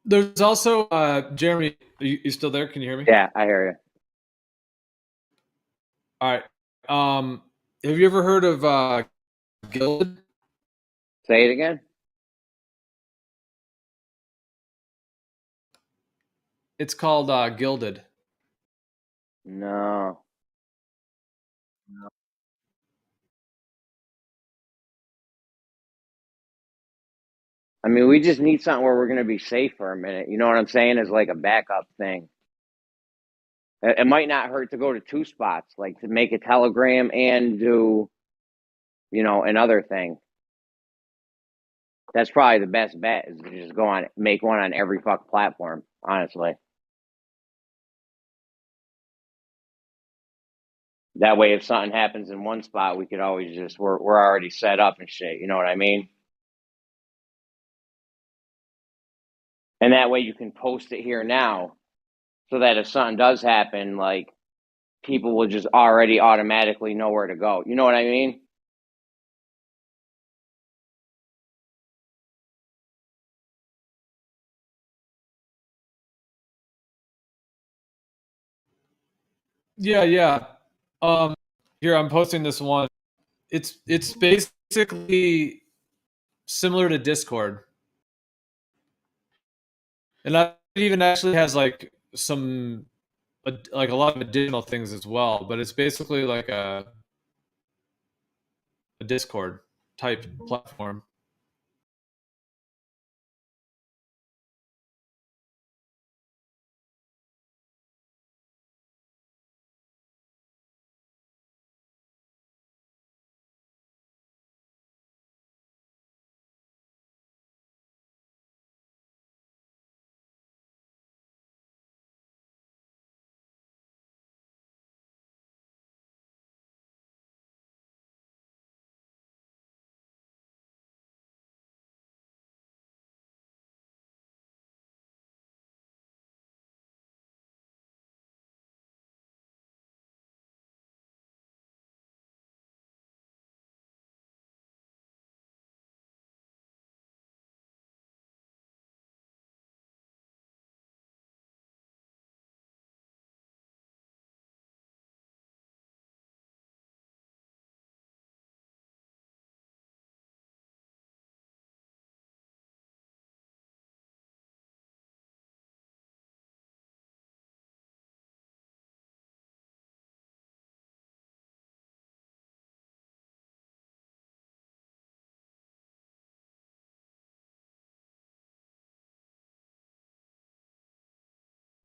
There's also Jeremy. You still there? Can you hear me? Yeah, I hear you. All right. Have you ever heard of Gilded? Say it again. It's called Gilded. No. I mean, we just need something where we're going to be safe for a minute. You know what I'm saying? As like a backup thing. It might not hurt to go to two spots, like to make a Telegram and do, another thing. That's probably the best bet is to just go on, make one on every fuck platform, honestly. That way, if something happens in one spot, we could always we're already set up and shit. You know what I mean? And that way, you can post it here now, so that if something does happen, like people will just already automatically know where to go. You know what I mean? Yeah, yeah. Here I'm posting this one. It's basically similar to Discord, and that even actually has like some like a lot of additional things as well. But it's basically like a Discord type platform.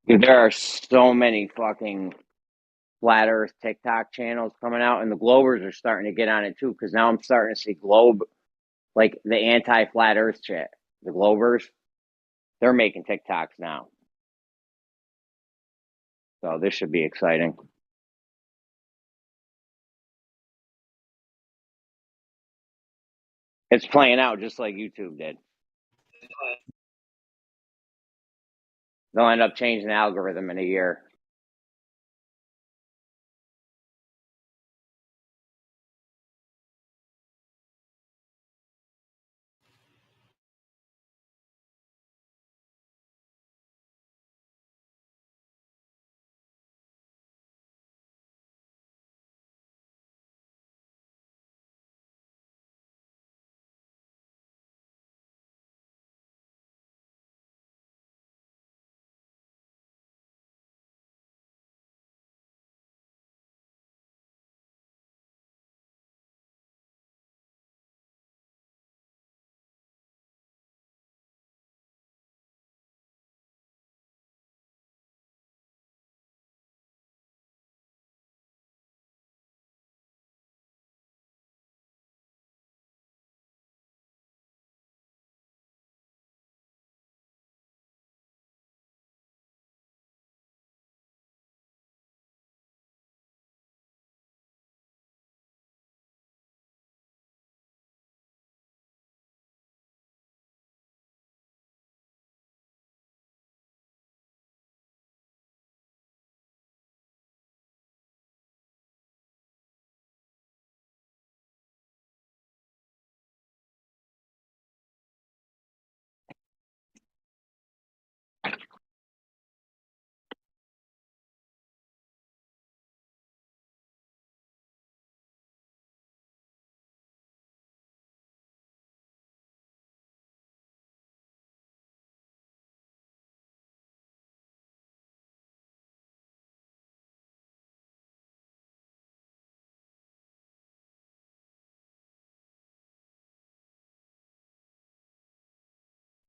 Dude, there are so many fucking flat Earth TikTok channels coming out, and the Globers are starting to get on it too. Because now I'm starting to see Globe, like the anti-flat Earth shit. The Globers, they're making TikToks now, so this should be exciting. It's playing out just like YouTube did. They'll end up changing the algorithm in a year.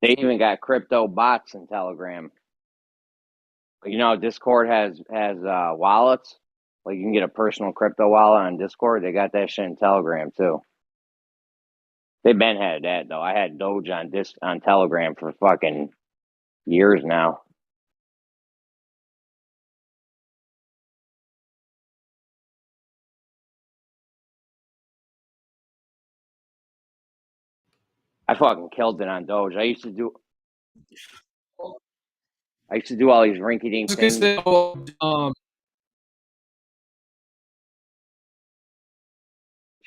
They even got crypto bots in Telegram. You know, Discord has wallets. Like you can get a personal crypto wallet on Discord. They got that shit in Telegram too. They've been had that though. I had Doge on Telegram for fucking years now. I fucking killed it on Doge. I used to do all these rinky dink Just gonna things. say,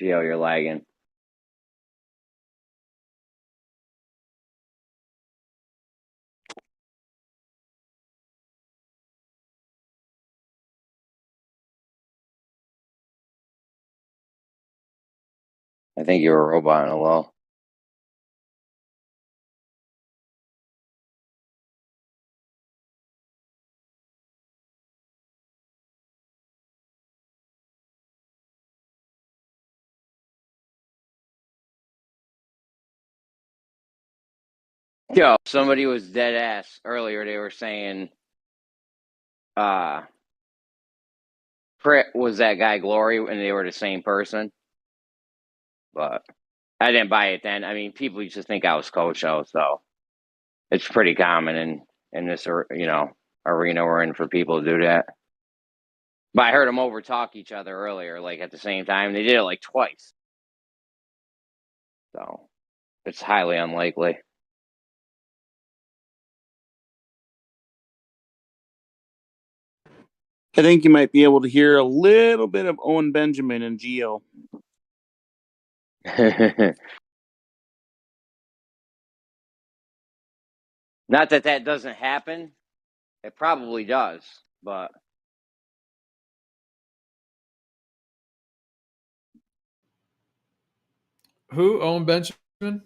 Gio, you're lagging. I think you're a robot in a lull. Yo, somebody was dead ass earlier. They were saying, Crit was that guy Glory, and they were the same person. But I didn't buy it then. I mean, people used to think I was Cocho, so it's pretty common in this, arena we're in for people to do that. But I heard them over talk each other earlier, like at the same time. They did it like twice, so it's highly unlikely. I think you might be able to hear a little bit of Owen Benjamin and Gio. Not that that doesn't happen. It probably does, but who owned Benjamin?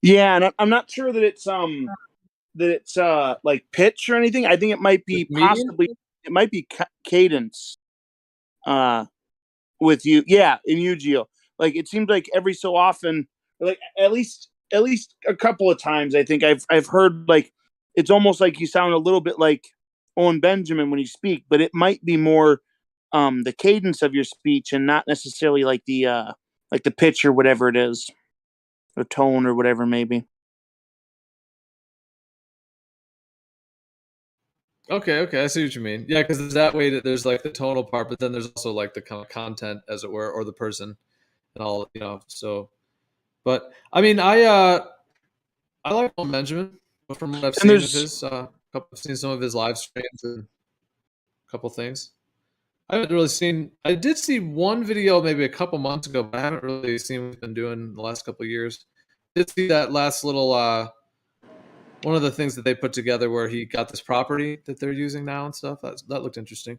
Yeah, and I'm not sure that it's like pitch or anything. I think it might be cadence. With you, yeah, in Yu-Gi-Oh. Like it seems like every so often, like at least a couple of times, I think I've heard like it's almost like you sound a little bit like Owen Benjamin when you speak, but it might be more the cadence of your speech and not necessarily like the pitch or whatever it is, or tone or whatever maybe. Okay, I see what you mean. Yeah, because there's that way that there's like the tonal part, but then there's also like the kind of content, as it were, or the person and all, So, but I mean, I like Paul Benjamin from what I've And seen of there's his. I've seen some of his live streams and a couple things. I haven't really seen. I did see one video maybe a couple months ago, but I haven't really seen what he's been doing the last couple of years. I did see that last little one of the things that they put together where he got this property that they're using now and stuff. That looked interesting.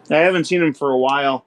I haven't seen him for a while.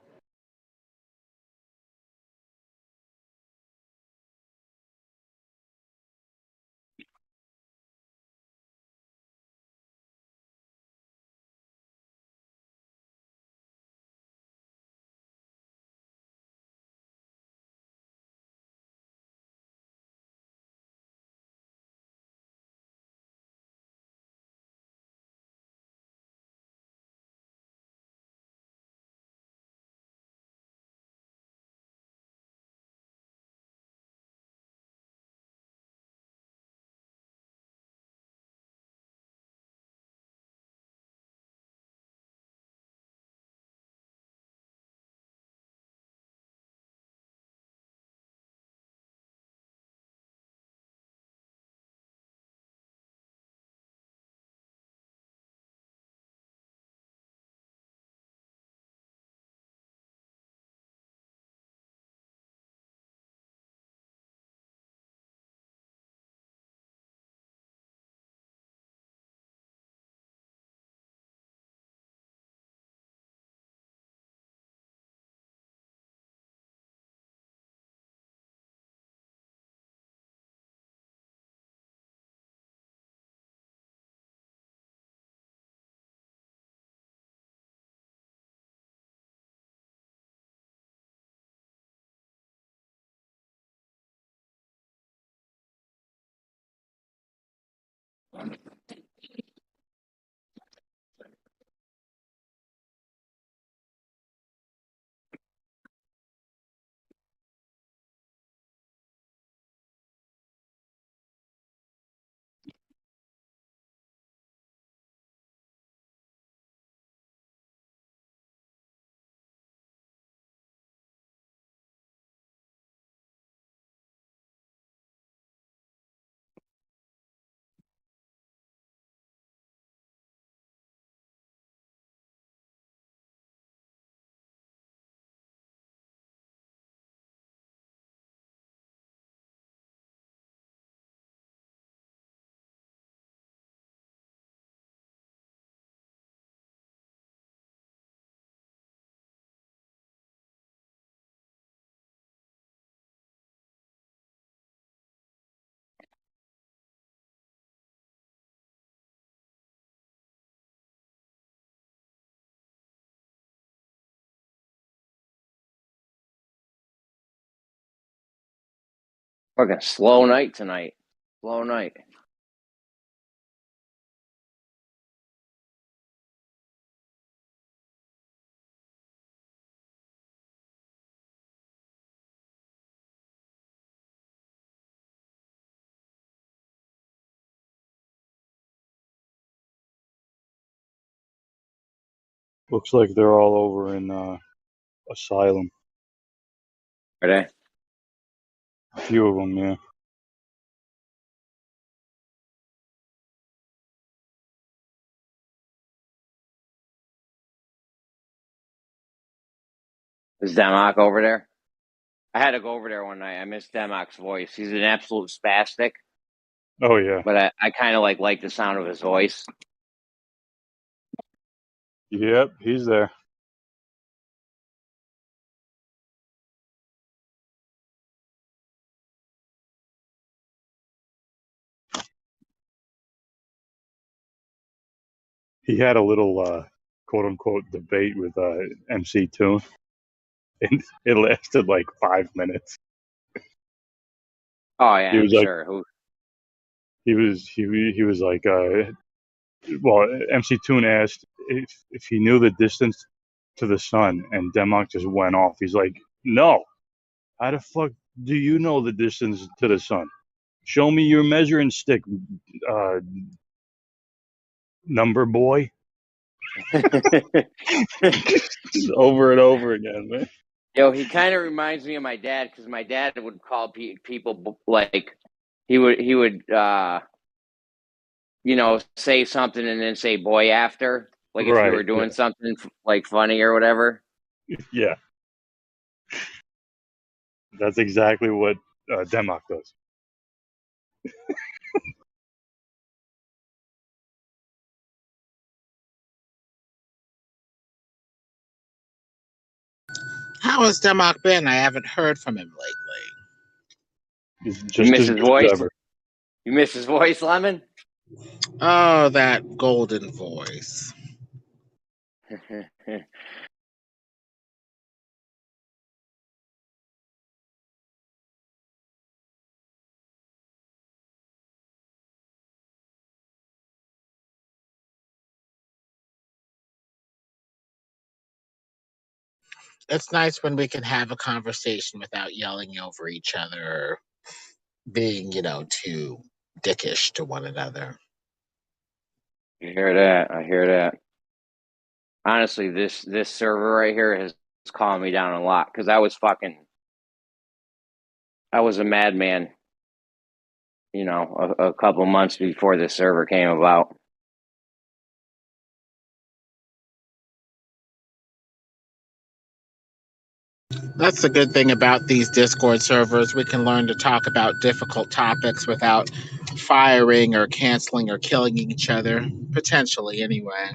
Fucking slow night tonight. Slow night. Looks like they're all over in Asylum. Are they? A few of them, yeah. Is Democ over there? I had to go over there one night. I missed Democ's voice. He's an absolute spastic, Oh yeah. but I kind of like the sound of his voice. Yep, he's there. He had a little quote unquote debate with MC Toon. And it lasted like 5 minutes. Oh yeah, He I'm was like sure. Who? he was like well, MC Toon asked if he knew the distance to the sun, and Democ just went off. He's like, "No, how the fuck do you know the distance to the sun? Show me your measuring stick, uh, number boy." Just over and over again, man. Yo, he kind of reminds me of my dad because my dad would call people like he would say something and then say boy after, like if you Right? were doing something like funny or whatever. Yeah. That's exactly what Democ does. How has Democ been? I haven't heard from him lately. He's You just miss as his good voice? as ever. You miss his voice, Lemon? Oh, that golden voice. It's nice when we can have a conversation without yelling over each other or being, too dickish to one another. You hear that? I hear that. Honestly, this server right here has calmed me down a lot because I was a madman, a couple months before this server came about. That's the good thing about these Discord servers. We can learn to talk about difficult topics without firing or canceling or killing each other, potentially anyway.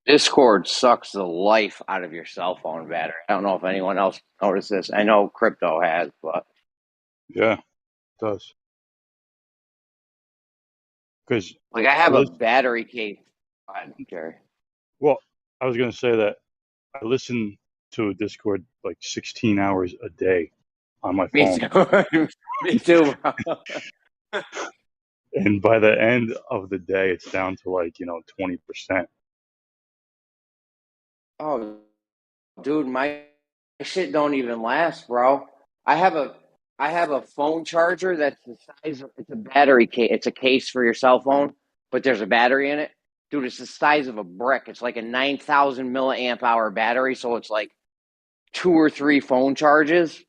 Discord sucks the life out of your cell phone battery. I don't know if anyone else noticed this. I know crypto has, but Yeah, it does. Because like I have a battery case. Go ahead, Jerry. well, I was gonna say that I listen to Discord like 16 hours a day on my Me phone, too. Me too, bro. and by the end of the day, it's down to like 20%. Oh, dude, my shit don't even last, bro. I have a I have a phone charger that's the size of it's a battery case. It's a case for your cell phone, but there's a battery in it. Dude, it's the size of a brick. It's like a 9,000 milliamp hour battery, so it's like 2 or 3 phone charges.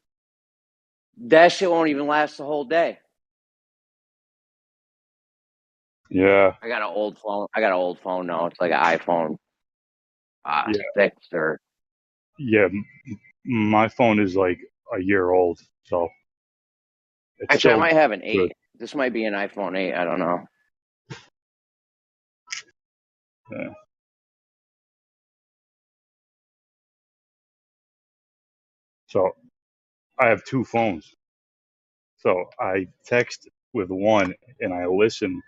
That shit won't even last the whole day. Yeah, I got an old phone. I got an old phone now. It's like an iPhone yeah, 6 or yeah. My phone is like a year old, so it's actually I still might have an good. 8. This might be an iPhone 8. I don't know. Yeah. So I have two phones. So I text with one and I listen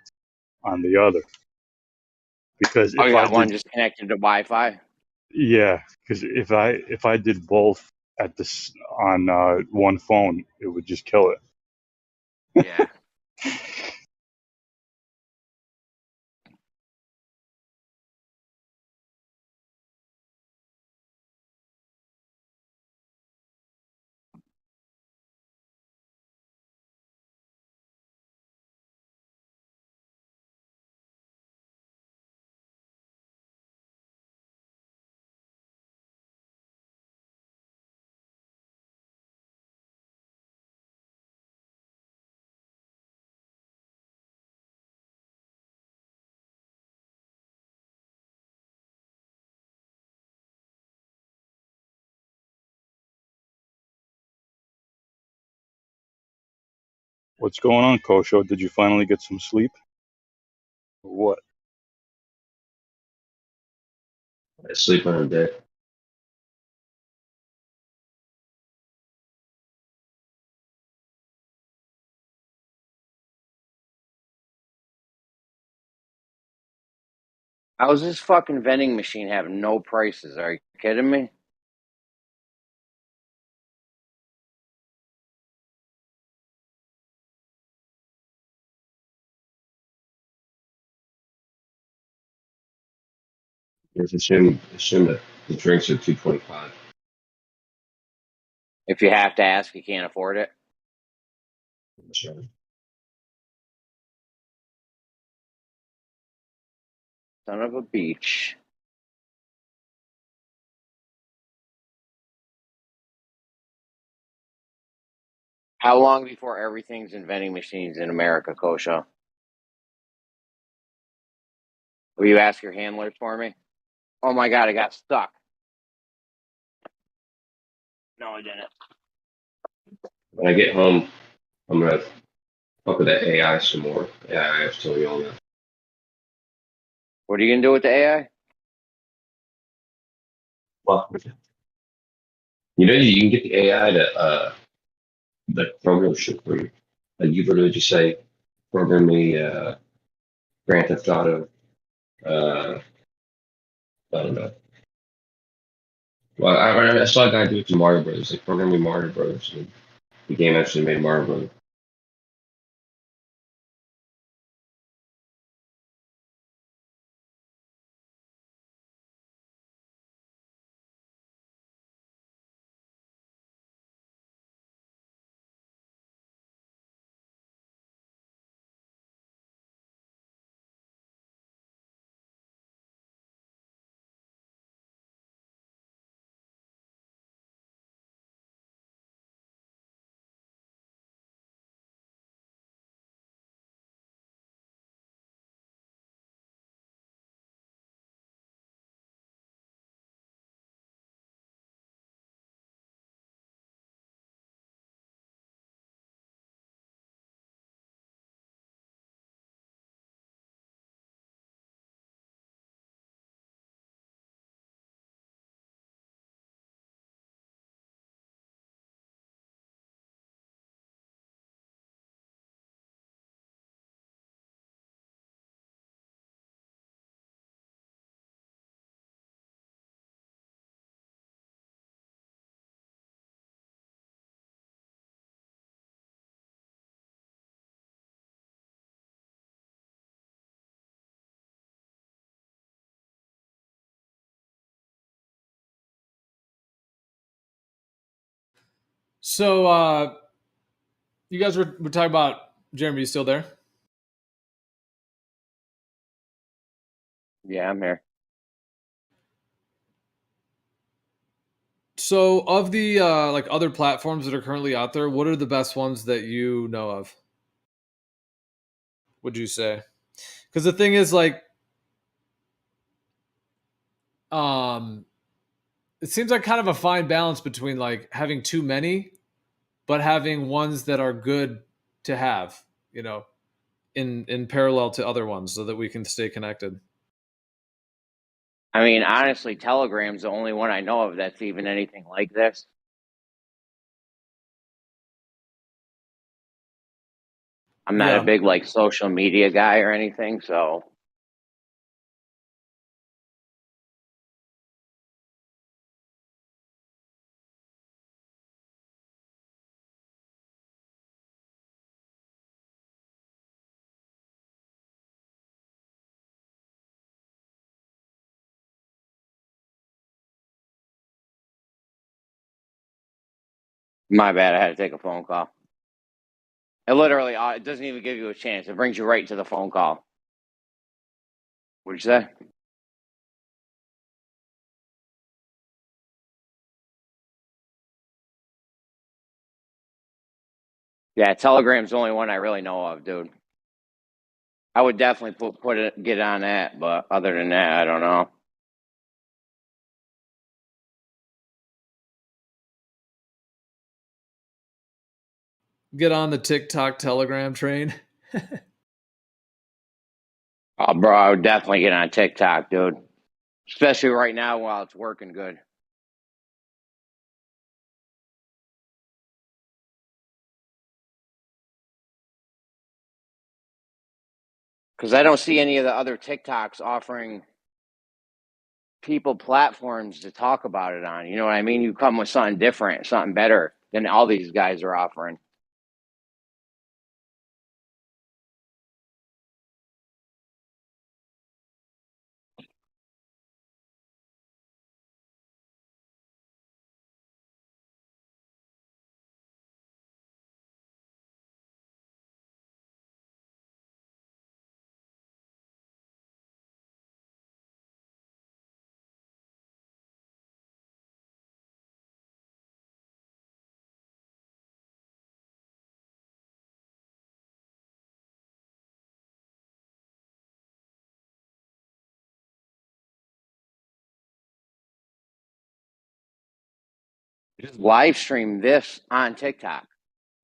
on the other because Oh, if you I got one did, just connected to Wi-Fi? yeah, because if I did both at this on one phone, it would just kill it. Yeah. What's going on, Kosho? Did you finally get some sleep? Or what? I sleep on a day. How's this fucking vending machine have no prices? Are you kidding me? Just assume that the drinks are $2.25. If you have to ask, you can't afford it. Sure. Son of a beach. How long before everything's in vending machines in America, Kosha? Will you ask your handlers for me? Oh my god, I got stuck. No, I didn't. When I get home, I'm gonna fuck with that AI some more. Yeah, I have to tell you all that. What are you gonna do with the AI? Well, you can get the AI to program shit for you. Like you literally just say, program me Grand Theft Auto. Uh, I don't know. Well, I saw a guy do it to Mario Brothers. Like program me Mario Brothers. And the game actually made Mario Brothers. So you guys were talking about Jeremy. You still there? Yeah, I'm here. So of the like other platforms that are currently out there, what are the best ones that you know of? Would you say? Because the thing is, like, it seems like kind of a fine balance between like having too many, but having ones that are good to have, you know, in parallel to other ones, so that we can stay connected. I mean, honestly, Telegram's the only one I know of that's even anything like this. I'm not a Yeah. big like social media guy or anything, so my bad. I had to take a phone call. It literally, it doesn't even give you a chance. It brings you right to the phone call. What'd you say? Yeah, Telegram's the only one I really know of, dude. I would definitely get on that, but other than that, I don't know. Get on the TikTok Telegram train. Oh, bro, I would definitely get on TikTok, dude. Especially right now while it's working good. Because I don't see any of the other TikToks offering people platforms to talk about it on. You know what I mean? You come with something different, something better than all these guys are offering. Just live stream this on TikTok.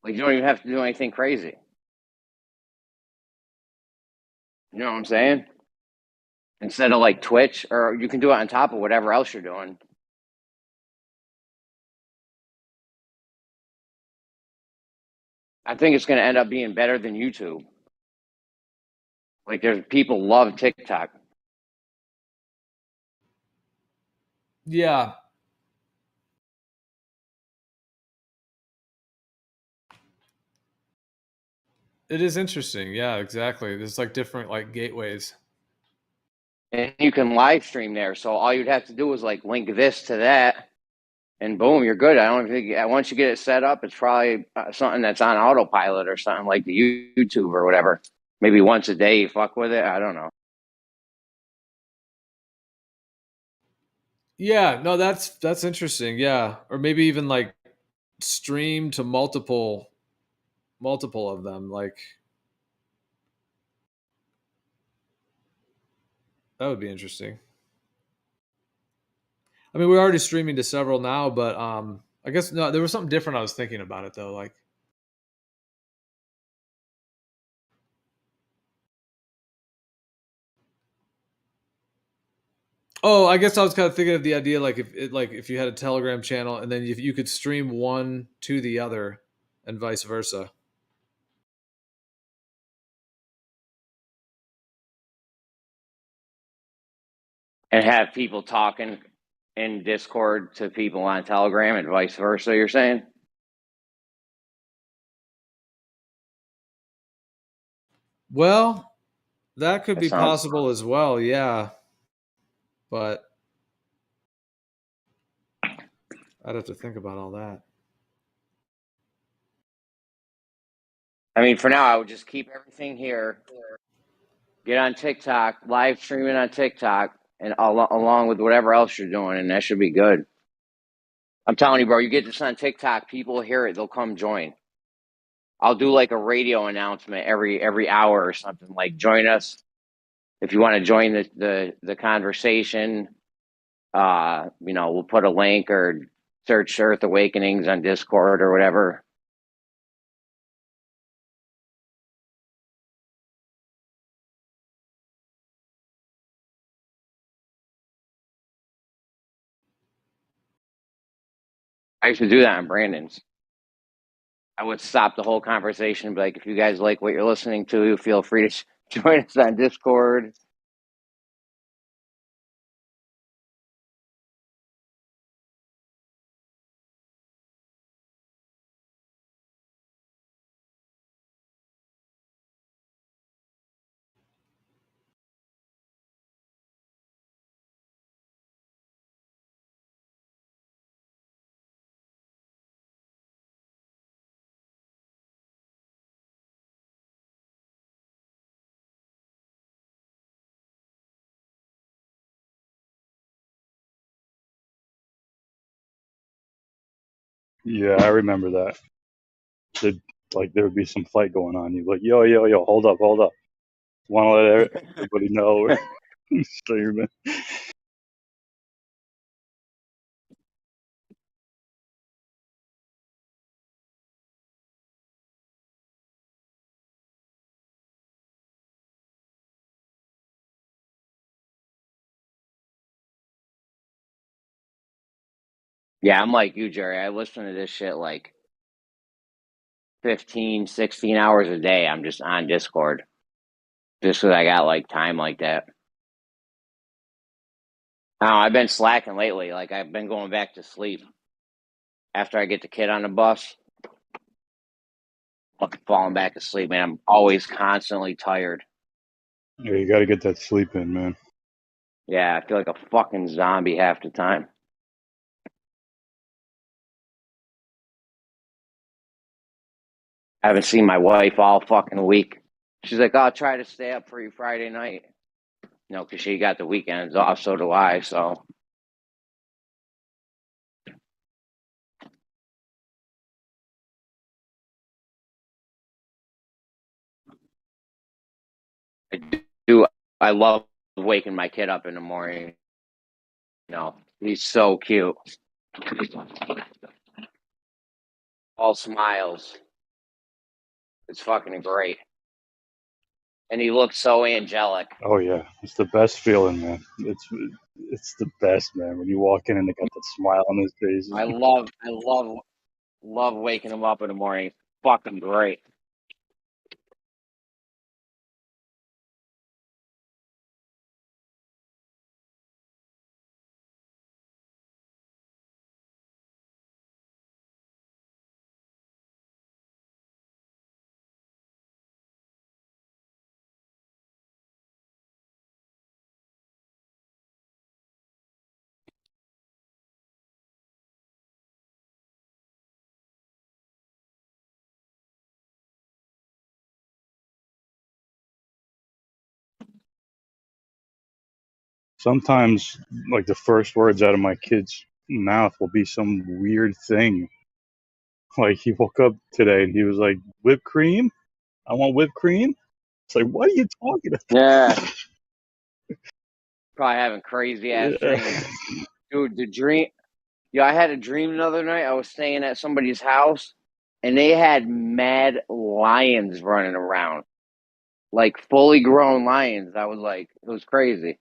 Like, you don't even have to do anything crazy. You know what I'm saying? Instead of like Twitch, or you can do it on top of whatever else you're doing. I think it's going to end up being better than YouTube. Like, there's people love TikTok. Yeah. It is interesting. Yeah, exactly. There's like different like gateways. And you can live stream there. So all you'd have to do is like link this to that, and boom, you're good. I don't think once you get it set up, it's probably something that's on autopilot or something like the YouTube or whatever. Maybe once a day you fuck with it. I don't know. Yeah, no, that's interesting. Yeah, or maybe even like stream to multiple of them. Like that would be interesting. I mean, we're already streaming to several now, but I guess no, there was something different I was thinking about it though. Like, oh, I guess I was kind of thinking of the idea like if you had a Telegram channel and then you could stream one to the other and vice versa. And have people talking in Discord to people on Telegram and vice versa, you're saying? Well, that could That be sounds possible as well. Yeah, but I'd have to think about all that. I mean, for now, I would just keep everything here. Get on TikTok, live streaming on TikTok, and along with whatever else you're doing, and that should be good. I'm telling you, bro, you get this on TikTok, people hear it, they'll come join. I'll do like a radio announcement every hour or something. Like, join us if you want to join the conversation. We'll put a link or search Earth Awakenings on Discord or whatever. I used to do that on Brandon's. I would stop the whole conversation and be like, if you guys like what you're listening to, feel free to join us on Discord. Yeah, I remember that. There would be some fight going on. You'd be like, yo, hold up. Want to let everybody know. Streaming. Yeah, I'm like you, Jerry. I listen to this shit like 15, 16 hours a day. I'm just on Discord. Just because I got like time like that. I've been slacking lately. Like, I've been going back to sleep after I get the kid on the bus. Fucking falling back asleep, man. I'm always constantly tired. Yeah, you got to get that sleep in, man. Yeah, I feel like a fucking zombie half the time. I haven't seen my wife all fucking week. She's like, I'll try to stay up for you Friday night. Because she got the weekends off, so do I, so. I do. I love waking my kid up in the morning. He's so cute. All smiles. It's fucking great. And he looks so angelic. Oh yeah, it's the best feeling, man. It's the best, man. When you walk in and they got that smile on his face. I love waking him up in the morning. It's fucking great. Sometimes, like the first words out of my kid's mouth will be some weird thing. Like he woke up today and he was like, "Whipped cream? I want whipped cream." It's like, what are you talking about? Yeah. Probably having crazy ass Yeah. dreams. Dude, the dream. Yeah, I had a dream the other night. I was staying at somebody's house and they had mad lions running around. Like fully grown lions. I was like, it was crazy.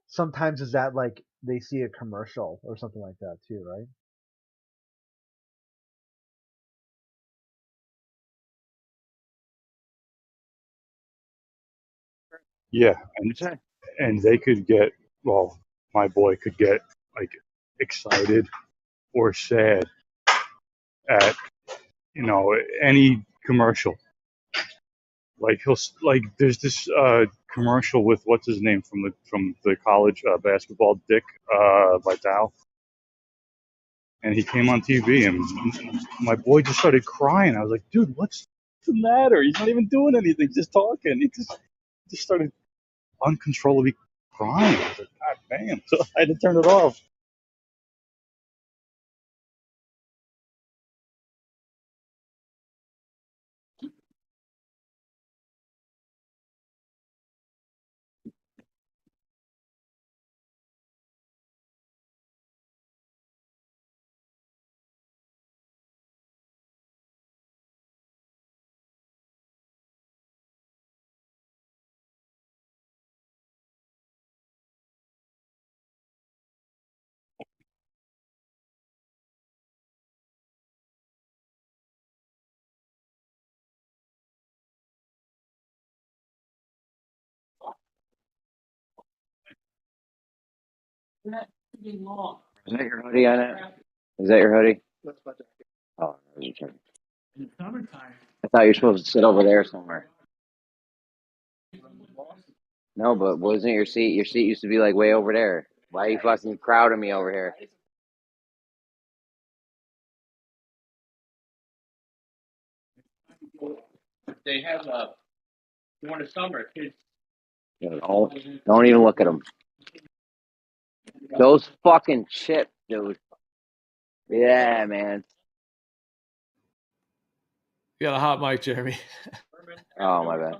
sometimes is that like they see a commercial or something like that too, right? Yeah, and they could get, well, my boy could get like excited or sad at, you know, any commercial. Like like there's this commercial with what's his name from the college basketball, Dick Vitale, and he came on TV and my boy just started crying. I was like, dude, what's the matter? He's not even doing anything, just talking. He just started uncontrollably crying. I was like, God damn! So I had to turn it off. Is that your hoodie on it? Is that your hoodie? Oh, okay. I thought you were supposed to sit over there somewhere. No, but wasn't your seat? Your seat used to be like way over there. Why are you fucking crowding me over here? Don't even look at them. Those fucking chips, dude. Yeah, man. You got a hot mic, Jeremy. Oh, my bad.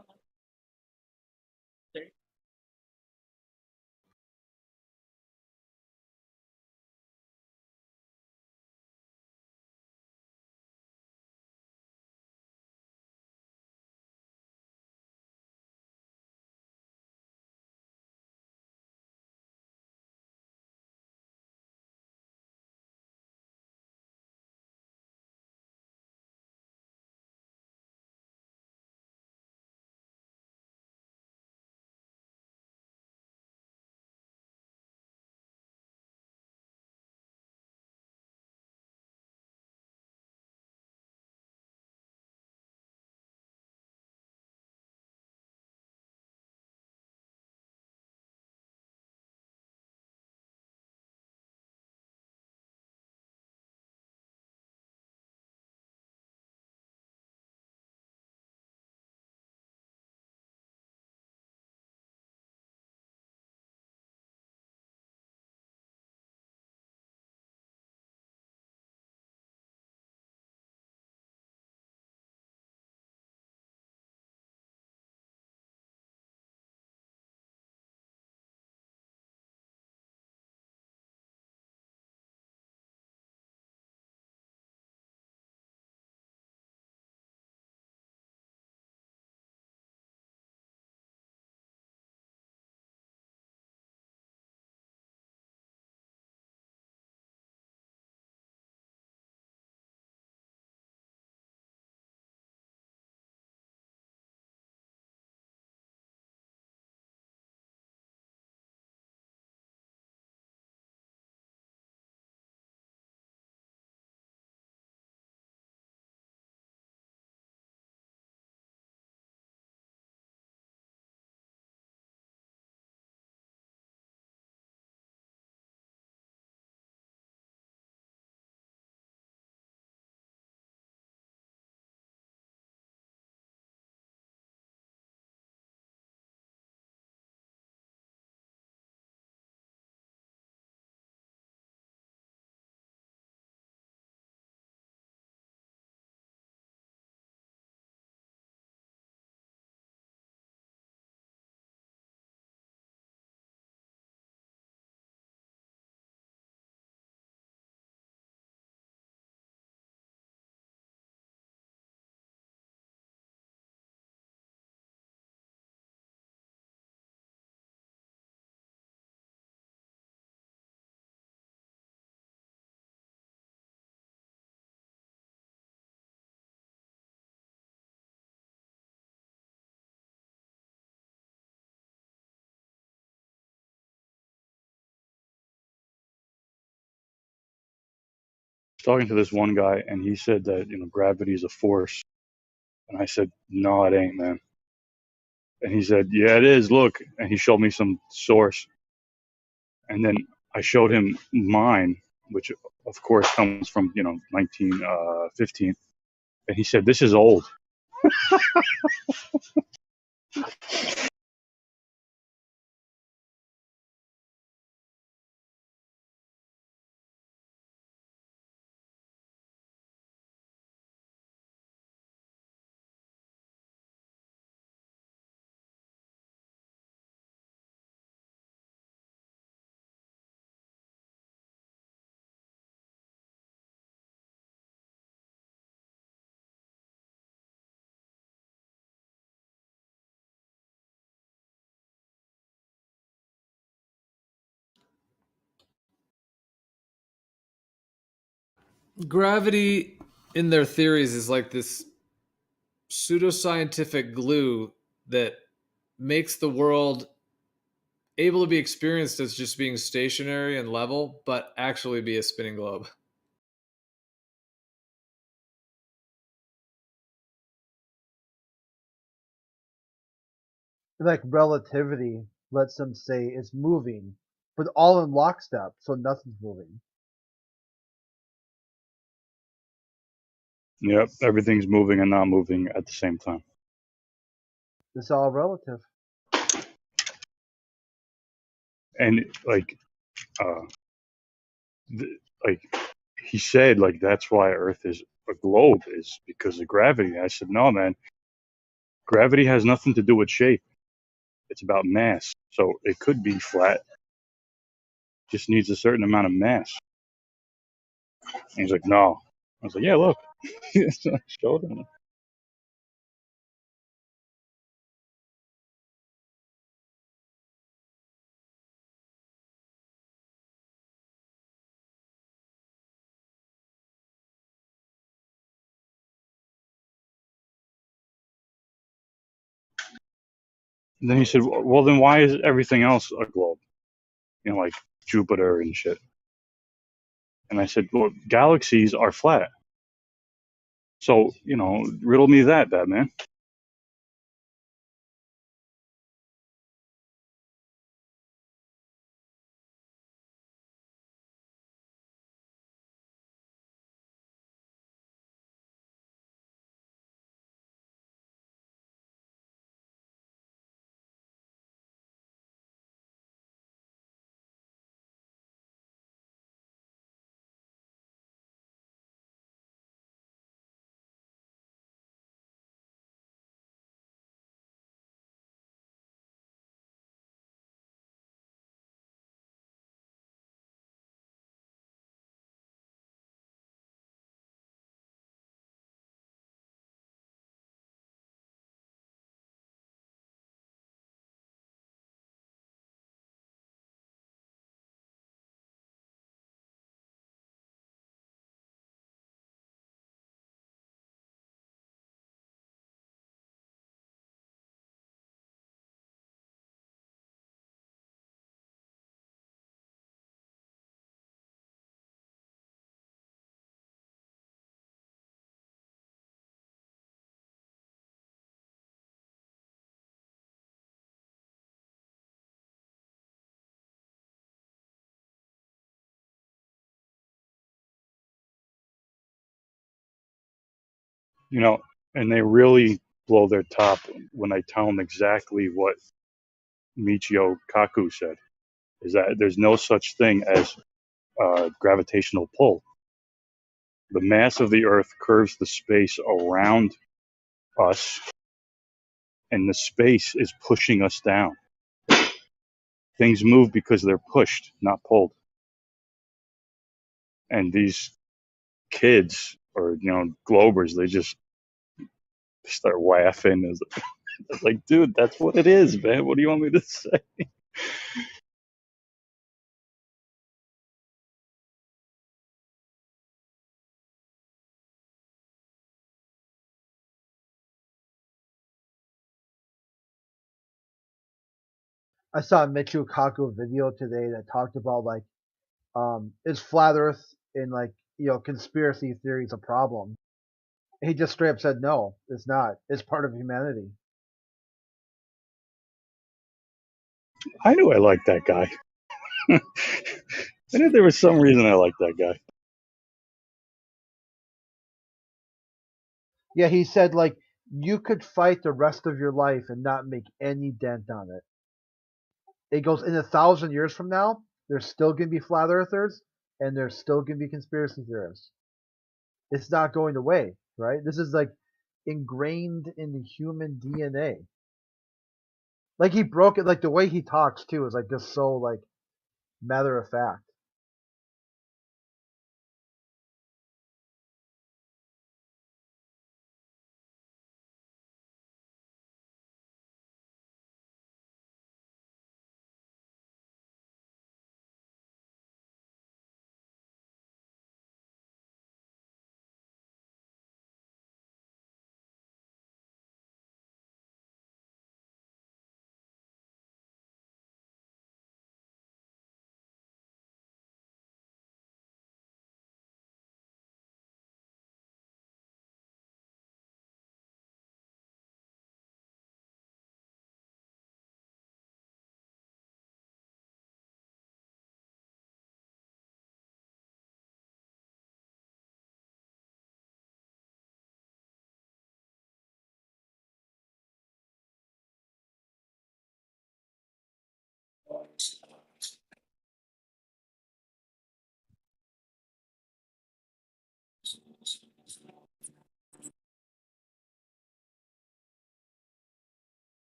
talking to this one guy, and he said that gravity is a force, and I said, no, it ain't, man. And he said, yeah, it is. Look, and he showed me some source, and then I showed him mine, which of course comes from 1915, and he said, this is old. Gravity in their theories is like this pseudoscientific glue that makes the world able to be experienced as just being stationary and level, but actually be a spinning globe. Like relativity lets them say it's moving, but all in lockstep, so nothing's moving. Yep, everything's moving and not moving at the same time. It's all relative. And like like he said, like that's why Earth is a globe, is because of gravity. I said, no, man, gravity has nothing to do with shape. It's about mass. So it could be flat, just needs a certain amount of mass. And he's like, no. I was like, yeah, look. So I showed him. And then he said, well, then why is everything else a globe? Like Jupiter and shit. And I said, well, galaxies are flat. So, riddle me that, Batman. And they really blow their top when I tell them exactly what Michio Kaku said, is that there's no such thing as gravitational pull. The mass of the Earth curves the space around us, and the space is pushing us down. Things move because they're pushed, not pulled. And these kids, or globers, they just start laughing. It's like, dude, that's what it is, man. What do you want me to say? I saw a Michio Kaku video today that talked about like is flat Earth in like conspiracy theory is a problem. He just straight up said, no, it's not. It's part of humanity. I knew I liked that guy. I knew there was some reason I liked that guy. Yeah, he said, like, you could fight the rest of your life and not make any dent on it. It goes, in 1,000 years from now, there's still going to be flat earthers and there's still going to be conspiracy theorists. It's not going away, right? This is like ingrained in the human DNA. Like, he broke it, like the way he talks too is like just so like matter of fact.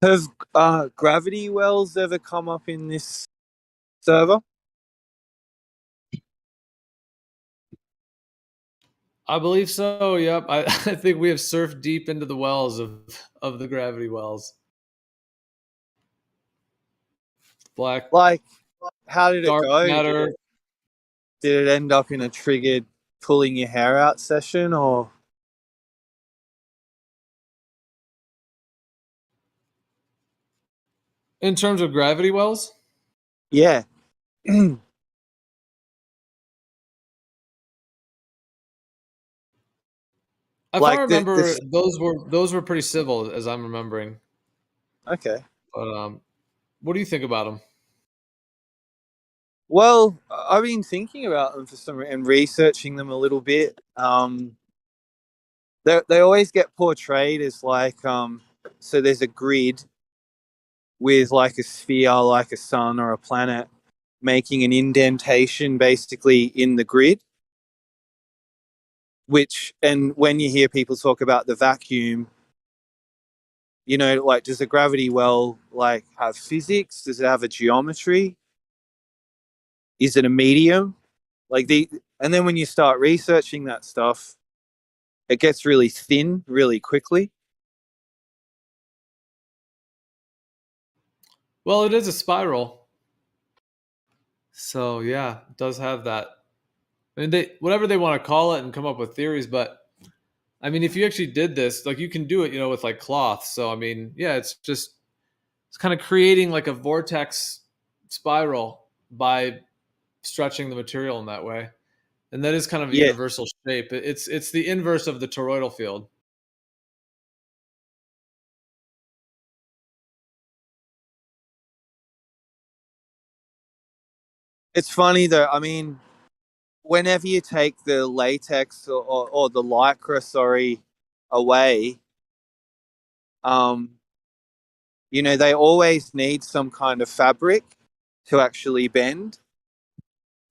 Have gravity wells ever come up in this server? I believe so. Yep. I think we have surfed deep into the wells of the gravity wells. Black Like, how did it dark go? matter. Did it end up in a triggered pulling your hair out session, or? In terms of gravity wells, Yeah. if I Like remember, those were pretty civil, as I'm remembering. Okay. But what do you think about them? Well, I've been thinking about them for some and researching them a little bit. They always get portrayed as like so there's a grid with like a sphere, like a sun or a planet, making an indentation basically in the grid. And when you hear people talk about the vacuum, like, does a gravity well like have physics? Does it have a geometry? Is it a medium? And then when you start researching that stuff, it gets really thin really quickly. Well, it is a spiral, so yeah, it does have that. I mean, whatever they want to call it and come up with theories, but I mean, if you actually did this, like you can do it, with like cloth. So I mean, yeah, it's kind of creating like a vortex spiral by stretching the material in that way, and that is kind of a Yeah, universal shape. It's the inverse of the toroidal field. it's funny though. I mean, whenever you take the latex or the lycra, sorry, away, um, they always need some kind of fabric to actually bend,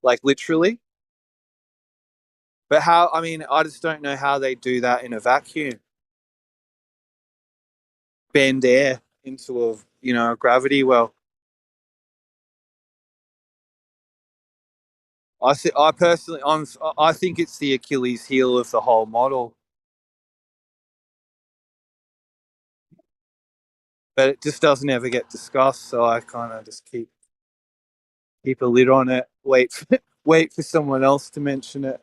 like literally. But I just don't know how they do that in a vacuum. Bend air into a gravity well. I personally, I think it's the Achilles heel of the whole model, but it just doesn't ever get discussed. So I kind of just keep a lid on it. Wait for someone else to mention it.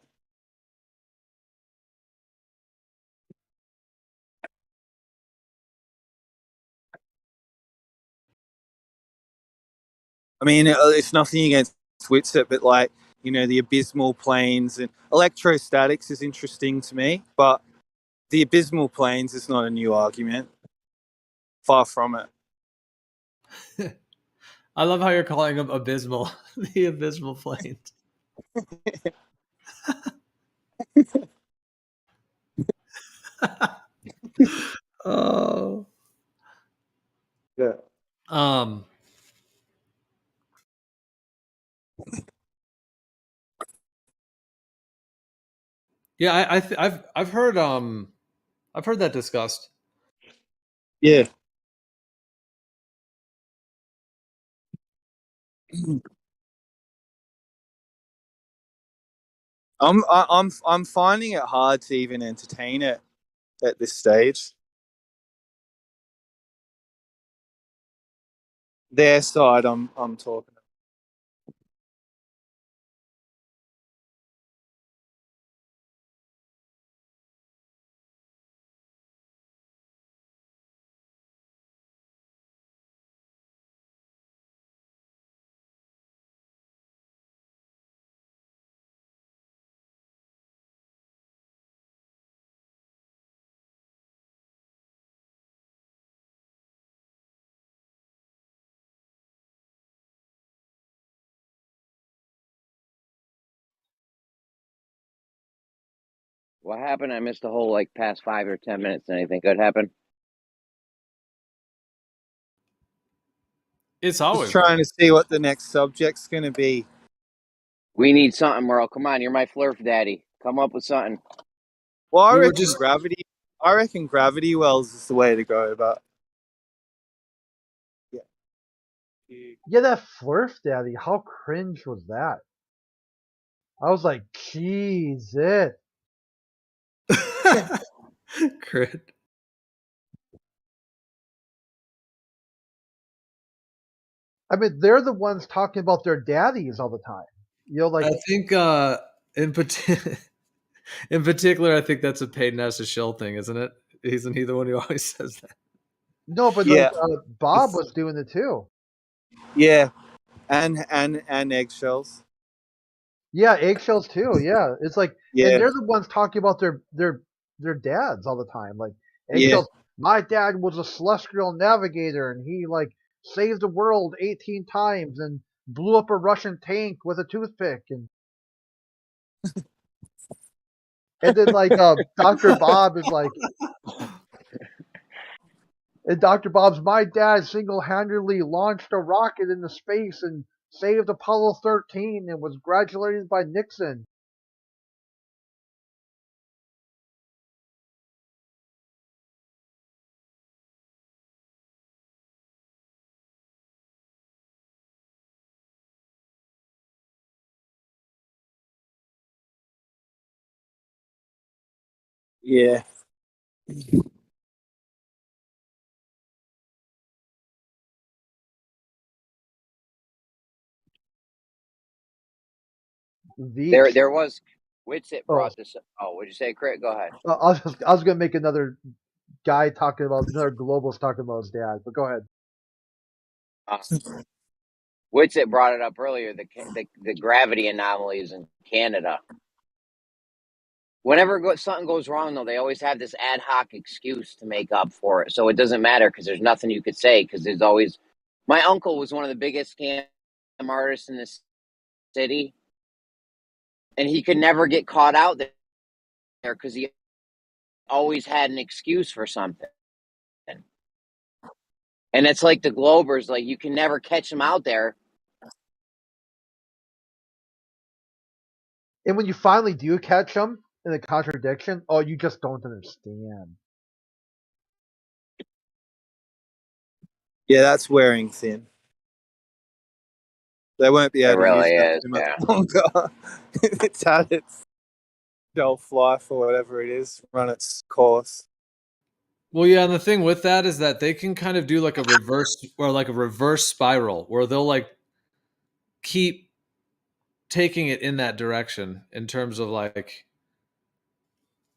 I mean, it's nothing against Switzer, but like, you know, the abysmal planes and electrostatics is interesting to me, but the abysmal planes is not a new argument. Far from it. I love how you're calling them abysmal. The abysmal planes. Oh. Yeah. Yeah, I've heard that discussed. Yeah. I'm finding it hard to even entertain it at this stage. Their side, I'm talking. What happened? I missed the whole like past 5 or 10 minutes. Anything good happen? It's Just always trying to see what the next subject's going to be. We need something, Merle. Come on, you're my flurf daddy. Come up with something. Well, I we were reckon just gravity. I reckon gravity wells is the way to go. But yeah, Yeah, that Flurf Daddy. How cringe was that? I was like, Jesus. crit. I mean, they're the ones talking about their daddies all the time. You know, like I think in particular, I think that's a Peyton as a shill thing, isn't it? Isn't he the one who always says that? no, but like yeah, Bob was doing it too. yeah, and eggshells. Yeah, eggshells too. Yeah, it's like, and Yeah, they're the ones talking about their dads all the time. Like yeah, eggshells. My dad was a celestial navigator, and he like saved the world 18 times and blew up a Russian tank with a toothpick, and then like Dr. Bob is like, and Dr. Bob's my dad single-handedly launched a rocket into space and saved Apollo 13 and was congratulated by Nixon. yeah. Veeps. There was Witsit Oh, brought this up. Oh, what'd you say, Crit? Go ahead. I was gonna make another guy talking about another globalist talking about his dad, but go ahead. Witsit brought it up earlier. The gravity anomalies in Canada. Whenever something goes wrong, though, they always have this ad hoc excuse to make up for it. So it doesn't matter because there's nothing you could say because there's always. My uncle was one of the biggest scam artists in this city, and he could never get caught out there because he always had an excuse for something. And it's like the Globers, like you can never catch them out there. And when you finally do catch him in a contradiction, oh, you just don't understand. Yeah, that's wearing thin. They won't be It able to use really that is. too much Yeah. longer. It's had its shelf life or whatever it is, run its course. Well, yeah, and the thing with that is that they can kind of do like a reverse spiral where they'll like keep taking it in that direction in terms of like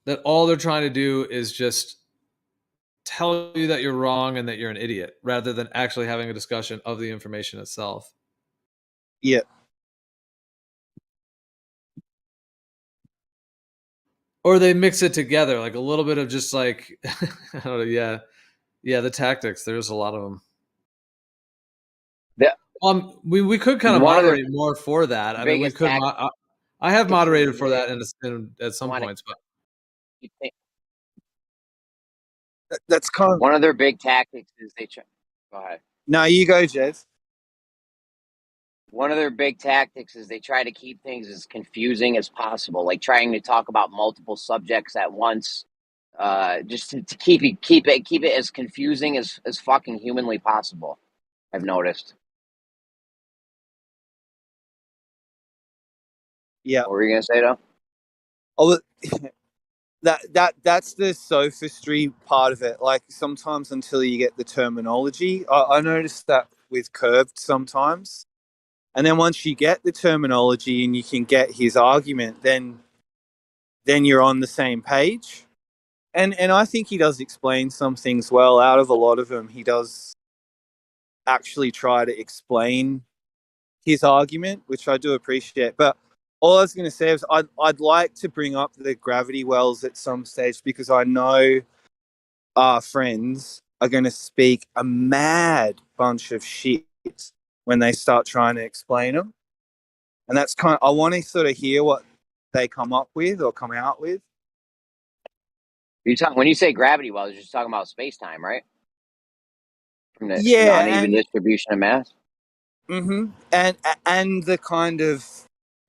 that all they're trying to do is just tell you that you're wrong and that you're an idiot rather than actually having a discussion of the information itself. Yeah. Or they mix it together, like a little bit of just like I don't know, yeah, the tactics. There's a lot of them. The, We could kind of one of their moderate more for that. I mean, we biggest could. tactics I have moderated is for they that at some want to points, but keep things. That's kind of... One of their big tactics is they try. Go ahead. No, you go, Jez. One of their big tactics is they try to keep things as confusing as possible, like trying to talk about multiple subjects at once, just to keep it as confusing as fucking humanly possible. I've noticed. Yeah. What were you gonna say, though? Oh, that's the sophistry part of it. Like sometimes until you get the terminology, I noticed that with Curved sometimes. And then once you get the terminology and you can get his argument, then you're on the same page. And I think he does explain some things well. Out of a lot of them, he does actually try to explain his argument, which I do appreciate. But all I was going to say is I'd like to bring up the gravity wells at some stage because I know our friends are going to speak a mad bunch of shit when they start trying to explain them. And that's I want to sort of hear what they come up with or come out with. When you say gravity wells, you're just talking about space time, right? From the Yeah, uneven distribution of mass. Mm-hmm. And the kind of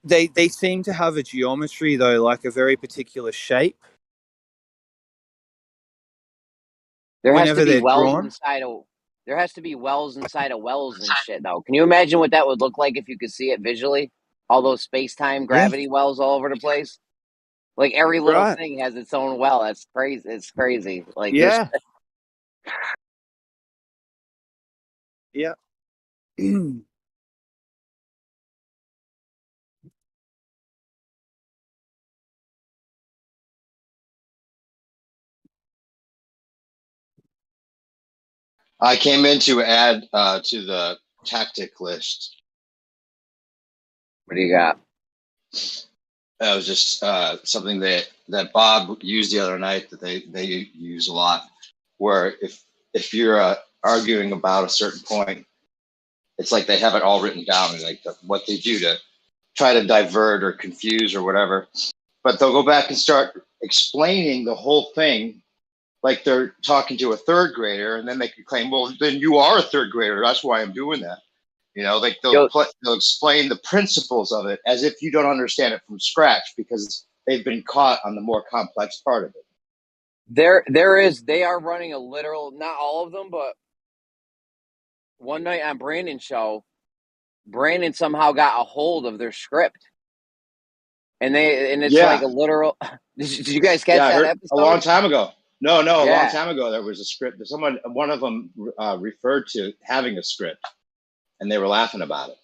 they seem to have a geometry though, like a very particular shape. There has to Whenever be they're wells drawn. inside of. There has to be wells inside of wells and shit, though. Can you imagine what that would look like if you could see it visually? All those space-time Yeah. gravity wells all over the place. Like every little Right. thing has its own well. That's crazy. It's crazy. Like there's. Yeah. Yeah. I came in to add to the tactic list. What do you got? It was just something that Bob used the other night that they use a lot. Where if you're arguing about a certain point, it's like they have it all written down and like what they do to try to divert or confuse or whatever. But they'll go back and start explaining the whole thing like they're talking to a third grader, and then they can claim, well, then you are a third grader. That's why I'm doing that. You know, like they'll explain the principles of it as if you don't understand it from scratch because they've been caught on the more complex part of it. They are running a literal, not all of them, but one night on Brandon's show, Brandon somehow got a hold of their script. And it's like a literal. Did you guys catch that episode? A long time ago. No, a long time ago there was a script. One of them referred to having a script, and they were laughing about it.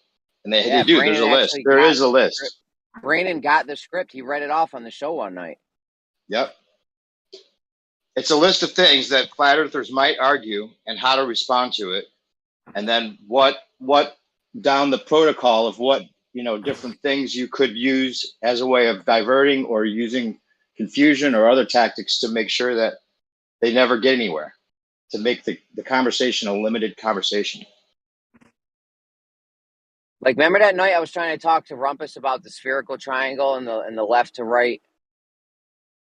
And they do. There's a list. There is a list. Brandon got the script. He read it off on the show one night. Yep. It's a list of things that flat earthers might argue and how to respond to it, and then what down the protocol of what different things you could use as a way of diverting or using confusion or other tactics to make sure that they never get anywhere, to make the conversation a limited conversation. Like, remember that night I was trying to talk to Rumpus about the spherical triangle and the left to right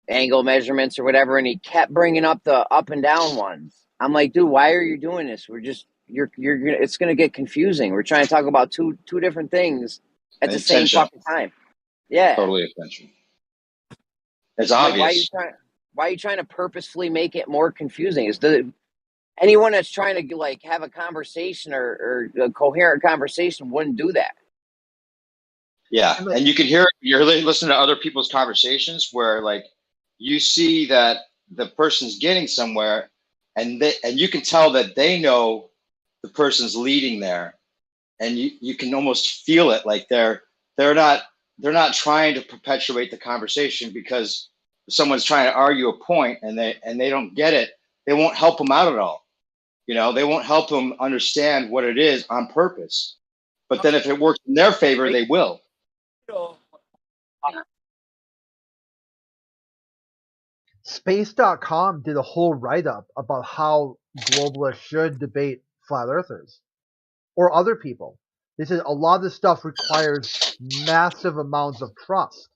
angle measurements or whatever, and he kept bringing up the up and down ones. I'm like, dude, why are you doing this? It's gonna get confusing. We're trying to talk about two different things at the same fucking time. Yeah, totally attention. It's obvious. Like, why are you trying to purposefully make it more confusing? Anyone that's trying to like have a conversation or a coherent conversation wouldn't do that. Yeah, and you can hear you're listening to other people's conversations where like you see that the person's getting somewhere, and you can tell that they know the person's leading there, and you can almost feel it, like they're not trying to perpetuate the conversation because someone's trying to argue a point and they don't get it. They won't help them out at all. You know, they won't help them understand what it is on purpose. But then if it works in their favor, they will. Space.com did a whole write-up about how globalists should debate flat earthers or other people. They said a lot of this stuff requires massive amounts of trust.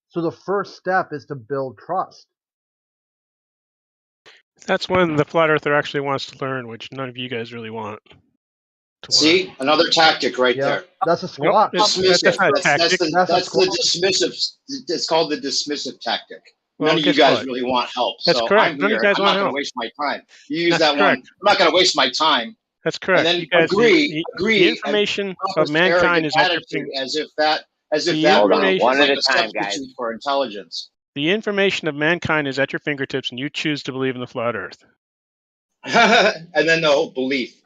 So the first step is to build trust. That's when the flat earther actually wants to learn, which none of you guys really want. See, another tactic right there. That's a squat. Nope, that's not a tactic. That's the dismissive. It's called the dismissive tactic. Well, None of you guys really want help. That's so correct. I'm None here. of you guys I'm want not going help. to waste my time. You use That's that correct. one. I'm not going to waste my time. That's correct. And then You guys, agree. The information of mankind is at your as if that Hold on, really one is at like a a time, guys. substitute for intelligence. The information of mankind is at your fingertips, and you choose to believe in the flat Earth. And then the whole belief,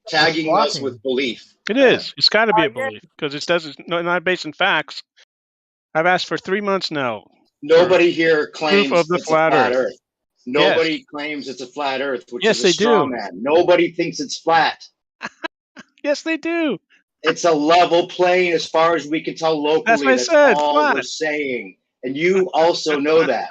tagging us with belief. It is. It's got to be a belief because it's not based in facts. I've asked for 3 months now. Nobody here claims proof of the it's flat a flat Earth. Earth. Nobody claims it's a flat Earth, which Yes, is they a straw do. man. Nobody thinks it's flat. Yes, they do. It's a level plane as far as we can tell locally. That's what I That's said, all flat. we're saying. And you also know that.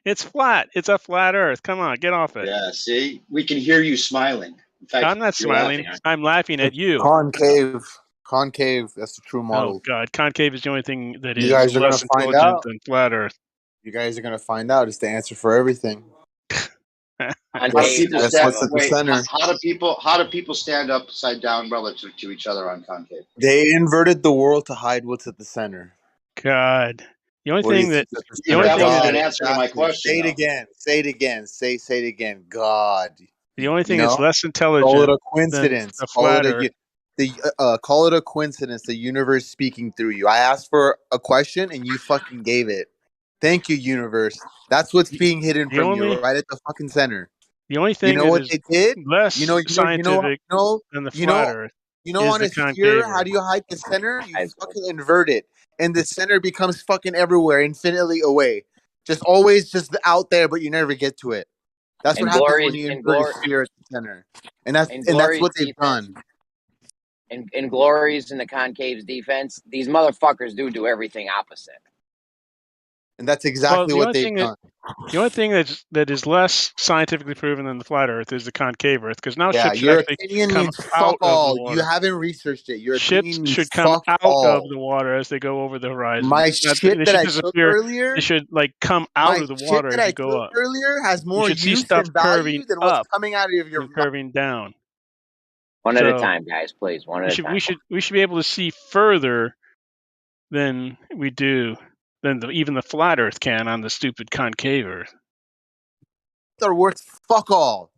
It's flat. It's a flat Earth. Come on, get off it. Yeah, see? We can hear you smiling. In fact, I'm not you're smiling. laughing. I'm laughing at you. Concave. That's the true model. Oh, God. Concave is the only thing that You is guys are less gonna find intelligent out. than flat Earth. You guys are gonna find out. It's the answer for everything. How do people That's stand what's at the center. How do people stand upside down relative to each other on concave? They inverted the world to hide what's at the center. God. The only What do you thing that think's at the the center? only thing wasn't that an answer to my question. Say it again. Say it again. Say it again. God. the only thing You that's know? less intelligent Call it a than coincidence. the Call flat it Earth. call it a coincidence. The universe speaking through you. I asked for a question and you fucking gave it. Thank you, universe. That's what's being hidden from you, right at the fucking center. The only thing You know that what is they did? less scientific than the flat Earth is on the a sphere, concave how Earth. do you hide the center? You fucking invert it. And the center becomes fucking everywhere, infinitely away. Just always just out there, but you never get to it. That's what happens when you invert a sphere at the center. And that's what they've done. In Glory's and the Concave's defense, these motherfuckers do everything opposite. And that's exactly what they've done. The only thing that is less scientifically proven than the flat Earth is the concave Earth, because now ships should your actually opinion come means out fuck all. of the water. You haven't researched it. Your Ships opinion means should come fuck out all. of the water as they go over the horizon. My shit that I took earlier, they should come out of the water as you go up. Earlier has more use stuff and value curving than what's up coming out of your and curving down. One at a time, guys, please. One at a time. We should be able to see further than we do than even the flat Earth can on the stupid concave Earth. They're worth fuck all.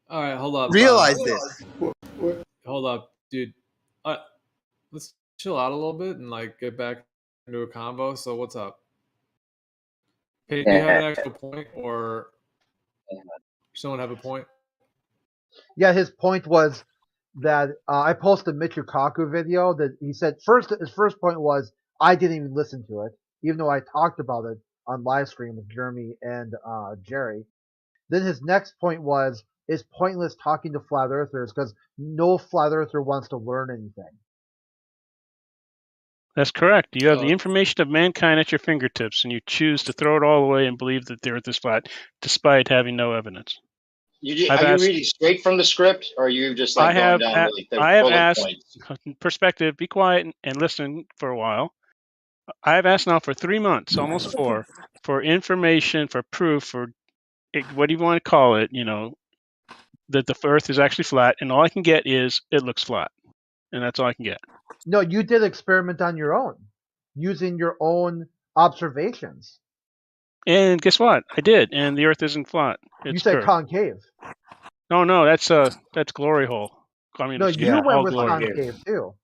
All right, hold up. Realize this. Hold up, dude. Let's chill out a little bit and get back into a combo. So what's up? Hey, do you have an actual point, or someone have a point? Yeah, his point was that I posted Mitch Lukaku video that he said his first point was I didn't even listen to it, even though I talked about it on Livestream with Jeremy and Jerry. Then his next point was it's pointless talking to flat earthers because no flat earther wants to learn anything. That's correct. You have the information of mankind at your fingertips, and you choose to throw it all away and believe that the Earth is flat, despite having no evidence. Are you reading straight from the script, or are you just going down the bullet points? Perspective, be quiet and listen for a while. I have asked now for 3 months, almost 4, for information, for proof, for what do you want to call it, that the Earth is actually flat, and all I can get is it looks flat. And that's all I can get. No, you did experiment on your own, using your own observations. And guess what? I did, and the Earth isn't flat. You said concave. No, that's glory hole. I mean, no, you went with glory. concave too.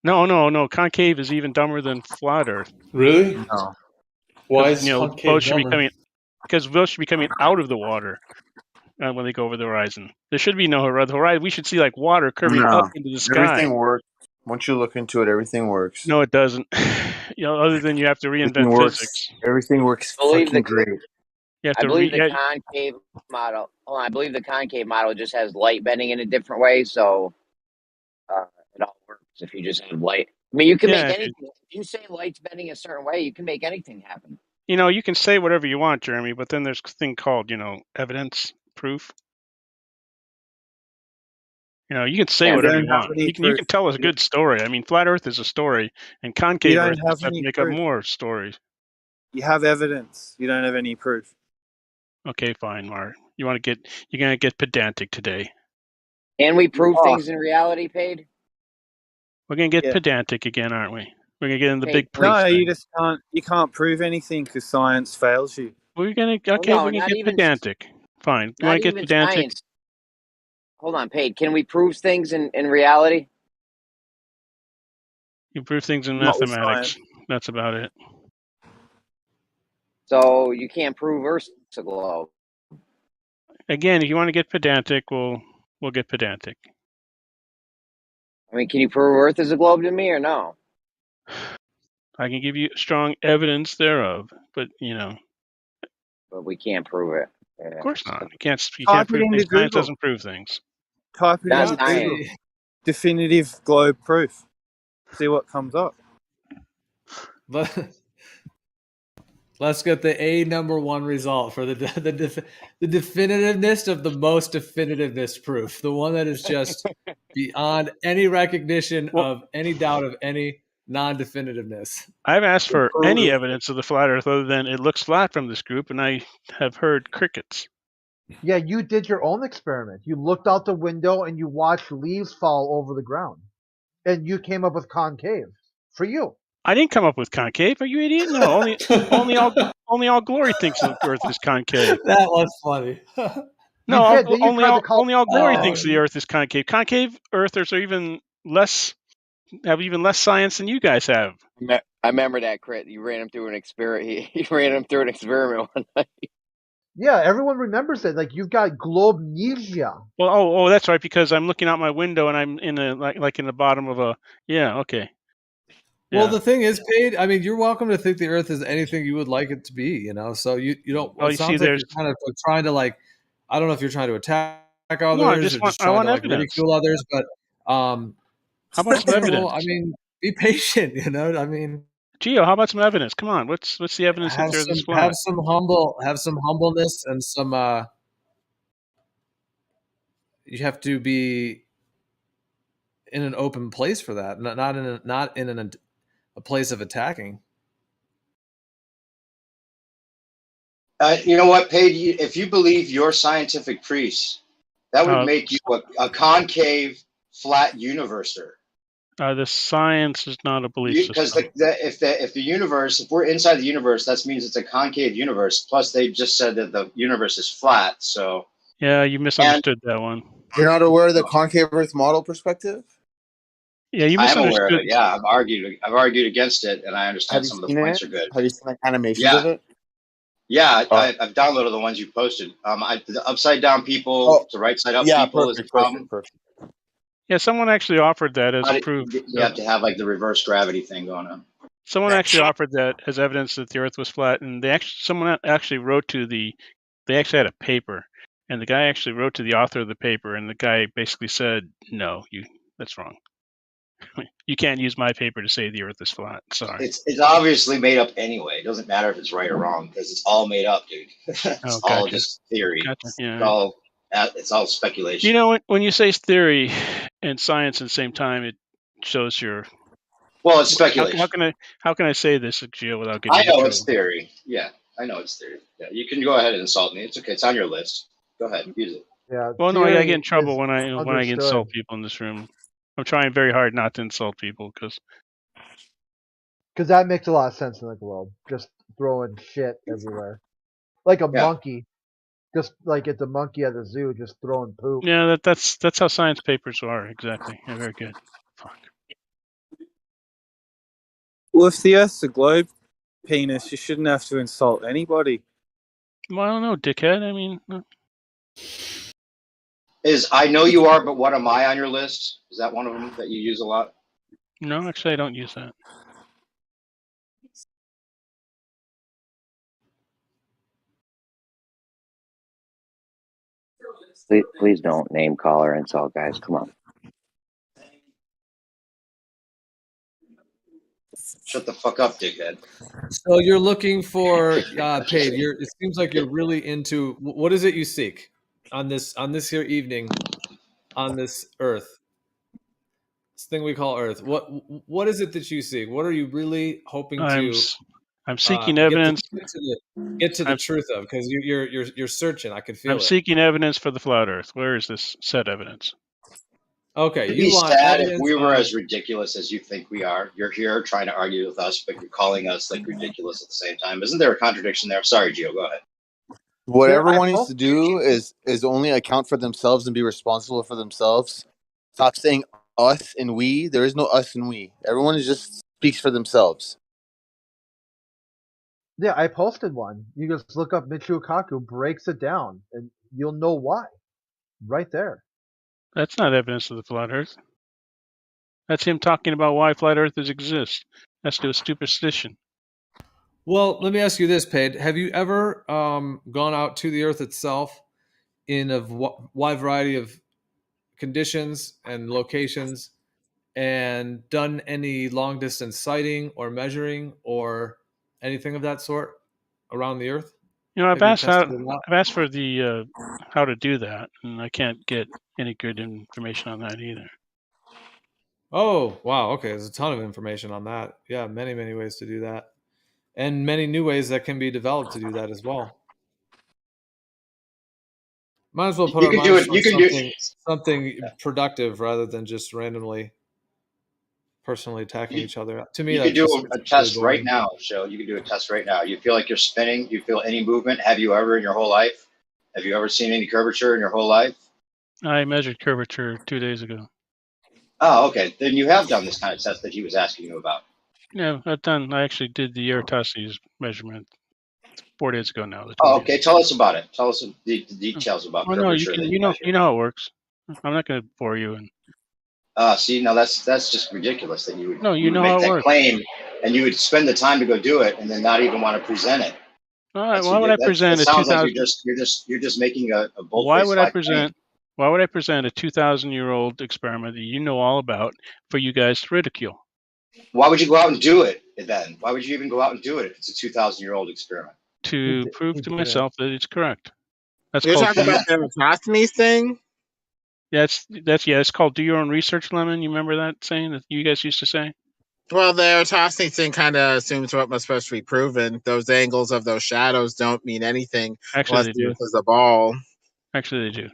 No. Concave is even dumber than flat Earth. Really? No. Why is Boats concave should be dumber? coming because boats should be coming out of the water when they go over the horizon. There should be no horizon. We should see like water curving No. up into the sky. Everything works. Once you look into it, everything works. No, it doesn't. Other than you have to Everything reinvent works. physics. Everything works Believe fucking the- great. You have I to believe the concave model. Hold on, I believe the concave model just has light bending in a different way, so it all works if you just have light. I mean, you can make anything. If you say light's bending a certain way, you can make anything happen. You can say whatever you want, Jeremy, but then there's a thing called, evidence, proof. You can say whatever you want. You can tell us a good story. I mean, flat Earth is a story, and concave Earth just have to make up more stories. You have evidence. You don't have any proof. Okay, fine, Mark. You're gonna get pedantic today. And we prove things in reality, Paid? We're gonna get pedantic again, aren't we? We're gonna get in the big proof. No, thing. you just can't. You can't prove anything because science fails you. We're gonna we're gonna get pedantic. Fine. You want to get pedantic? Science. Hold on, Paid. Can we prove things in reality? You prove things in mathematics. That's about it. So you can't prove Earth's a globe. Again, if you want to get pedantic, we'll get pedantic. I mean, can you prove Earth is a globe to me or no? I can give you strong evidence thereof, but But we can't prove it. Of course not. You can't prove things. Science doesn't prove things. Type it into Google. Definitive globe proof. See what comes up. Let's get the #1 result for the definitiveness of the most definitiveness proof. The one that is just beyond any recognition of any doubt of any non-definitiveness. I've asked for any evidence of the flat Earth other than it looks flat from this group, and I have heard crickets. Yeah, you did your own experiment. You looked out the window and you watched leaves fall over the ground. And you came up with concave. For you. I didn't come up with concave. Are you idiot? No, only all glory thinks the Earth is concave. That was funny. No, only all glory thinks the Earth is concave. Concave Earthers are have even less science than you guys have. I remember that, Crit. You ran him through an experiment. He ran him through an experiment one night. Yeah, everyone remembers it. Like you've got globamnesia. Well, that's right, because I'm looking out my window and I'm in like in the bottom of a okay. Yeah. Well, the thing is, Paid, I mean, you're welcome to think the Earth is anything you would like it to be, So you don't. It sounds like you're kind of trying to I don't know if you're trying to attack others or just trying to ridicule others, but how about some evidence? I mean, be patient, I mean, Gio, how about some evidence? Come on, what's the evidence that there's this flat? Have some humbleness and some. You have to be in an open place for that, not in a place of attacking. You know what, Paige? If you believe your scientific priest, that would make you a concave, flat universer. The science is not a belief system. Because if the universe, if we're inside the universe, that means it's a concave universe. Plus, they just said that the universe is flat. So yeah, you misunderstood that one. You're not aware of the concave Earth model perspective? Yeah, you misunderstood. I am aware of it. Yeah, I've argued against it, and I understand some of the points are good. Have you seen animations of it? Yeah, I've downloaded the ones you posted. The upside down people, the right side up people is the problem. Perfect. Yeah, someone actually offered that as proof. You have to have the reverse gravity thing going on. Someone actually offered that as evidence that the Earth was flat, and someone actually wrote to they actually had a paper, and the guy actually wrote to the author of the paper, and the guy basically said, "No, that's wrong. You can't use my paper to say the Earth is flat." Sorry. It's obviously made up anyway. It doesn't matter if it's right or wrong because it's all made up, dude. It's all just theory. Gotcha. Yeah. It's all speculation. When you say theory and science at the same time, it shows your. Well, it's speculation. How can I say this, Gio, without getting? I know it's theory. Yeah, I know it's theory. Yeah, you can go ahead and insult me. It's okay. It's on your list. Go ahead, use it. Yeah. Well, no, I get in trouble when I insult people in this room. I'm trying very hard not to insult people because that makes a lot of sense in the globe. Just throwing shit everywhere, like a monkey. Just like it's a monkey at the zoo, just throwing poop. Yeah, that's how science papers are exactly. Yeah, very good. Fuck. Well, if the Earth's a globe, penis, you shouldn't have to insult anybody. Well, I don't know, dickhead. I mean, Is I know you are, but what am I on your list? Is that one of them that you use a lot? no, actually, I don't use that. Please don't name call or insult, guys. Come on. Shut the fuck up, dickhead. So you're looking for paid. It seems like you're really into. What is it you seek on this here evening, on this Earth, this thing we call Earth? What is it that you seek? What are you really hoping to? I'm seeking evidence. Get to the truth of, because you're searching. I could feel it. I'm seeking evidence for the flat Earth. Where is this said evidence? Okay, It'd be sad if we were as ridiculous as you think we are. You're here trying to argue with us, but you're calling us like ridiculous at the same time. Isn't there a contradiction there? Sorry, Gio, go ahead. What everyone needs to do is only account for themselves and be responsible for themselves. Stop saying us and we. There is no us and we. Everyone just speaks for themselves. Yeah, I posted one. You just look up Michio Kaku, breaks it down, and you'll know why. Right there. That's not evidence of the flat Earth. That's him talking about why flat Earthers exist. That's to a superstition. Well, let me ask you this, Paid. Have you ever gone out to the Earth itself in a wide variety of conditions and locations and done any long distance sighting or measuring or anything of that sort around the Earth? You know, I've asked for the how to do that, and I can't get any good information on that either. Oh, wow. Okay, there's a ton of information on that. Yeah, many, many ways to do that. And many new ways that can be developed to do that as well. Might as well put our minds on something productive rather than just randomly, personally attacking each other. To me, you could do a test right now, Show. You could do a test right now. You feel like you're spinning. You feel any movement. Have you ever in your whole life? Have you ever seen any curvature in your whole life? I measured curvature 2 days ago. Oh, okay. Then you have done this kind of test that he was asking you about. Yeah, I actually did the Eratosthenes measurement 4 days ago now. Oh, okay. Tell us about it. Tell us the details about curvature. No, you know how it works. I'm not going to bore you. See, now that's just ridiculous that you would, you know make how it that works. claim and you would spend the time to go do it and then not even want to present it. All right, why would I present a 2,000? Like you're just making a bold. Why would I present a 2,000-year-old experiment that you know all about for you guys to ridicule? Why would you go out and do it then? Why would you even go out and do it if it's a 2,000-year-old experiment? To prove to myself that it's correct. You're talking about the Eratosthenes thing? Yeah, it's called do your own research, Lemon. You remember that saying that you guys used to say? Well, the Eratosthenes thing kind of assumes what was supposed to be proven. Those angles of those shadows don't mean anything unless the Earth is a ball. Actually, they do.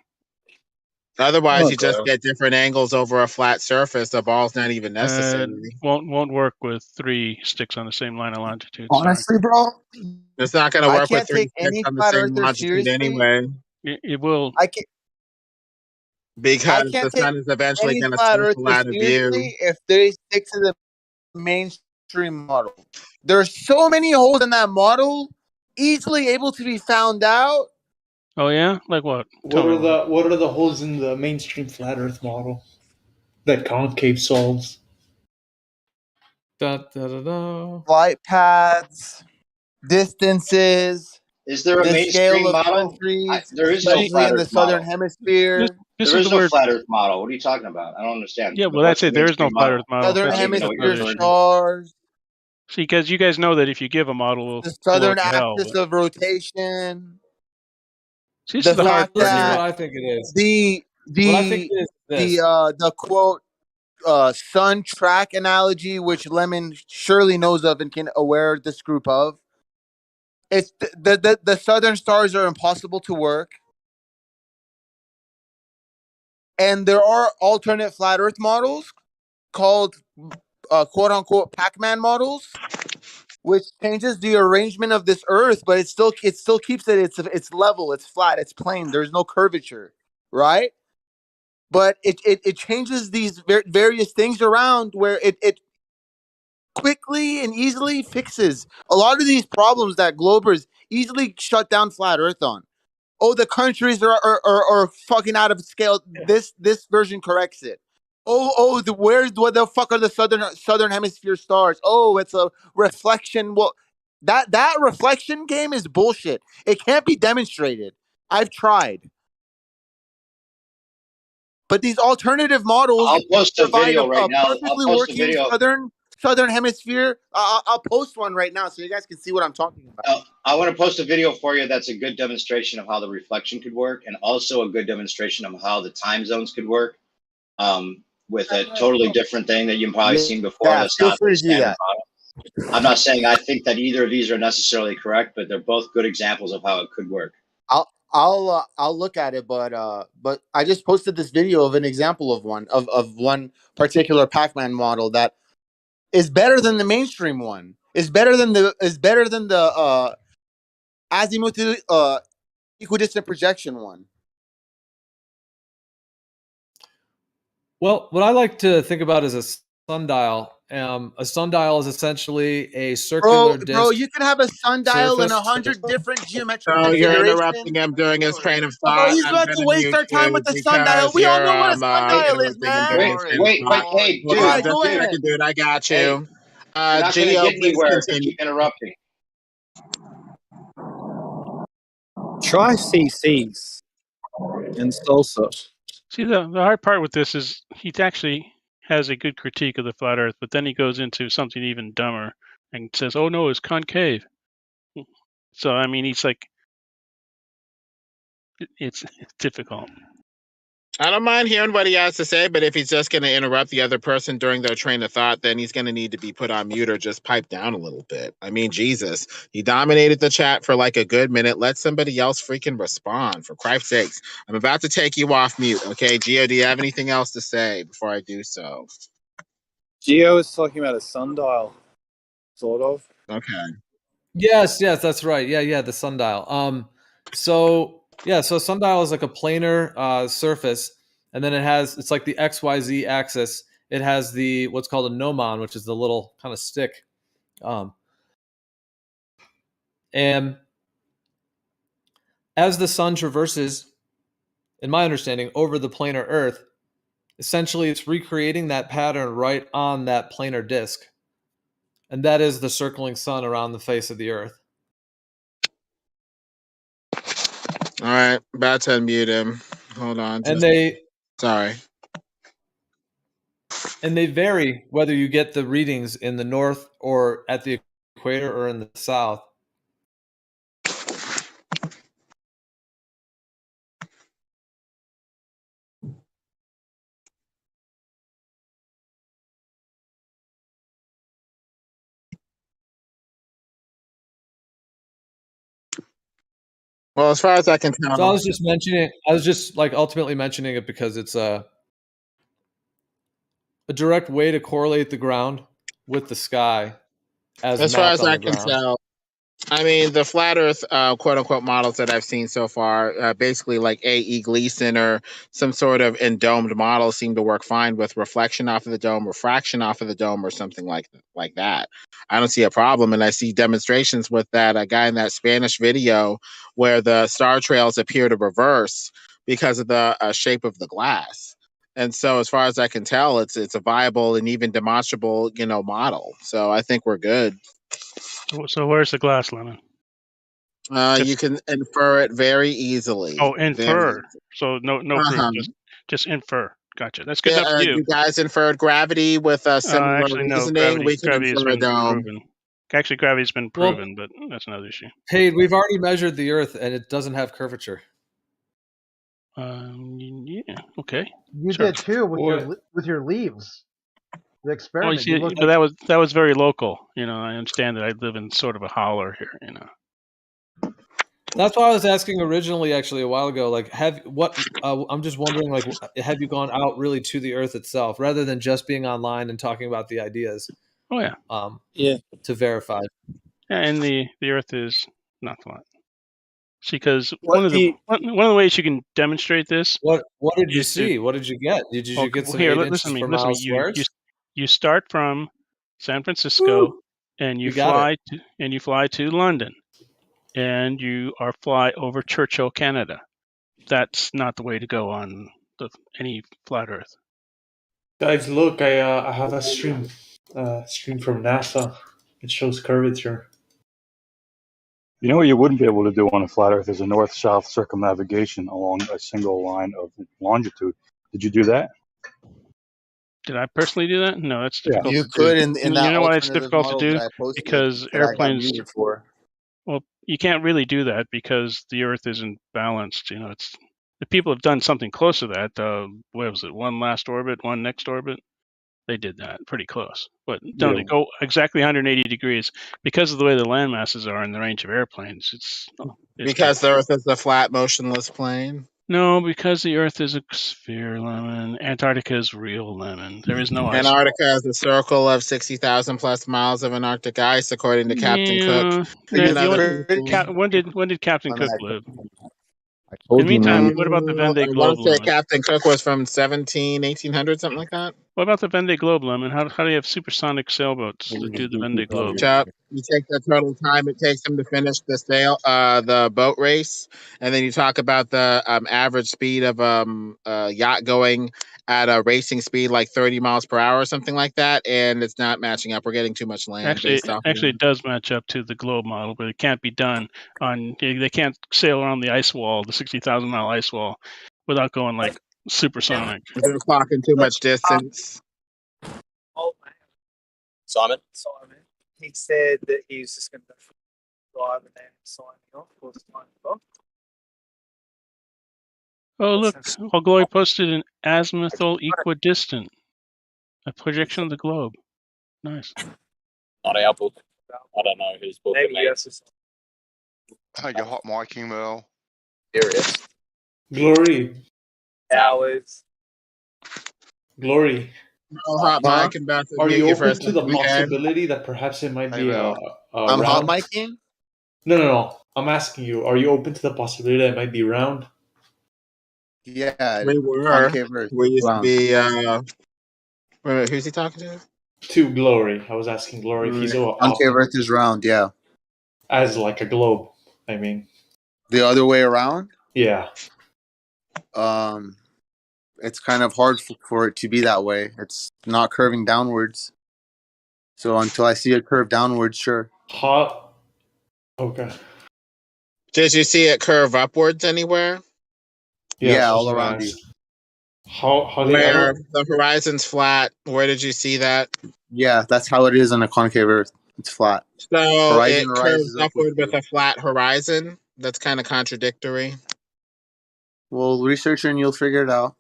Otherwise, you just get different angles over a flat surface. The ball's not even necessary. Won't work with 3 sticks on the same line of longitude. Honestly, bro, it's not going to work with 3 sticks on the same longitude anyway. It will. Because the sun is eventually going to circle out of view. If they stick to the mainstream model, there's so many holes in that model, easily able to be found out. Oh yeah, like what? What are the holes in the mainstream flat Earth model that concave solves? Flight paths, distances. Is there a mainstream model? There is no flat Earth in the southern hemisphere. There is no flat Earth model. What are you talking about? I don't understand. Yeah, well, that's it. There is no flat Earth model. Southern hemisphere stars. See, because you guys know that if you give a model, the southern axis of rotation. See, this is the hard part. What I think it is. The quote sun track analogy, which Lemon surely knows of and can aware this group of. It's the southern stars are impossible to work. And there are alternate flat Earth models called quote unquote Pac-Man models, which changes the arrangement of this Earth, but it still keeps it's level, it's flat, it's plane. There's no curvature, right? But it changes these various things around where quickly and easily fixes a lot of these problems that Globers easily shut down flat Earth on. Oh, the countries are fucking out of scale. This version corrects it. What the fuck are the southern hemisphere stars? Oh, it's a reflection. Well, that reflection game is bullshit. It can't be demonstrated. I've tried. But these alternative models I'll post a provide video right a now. I'll perfectly post a working video. southern hemisphere. I'll post one right now so you guys can see what I'm talking about. I want to post a video for you that's a good demonstration of how the reflection could work, and also a good demonstration of how the time zones could work. With a totally different thing that you've probably seen before. That's feel not free the to do standard that. model. I'm not saying I think that either of these are necessarily correct, but they're both good examples of how it could work. I'll look at it, but I just posted this video of an example of one particular Pac-Man model that is better than the mainstream one. Is better than the azimuth equidistant projection one. Well, what I like to think about is a sundial. A sundial is essentially a circular disc. Bro, you can have a sundial in surface. 100 different geometric Oh, you're configurations. interrupting him doing his train of Oh, thought. he's I'm about gonna to waste mute our time you with the sundial. because We all you're know what a sundial is, interrupting him man. doing his train of thought. Hey, Hold dude, on, just go a ahead. second, dude. I got you. Hey, you're not going to Geo, get please anywhere if you continue. keep interrupting. Try CCs and salsa. See, the hard part with this is he actually has a good critique of the flat Earth, but then he goes into something even dumber and says, "Oh no, it's concave." So I mean, he's like, it's difficult. I don't mind hearing what he has to say, but if he's just going to interrupt the other person during their train of thought, then he's going to need to be put on mute or just pipe down a little bit. I mean, Jesus, he dominated the chat for like a good minute. Let somebody else freaking respond, for Christ's sakes. I'm about to take you off mute, okay? Gio, do you have anything else to say before I do so? Gio is talking about a sundial, sort of. Okay. Yes, that's right. Yeah, the sundial. So sundial is like a planar surface, and then it's like the XYZ axis. It has the what's called a gnomon, which is the little kind of stick. And as the sun traverses, in my understanding, over the planar Earth, essentially it's recreating that pattern right on that planar disk. And that is the circling sun around the face of the Earth. All right, about to unmute him. Hold on. Sorry. And they vary whether you get the readings in the north or at the equator or in the south. Well, as far as I can tell. So I was just ultimately mentioning it because it's a direct way to correlate the ground with the sky as far as I can tell. I mean, the flat Earth, quote unquote, models that I've seen so far, basically like A.E. Gleason or some sort of endomed model, seem to work fine with reflection off of the dome, refraction off of the dome, or something like that. I don't see a problem, and I see demonstrations with that. A guy in that Spanish video where the star trails appear to reverse because of the shape of the glass. And so, as far as I can tell, it's a viable and even demonstrable, model. So I think we're good. So where's the glass, Lennon? You can infer it very easily. Oh, infer. So no proof. Just infer. Gotcha. That's good enough for you. You guys inferred gravity with similar reasoning. We can gravity infer a dome. proven. Actually, gravity's been proven, but that's another issue. Hey, we've already measured the Earth, and it doesn't have curvature. Yeah. Okay. You did too with your leaves. The experiment. But that was very local. I understand that I live in sort of a holler here. That's why I was asking originally, actually, a while ago. I'm just wondering, have you gone out really to the Earth itself, rather than just being online and talking about the ideas? Oh yeah. To verify. Yeah, and the Earth is not flat. See, because one of the ways you can demonstrate this. What did you see? What did you get? Did you get some 8 inches per mile squared? You start from San Francisco, and you We got fly to London, and you fly over Churchill, Canada. That's not the way to go on any flat Earth. Guys, look, I have a stream from NASA. It shows curvature. You know what you wouldn't be able to do on a flat Earth is a north-south circumnavigation along a single line of longitude. Did you do that? Did I personally do that? No, that's difficult You to could do. in that You know why it's alternative difficult to model do? that I posted Because that I got airplanes. muted for. Well, you can't really do that because the Earth isn't balanced. You know, it's the people have done something close to that. What was it? One last orbit, one next orbit. They did that pretty close, but don't they go exactly 180 degrees because of the way the land masses are in the range of airplanes? It's Because the Earth is a flat, motionless plane. no, because the Earth is a sphere, Lemon. Antarctica is real, Lemon. There is no ice. Antarctica is a circle of 60,000 plus miles of Antarctic ice, according to Captain Cook. When did Captain Cook live? I told In the you, meantime, man. what about the Vendée I Globe, want to say Lemon? Captain Cook was from 1800, something like that. What about the Vendée Globe, Lemon? How do you have supersonic sailboats that do the Vendée Globe? Chuck, you take the total time it takes them to finish the boat race, and then you talk about the average speed of a yacht going at a racing speed like 30 miles per hour or something like that, and it's not matching up. We're getting too much land. Actually, it does match up to the globe model, but it can't be done on. They can't sail around the ice wall, the 60,000-mile ice wall, without going like supersonic. They're clocking too much distance. Simon, he said that he was just going to drive and then sign me off or sign me off. Oh, look, All Glory posted an azimuthal equidistant, a projection of the globe. Nice. Not our book. I don't know whose book it means. Hey, you're hot micing, Mel. Serious. Glory. Hours. Glory. Hot mic and about to Are you open first to the weekend. possibility that perhaps it might be I'm round? hot micing? No. I'm asking you, are you open to the possibility that it might be round? Yeah. We were. Concave Earth. We used to Round. be. Wait a minute, who's he talking to? To Glory. I was asking Glory if he's Concave Earth is round, yeah. as like a globe. I mean, The other way around? yeah. It's kind of hard for it to be that way. It's not curving downwards. So until I see it curve downwards, sure. Hot. Okay. Did you see it curve upwards anywhere? Yeah, all around you. How Where the horizon's flat. Where did you see that? Yeah, that's how it is on a concave Earth. It's flat. So Horizon it curves rises upward with a flat horizon. That's kind of contradictory. Well, research and you'll figure it out.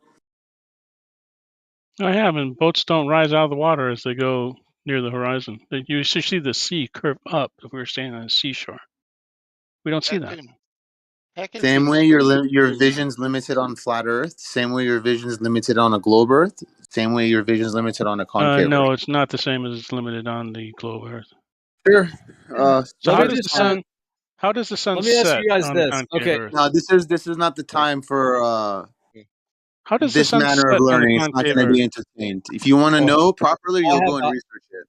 I have, and boats don't rise out of the water as they go near the horizon. You should see the sea curve up if we were standing on a seashore. We don't see that. Same way your vision's limited on flat Earth. Same way your vision's limited on a globe Earth. Same way your vision's limited on a concave Earth. No, it's not the same as it's limited on the globe Earth. Sure. So how does the sun? How does the sun Let me ask set you guys on this. concave Okay. Earth? No, this is not the time for How does this the sun manner set of on learning. It's not concave going to be Earth? entertained. If you want to know properly, you'll go and research it.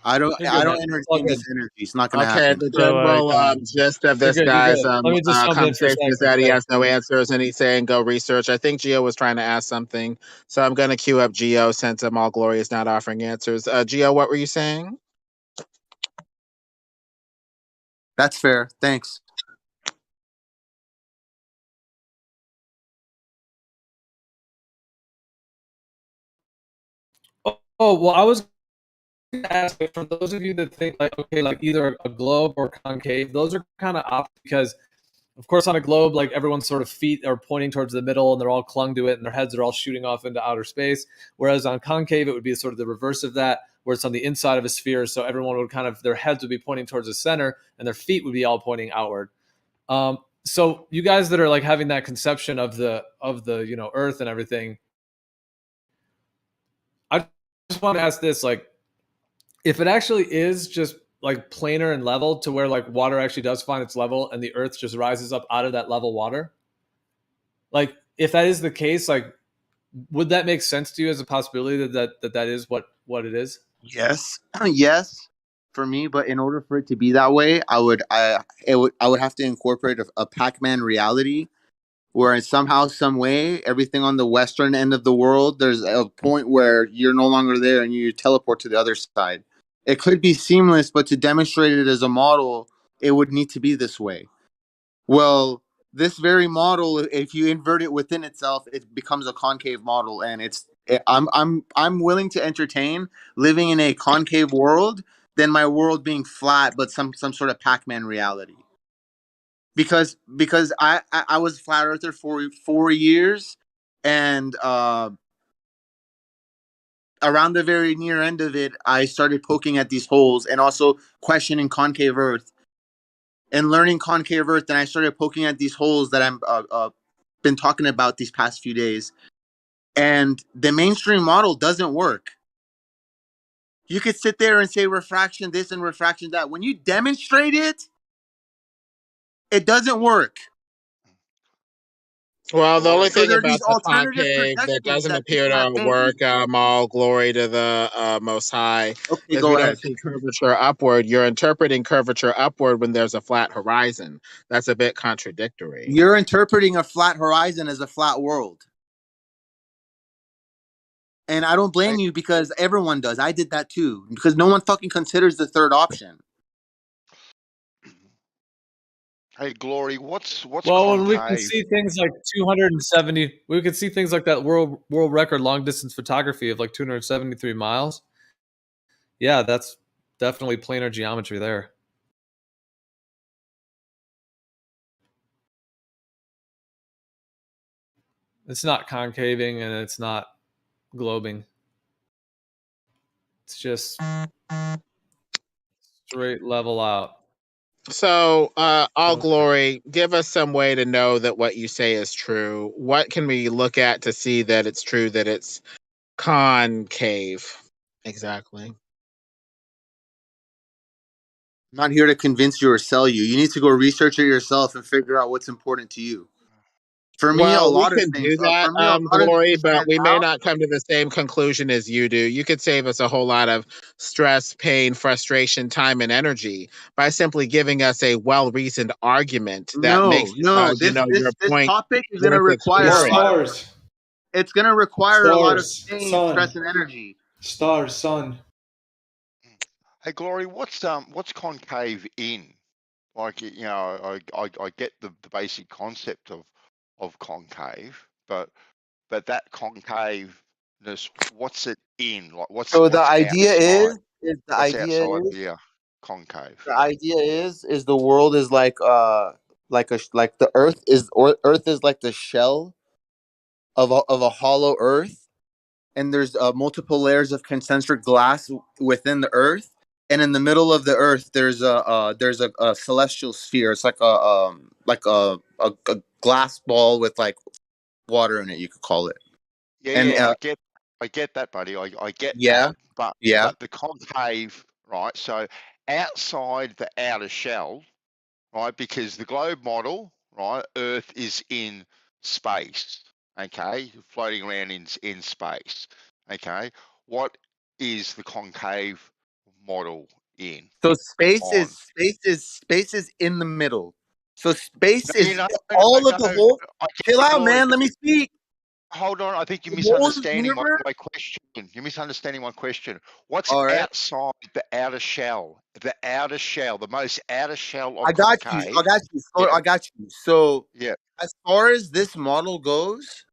I don't You're good, man. entertain this energy. It's not going to Okay, happen. the general gist of this You're good, guy's Let me just jump in for a conversation is second. that he has no answers and he's saying go research. I think Gio was trying to ask something, so I'm going to queue up Gio since All Glory is not offering answers. Gio, what were you saying? That's fair. Thanks. Oh, well, I was going to ask, for those of you that think like, okay, like either a globe or concave, those are kind of off because, of course, on a globe, like everyone's sort of feet are pointing towards the middle and they're all clung to it and their heads are all shooting off into outer space. Whereas on concave, it would be sort of the reverse of that, where it's on the inside of a sphere. So everyone would kind of, their heads would be pointing towards the center and their feet would be all pointing outward. So you guys that are like having that conception of the Earth and everything, I just want to ask this, like, if it actually is just like planar and level to where like water actually does find its level and the Earth just rises up out of that level water, like if that is the case, like would that make sense to you as a possibility that is what it is? Yes, yes, for me. But in order for it to be that way, I would have to incorporate a Pac-Man reality, where in somehow, some way, everything on the western end of the world, there's a point where you're no longer there and you teleport to the other side. It could be seamless, but to demonstrate it as a model, it would need to be this way. Well, this very model, if you invert it within itself, it becomes a concave model, and I'm willing to entertain living in a concave world than my world being flat, but some sort of Pac-Man reality. Because I was a flat earther for 4 years, and around the very near end of it, I started poking at these holes and also questioning concave Earth and learning concave Earth. And I started poking at these holes that I'm been talking about these past few days. And the mainstream model doesn't work. You could sit there and say refraction this and refraction that. When you demonstrate it, it doesn't work. Well, the only So thing there are about these the alternative concave that projections doesn't that appear people have to made. work, all glory to the Most High, Okay, is go we don't ahead. see curvature upward. You're interpreting curvature upward when there's a flat horizon. That's a bit contradictory. You're interpreting a flat horizon as a flat world. And I don't blame you, because everyone does. I did that too. Because no one fucking considers the third option. Hey, Glory, what's Well, when we can concave? see things like 270, we could see things like that world record long distance photography of like 273 miles. Yeah, that's definitely planar geometry there. It's not concaving and it's not globing. It's just straight level out. So, all glory, give us some way to know that what you say is true. What can we look at to see that it's true, that it's concave? Exactly. I'm not here to convince you or sell you. You need to go research it yourself and figure out what's important to you. For me, a Well, we lot of can things. do that, For me, a lot of Glory, things but stand we may out. not come to the same conclusion as you do. You could save us a whole lot of stress, pain, frustration, time, and energy by simply giving us a well-reasoned argument that makes, No. your This point topic is going to worth require a It's exploring. lot of. stars, It's going to require a lot of stars, pain, stress, sun, and energy. stars, sun. Hey, Glory, what's concave in? Like, I get the basic concept of concave, but that concaveness, what's it in? Like, what's So outside? the What's idea outside is the concave? the idea is the world is like the Earth is, or Earth is like the shell of a hollow Earth, and there's multiple layers of concentric glass within the Earth, and in the middle of the Earth there's a celestial sphere. It's like a glass ball with like water in it, you could call it. And Yeah, I get that, buddy. I get yeah, that, but yeah. the concave, right? So outside the outer shell, right? Because the globe model, right? Earth is in space, okay, floating around in space, okay. What is the concave model in? So space On? is space is in the middle. So space No, is all of the no. whole. I get Chill the out, glory. man. Let me speak. Hold on, I think you're The whole misunderstanding universe. my question. You're misunderstanding my question. What's All right. outside the outer shell? The outer shell, the most outer shell I of got you. concave. I got you. So Yeah, I got you. So yeah. as far as this model goes,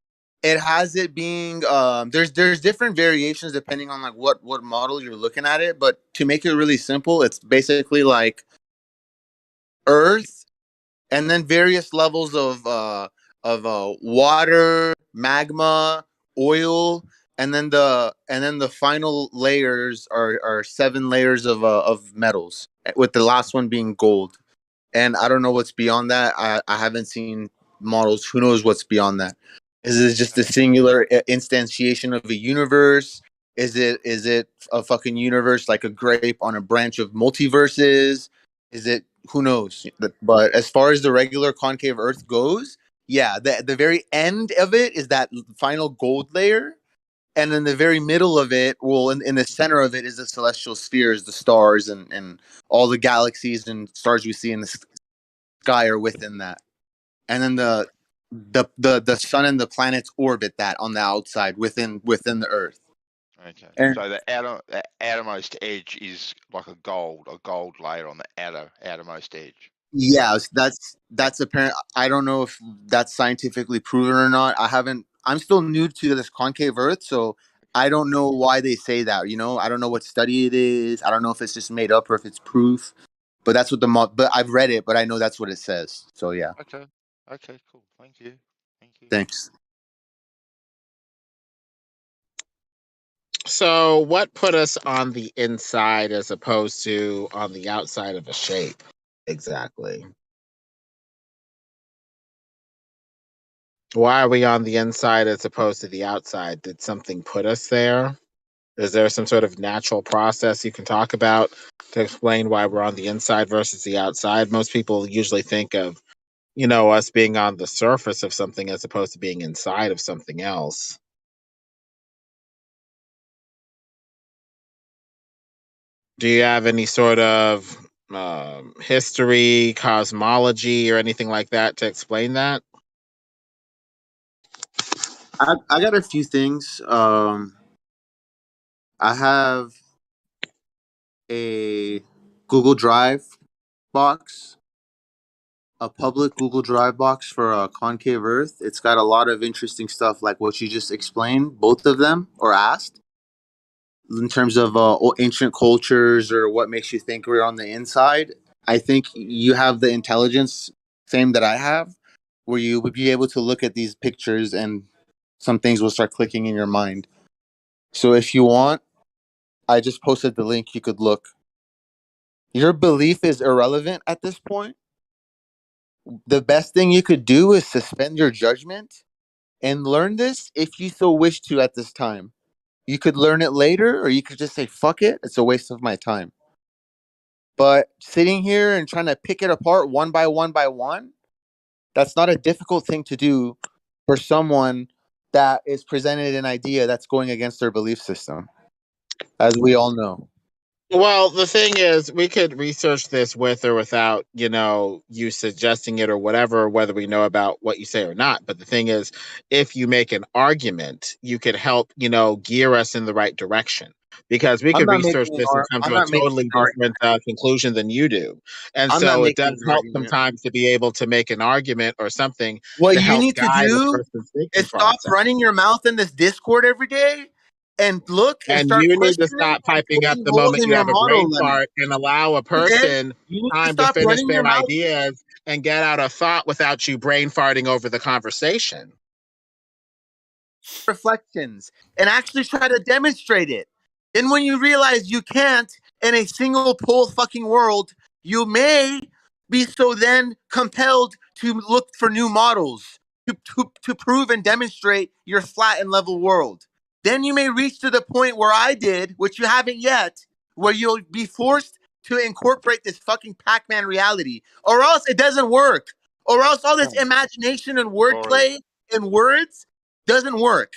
it has it being there's different variations depending on like what model you're looking at it. But to make it really simple, it's basically like Earth, and then various levels of water, magma, oil, and then the final layers are 7 layers of metals, with the last one being gold. And I don't know what's beyond that. I haven't seen models. Who knows what's beyond that? Is it just a singular instantiation of a universe? Is it a fucking universe like a grape on a branch of multiverses? Is it, who knows? But as far as the regular concave Earth goes, yeah, the very end of it is that final gold layer, And in the very middle of it, well, in the center of it is the celestial spheres, the stars, and all the galaxies and stars we see in the sky are within that. And then the sun and the planets orbit that on the outside within the Earth. Okay. And So the outermost edge is like a gold layer on the outermost edge. yeah, that's apparent. I don't know if that's scientifically proven or not. I'm still new to this concave Earth, so I don't know why they say that. You know, I don't know what study it is. I don't know if it's just made up or if it's proof. But that's what but I've read it, but I know that's what it says. So yeah. Okay. Okay, cool. Thank you. Thanks. So, what put us on the inside as opposed to on the outside of a shape? Exactly. Why are we on the inside as opposed to the outside? Did something put us there? Is there some sort of natural process you can talk about to explain why we're on the inside versus the outside? Most people usually think of, us being on the surface of something as opposed to being inside of something else. Do you have any sort of history, cosmology, or anything like that to explain that? I got a few things. I have a Google Drive box, a public Google Drive box for a concave Earth. It's got a lot of interesting stuff like what you just explained, both of them, or asked, in terms of ancient cultures or what makes you think we're on the inside. I think you have the intelligence, same that I have, where you would be able to look at these pictures and some things will start clicking in your mind. So if you want, I just posted the link. You could look. Your belief is irrelevant at this point. The best thing you could do is suspend your judgment and learn this if you so wish to at this time. You could learn it later, or you could just say, fuck it, it's a waste of my time. But sitting here and trying to pick it apart one by one, that's not a difficult thing to do for someone that is presented an idea that's going against their belief system, as we all know. Well, the thing is, we could research this with or without, you suggesting it or whatever, whether we know about what you say or not. But the thing is, if you make an argument, you could help, gear us in the right direction. Because we could research this and come to a totally different conclusion than you do. And so it does help sometimes to be able to make an argument or something what to you help need to guide the do person's thinking is stop process. running your mouth in this Discord every day and look and start you need to questioning stop piping up the holes moment in you your have a model brain fart and allow a person you need time to stop finish running your their mouth. ideas and get out a thought without you brain farting over the conversation. Reflections and actually try to demonstrate it. And when you realize you can't in a single pole fucking world, you may be so then compelled to look for new models to prove and demonstrate your flat and level world. Then you may reach to the point where I did, which you haven't yet, where you'll be forced to incorporate this fucking Pac-Man reality, or else it doesn't work, or else all this imagination and wordplay and words doesn't work.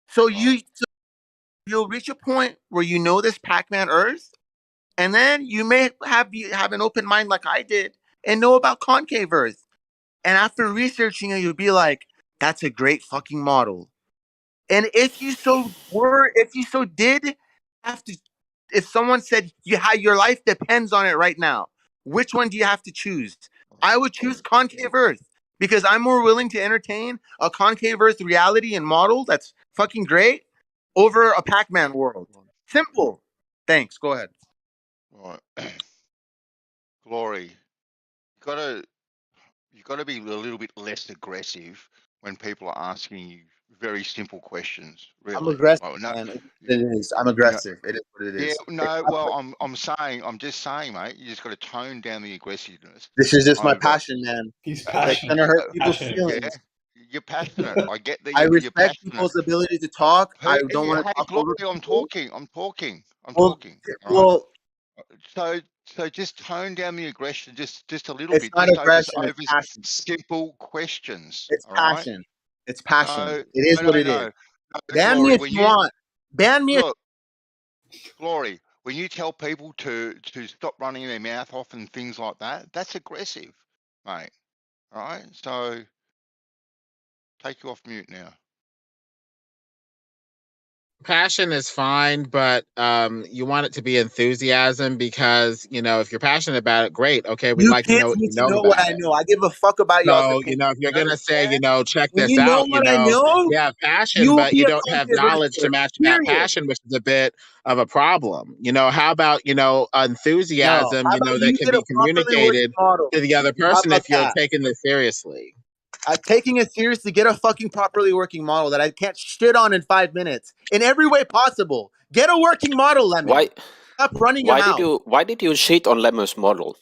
So you'll reach a point where you know this Pac-Man Earth, and then you may have an open mind like I did and know about concave Earth. And after researching it, you'll be like, "That's a great fucking model." And if you so did have to, if someone said your life depends on it right now, which one do you have to choose? I would choose concave Earth because I'm more willing to entertain a concave Earth reality and model that's fucking great over a Pac-Man world. Simple. Thanks. Go ahead. Right. Glory. You gotta be a little bit less aggressive when people are asking you very simple questions. Really, I'm aggressive, no, man. It is. I'm aggressive. It is what it is. Yeah, no. Well, I'm just saying, mate. You just got to tone down the aggressiveness. This is just my passion, man. He's It's passionate. gonna hurt people's feelings. Yeah, you're passionate. I get that. I You're respect passionate. people's ability to talk. I don't want to Hey, talk Glory, over I'm people. talking. Well, All right? So just tone down the aggression just a little it's bit. not Just aggression. over It's passion. simple questions. It's All right. passion. It's passion. No, It is what it is. no. Ban me Glory, if you want. Ban me. Look, Glory, when you tell people to stop running their mouth off and things like that, that's aggressive, mate. All right, so take you off mute now. Passion is fine, but you want it to be enthusiasm because, if you're passionate about it, great. Okay, we'd You like to know kids what need you to know know what about I it. know. I give a fuck about y'all's So, opinion. if you're You gonna say, understand? check When this you know out, what I know, you have passion, you will but be you a don't have content knowledge to listener. match that Period. passion, which is a bit of a problem. How about, No. enthusiasm, How about that you can get a be properly working communicated model? to the other How person about if you're that? taking this seriously. Taking it seriously, get a fucking properly working model that I can't shit on in 5 minutes in every way possible. Get a working model, Lemon. Why? Stop running your mouth. Why did you shit on Lemon's model?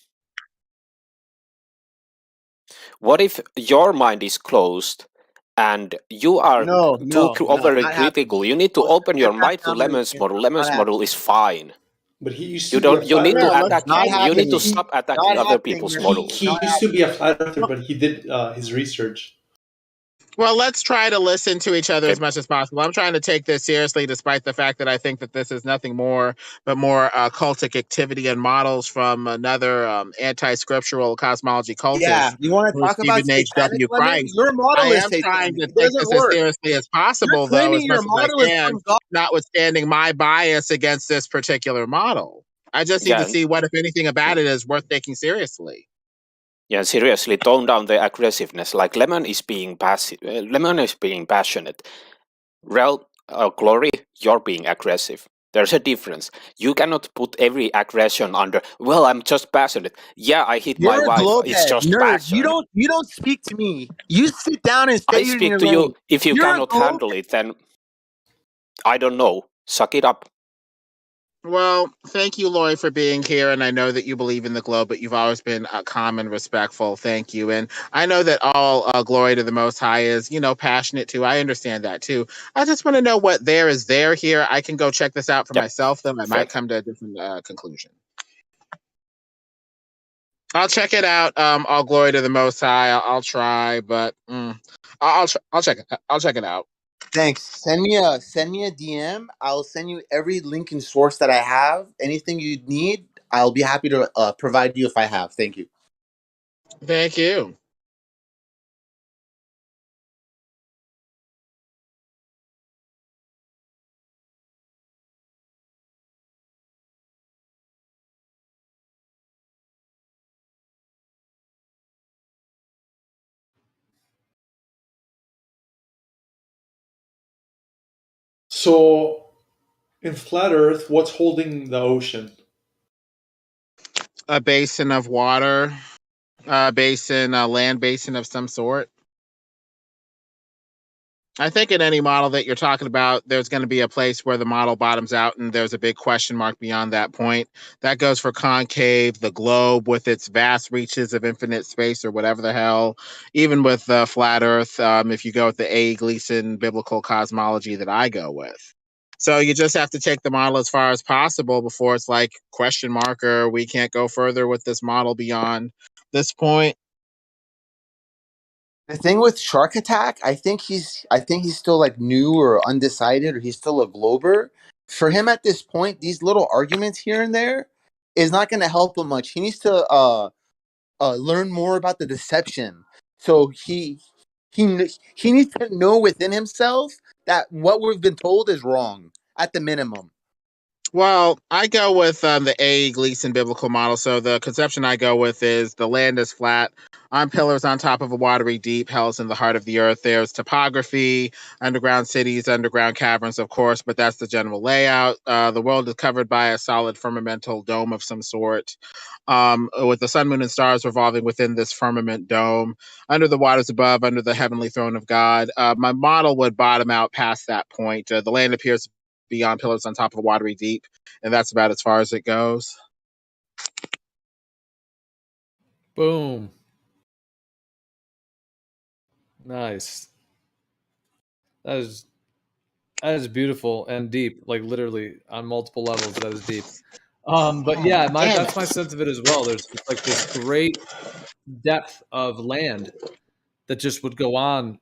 What if your mind is closed and you are No, overly not happening. critical? You need to Don't open get your back mind to down to the Lemon's game. model. Not Lemon's model happening. is fine. But he used You to be a don't. You flat need to earther. attack. Not You need to happening. stop Not attacking other happening, people's man. He models. he Not used to be a flat earther, happening. but he did his research. Well, let's try to listen to each other Okay. as much as possible. I'm trying to take this seriously, despite the fact that I think that this is nothing more but more cultic activity and models from another anti-scriptural cosmology cultist Yeah, you want to who is talk about Stephen satanic, H.W. Lemon? Christ. Your I model is am trying satanic. to It take doesn't this as work. seriously as You're possible, though, claiming as much your as I model is can, from God. notwithstanding my bias against this particular model. I just need to Yeah. see what, if anything, about it is worth taking seriously. Yeah. Seriously, tone down the aggressiveness. Like Lemon is being passive. Lemon is being passionate. Glory, you're being aggressive. There's a difference. You cannot put every aggression under, well, I'm just passionate. Yeah, I hit my You're a wife. globe It's head, just nerd. passion. You don't speak to me. You sit down and I stay in speak your to you. lane. If you You're a cannot globe handle it, then I don't know. Suck it up. Well, thank you, Lori, for being here. And I know that you believe in the globe, but you've always been calm and respectful. Thank you. And I know that all glory to the Most High is, passionate too. I understand that too. I just want to know what there is there here. I can go check this out for Yep. myself, though. I Fair. might come to a different conclusion. I'll check it out. All glory to the Most High. I'll try, but I'll check it. I'll check it out. Thanks. Send me a DM. I'll send you every link and source that I have. Anything you need, I'll be happy to provide you if I have. Thank you. Thank you. So, in flat Earth, what's holding the ocean? A basin of water, a land basin of some sort. I think in any model that you're talking about, there's going to be a place where the model bottoms out and there's a big question mark beyond that point. That goes for concave, the globe with its vast reaches of infinite space or whatever the hell, even with flat Earth, if you go with the A. Gleason biblical cosmology that I go with. So you just have to take the model as far as possible before it's like question mark or we can't go further with this model beyond this point. The thing with Shark Attack, I think he's still like new or undecided, or he's still a glober. For him at this point, these little arguments here and there is not going to help him much. He needs to learn more about the deception. So he needs to know within himself that what we've been told is wrong at the minimum. Well, I go with the A. Gleason biblical model. So the conception I go with is the land is flat on pillars on top of a watery deep. Hell's in the heart of the earth. There's topography, underground cities, underground caverns, of course, but that's the general layout. The world is covered by a solid firmamental dome of some sort, with the sun, moon, and stars revolving within this firmament dome. Under the waters above, under the heavenly throne of God. My model would bottom out past that point. The land appears beyond pillars on top of a watery deep, and that's about as far as it goes. Boom. Nice. That is beautiful and deep, like literally on multiple levels. That is deep. But yeah, that's my sense of it as well. There's just like this great depth of land that just would go on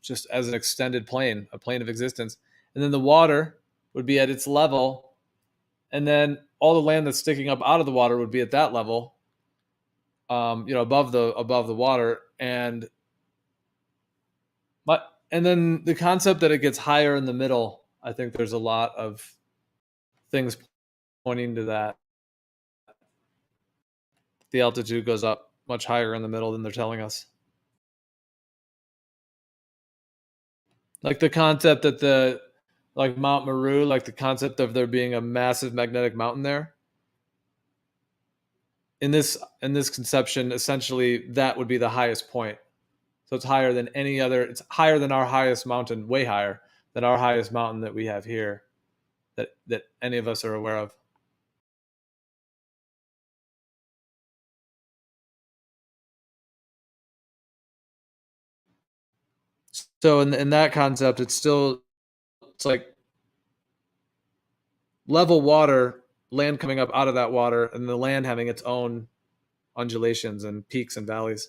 just as an extended plane, a plane of existence. And then the water would be at its level, and then all the land that's sticking up out of the water would be at that level, above the water. And then the concept that it gets higher in the middle, I think there's a lot of things pointing to that. The altitude goes up much higher in the middle than they're telling us. Like the concept that like Mount Meru, like the concept of there being a massive magnetic mountain there. In this conception, essentially that would be the highest point. So it's higher than any other. It's higher than our highest mountain, way higher than our highest mountain that we have here, that any of us are aware of. So in that concept, it's like level water, land coming up out of that water, and the land having its own undulations and peaks and valleys.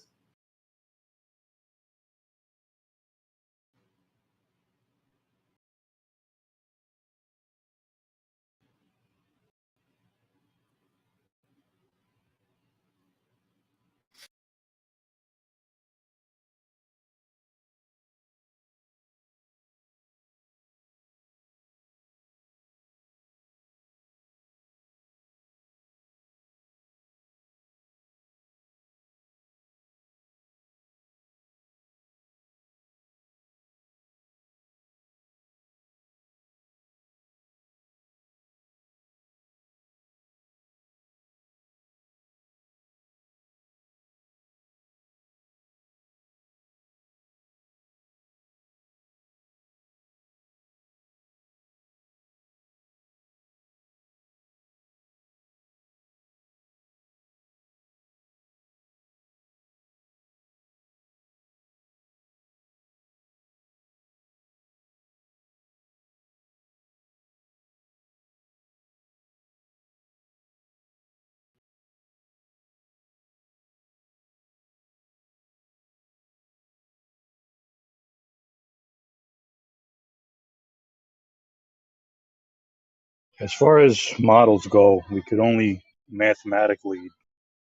As far as models go, we could only mathematically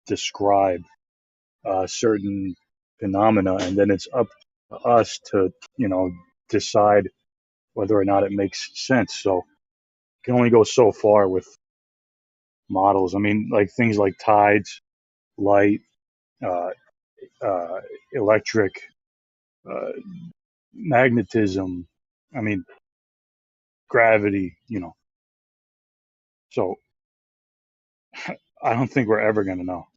describe certain phenomena, and then it's up to us to, decide whether or not it makes sense. So you can only go so far with models. I mean, like things like tides, light, uh, electric, uh, magnetism. I mean, gravity. So I don't think we're ever going to know.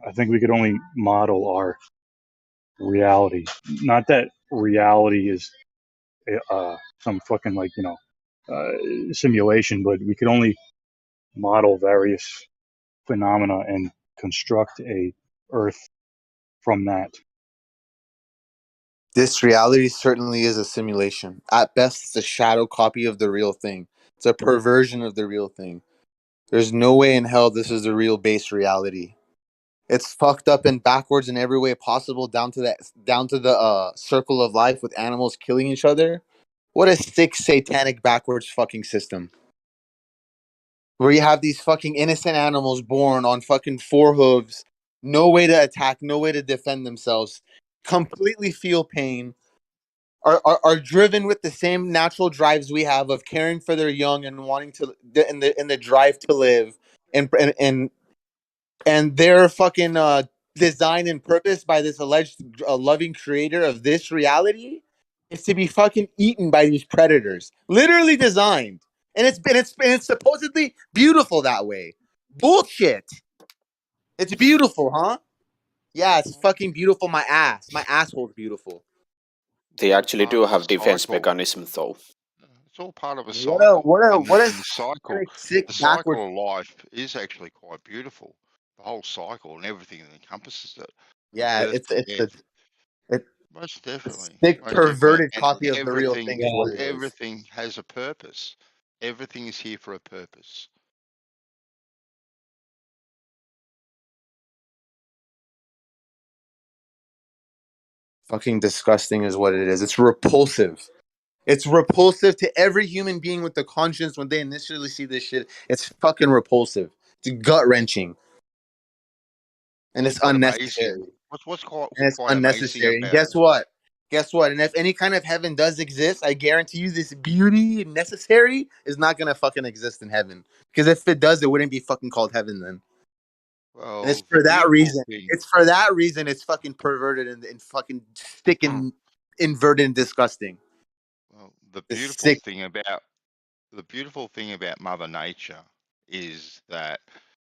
I think we could only model our reality. Not that reality is some fucking simulation, but we could only model various phenomena and construct a Earth from that. This reality certainly is a simulation. At best, it's a shadow copy of the real thing. It's a perversion of the real thing. There's no way in hell this is the real base reality. It's fucked up and backwards in every way possible, down to the circle of life with animals killing each other. What a sick, satanic, backwards fucking system. Where you have these fucking innocent animals born on fucking four hooves, no way to attack, no way to defend themselves, completely feel pain, are driven with the same natural drives we have of caring for their young and wanting to in the drive to live, and they're fucking designed and purpose by this alleged loving creator of this reality is to be fucking eaten by these predators, literally designed, and it's supposedly beautiful that way. Bullshit. It's beautiful, huh? Yeah, it's fucking beautiful. My asshole's beautiful. They actually Part do of the have defense cycle. mechanism, though. It's all part of a What a cycle. what a And what a the cycle, sick the backward. cycle of life is actually quite beautiful. The whole cycle and everything that encompasses it, from Yeah, birth it's to a death. Most definitely, sick most definitely, perverted and copy of the real everything, thing is what it is. everything has a purpose. Everything is here for a purpose. Fucking disgusting is what it is. It's repulsive. It's repulsive to every human being with the conscience when they initially see this shit. It's fucking repulsive. It's gut wrenching. And it's What's quite unnecessary. amazing? What's quite And it's quite amazing unnecessary. And about? guess what? Guess what? And if any kind of heaven does exist, I guarantee you this beauty necessary is not gonna fucking exist in heaven. Because if it does, it wouldn't be fucking called heaven then. And it's Well, the for that beautiful reason. thing. It's for that reason it's fucking perverted and fucking thick and inverted and disgusting. Well, the It's beautiful sick. thing about Mother Nature is that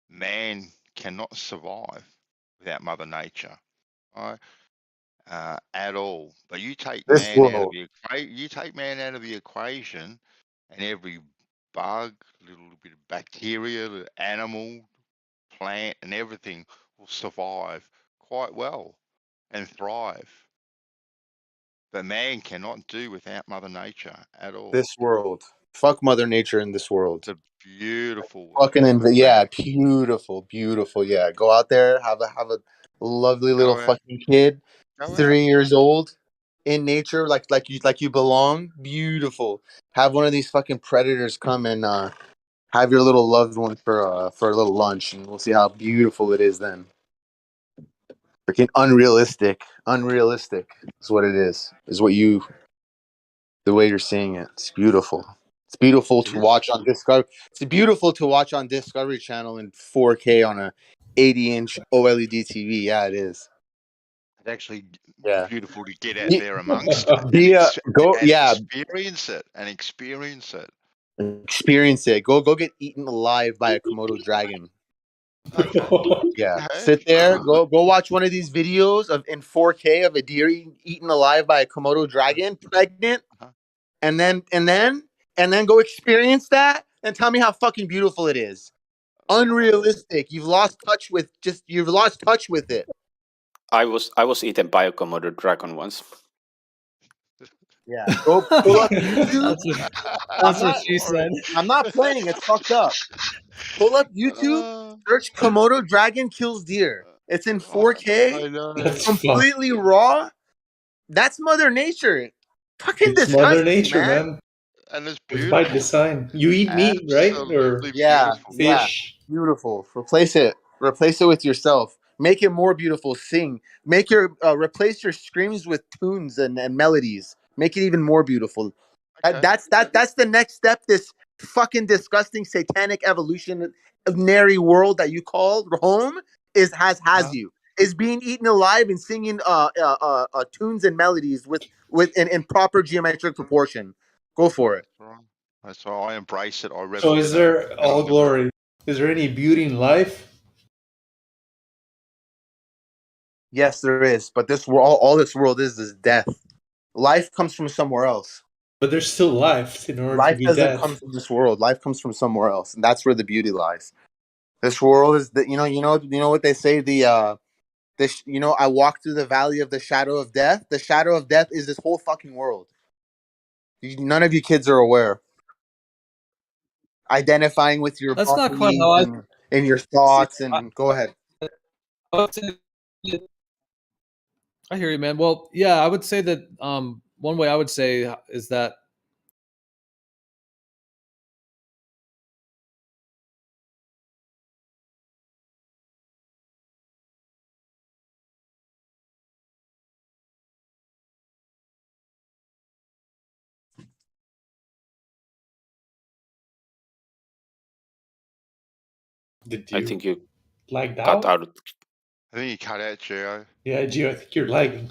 man cannot survive without Mother Nature, right? At all. But you take This man out of world. the equation, and every bug, little bit of bacteria, the animal, plant, and everything will survive quite well and thrive. But man cannot do without Mother Nature at all. This world. Fuck Mother Nature in this world. It's a beautiful Fucking thing. beautiful, beautiful. Yeah, go out there, have a lovely little Go out, fucking kid, go out. 3 years old, in nature, like you belong. Beautiful. Have one of these fucking predators come and have your little loved one for a little lunch, and we'll see how beautiful it is then. Freaking unrealistic is what it is. Is what you the way you're seeing it. It's beautiful. It's beautiful It to is. watch on Discovery. It's beautiful to watch on Discovery Channel in 4K on a 80-inch OLED TV. Yeah, it is. It's actually Yeah. beautiful to get out there amongst it Go. and Yeah. experience it and experience it. Experience it. Go get eaten alive by a Komodo dragon. Okay. Yeah. Okay. Sit there. Go watch one of these videos of in 4K of a deer eaten alive by a Komodo dragon, pregnant, Uh-huh. and then go experience that and tell me how fucking beautiful it is. Unrealistic. You've lost touch with it. I was eaten by a Komodo dragon once. Yeah. Go pull up YouTube. That's what she said. I'm not playing. It's fucked up. Pull up YouTube. Search Komodo dragon kills deer. It's in 4K. I know. It's completely raw. That's Mother Nature. Fucking It's Mother disgusting, Nature, man. And it's It's by beautiful. design. You eat meat, right? Or Absolutely beautiful. fish. Beautiful. Replace it with yourself. Make it more beautiful. Sing. Make your replace your screams with tunes and melodies. Make it even more beautiful. Okay. That's the next step. This fucking disgusting satanic evolutionary world that you call home has you is being eaten alive and singing tunes and melodies with in proper geometric proportion. Go for it. That's why I embrace it. I revel So in is it. there And all I'm glory? Is there any beauty in life? Yes, there is. But this world, all this world is death. Life comes from somewhere else. But there's still life in order to Life be doesn't come death. from this world. Life comes from somewhere else, and that's where the beauty lies. This world is that you know what they say. I walk through the valley of the shadow of death. The shadow of death is this whole fucking world. None of you kids are aware. Identifying with your That's not quite bodies how I and your see thoughts, it. and go ahead. I hear you, man. Well, yeah, I would say that one way I would say is that Did I you think you lagged cut out? out. I think you cut out, Gio. Yeah, Gio, I think you're lagging.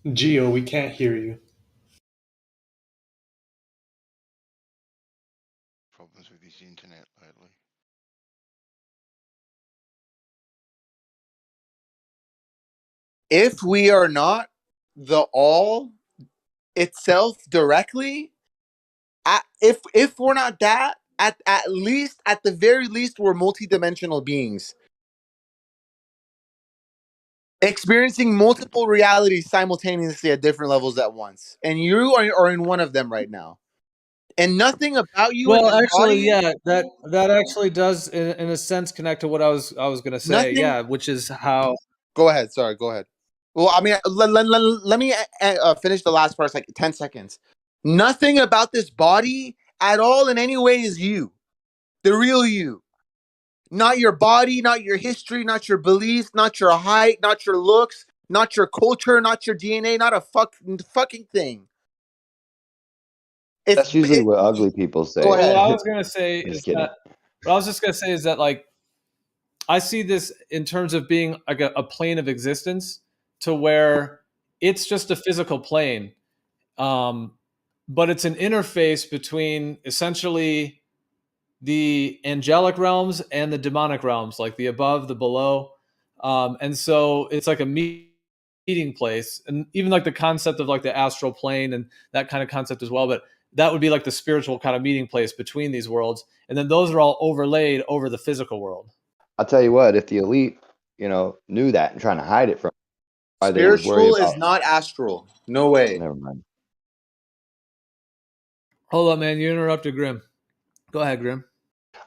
Gio, we can't hear you. Problems with his internet lately. If we are not the all itself directly, if we're not that, at the very least, we're multidimensional beings. experiencing multiple realities simultaneously at different levels at once, and you are in one of them right now. And nothing about you in Well, this actually, body, yeah, that actually does, in a sense, connect to what I was gonna say. nothing. Yeah, which is how. Go ahead. Sorry. Go ahead. Well, I mean, let me finish the last part, like 10 seconds. Nothing about this body at all in any way is you, the real you. Not your body, not your history, not your beliefs, not your height, not your looks, not your culture, not your DNA, not a fucking thing. That's usually what ugly people Go say. ahead. What I was gonna say I'm just is kidding. that. What I was just gonna say is that, like, I see this in terms of being like a plane of existence, to where it's just a physical plane, but it's an interface between essentially the angelic realms and the demonic realms, like the above, the below, and so it's like a meeting place, and even like the concept of like the astral plane and that kind of concept as well. But that would be like the spiritual kind of meeting place between these worlds, and then those are all overlaid over the physical world. I'll tell you what, if the elite, knew that and trying to hide it from, why they would worry Spiritual is about. not astral. No way. Never mind. Hold up, man! You interrupted Grim. Go ahead, Grim.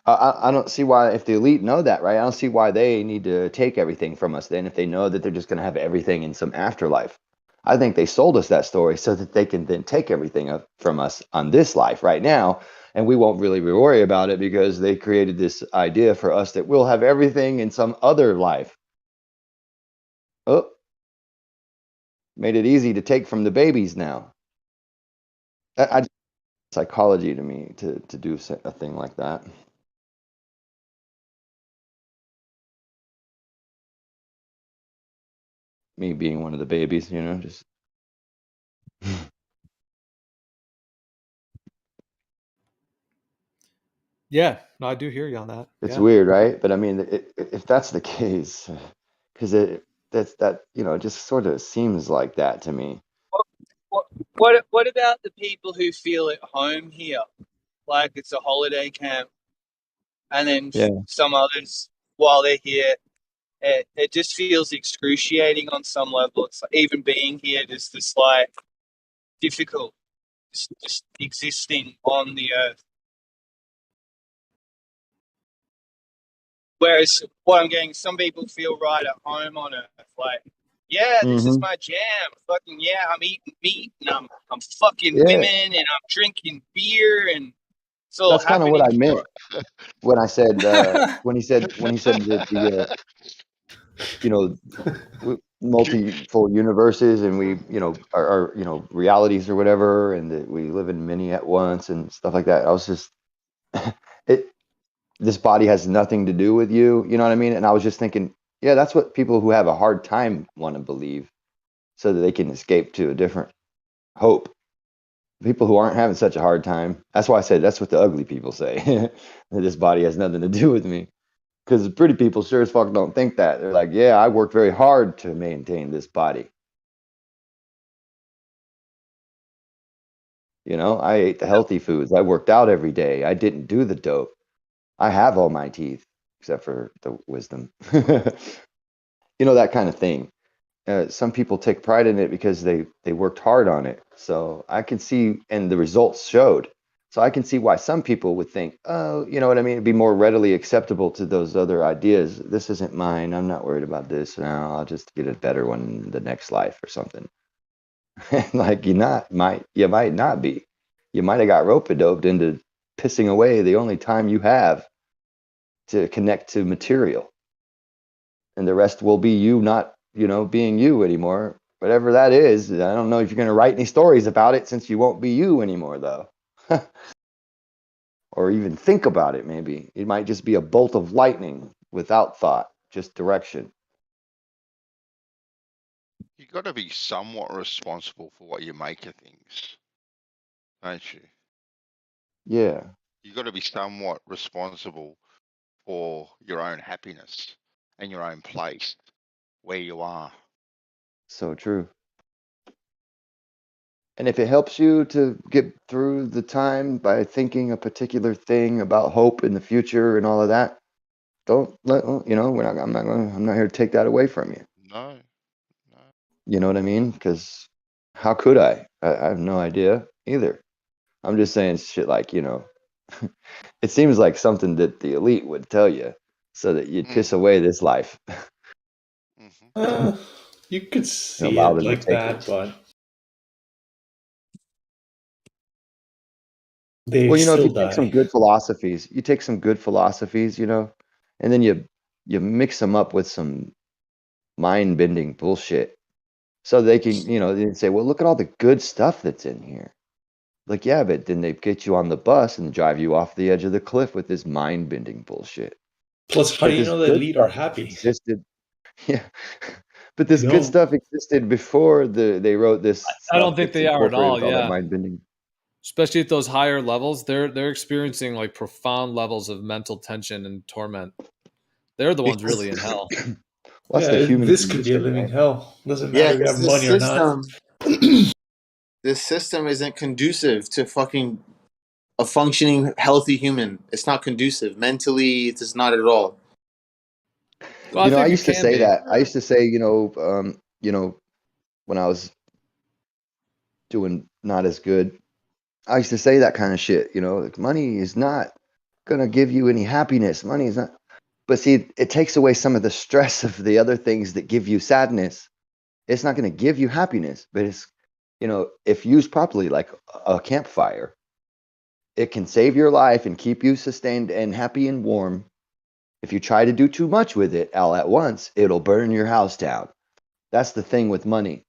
I don't see why, if the elite know that, right? I don't see why they need to take everything from us then, if they know that they're just going to have everything in some afterlife. I think they sold us that story so that they can then take everything from us on this life right now, and we won't really worry about it because they created this idea for us that we'll have everything in some other life. Oh, made it easy to take from the babies now. Psychology to me to do a thing like that. Me being one of the babies, just. Yeah, no, I do hear you on that. It's Yeah. weird, right? But I mean, if that's the case, because it just sort of seems like that to me. What about the people who feel at home here, like it's a holiday camp, and then Yeah. some others, while they're here, it just feels excruciating on some level. It's like even being here just like difficult, just existing on the earth. Whereas what I'm getting, some people feel right at home on earth, like, yeah, this is my jam. Fucking yeah, I'm eating meat and I'm fucking women and I'm drinking beer and it's all That's kind of what I happening. meant when I said when he said that the multiple universes and we are realities or whatever, and that we live in many at once and stuff like that. I was just this body has nothing to do with you, you know what I mean? And I was just thinking, yeah, that's what people who have a hard time want to believe, so that they can escape to a different hope. People who aren't having such a hard time, that's why I said that's what the ugly people say. That this body has nothing to do with me. Because the pretty people sure as fuck don't think that. They're like, yeah, I worked very hard to maintain this body. I ate the healthy foods. I worked out every day. I didn't do the dope. I have all my teeth, except for the wisdom. That kind of thing. Some people take pride in it because they worked hard on it. So I can see, and the results showed. So I can see why some people would think, oh, you know what I mean? It'd be more readily acceptable to those other ideas. This isn't mine. I'm not worried about this now. I'll just get a better one in the next life or something. Like you might not be. You might have got rope-a-doped into pissing away the only time you have to connect to material. And the rest will be you not, being you anymore. Whatever that is, I don't know if you're going to write any stories about it, since you won't be you anymore, though. Or even think about it, maybe. It might just be a bolt of lightning without thought, just direction. You got to be somewhat responsible for what you make of things, don't you? Yeah. You got to be somewhat responsible for your own happiness and your own place where you are. So true. And if it helps you to get through the time by thinking a particular thing about hope in the future and all of that, don't let I'm not here to take that away from you. No. You know what I mean? Because how could I have no idea either. I'm just saying shit like, you know, it seems like something that the elite would tell you so that you'd piss away this life You could and see allow it them to like take that, it. but they Well, you know, if still you take some die. good philosophies, you know, and then you mix them up with some mind-bending bullshit so they can, you know, they say, well, look at all the good stuff that's in here. Like, yeah, but then they get you on the bus and drive you off the edge of the cliff with this mind-bending bullshit. Plus, how do But you this know the good elite are stuff happy? existed. Yeah. But this You good know, stuff existed before they wrote this I don't stuff think that's they are at incorporated all. with all that Yeah, mind bending. especially at those higher levels, they're experiencing like profound levels of mental tension and torment. They're the ones really in hell. Well, that's yeah, the human this could be a condition, living right? hell. Doesn't Yeah, matter if you because have money or not. this system isn't conducive to fucking a functioning, healthy human. It's not conducive mentally. It's not at all. Well, I You know, I think it used to can say be. that. I used to say, you know, when I was doing not as good, I used to say that kind of shit. You know, like money is not gonna give you any happiness. Money is not. But see, it takes away some of the stress of the other things that give you sadness. It's not going to give you happiness, but it's, you know, if used properly, like a campfire, it can save your life and keep you sustained and happy and warm. If you try to do too much with it all at once, it'll burn your house down. That's the thing with money.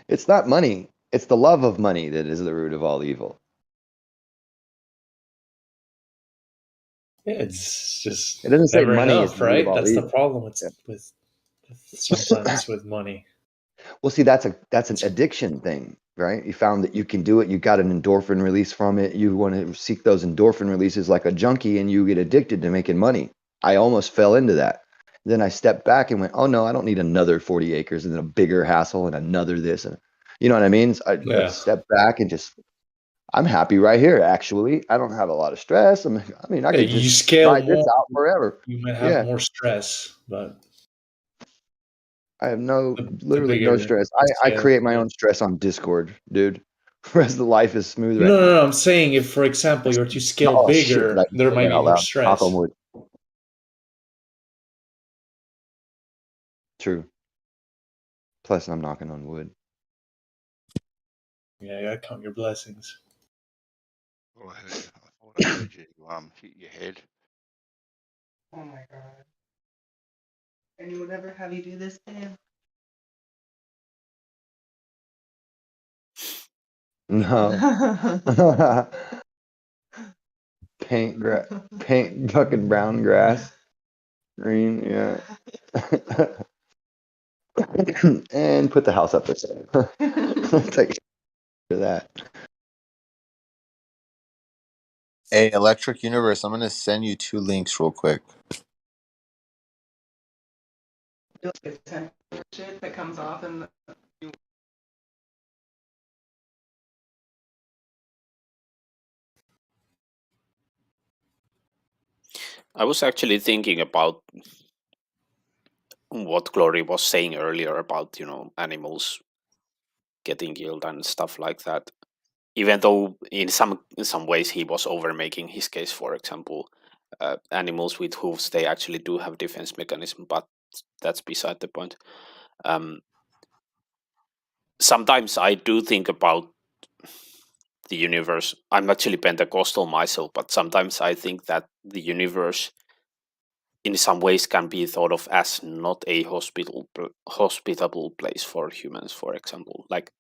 It's not money, it's the love of money that is the root of all evil. Yeah, it's just It doesn't say never money is enough, the root of right? all That's the evil. problem Yeah. with sometimes with money. Well, see, that's an addiction thing, right? You found that you can do it. You got an endorphin release from it. You want to seek those endorphin releases like a junkie, and you get addicted to making money. I almost fell into that. Then I stepped back and went, "Oh no, I don't need another 40 acres and then a bigger hassle and another this." And you know what I mean? So I Yeah. stepped back and just, I'm happy right here. Actually, I don't have a lot of stress. I mean, I Yeah, could you just scale ride this more, out forever. you might have Yeah. more stress, but I have the literally no bigger stress. the I scale, create my yeah. own stress on Discord, dude. The rest of the life is smooth right No, now. I'm saying if, for example, you're to scale Oh shit! Did I bigger, just there say might that be out more loud? Knock on stress. wood. True. Plus, I'm knocking on wood. Yeah, you gotta count your blessings. Oh, I thought I heard you hit your head. Oh my god. Anyone ever have you do this to him? No. Paint fucking brown grass. Green, yeah. And put the house up there. Take care of that. Hey, Electric Universe, I'm gonna send you 2 links real quick. Shit that comes off in the I was actually thinking about what Glory was saying earlier about, animals getting killed and stuff like that. Even though in some ways he was over making his case, for example, animals with hooves, they actually do have defense mechanism, but that's beside the point. Sometimes I do think about the universe. I'm actually Pentecostal myself, but sometimes I think that the universe in some ways can be thought of as not a hospitable place for humans, for example. Like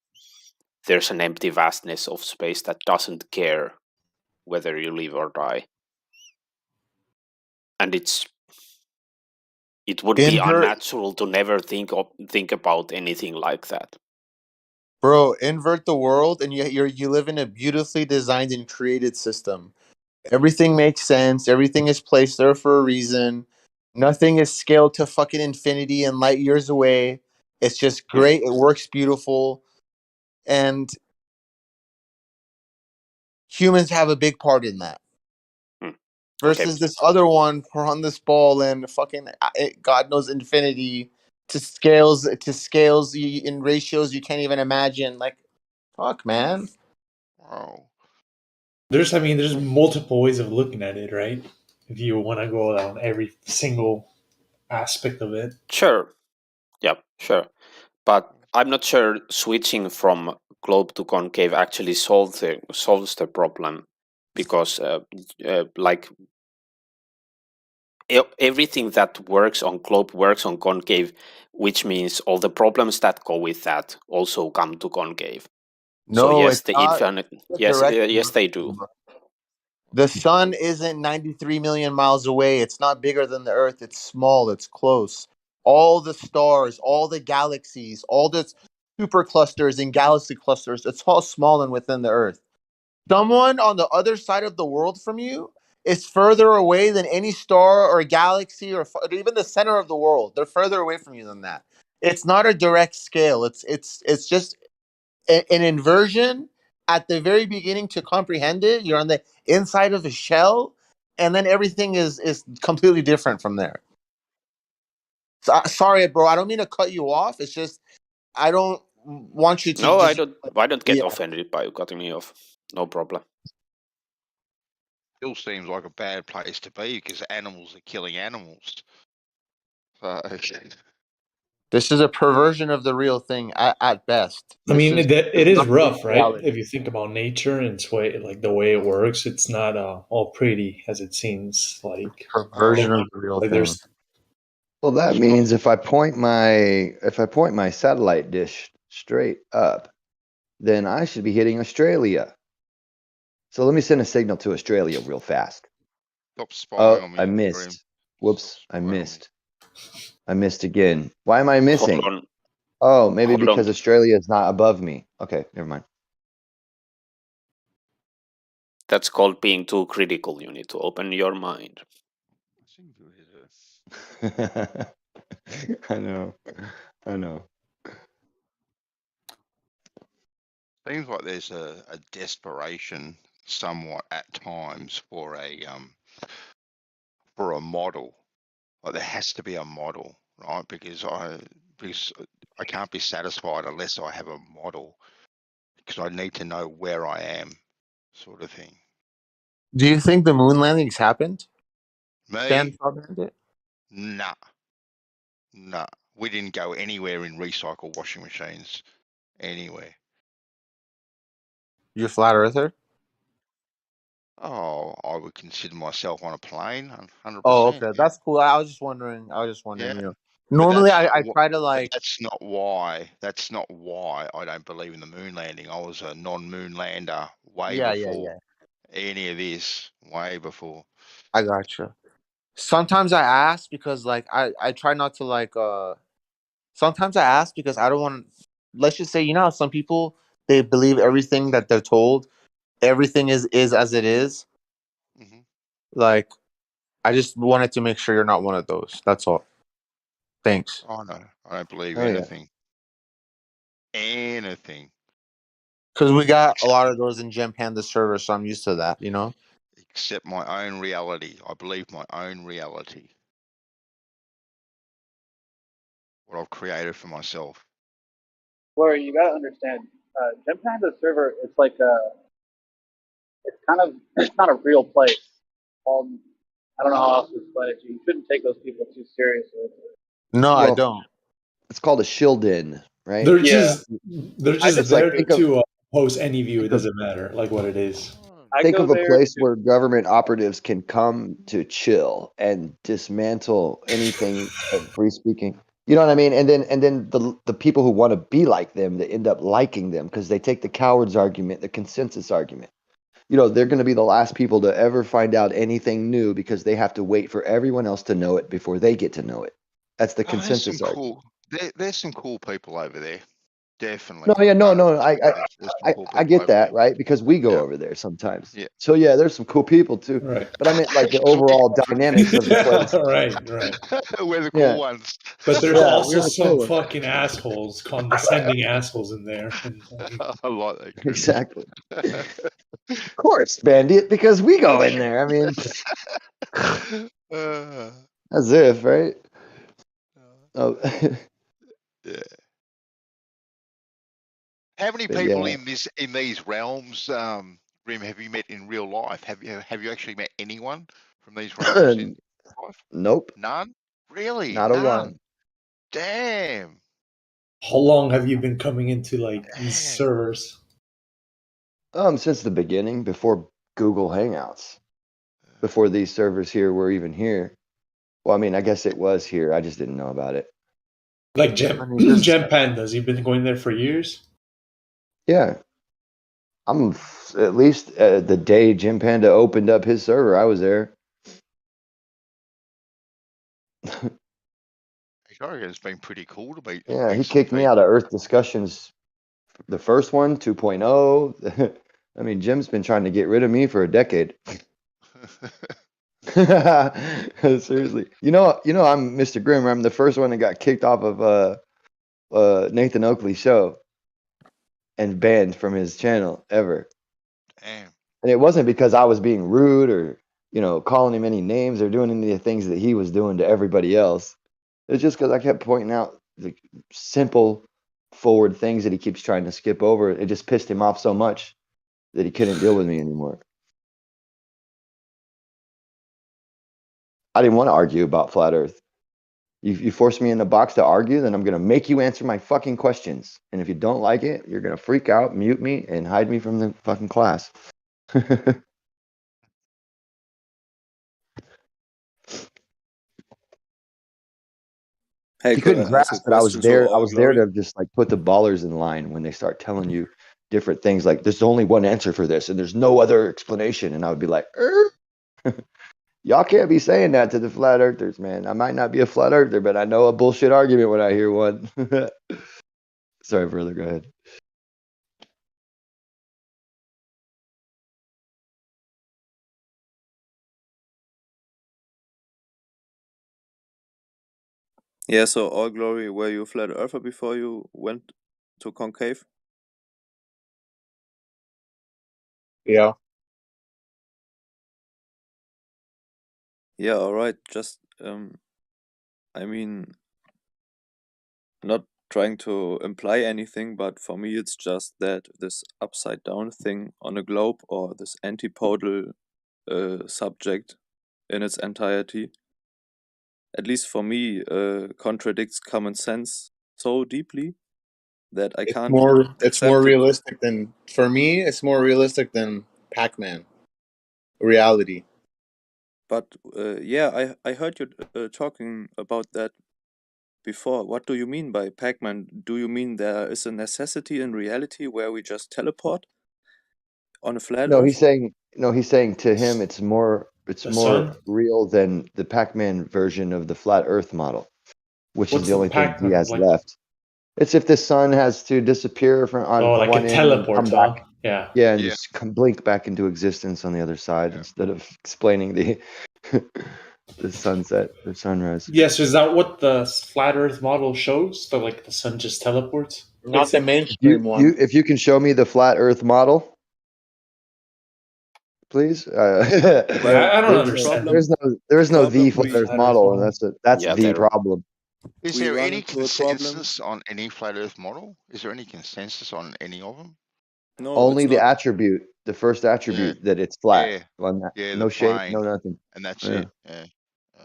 there's an empty vastness of space that doesn't care whether you live or die. And it would be Invert, unnatural to never think about anything like that. bro. Invert the world, and you live in a beautifully designed and created system. Everything makes sense. Everything is placed there for a reason. Nothing is scaled to fucking infinity and light years away. It's just great. It works beautiful, and humans have a big part in that. Versus Okay. this other one, we're on this ball and fucking God knows infinity, to scales in ratios you can't even imagine. Like, fuck, man. Wow. There's multiple ways of looking at it, right? If you want to go down every single aspect of it. Sure. Yep, sure. But I'm not sure switching from globe to concave actually solves the problem, because like everything that works on globe works on concave, which means all the problems that go with that also come to concave. So No, yes, it's the not infinite. the Yes, direct. yes, they do. The sun isn't 93 million miles away. It's not bigger than the Earth. It's small. It's close. All the stars, all the galaxies, all the superclusters and galaxy clusters, it's all small and within the Earth. Someone on the other side of the world from you is further away than any star or galaxy or even the center of the world. They're further away from you than that. It's not a direct scale. It's just an inversion at the very beginning to comprehend it. You're on the inside of the shell, and then everything is completely different from there. So, sorry, bro. I don't mean to cut you off. It's just I don't want you to. No, just, I don't get yeah. offended by you cutting me off. No problem. Still seems like a bad place to be because animals are killing animals. So, This is a perversion of the real thing at best. I mean, it is not rough, right? reality. If you think about nature and its way, like the way it works, it's not all pretty as it seems. Like Perversion of the real thing. there's. Well, that means if I point my satellite dish straight up, then I should be hitting Australia. So let me send a signal to Australia real fast. stop spying on me. I Kareem. missed. Whoops, I Spying on me. missed. I missed again. Why am I missing? Hold on. Oh, maybe Hold because on. Australia is not above me. Okay, never mind. That's called being too critical. You need to open your mind. I know. Seems like there's a desperation somewhat at times for a model. Like there has to be a model, right? Because I can't be satisfied unless I have a model, because I need to know where I am, sort of thing. Do you think the moon landings happened? Me? Nah. We didn't go anywhere in recycle washing machines. Anywhere. You're a flat earther? Oh, I would consider myself on a plane, 100%. Oh, okay. Yeah. That's cool. I was just wondering. Yeah. You know. But Normally, that's I not try to but like. that's not why. That's not why I don't believe in the moon landing. I was a non-moon lander way before any of this. Way before. I gotcha. Sometimes I ask because like I try not to like. Sometimes I ask because I don't want. Let's just say, you know how some people they believe everything that they're told. Everything is as it is. Mm-hmm. Like, I just wanted to make sure you're not one of those. That's all. Thanks. Oh no, I don't believe Oh, yeah. anything. Anything. Because we got a lot of those in Gem Panda server, so I'm used to that, you know? Except my own reality. I believe my own reality. What I've created for myself. Lori, you gotta understand, Gem Panda server, it's like it's not a real place. I don't know how else to explain it to you. You shouldn't take those people too seriously. No, I don't. It's called a shield-in, right? They're just there think to post any view. It doesn't matter like what it is. Think of a place where government operatives can come to chill and dismantle anything of free speaking. You know what I mean? And then the people who want to be like them, they end up liking them because they take the cowards argument, the consensus argument. You know, they're going to be the last people to ever find out anything new because they have to wait for everyone else to know it before they get to know it. That's the consensus argument. There's some cool people over there. Definitely. No. There's some cool I people get over that, there. right? Because we go over there sometimes. Yeah. So yeah, there's some cool people too. Right. But I meant like the overall dynamics of the place. Right. We're the cool ones. But there's also we're the some cool ones. fucking assholes, condescending assholes in there. And, I like that. Exactly. Of course, Bandit, because we go in there. I mean, as if, right? Oh, Yeah. How many But people yeah, in these realms, Rim, have you met in real life? Have you actually met anyone from these realms in life? nope, None. Really? not a None. one. Damn. How long have you been coming into like these Damn. servers? Since the beginning, before Google Hangouts, before these servers here were even here. Well, I mean, I guess it was here. I just didn't know about it. Like I Gem mean, just Gem Pandas, you've been going there for years? yeah. At least the day Jim Panda opened up his server, I was there. It's been pretty cool to meet Yeah, he some kicked me out people. of Earth Discussions, the first one, 2.0. I mean, Jim's been trying to get rid of me for a decade. Seriously, I'm Mr. Grimmer. I'm the first one that got kicked off of Nathan Oakley's show and banned from his channel ever. Damn. And it wasn't because I was being rude or calling him any names or doing any of the things that he was doing to everybody else. It's just because I kept pointing out the simple, forward things that he keeps trying to skip over. It just pissed him off so much that he couldn't deal with me anymore. I didn't want to argue about flat Earth. You force me in a box to argue, then I'm going to make you answer my fucking questions. And if you don't like it, you're going to freak out, mute me, and hide me from the fucking class. Hey, He couldn't could I ask a grasp that I was question to there. I All was there Glory? to just like put the ballers in line when they start telling you different things. Like, there's only one answer for this, and there's no other explanation. And I would be like, y'all can't be saying that to the flat earthers, man. I might not be a flat earther, but I know a bullshit argument when I hear one. Sorry, brother. Go ahead. Yeah, so All Glory, were you a flat earther before you went to concave? Yeah. Yeah, alright. Just I mean, not trying to imply anything, but for me it's just that this upside down thing on a globe or this antipodal subject in its entirety, at least for me, contradicts common sense so deeply that I can't It's more accept it. realistic than for me. It's more realistic than Pac-Man. Reality. But yeah, I heard you talking about that before. What do you mean by Pac-Man? Do you mean there is a necessity in reality where we just teleport on a flat No, Earth? he's saying to him it's more The sun? real than the Pac-Man version of the flat Earth model, which is What's the the only thing he Pac-Man? has Like, left. It's if the sun has to disappear from on like one a end and teleport, come back, huh? Yeah. yeah, and Yeah. just blink back into existence on the other side Yeah. instead of explaining the the sunset or sunrise. Yes, is that what the flat Earth model shows? That like the sun just teleports? Not the Basically? mainstream one. If you can show me the flat Earth model, please. Well, I don't the understand problem, There's no the the flat we Earth flat Earth model, and model. that's Yeah, the there. problem. Is we there run any into a problem. consensus on any flat Earth model? Is there any consensus on any of them? No, Only it's the not. attribute, the first Yeah. attribute that it's flat. Yeah. On that. Yeah. No The shape, no plane, nothing. and that's Yeah. it. Yeah.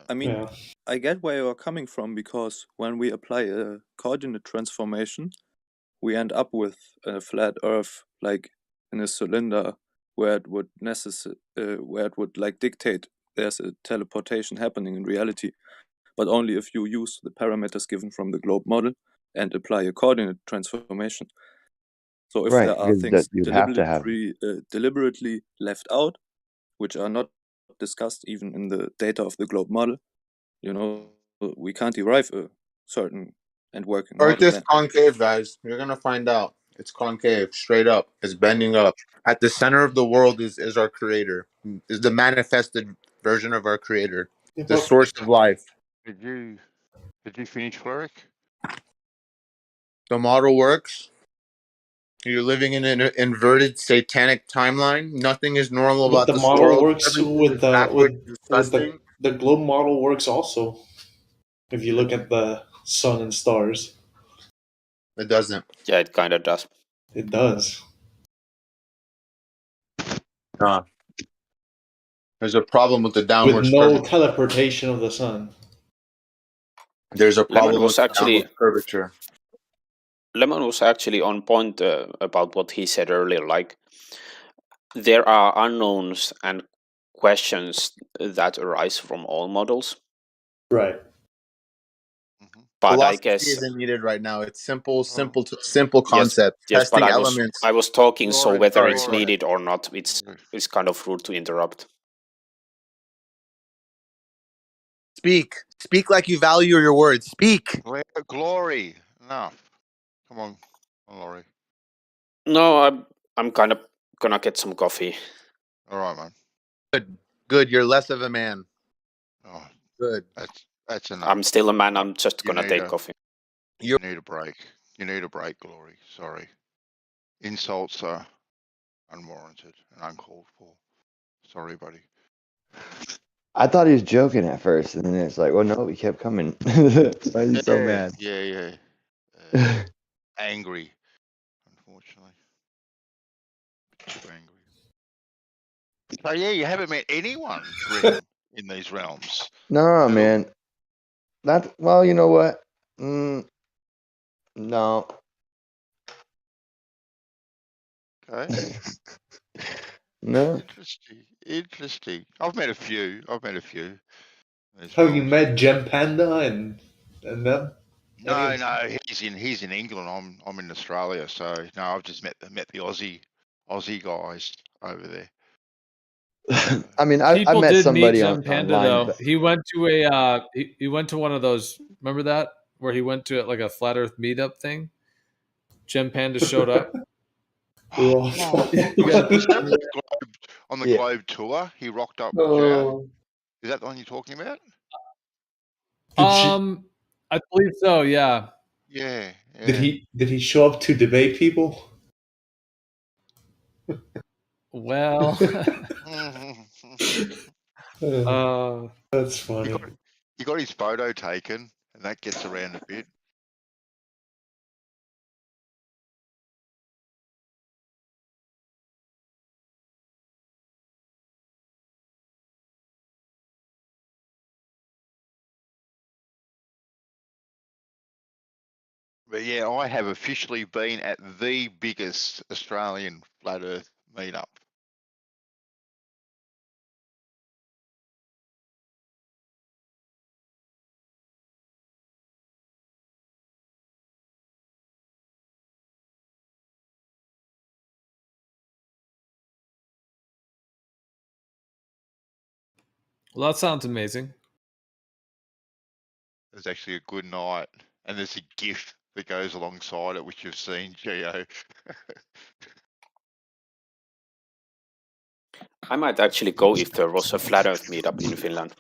I mean, Yeah. I get where you're coming from because when we apply a coordinate transformation, we end up with a flat Earth, like in a cylinder, where it would like dictate there's a teleportation happening in reality, but only if you use the parameters given from the globe model and apply a coordinate transformation. So if Right, there are because that things you'd have to have. deliberately left out, which are not discussed even in the data of the globe model, we can't derive a certain and working Earth model is then. concave, guys. You're gonna find out. It's concave, straight up. It's bending up. At the center of the world is our creator. Is the manifested version of our creator. Yeah, The but source of life. Did you finish, Cleric? The model works. You're living in an inverted satanic timeline. Nothing is normal but about the this model world. works too Everything with is backwards and the disgusting. globe model works also. If you look at the sun and stars. It doesn't. Yeah, it kind of does. It does. There's a problem with the With downward no curvature. teleportation of the sun. There's a Lemon problem with was the actually downward curvature. Lemon was actually on point about what he said earlier. Like, there are unknowns and questions that arise from all models. Right. But I Philosophy guess isn't needed right now. It's simple concept. yes, but Testing elements. I was talking, so whether Sorry, it's go ahead. needed or not, it's kind of rude to interrupt. Speak like you value your words. Speak. Glory. Enough. Come on, Laurie. No, I'm kind of gonna get some coffee. All right, man. Good. You're less of a man. Oh, good. That's enough. I'm still a man. I'm just gonna take coffee. You need a break. You need a break, Glory. Sorry. Insults are unwarranted and uncalled for. Sorry, buddy. I thought he was joking at first, and then it's like, oh no, he kept coming. Why is he so mad? Yeah. Angry, unfortunately. Too angry. So yeah, you haven't met anyone grim in these realms. No, man. Well, you know what? No. Okay. No. Interesting. I've met a few. Have you met Gem Panda and them? No, he's in England. I'm in Australia, so no, I've just met the Aussie guys over there. I mean, I People met did somebody meet Gem Panda online. though. He went to he went to one of those. Remember that where he went to like a flat Earth meetup thing. Gem Panda showed up. Was that on the Globe tour? He rocked up. Joe. Is that the one you're talking about? I believe so. Yeah. Yeah. Did he show up to debate people? Well, that's funny. He got his photo taken, and that gets around a bit. But yeah, I have officially been at the biggest Australian flat Earth meetup. well, that sounds amazing. It was actually a good night, and there's a gift that goes alongside it, which you've seen, Geo. I might actually go if there was a flat Earth meetup in Finland.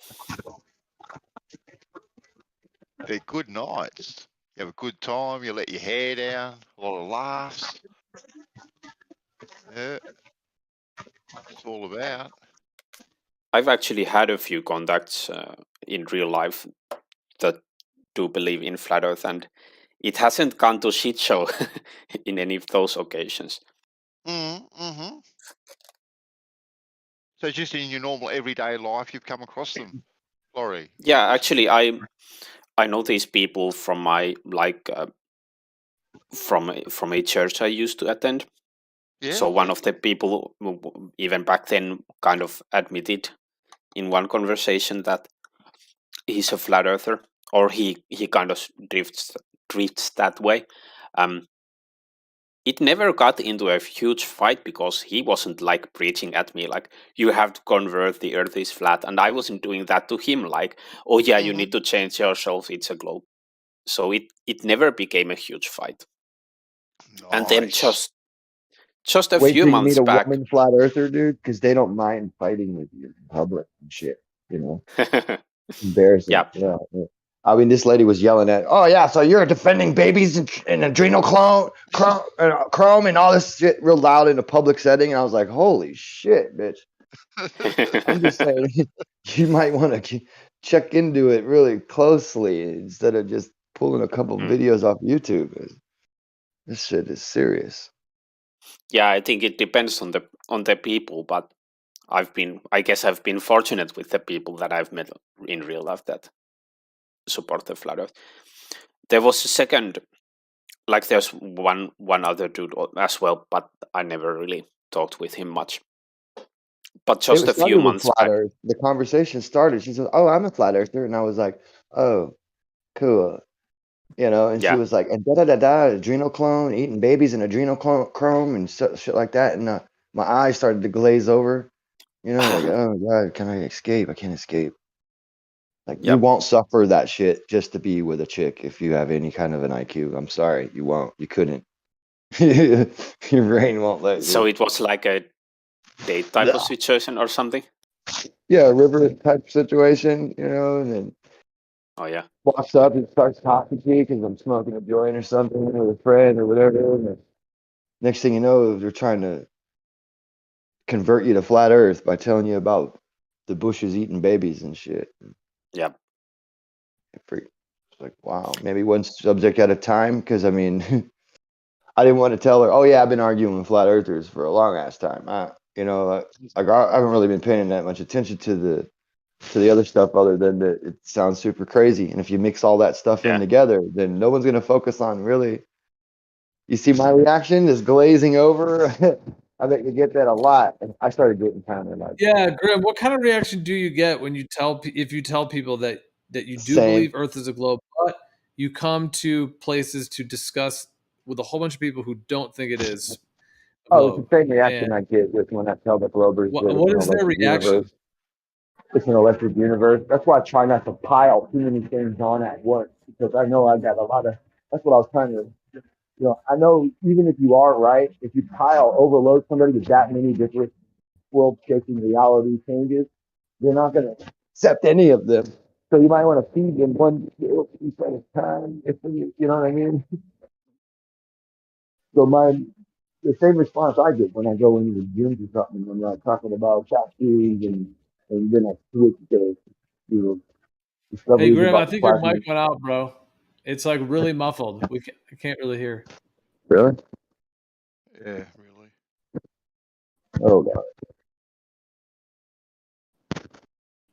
They're good nights. You have a good time. You let your hair down. A lot of laughs. Yeah, it's all about. I've actually had a few contacts in real life that do believe in flat Earth, and it hasn't gone to shit show in any of those occasions. Mm-hmm. So just in your normal everyday life, you've come across them, Laurie? Yeah, actually, I know these people from my from a church I used to attend. Yeah. So one of the people, even back then, kind of admitted in one conversation that he's a flat earther, or he kind of drifts that way. It never got into a huge fight because he wasn't like preaching at me like you have to convert, the earth is flat, and I wasn't doing that to him like, oh yeah, you need to change yourself, it's a globe. So it never became a huge fight. Nice. And then just a Wait few till you months meet a back, woman flat earther, dude, because they don't mind fighting with you in public and shit. You know, embarrassing. Yeah. I mean, this lady was yelling at, oh yeah, so you're defending babies and adrenal chrome and all this shit real loud in a public setting, and I was like, holy shit, bitch. I'm just saying, you might want to check into it really closely instead of just pulling a couple videos off YouTube. This shit is serious. Yeah, I think it depends on the people, but I guess I've been fortunate with the people that I've met in real life that support the flat earth. There was a second, like there's one other dude as well, but I never really talked with him much. But just a few started with months flat back. Earth. The conversation started. She said, "Oh, I'm a flat earther," and I was like, "Oh, cool." You know, and she Yeah. was like, and adrenochrome, eating babies and adrenochrome and shit like that. And my eyes started to glaze over. You know, like, oh God, can I escape? I can't escape. Like, you Yep. won't suffer that shit just to be with a chick if you have any kind of an IQ. I'm sorry, you won't. You couldn't. Your brain won't let So you. it was like a date type of situation or something? Yeah, a river type situation, you know, and then Oh yeah. walks up and starts talking to me because I'm smoking a joint or something with a friend or whatever. And next thing you know, they're trying to convert you to flat Earth by telling you about the bushes eating babies and shit. Yep. It's like, wow, maybe one subject at a time. Because I mean, I didn't want to tell her, oh yeah, I've been arguing with flat earthers for a long ass time. I haven't really been paying that much attention to the other stuff other than that it sounds super crazy. And if you mix all that stuff in together, then no one's gonna focus on really. You see my reaction is glazing over. I bet you get that a lot. And I started getting kind of like, Yeah, Grim, what kind of reaction do you get when you if you tell people that you do same. believe Earth is a globe, but you come to places to discuss with a whole bunch of people who don't think it is a Oh, it's globe? the same reaction And I get with when I tell the Globers that it's what an is their electric reaction? universe. It's an electric universe. That's why I try not to pile too many things on at once, because I know I got a lot of. That's what I was trying to. You know, I know even if you are right, if you overload somebody with that many different world-shaking reality changes, they're not going to accept any of them. So you might want to feed them one piece at a time. If you know what I mean. So the same response I get when I go into the gym or something when I'm talking about tattoos and then I switch to Hey, discoveries Grim, I about the think your plasma. mic went out, bro. It's like really muffled. I can't really hear. Really? Yeah, really. Oh God.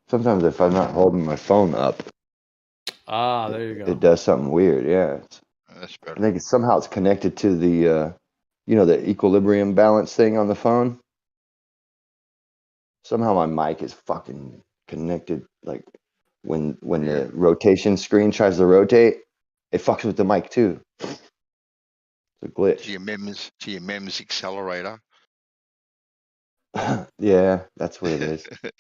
Sometimes if I'm not holding my phone up, there you go. it does something weird. Yeah. That's better. I think somehow it's connected to the the equilibrium balance thing on the phone. Somehow my mic is fucking connected. Like when the rotation screen tries to rotate, it fucks with the mic too. It's a glitch. To your MEMS accelerator. Yeah, that's what it is. Yeah.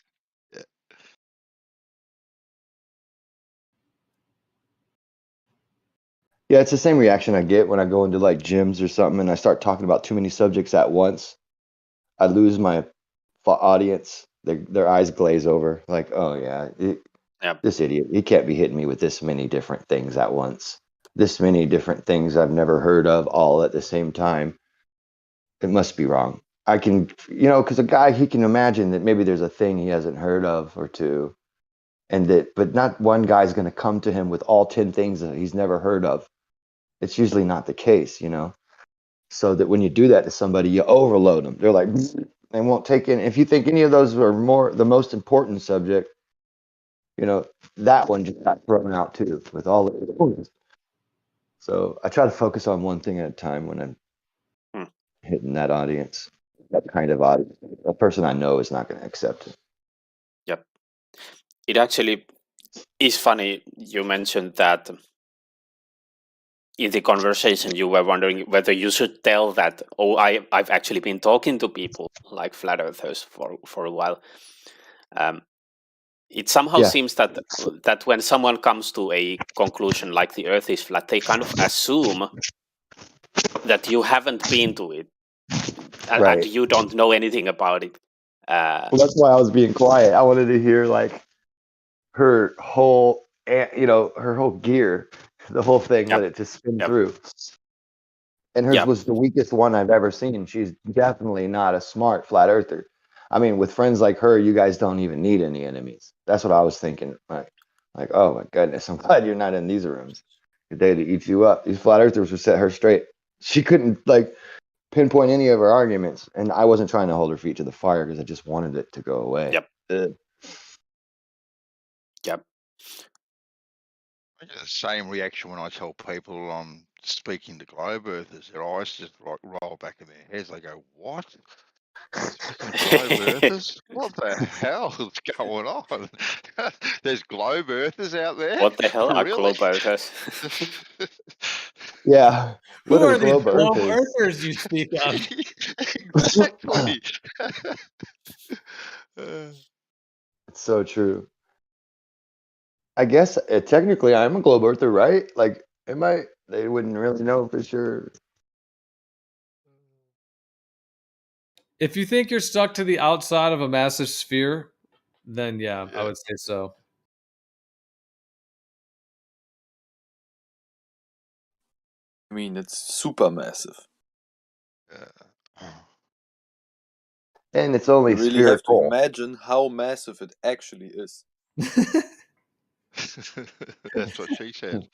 Yeah, it's the same reaction I get when I go into like gyms or something and I start talking about too many subjects at once. I lose my audience. Their eyes glaze over. Like, oh yeah, this idiot. He can't be hitting me with this many different things at once. This many different things I've never heard of all at the same time. It must be wrong. I can, because a guy, he can imagine that maybe there's a thing he hasn't heard of or two, but not one guy's going to come to him with all 10 things that he's never heard of. It's usually not the case, so that when you do that to somebody, you overload them. They're like, they won't take in. If you think any of those are the most important subject, that one just got thrown out too with all of it. So I try to focus on one thing at a time when I'm hitting that audience, that kind of audience. A person I know is not going to accept it. Yep. It actually is funny you mentioned that in the conversation you were wondering whether you should tell that, I've actually been talking to people like flat earthers for a while. It somehow seems that when someone comes to a conclusion like the earth is flat, they kind of assume that you haven't been to it and you don't know anything about it. Well, that's why I was being quiet. I wanted to hear like her whole, her whole gear, the whole thing, let it just spin through. And hers was the weakest one I've ever seen. She's definitely not a smart flat earther. I mean, with friends like her, you guys don't even need any enemies. That's what I was thinking. Like, oh my goodness, I'm glad you're not in these roomes. They'd eat you up. These flat earthers would set her straight. She couldn't like pinpoint any of her arguments, and I wasn't trying to hold her feet to the fire because I just wanted it to go away. Yep. Ugh. Yep. I get the same reaction when I tell people I'm speaking to globe earthers. Their eyes just like roll back in their heads. They go, "What? Speaking to globe earthers? What the hell is going on? There's globe earthers out there? What the hell are Really?" globe earthers? Yeah. Who What are are these globe globe earthers? earthers you speak of? Exactly. It's so true. I guess technically I'm a globe earther, right? Like, am I? They wouldn't really know for sure. If you think you're stuck to the outside of a massive sphere, then yeah, I would say so. I mean, it's super massive. And it's only You really have to spherical. imagine how massive it actually is. That's what she said.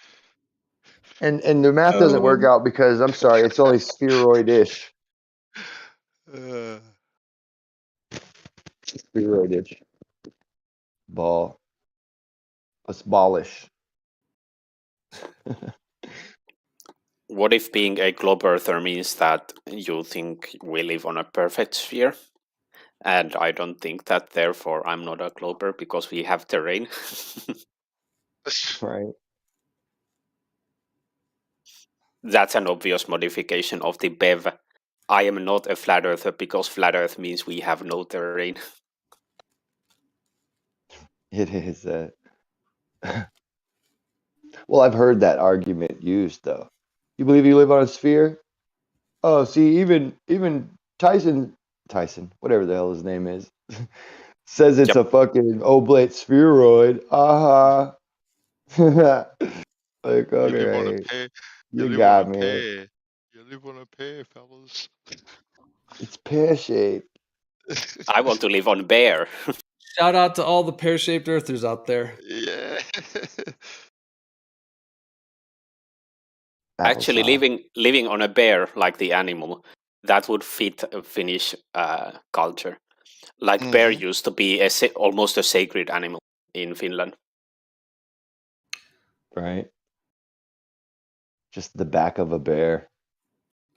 And the math doesn't work out because I'm sorry, it's only spheroid-ish. Spheroid-ish. Ball. It's ballish. What if being a globe earther means that you think we live on a perfect sphere? And I don't think that, therefore I'm not a glober because we have terrain. Right. That's an obvious modification of the BEV. I am not a flat earther because flat earth means we have no terrain. It is. Well, I've heard that argument used though. You believe you live on a sphere? Oh, see, even Tyson, whatever the hell his name is, says it's a fucking oblate spheroid. Like, You live on a okay, pear. you live got on a me. pear. You live on a pear, fellas. It's pear shaped. I want to live on bear. Shout out to all the pear-shaped earthers out there. Yeah. Actually, Applesauce. living on a bear like the animal, that would fit a Finnish culture. Like bear used to be almost a sacred animal in Finland. Right. Just the back of a bear.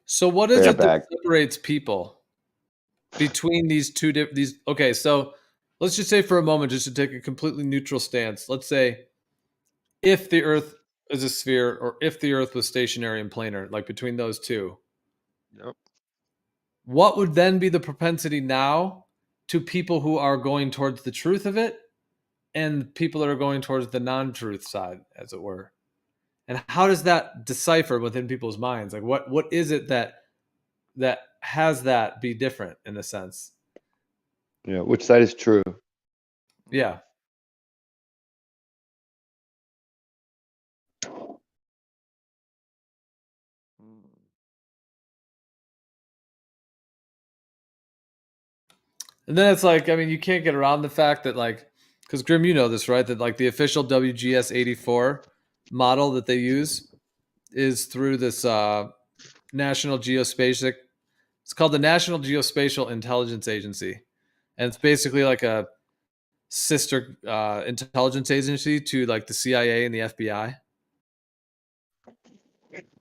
So what is it that Bareback. separates people between these two these? Okay, so let's just say for a moment, just to take a completely neutral stance. Let's say if the Earth is a sphere, or if the Earth was stationary and planar, like between those two, Yep. what would then be the propensity now to people who are going towards the truth of it, and people that are going towards the non-truth side, as it were? And how does that decipher within people's minds? Like, what is it that has that be different in a sense? Yeah, which side is true? Yeah. And then it's like, I mean, you can't get around the fact that, like, because Grim, you know this, right? That like the official WGS 84 model that they use is through this National Geospatial. It's called the National Geospatial Intelligence Agency, and it's basically like a sister intelligence agency to like the CIA and the FBI.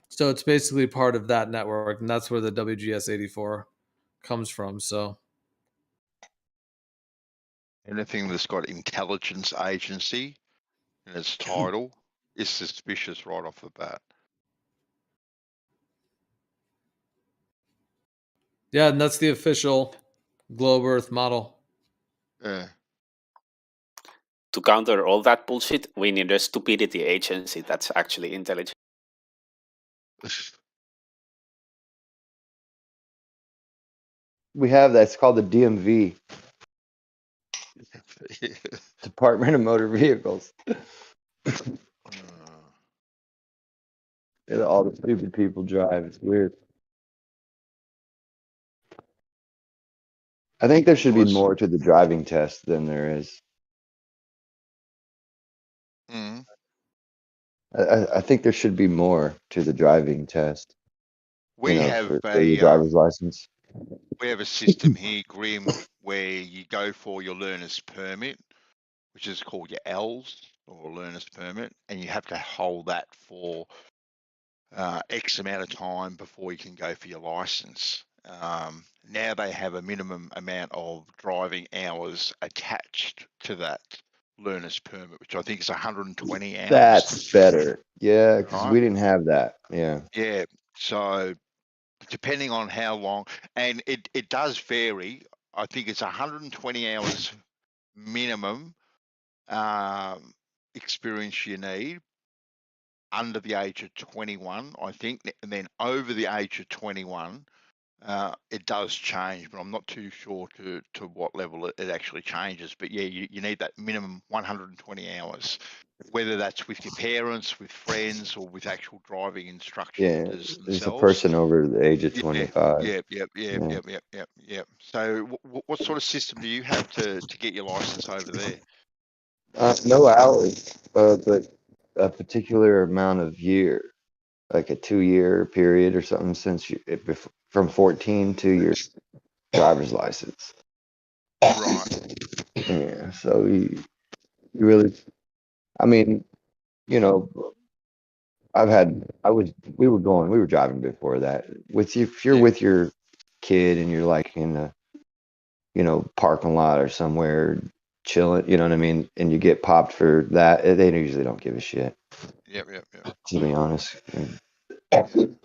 So it's basically part of that network, and that's where the WGS 84 comes from. So Anything that's got intelligence agency in its title is suspicious right off the bat. yeah, and that's the official globe Earth model. Yeah. To counter all that bullshit, we need a stupidity agency that's actually intelligent. We have that. It's called the DMV. Department of Motor Vehicles. Yeah, all the stupid people drive. It's weird. I think there should be more to the driving test than there is. I think there should be more to the driving test. We for your driver's license. We have a system here, Grim, where you go for your learner's permit, which is called your L's or learner's permit, and you have to hold that for X amount of time before you can go for your license. Now they have a minimum amount of driving hours attached to that learner's permit, which I think is 120 hours. That's better. Yeah, because Right? we didn't have that. Yeah. Yeah. So depending on how long, and it does vary. I think it's 120 hours minimum experience you need under the age of 21, I think, and then over the age of 21, it does change, but I'm not too sure to what level it actually changes. But yeah, you need that minimum 120 hours, whether that's with your parents, with friends, or with actual driving instructors There's a themselves. person over the age of 25. Yep. So what sort of system do you have to get your license over there? No hours, but a particular amount of year, like a 2-year period or something since from 14 to your driver's license. Right. Yeah. So you really, I mean, we were driving before that. If you're with your kid and you're like in a, parking lot or somewhere chilling, you know what I mean, and you get popped for that, they usually don't give a shit. Yep. To be honest. And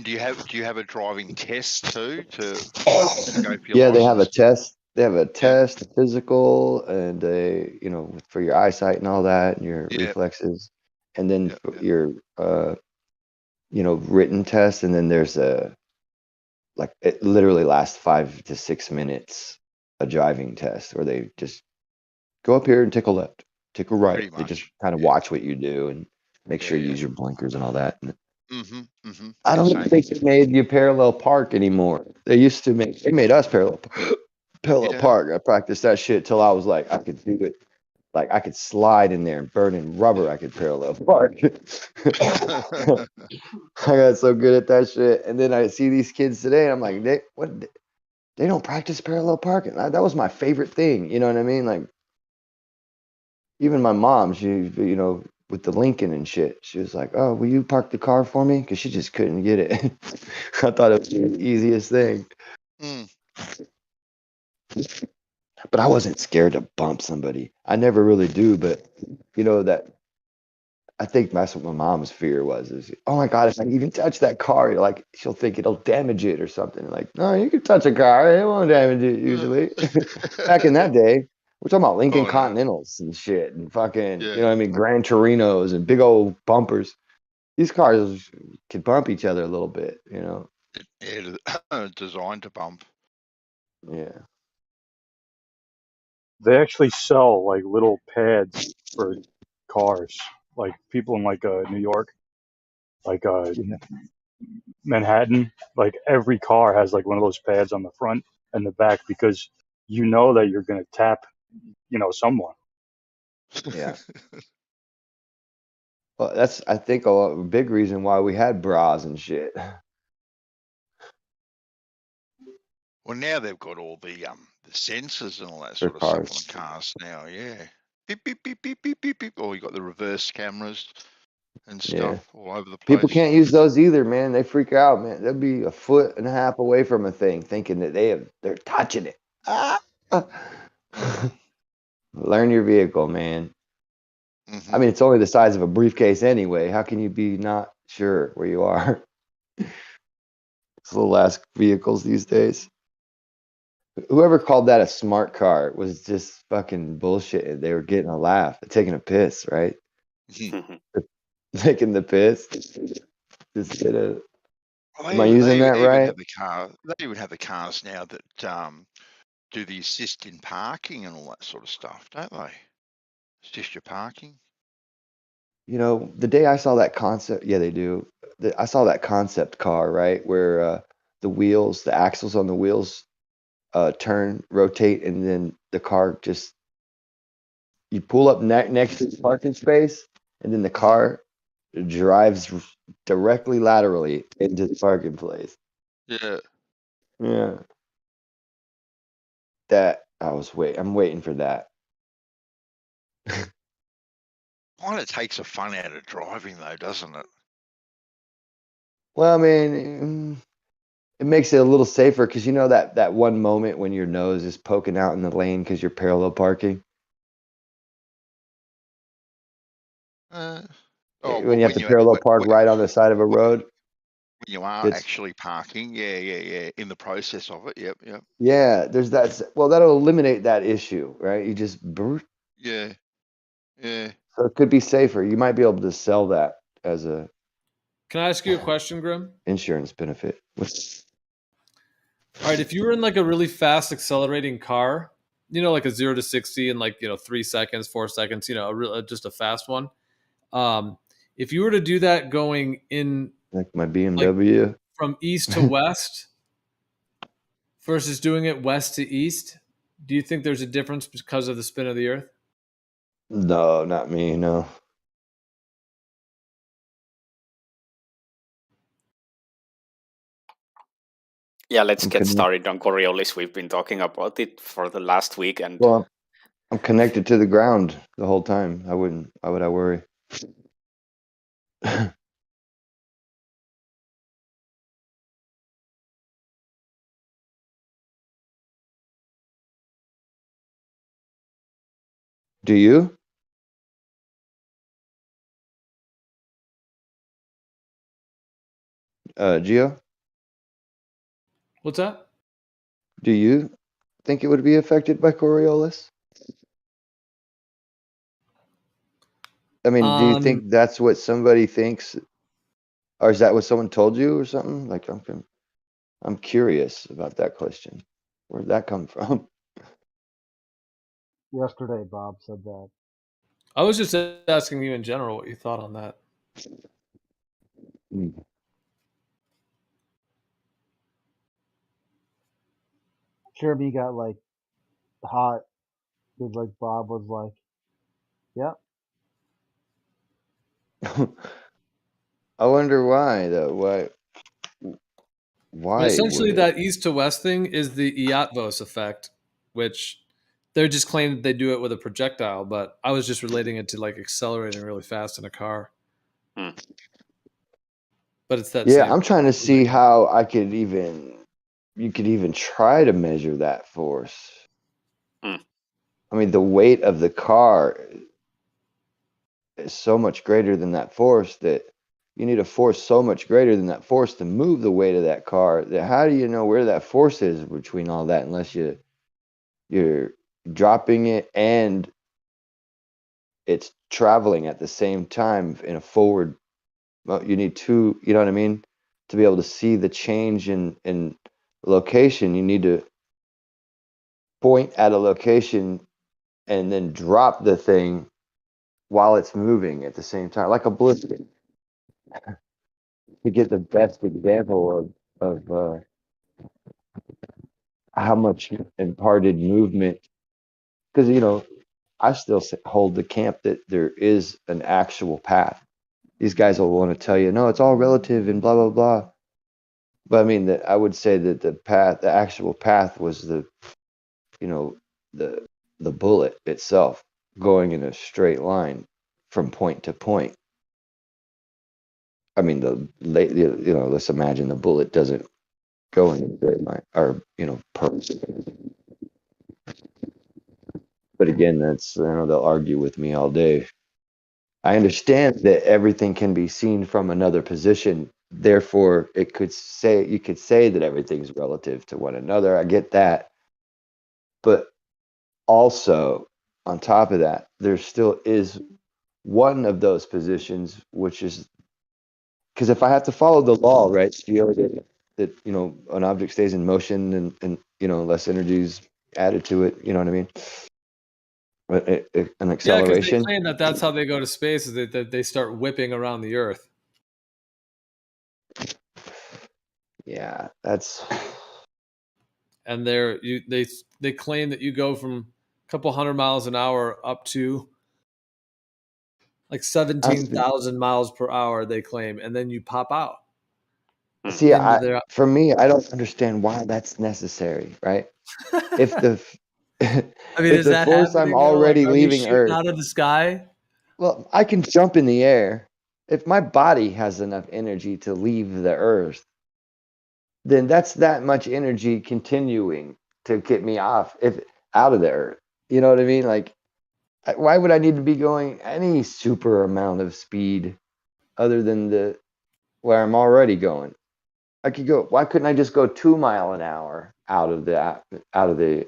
do you have a driving test too to go for your Yeah, license? they have a test. They have a test, a physical, and for your eyesight and all that, and your reflexes, and then your written test, and then there's it literally lasts 5 to 6 minutes, a driving test where they just go up here and take a left, take a right. They just kind of watch what you do and make sure you use your blinkers and all that. I don't think they made you parallel park anymore. They made us parallel park. I practiced that shit till I was like, I could do it. Like I could slide in there and burn in rubber. I could parallel park. I got so good at that shit. And then I see these kids today, and I'm like, they don't practice parallel parking. That was my favorite thing. You know what I mean? Like, even my mom, she, with the Lincoln and shit, she was like, "Oh, will you park the car for me?" Because she just couldn't get it. I thought it was the easiest thing. But I wasn't scared to bump somebody. I never really do, but that. I think that's what my mom's fear was. Is, oh my God, if I even touch that car, like she'll think it'll damage it or something. Like, no, you can touch a car, it won't damage it usually. Back in that day, we're talking about Lincoln Continentals and shit, and fucking, Gran Torinos and big old bumpers. These cars could bump each other a little bit, Yeah, designed to bump. Yeah. They actually sell like little pads for cars, like people in like New York, like Manhattan, like every car has like one of those pads on the front and the back because you know that you're gonna tap, someone. Yeah. Well, that's, I think, a big reason why we had bras and shit. Well, now they've got all the sensors and all that For sort of stuff on cars. the cars now. Yeah, beep beep beep beep beep beep beep. Or you got the reverse cameras and stuff all over the place. People can't use those either, man. They freak out, man. They'll be a foot and a half away from a thing, thinking that they're touching it. Learn your vehicle, man. I mean, it's only the size of a briefcase anyway. How can you be not sure where you are? It's little ass vehicles these days. Whoever called that a smart car was just fucking bullshit. They were getting a laugh, taking a piss, right? Taking the piss. Just get a. Am I using that right? They even have the cars now that do the assist in parking and all that sort of stuff, don't they? Assist your parking. The day I saw that concept, yeah, they do. I saw that concept car, right, where the axles on the wheels turn, rotate, and then the car just, you pull up next to the parking space, and then the car drives directly laterally into the parking place. Yeah. Yeah. I'm waiting for that. Kind of takes the fun out of driving, though, doesn't it? Well, I mean, it makes it a little safer because you know that one moment when your nose is poking out in the lane because you're parallel parking. When you have to parallel park right on the side of a road. When you are actually parking, yeah, in the process of it, yep. Yeah, there's that. Well, that'll eliminate that issue, right? You just Yeah. So it could be safer. You might be able to sell that as a. Can I ask you a question, Grim? Insurance benefit. All right, if you were in like a really fast accelerating car, you know, like a 0 to 60 in like 3 seconds, 4 seconds, you know, just a fast one. If you were to do that going in like my BMW from east to west versus doing it west to east, do you think there's a difference because of the spin of the earth? No, not me. No. Yeah, let's get started on Coriolis. We've been talking about it for the last week, and well, I'm connected to the ground the whole time. Why would I worry? Do you? Gio? What's that? Do you think it would be affected by Coriolis? I mean, do you think that's what somebody thinks, or is that what someone told you or something? Like, I'm curious about that question. Where'd that come from? Yesterday, Bob said that. I was just asking you in general what you thought on that. Jeremy got like hot because like Bob was like, "Yep." I wonder why though. Why? But essentially, that east to west thing is the Iatvos effect, which they're just claiming that they do it with a projectile. But I was just relating it to like accelerating really fast in a car. But it's that. Yeah, I'm trying to see how you could even try to measure that force. I mean, the weight of the car is so much greater than that force that you need a force so much greater than that force to move the weight of that car. That how do you know where that force is between all that unless you're dropping it and it's traveling at the same time in a forward. Well, you need two. You know what I mean? To be able to see the change in location, you need to point at a location and then drop the thing while it's moving at the same time, like a ballistic. To get the best example of how much imparted movement, because I still hold the camp that there is an actual path. These guys will want to tell you, no, it's all relative and blah blah blah. But I mean, that I would say that the actual path was the bullet itself going in a straight line from point to point. I mean, let's imagine the bullet doesn't go in a straight line, or But again, that's they'll argue with me all day. I understand that everything can be seen from another position. Therefore, you could say that everything's relative to one another. I get that, but also on top of that, there still is one of those positions, which is because if I have to follow the law, right, that an object stays in motion and less energy is added to it. You know what I mean? An acceleration. Yeah, because they claim that that's how they go to space, is that they start whipping around the Earth. Yeah, that's. And they claim that you go from a couple hundred miles an hour up to like 17,000 miles per hour, they claim, and then you pop out. See, for me, I don't understand why that's necessary, right? If the I mean, if is the that force I'm happening though? Like, already are they leaving shooting Earth, out of the sky? well, I can jump in the air. If my body has enough energy to leave the Earth, then that's that much energy continuing to get me out of the Earth. You know what I mean? Like, why would I need to be going any super amount of speed other than where I'm already going? I could go. Why couldn't I just go 2 mile an hour out of the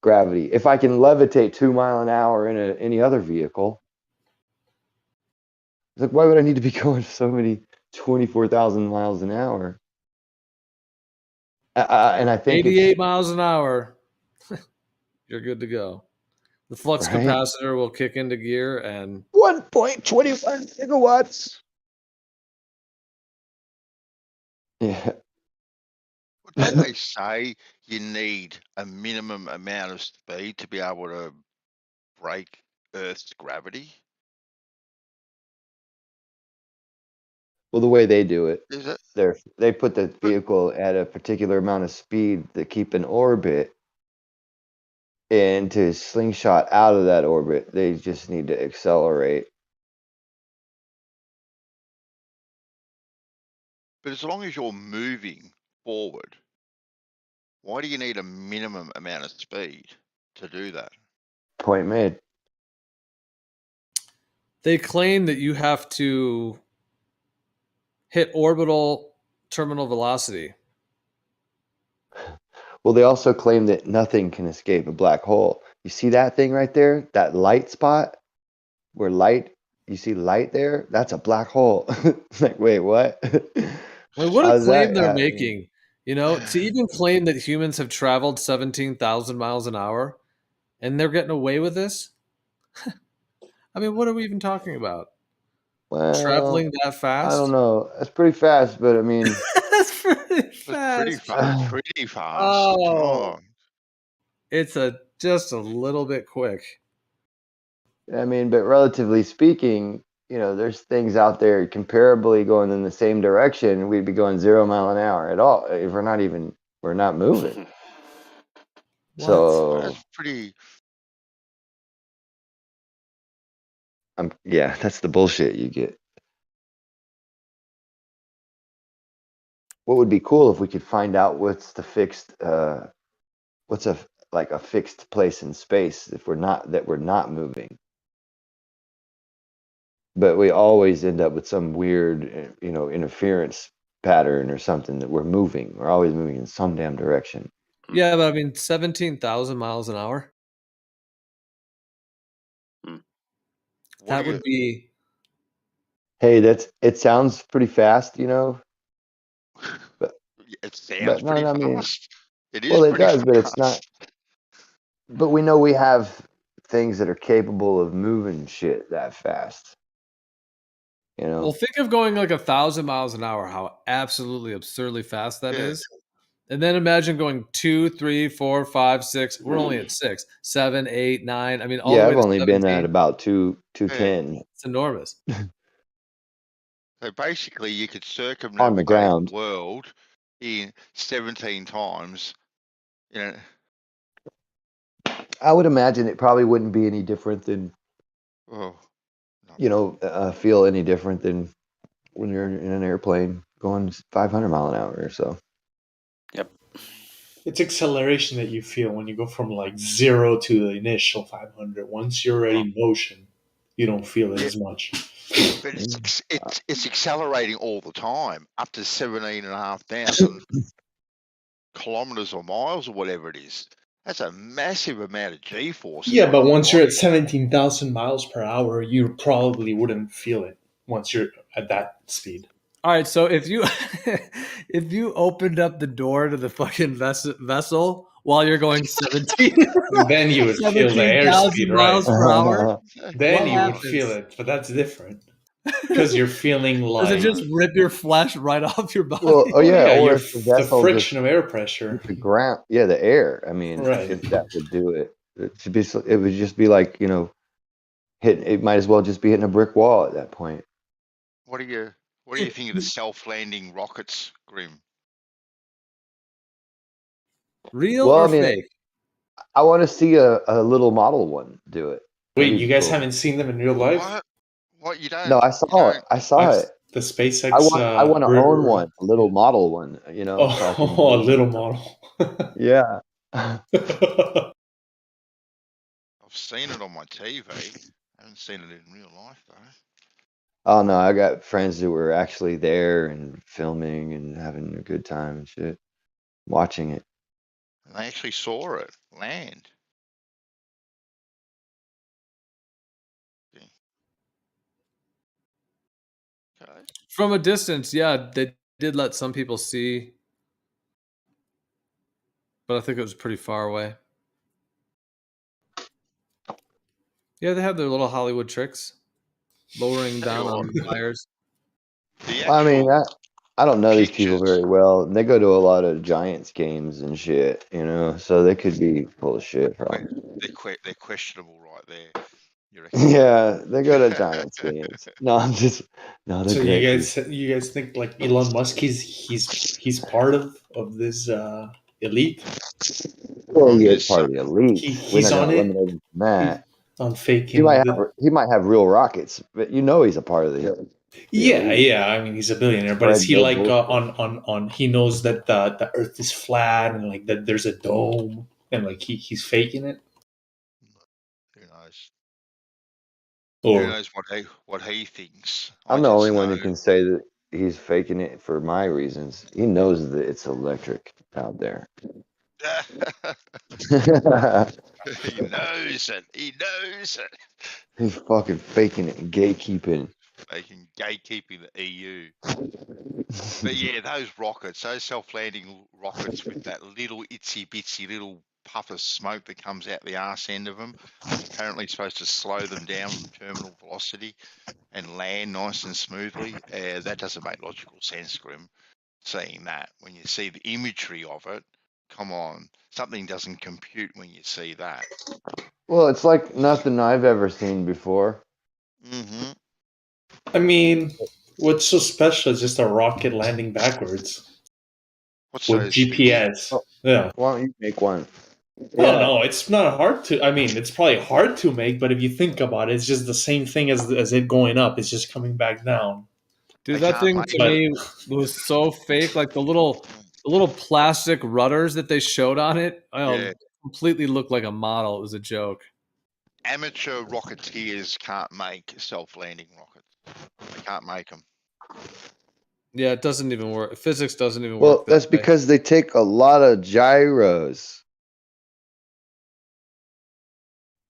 gravity? If I can levitate 2 mile an hour in any other vehicle, it's like, why would I need to be going so many 24,000 miles an hour? And I think 88 miles an hour. You're good to go. The flux right? capacitor will kick into gear and 1.21 gigawatts. Yeah. Don't they say you need a minimum amount of speed to be able to break Earth's gravity? Well, the way they do it, Is it? they put the vehicle at a particular amount of speed to keep in orbit, and to slingshot out of that orbit, they just need to accelerate. But as long as you're moving forward, why do you need a minimum amount of speed to do that? Point made. they claim that you have to hit orbital terminal velocity. Well, they also claim that nothing can escape a black hole. You see that thing right there? That light spot where you see light there? That's a black hole. Like, wait, what? Like, what a How's claim that they're happening? making. To even claim that humans have traveled 17,000 miles an hour and they're getting away with this? I mean, what are we even talking about? Well, Traveling that fast? I don't know. That's pretty fast, but I mean, That's pretty It's pretty fast. fast. Pretty fast. Oh, it's just a little bit quick. I mean, but relatively speaking, there's things out there comparably going in the same direction. We'd be going 0 mile an hour at all if we're not moving. So That's pretty. yeah, that's the bullshit you get. What would be cool if we could find out what's a fixed place in space if we're not moving. But we always end up with some weird, interference pattern or something that we're moving. We're always moving in some damn direction. Yeah, but I mean, 17,000 miles an hour. That would be. Hey, it sounds pretty fast, but It sounds no, pretty I mean, fast. It is well, it pretty does, fast. but it's not. But we know we have things that are capable of moving shit that fast. Well, think of going like 1,000 miles an hour, how absolutely absurdly fast that is. And then imagine going 2, 3, 4, 5, 6. We're only at 6, 7, 8, 9. I mean, all the way I've to only 17. been at about 210. It's enormous. So basically, you could circumnavigate On the ground. the world in 17 times. I would imagine it probably wouldn't be any different than, feel any different than when you're in an airplane going 500 mile an hour or so. Yep. It's acceleration that you feel when you go from like 0 to the initial 500. Once you're already in motion, you don't feel it as much. But it's accelerating all the time, up to 17,500 kilometers or miles or whatever it is. That's a massive amount of G-force. Yeah, but once you're at 17,000 miles per hour, you probably wouldn't feel it once you're at that speed. All right, so if you opened up the door to the fucking vessel while you're going 17, then you would feel the airspeed, miles per hour. Then you happens? would feel it, but that's different because you're feeling like. Does it just rip your flesh right off your body? Well, or if the vessel friction of air pressure, the ground, the air. I mean, if that would do it, it would just be like It might as well just be hitting a brick wall at that point. What do you think of the self-landing rockets, Grim? Real Well, or I mean, fake? I want to see a little model one do it. Wait, That'd be you guys cool. haven't seen them in real life? What you don't? No, I saw it. I saw it. The SpaceX. I want to own one, a little model one. You know, so I can Oh, a little model. Yeah. I've seen it on my TV. I haven't seen it in real life though. Oh no, I got friends who were actually there and filming and having a good time and shit, watching it. And they actually saw it land. Okay. From a distance, yeah, they did let some people see, but I think it was pretty far away. Yeah, they have their little Hollywood tricks, lowering down on fires. I mean, I don't know these people very well. And they go to a lot of Giants games and shit, you know, so they could be full of shit. Probably. They're questionable right there. Yeah, they go to Giants games. No, no, they're So great. you guys think like Elon Musk he's part of this elite? Well, he is part of the elite. We're He's not on going to it. eliminate him from that. On faking. He might have real rockets, but you know he's a part of the elite. Yeah. I mean, he's a billionaire, but is he Spread like no on? He knows that the Earth is flat and like that there's a dome, and like he's faking it. Who knows? Or who knows what he thinks? I'm the only one who can say that he's faking it for my reasons. He knows that it's electric out there. He knows it. He knows it. He's fucking faking it and gatekeeping. Making gatekeeping the EU. But yeah, those rockets, those self-landing rockets with that little itsy bitsy little puff of smoke that comes out the arse end of them, apparently supposed to slow them down from terminal velocity and land nice and smoothly. That doesn't make logical sense, Grim. Seeing that, when you see the imagery of it, come on, something doesn't compute when you see that. Well, it's like nothing I've ever seen before. Mm-hmm. I mean, what's so special is just a rocket landing backwards. What's with so GPS? Oh, yeah. Why don't you make one? Oh no, it's not hard to. I mean, it's probably hard to make, but if you think about it, it's just the same thing as it going up. It's just coming back down. Dude, that thing to me was so fake. Like the little plastic rudders that they showed on it, completely looked like a model. It was a joke. Amateur rocketeers can't make self-landing rockets. They can't make them. Yeah, it doesn't even work. Physics doesn't even Well, work. that's because they take a lot of gyros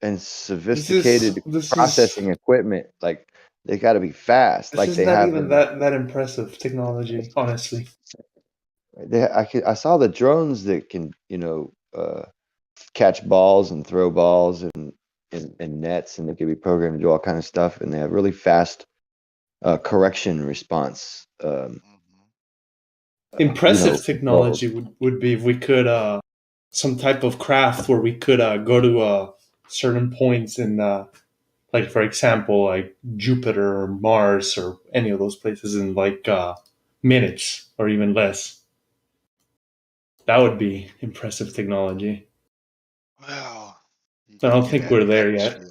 and sophisticated processing equipment. Like they got to be fast. This like is they not have even that impressive technology, honestly. I saw the drones that can, catch balls and throw balls and nets, and they can be programmed to do all kind of stuff, and they have really fast correction response. Impressive technology would be if we could some type of craft where we could go to certain points in like, for example, like Jupiter or Mars or any of those places in like minutes or even less. That would be impressive technology. Well, I don't think we're there yet.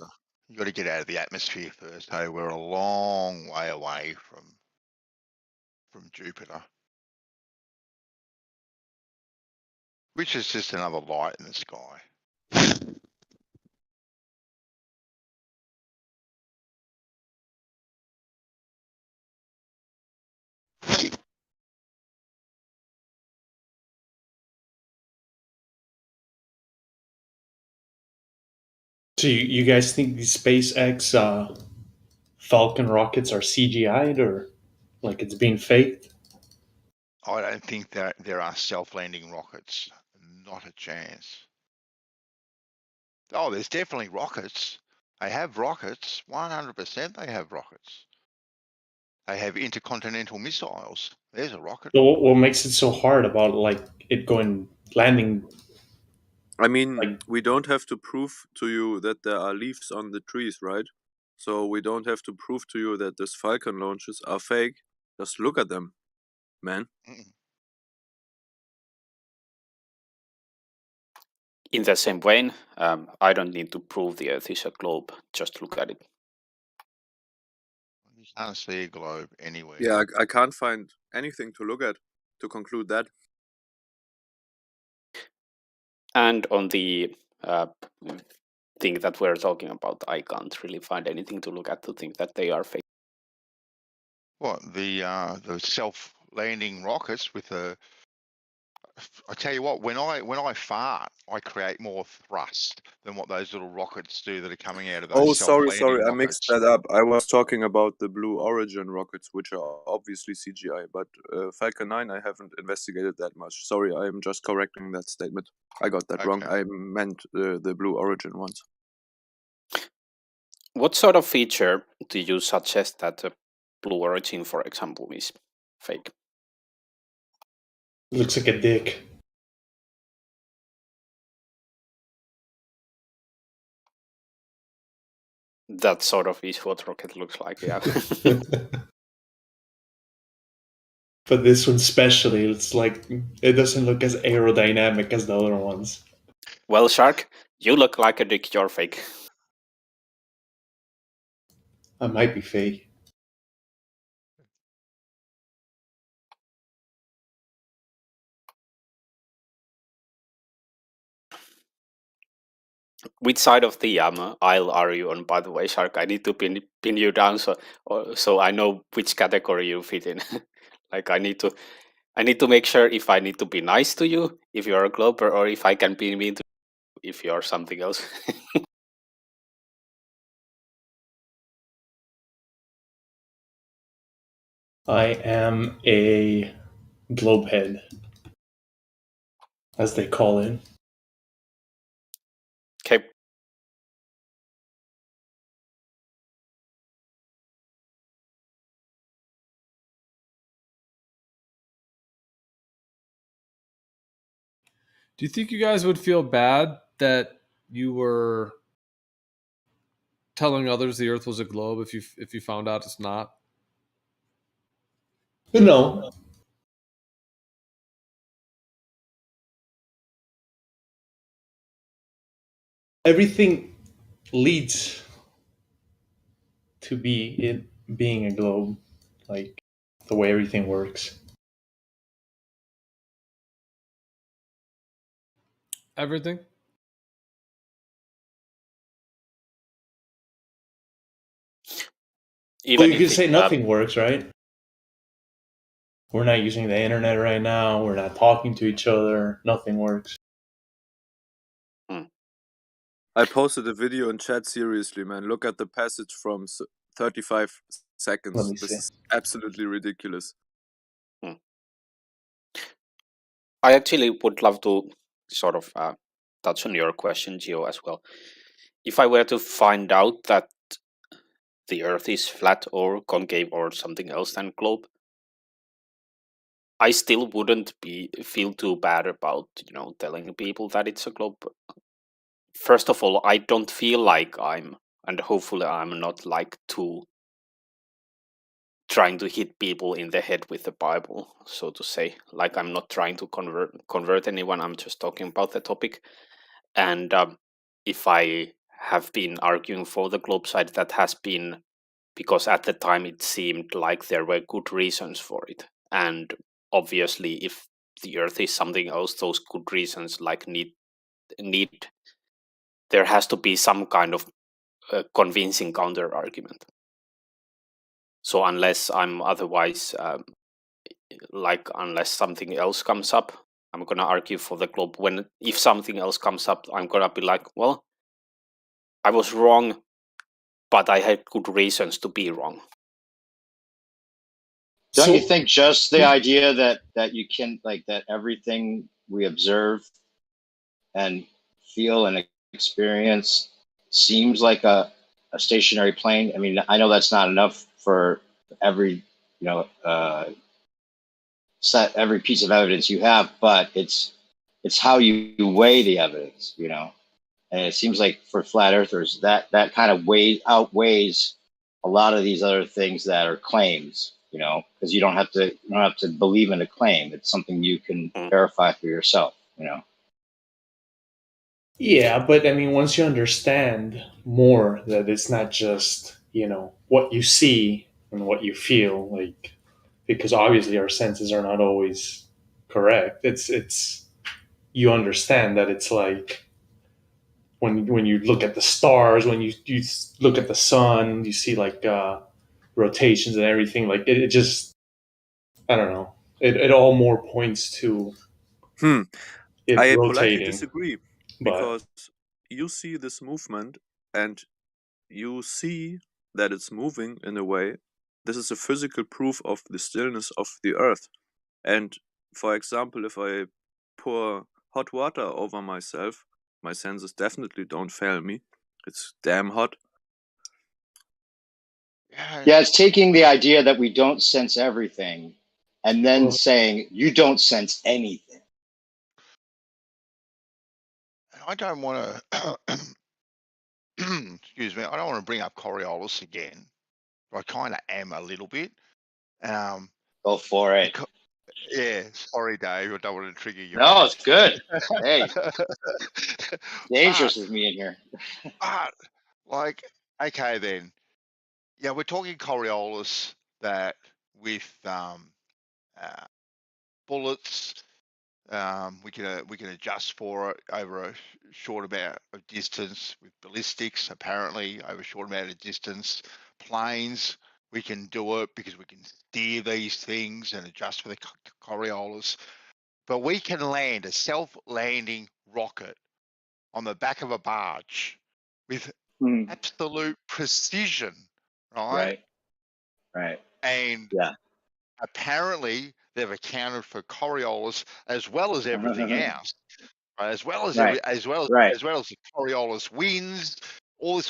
You got to get out of the atmosphere first. Hey, we're a long way away from Jupiter, which is just another light in the sky. So you guys think these SpaceX Falcon rockets are CGI'd or like it's being faked? I don't think that there are self-landing rockets. Not a chance. Oh, there's definitely rockets. They have rockets. 100% they have rockets. They have intercontinental missiles. There's a rocket. So what makes it so hard about like it landing? I mean, we don't have to prove to you that there are leaves on the trees, right? So we don't have to prove to you that these Falcon launches are fake. Just look at them, man. In the same vein, I don't need to prove the Earth is a globe. Just look at it. You can't see a globe anywhere. Yeah, I can't find anything to look at to conclude that. And on the thing that we're talking about, I can't really find anything to look at to think that they are fake. What, the self-landing rockets with the? I tell you what, when I fart, I create more thrust than what those little rockets do that are coming out of those Oh, self-landing sorry, I rockets. mixed that up. I was talking about the Blue Origin rockets, which are obviously CGI, but Falcon 9 I haven't investigated that much. Sorry, I am just correcting that statement. I got that wrong. I meant the Blue Origin ones. What sort of feature do you suggest that Blue Origin, for example, is fake? Looks like a dick. That sort of is what rocket looks like, yeah. But this one especially, it's like it doesn't look as aerodynamic as the other ones. Well, Shark, you look like a dick. You're fake. I might be fake. Which side of the aisle are you on, by the way, Shark? I need to pin you down so I know which category you fit in. Like I need to make sure if I need to be nice to you if you're a glober, or if I can be mean to you if you're something else. I am a globehead, as they call it. Okay. Do you think you guys would feel bad that you were telling others the Earth was a globe if you found out it's not? No. Everything leads to it being a globe, like the way everything works. Everything? Well, you could say nothing works, right? We're not using the internet right now. We're not talking to each other. Nothing works. I posted a video in chat. Seriously, man. Look at the passage from 35 seconds. Let me This see. is absolutely ridiculous. I actually would love to sort of touch on your question, Gio, as well. If I were to find out that the Earth is flat or concave or something else than globe, I still wouldn't feel too bad about telling people that it's a globe. First of all, I don't feel like and hopefully I'm not like trying to hit people in the head with the Bible, so to say. Like I'm not trying to convert anyone. I'm just talking about the topic. And if I have been arguing for the globe side, that has been because at the time it seemed like there were good reasons for it. And obviously, if the Earth is something else, those good reasons like need there has to be some kind of convincing counter argument. So unless I'm otherwise unless something else comes up, I'm gonna argue for the globe. If something else comes up, I'm gonna be like, well, I was wrong, but I had good reasons to be wrong. Don't you think just the idea that you can that everything we observe and feel and experience seems like a stationary plane? I mean, I know that's not enough for every every piece of evidence you have, but it's how you weigh the evidence, And it seems like for flat earthers, that kind of outweighs a lot of these other things that are claims, you know, because you don't have to believe in a claim. It's something you can verify for yourself, you know. Yeah, but I mean, once you understand more that it's not just, you know, what you see and what you feel, like, because obviously our senses are not always correct. It's you understand that it's like when you look at the stars, when you look at the sun, you see like rotations and everything. Like it just, I don't know. It all more points to it I politely rotating, disagree but because you see this movement and you see that it's moving in a way. This is a physical proof of the stillness of the earth. And for example, if I pour hot water over myself, my senses definitely don't fail me. It's damn hot. Yeah, it's taking the idea that we don't sense everything and then saying you don't sense anything. I don't want to, excuse me, I don't want to bring up Coriolis again. But I kind of am a little bit. Go for it. Yeah, sorry, Dave. I don't want to trigger you. No, it's good. Hey, But, dangerous is me in here. but, like, okay then. Yeah, we're talking Coriolis that with bullets, we can adjust for it over a short amount of distance. With ballistics, apparently over a short amount of distance. Planes, we can do it because we can steer these things and adjust for the Coriolis. But we can land a self-landing rocket on the back of a barge with absolute precision, right? Right. And yeah, apparently they've accounted for Coriolis as well as everything else, as well as Right. as well Right. as the Coriolis winds, all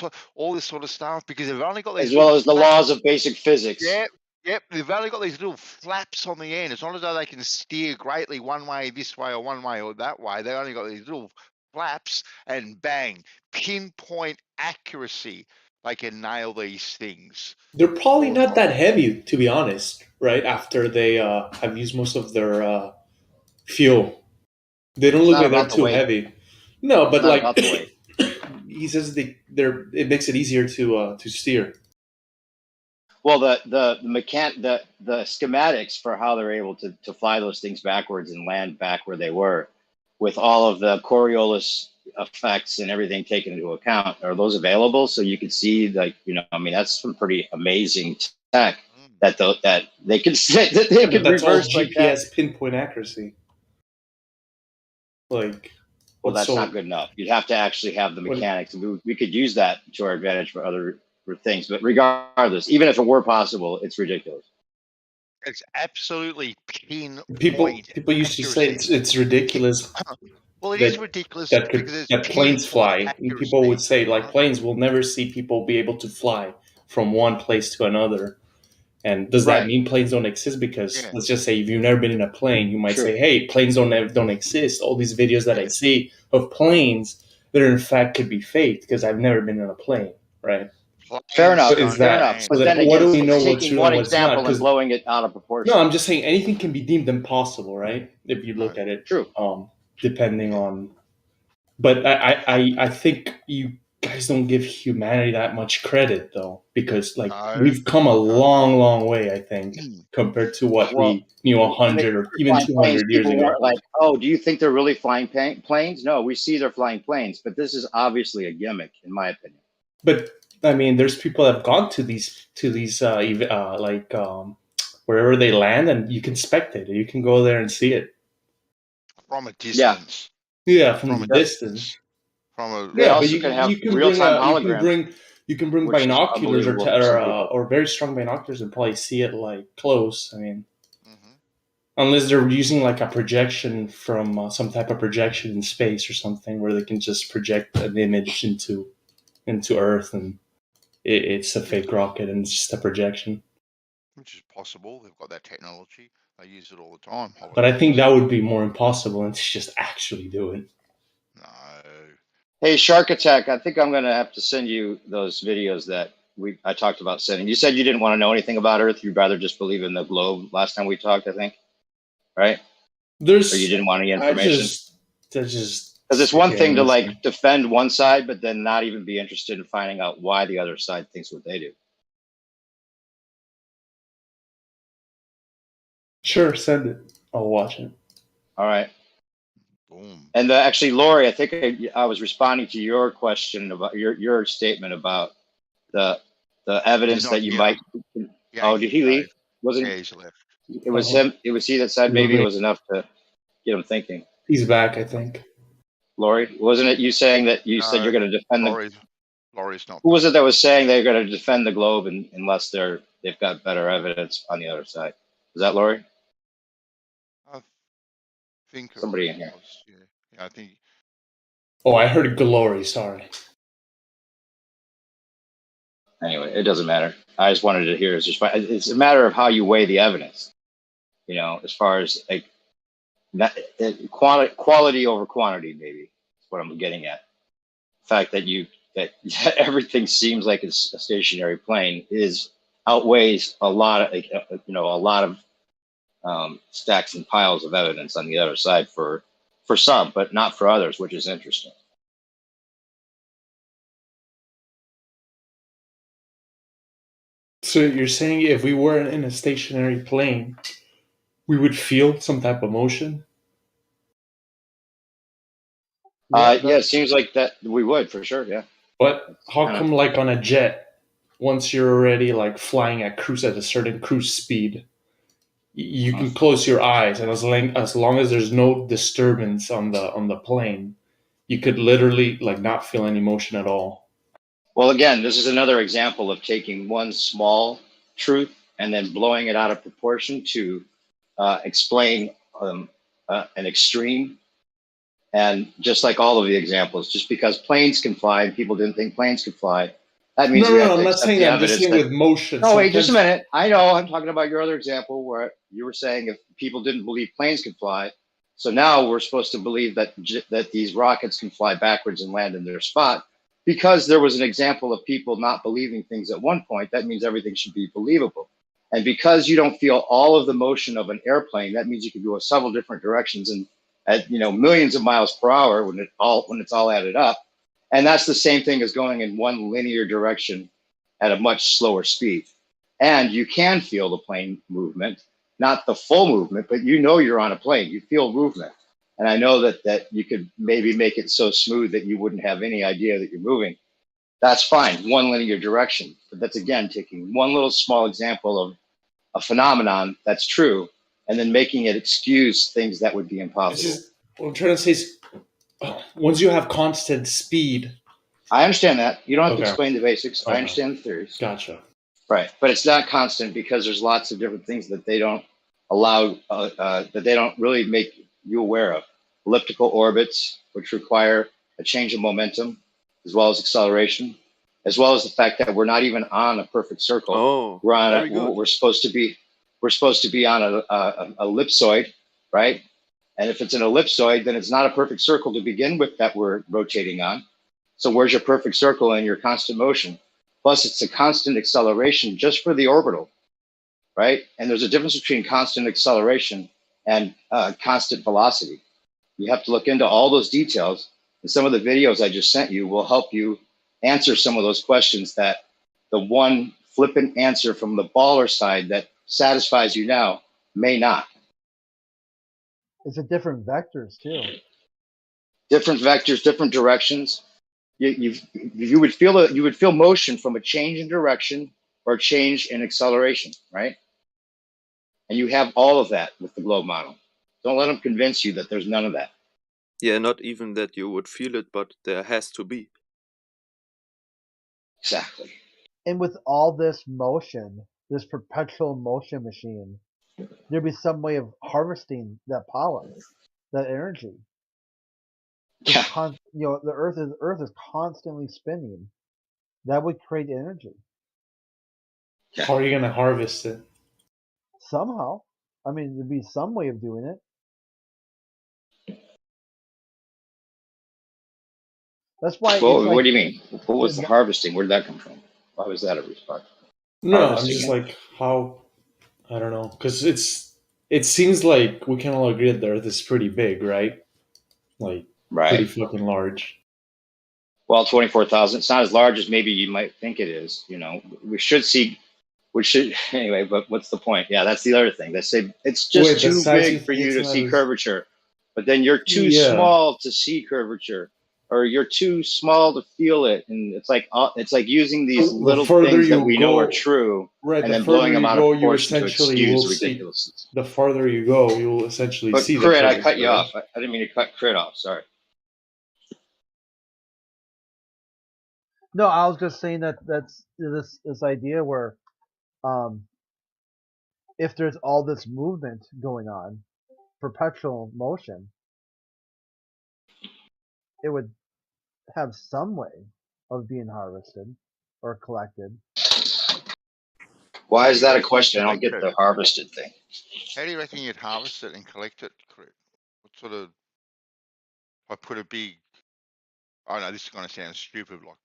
this sort of stuff, because they've only got these As well little as the flaps. laws of basic physics. Yep, they've only got these little flaps on the end. It's not as though they can steer greatly one way, this way, or one way, or that way. They've only got these little flaps, and bang, pinpoint accuracy. They can nail these things. they're probably not that heavy, to be honest, right? After they have used most of their fuel. They don't It's look not like they're about the too weight. heavy. No, It's but not like about the weight. he says, it makes it easier to steer. Well, the schematics for how they're able to fly those things backwards and land back where they were, with all of the Coriolis effects and everything taken into account, are those available? So you can see, like, you know, I mean, that's some pretty amazing tech that they can that they Yeah, can but that's all reverse like that. GPS pinpoint accuracy. Like, Well, that's not good enough. You'd have to actually have the mechanics. We could use that to our advantage for things, but regardless, even if it were possible, it's ridiculous. It's absolutely pinpoint. People used to say it's ridiculous. Well, it is ridiculous that because that planes fly. accuracy. People would say, like, planes will never see people be able to fly from one place to another. And does that mean planes don't exist? Because let's just say if you've never been in a plane, you might say, "Hey, planes don't exist." All these videos that I see of planes that in fact could be faked because I've never been in a plane, right? Fair enough. So is that so? But then then what again, do we know what's taking true one and what's not? example and blowing it out of proportion. No, I'm just saying anything can be deemed impossible, right? If you look at it, true. Depending on, but I think you guys don't give humanity that much credit though, because like we've come a long way, I think, compared to what we knew 100 or even 200 years people ago. weren't like, oh, do you think they're really flying planes? No, we see they're flying planes, but this is obviously a gimmick, in my opinion. But I mean, there's people that have gone to these wherever they land, and you can spectate it. You can go there and see it From a distance. Yeah, from a distance. They also can have real-time holograms. You can bring binoculars or very strong binoculars and probably see it like close. I mean, unless they're using like a projection from some type of projection in space or something where they can just project an image into Earth and it's a fake rocket and it's just a projection. Which is possible. They've got that technology. They use it all the time. But I think that would be more impossible than to just actually do it. No. Hey, Shark Attack, I think I'm gonna have to send you those videos that I talked about sending. You said you didn't want to know anything about Earth. You'd rather just believe in the globe. Last time we talked, I think, right? Or you didn't want any information. That's just Because it's one thing to scams. like defend one side, but then not even be interested in finding out why the other side thinks what they do. Sure, send it. I'll watch it. All right. Boom. And actually, Lori, I think I was responding to your question about your statement about the evidence that you might. Oh, did he leave? Wasn't he's left. it was him? It was he that said maybe it was enough to get him thinking. He's back, I think. Lori, wasn't it you saying that you said you're going to defend Laurie's not. Who was it that was saying they're going to defend the globe unless they've got better evidence on the other side? Is that Lori? I think Somebody in here. Yeah, I think. Oh, I heard glory. Sorry. Anyway, it doesn't matter. I just wanted to hear. It's a matter of how you weigh the evidence. You know, as far as like quality over quantity, maybe is what I'm getting at. The fact that everything seems like it's a stationary plane outweighs a lot of stacks and piles of evidence on the other side for some, but not for others, which is interesting. So you're saying if we were in a stationary plane, we would feel some type of motion? Yeah, it seems like that we would for sure. Yeah. But how come, like on a jet, once you're already like flying at a certain cruise speed, you can close your eyes, and as long as there's no disturbance on the plane, you could literally like not feel any motion at all. Well, again, this is another example of taking one small truth and then blowing it out of proportion to explain an extreme. And just like all of the examples, just because planes can fly and people didn't think planes could fly, that means we have to I'm not accept saying the that. I'm just evidence saying that. with motion. No, wait, just a minute. I know I'm talking about your other example where you were saying if people didn't believe planes could fly, so now we're supposed to believe that these rockets can fly backwards and land in their spot. Because there was an example of people not believing things at one point, that means everything should be believable. And because you don't feel all of the motion of an airplane, that means you can go several different directions and at millions of miles per hour when it's all added up. And that's the same thing as going in one linear direction at a much slower speed. And you can feel the plane movement, not the full movement, but you're on a plane. You feel movement. And I know that you could maybe make it so smooth that you wouldn't have any idea that you're moving. That's fine, one linear direction. But that's, again, taking one little small example of a phenomenon that's true and then making it excuse things that would be impossible. What I'm trying to say is, once you have constant speed. I understand that. You don't have to explain the basics. I understand the theories. Gotcha. Right. But it's not constant because there's lots of different things that they don't allow, that they don't really make you aware of. Elliptical orbits, which require a change of momentum, as well as acceleration, as well as the fact that we're not even on a perfect circle. Oh, we're supposed to be on a ellipsoid, right? And if it's an ellipsoid, then it's not a perfect circle to begin with that we're rotating on. So where's your perfect circle and your constant motion? Plus, it's a constant acceleration just for the orbital, right? And there's a difference between constant acceleration and constant velocity. You have to look into all those details. And some of the videos I just sent you will help you answer some of those questions that the one flippant answer from the baller side that satisfies you now may not. It's a different vectors too. Different vectors, different directions. You would feel motion from a change in direction or a change in acceleration, right? And you have all of that with the globe model. Don't let them convince you that there's none of that. Yeah, not even that you would feel it, but there has to be. Exactly. And with all this motion, this perpetual motion machine, there'd be some way of harvesting that power, that energy. Yeah. The Earth is constantly spinning. That would create energy. Yeah. How are you going to harvest it? Somehow. I mean, there'd be some way of doing it. That's why Well, it's what like do you mean? What was the harvesting? Where did that come from? Why was that a response? No, I'm just like how I don't know because it seems like we can all agree that the Earth is pretty big, right? Like pretty fucking large. Well, 24,000. It's not as large as maybe you might think it is. You know, we should anyway. But what's the point? Yeah, that's the other thing. They say it's just too big for you to see curvature, but then you're too small to see curvature, or you're too small to feel it. And it's like using these little things that we know are true, and then blowing them out of proportion to excuse ridiculousness. The farther you go, you'll essentially But see. Crit, I cut you off. I didn't mean to cut Crit off. Sorry. No, I was just saying that's this idea where, if there's all this movement going on, perpetual motion, it would have some way of being harvested or collected. Why is that a question? I don't get the harvested thing. How do you reckon you'd harvest it and collect it, Crit? What sort of? I put a big. I know this is going to sound stupid. Like,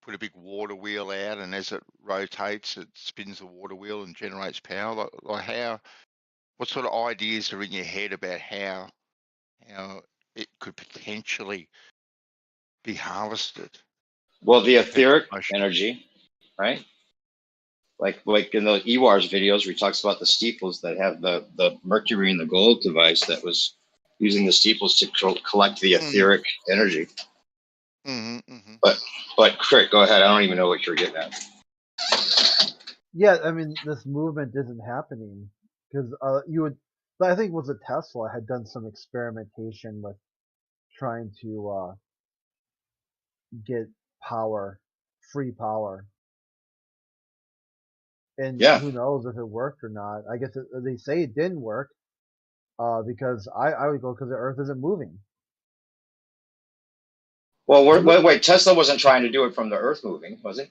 put a big water wheel out, and as it rotates, it spins the water wheel and generates power. Like how? What sort of ideas are in your head about how it could potentially be harvested? Well, the etheric energy, right? Like in the EWAR's videos where he talks about the steeples that have the mercury and the gold device that was using the steeples to collect the etheric energy. But Crit, go ahead. I don't even know what you're getting at. Yeah, I mean, this movement isn't happening because I think it was a Tesla had done some experimentation with trying to get power, free power. And who knows if it worked or not. I guess they say it didn't work because I would go because the Earth isn't moving. Well, wait, Tesla wasn't trying to do it from the Earth moving, was he?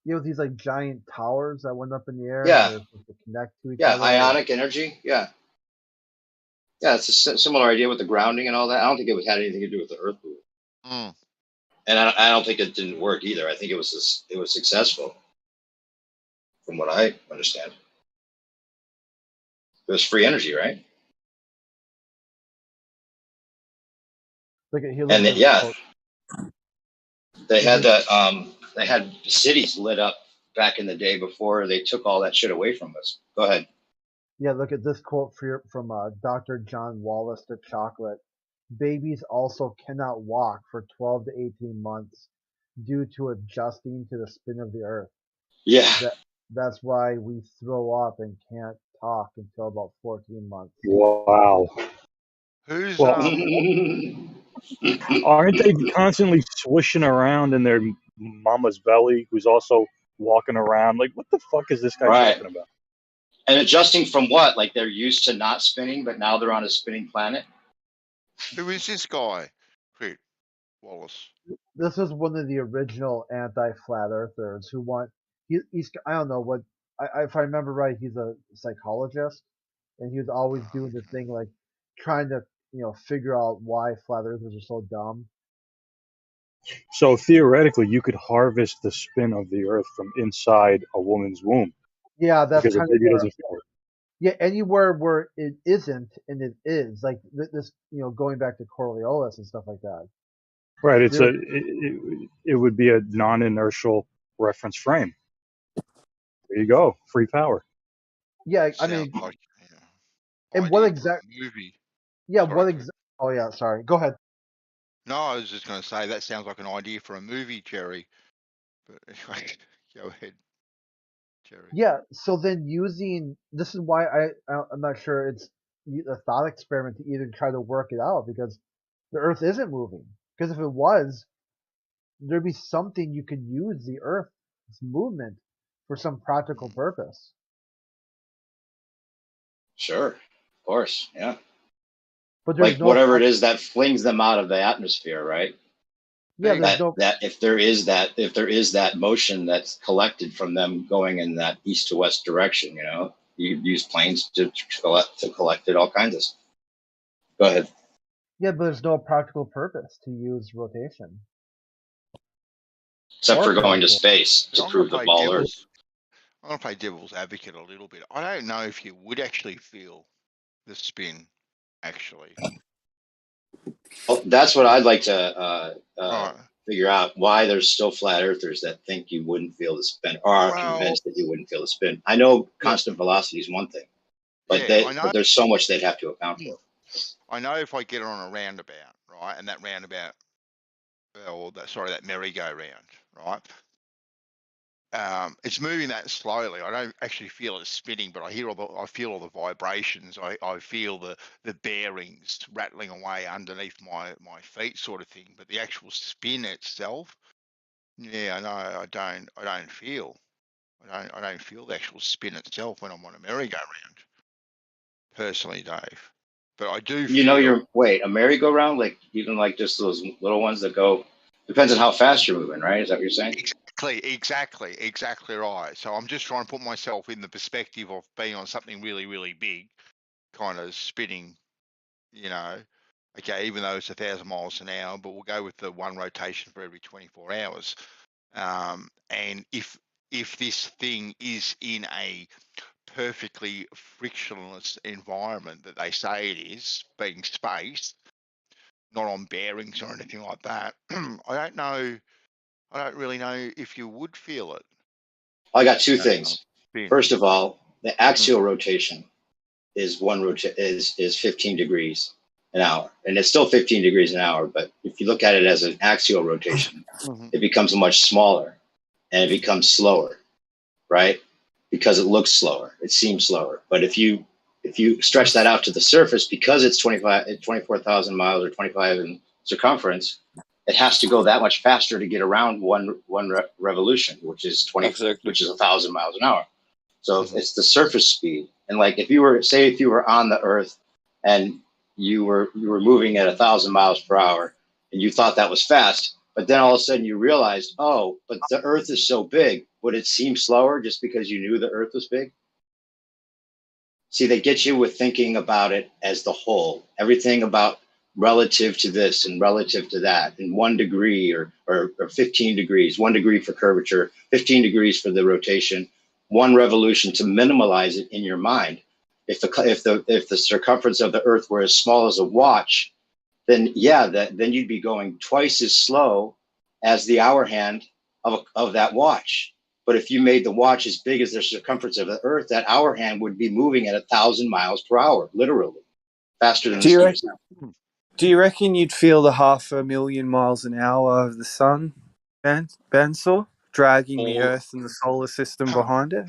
You know, these like giant towers that went up in the air. Yeah. They're supposed to connect to each Yeah, other. ionic energy. Yeah. Yeah, it's a similar idea with the grounding and all that. I don't think it had anything to do with the Earth moving. And I don't think it didn't work either. I think it was successful, from what I understand. It was free energy, right? They had that. They had cities lit up back in the day before they took all that shit away from us. Go ahead. Yeah, look at this quote from Dr. John Wallace to Chocolate. Babies also cannot walk for 12 to 18 months due to adjusting to the spin of the Earth. Yeah. That's why we throw up and can't talk until about 14 months. Wow. Who's aren't they constantly swishing around in their mama's belly, who's also walking around? Like, what the fuck is this guy talking about? And adjusting from what? Like they're used to not spinning, but now they're on a spinning planet? Who is this guy, Crit Wallace? This is one of the original anti-flat earthers who want. He's I don't know what. If I remember right, he's a psychologist, and he was always doing the thing like trying to figure out why flat earthers are so dumb. So theoretically, you could harvest the spin of the Earth from inside a woman's womb. Yeah, that's because kind a baby doesn't of feel it. Yeah, anywhere where it isn't and it is, like this, going back to Coriolis and stuff like that. Right. It would be a non-inertial reference frame. There you go. Free power. Yeah, I mean, and what exact movie? Yeah, what exact? Oh yeah, sorry. Go ahead. No, I was just going to say that sounds like an idea for a movie, Jerry. But anyway, go ahead, Jerry. Yeah. So then this is why I'm not sure it's a thought experiment to even try to work it out, because the Earth isn't moving. Because if it was, there'd be something you could use the Earth's movement for some practical purpose. Sure, of course, yeah. But like whatever it is that flings them out of the atmosphere, right? Yeah, that if there is that motion that's collected from them going in that east to west direction, you use planes to collect it, all kinds of stuff. Go ahead. Yeah, but there's no practical purpose to use rotation. Except Or for going to parallax. space But to prove the ball Earth. I'm gonna play devil's advocate a little bit. I don't know if you would actually feel the spin, actually. Well, that's what I'd like to Right. figure out, why there's still flat earthers that think you wouldn't feel the spin, or are Well, convinced that you wouldn't feel the spin. I know constant velocity is one thing, but yeah, I know. but there's so much they'd have to account for. I know if I get it on a roundabout, right, and that roundabout, or that merry-go-round, right, it's moving that slowly. I don't actually feel it spinning, but I feel all the vibrations. I feel the bearings rattling away underneath my feet, sort of thing. But the actual spin itself, yeah, I know I don't feel. I don't feel the actual spin itself when I'm on a merry-go-round, personally, Dave. But I do You know, feel. a merry-go-round, like even like just those little ones that go. Depends on how fast you're moving, right? Is that what you're saying? Exactly right. So I'm just trying to put myself in the perspective of being on something really, really big, kind of spinning, you know. Okay, even though it's 1,000 miles an hour, but we'll go with the one rotation for every 24 hours. And if this thing is in a perfectly frictionless environment that they say it is, being space, not on bearings or anything like that, I don't really know if you would feel it. I got two things. Spin. First of all, the axial rotation is is 15 degrees an hour, and it's still 15 degrees an hour. But if you look at it as an axial rotation, it becomes much smaller and it becomes slower, right? Because it looks slower, it seems slower. But if you stretch that out to the surface, because it's 24,000 miles or 25 in circumference, it has to go that much faster to get around one revolution, which is 1,000 miles an hour. So it's the surface speed. And like if you were on the Earth and you were moving at 1,000 miles per hour and you thought that was fast, but then all of a sudden you realized, oh, but the Earth is so big. Would it seem slower just because you knew the Earth was big? See, they get you with thinking about it as the whole, everything about relative to this and relative to that, and 1 degree or 15 degrees, 1 degree for curvature, 15 degrees for the rotation, one revolution to minimalize it in your mind. If the circumference of the Earth were as small as a watch, then then you'd be going twice as slow as the hour hand of that watch. But if you made the watch as big as the circumference of the Earth, that hour hand would be moving at 1,000 miles per hour, literally, faster than the speed of sound. Do you reckon you'd feel the 500,000 miles an hour of the sun, Bensor, dragging the Earth and the solar system behind it?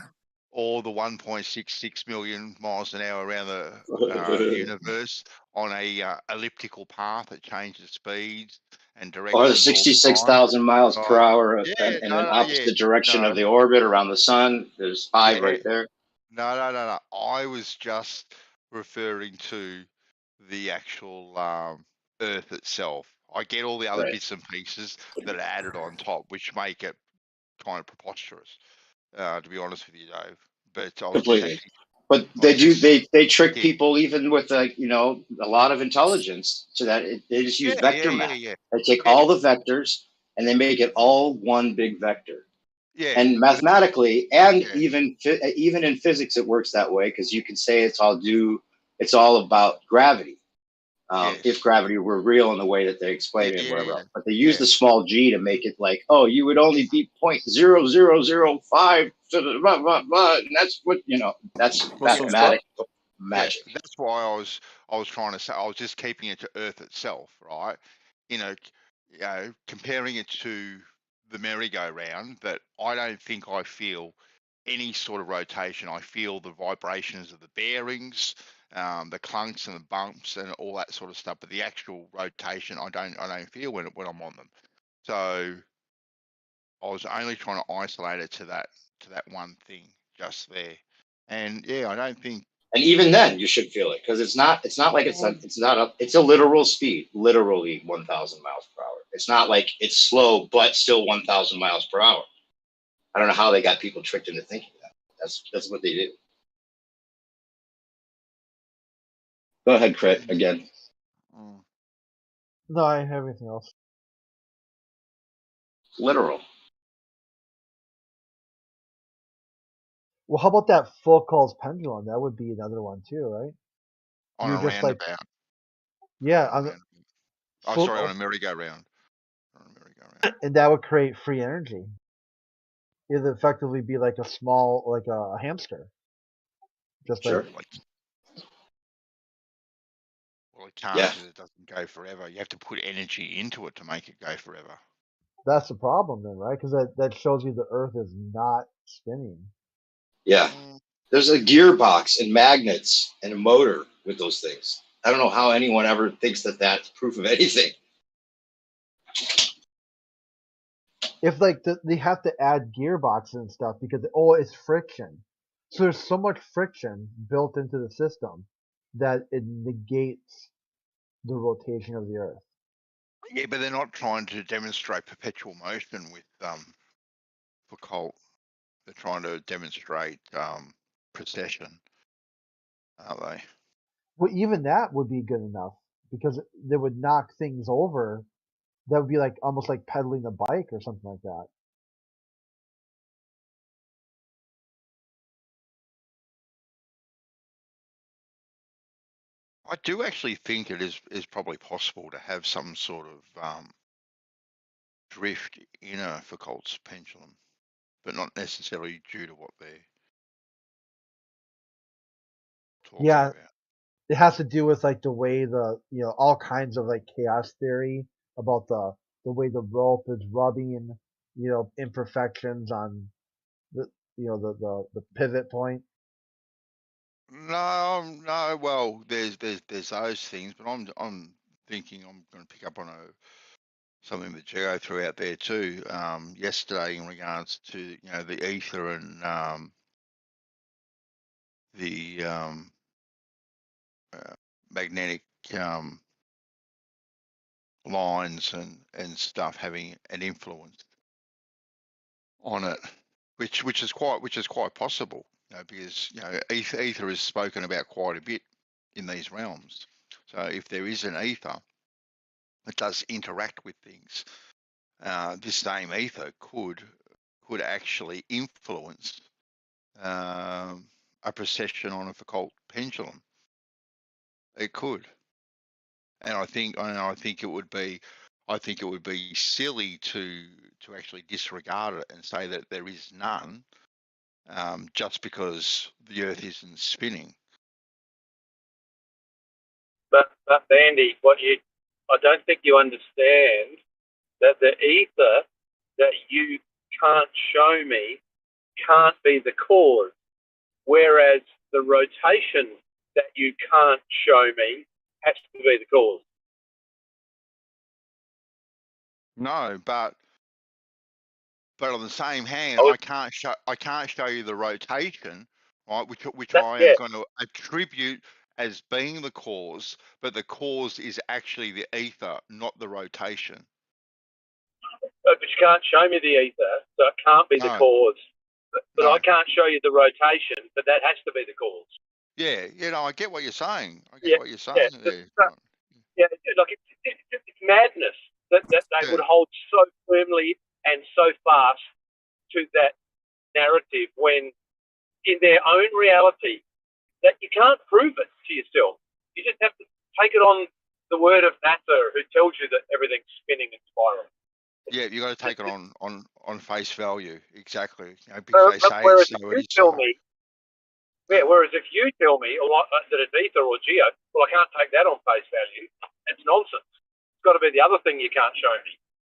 Or the 1.66 million miles an hour around the universe on a elliptical path that changes speeds and directions. Or the 66,000 miles per hour in an opposite direction of the orbit around the sun. There's 5 right there. No. I was just referring to the actual Earth itself. I get all the other bits and pieces that are added on top, which make it kind of preposterous, to be honest with you, Dave. But I was Completely. But they trick people even with a lot of intelligence, so that they just use vector math. They take all the vectors and they make it all one big vector. And mathematically, and even in physics, it works that way, because you can say it's all about gravity. If gravity were real in the way that they explain it, whatever else. But they use the small g to make it like, oh, you would only be 0.0005 and that's what that's mathematical magic. That's why I was trying to say, I was just keeping it to Earth itself, right? Comparing it to the merry-go-round, that I don't think I feel any sort of rotation. I feel the vibrations of the bearings, the clunks and the bumps and all that sort of stuff. But the actual rotation, I don't feel when I'm on them. So I was only trying to isolate it to that one thing just there. And I don't think. And even then, you should feel it, because it's not like it's a literal speed, literally 1,000 miles per hour. It's not like it's slow but still 1,000 miles per hour. I don't know how they got people tricked into thinking that. That's what they do. Go ahead, Crit, again. No, I have everything else. Literal. Well, how about that Foucault's pendulum? That would be another one too, right? On You're a just like, roundabout. yeah, On a on the roundabout. Oh, sorry, on Foucault, a merry-go-round. On a merry-go-round. and that would create free energy. It would effectively be like a small, like a hamster. Just like, Sure. Well, it can't Yeah. because it doesn't go forever. You have to put energy into it to make it go forever. that's the problem then, right? Because that shows you the Earth is not spinning. Yeah. There's a gearbox and magnets and a motor with those things. I don't know how anyone ever thinks that that's proof of anything. If like they have to add gearboxes and stuff because it's friction. So there's so much friction built into the system that it negates the rotation of the Earth. Yeah, but they're not trying to demonstrate perpetual motion with Foucault. They're trying to demonstrate precession, aren't they? Well, even that would be good enough because they would knock things over. That would be like almost like pedaling a bike or something like that. I do actually think it is probably possible to have some sort of drift in a Foucault's pendulum, but not necessarily due to what they're talking Yeah, about. it has to do with like the way all kinds of like chaos theory about the way the rope is rubbing, imperfections on the the pivot point. No. Well, there's those things, but I'm thinking I'm going to pick up on something that Geo threw out there too yesterday in regards to the ether and the magnetic lines and stuff having an influence on it, which is quite possible, because ether is spoken about quite a bit in these realms. So if there is an ether that does interact with things, this same ether could actually influence a precession on a Foucault pendulum. It could, and I think it would be silly to actually disregard it and say that there is none, just because the Earth isn't spinning. But Bandy, I don't think you understand that the ether that you can't show me can't be the cause, whereas the rotation that you can't show me has to be the cause. No, but on the same hand, I can't show you the rotation, right? Which I am going to attribute as being the cause, but the cause is actually the ether, not the rotation. But you can't show me the ether, so it can't be the cause. But I can't show you the rotation, but that has to be the cause. Yeah, I get what you're saying. What you're saying there. Yeah, like it's madness that they would hold so firmly and so fast to that narrative when, in their own reality, that you can't prove it to yourself. You just have to take it on the word of NASA, who tells you that everything's spinning and spiraling. Yeah, you got to take it on face value, exactly. Because they say whereas so, if you tell me, whereas if you tell me that it's ether or geo, well, I can't take that on face value. It's nonsense. It's got to be the other thing you can't show me.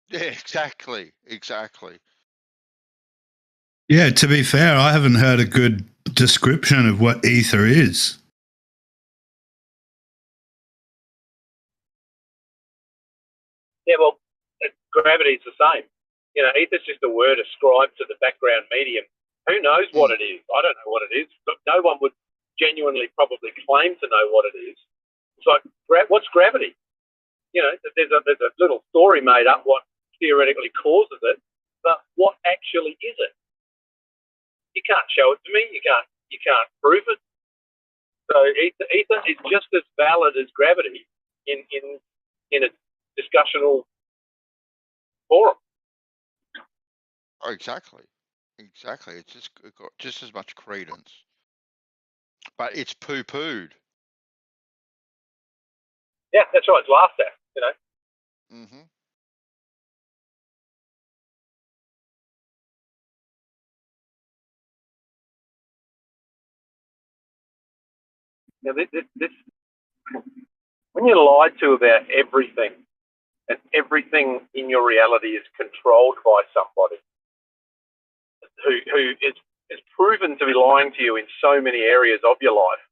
Yeah, exactly. Yeah, to be fair, I haven't heard a good description of what ether is. Yeah, well, gravity's the same. Ether's just a word ascribed to the background medium. Who knows what it is? I don't know what it is. But no one would genuinely probably claim to know what it is. It's like, what's gravity? There's a little story made up what theoretically causes it, but what actually is it? You can't show it to me. You can't prove it. So ether is just as valid as gravity in a discussional forum. Oh, exactly. Exactly. It's just got just as much credence. But it's poo-pooed. Yeah, that's right. It's laughed at, you know. Mm-hmm. Now, this when you're lied to about everything, and everything in your reality is controlled by somebody who is proven to be lying to you in so many areas of your life,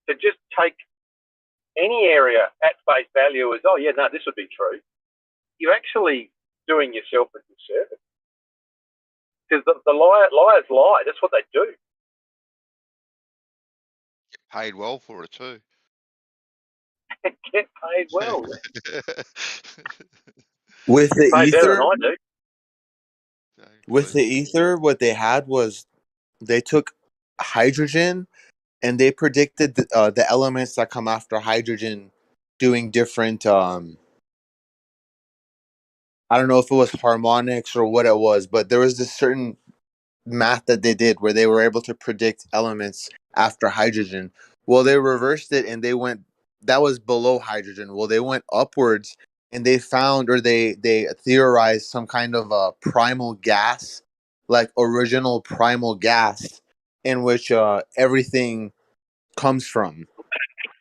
to just take any area at face value as, oh yeah, no, this would be true, you're actually doing yourself a disservice. Because the liars lie. That's what they do. Get paid well for it too. Get paid well. With the Paid better ether, than I do. with the ether, what they had was they took hydrogen and they predicted the elements that come after hydrogen doing different. I don't know if it was harmonics or what it was, but there was this certain math that they did where they were able to predict elements after hydrogen. Well, they reversed it and they went, that was below hydrogen. Well, they went upwards and they found, or they theorized some kind of a primal gas, like original primal gas, in which everything comes from,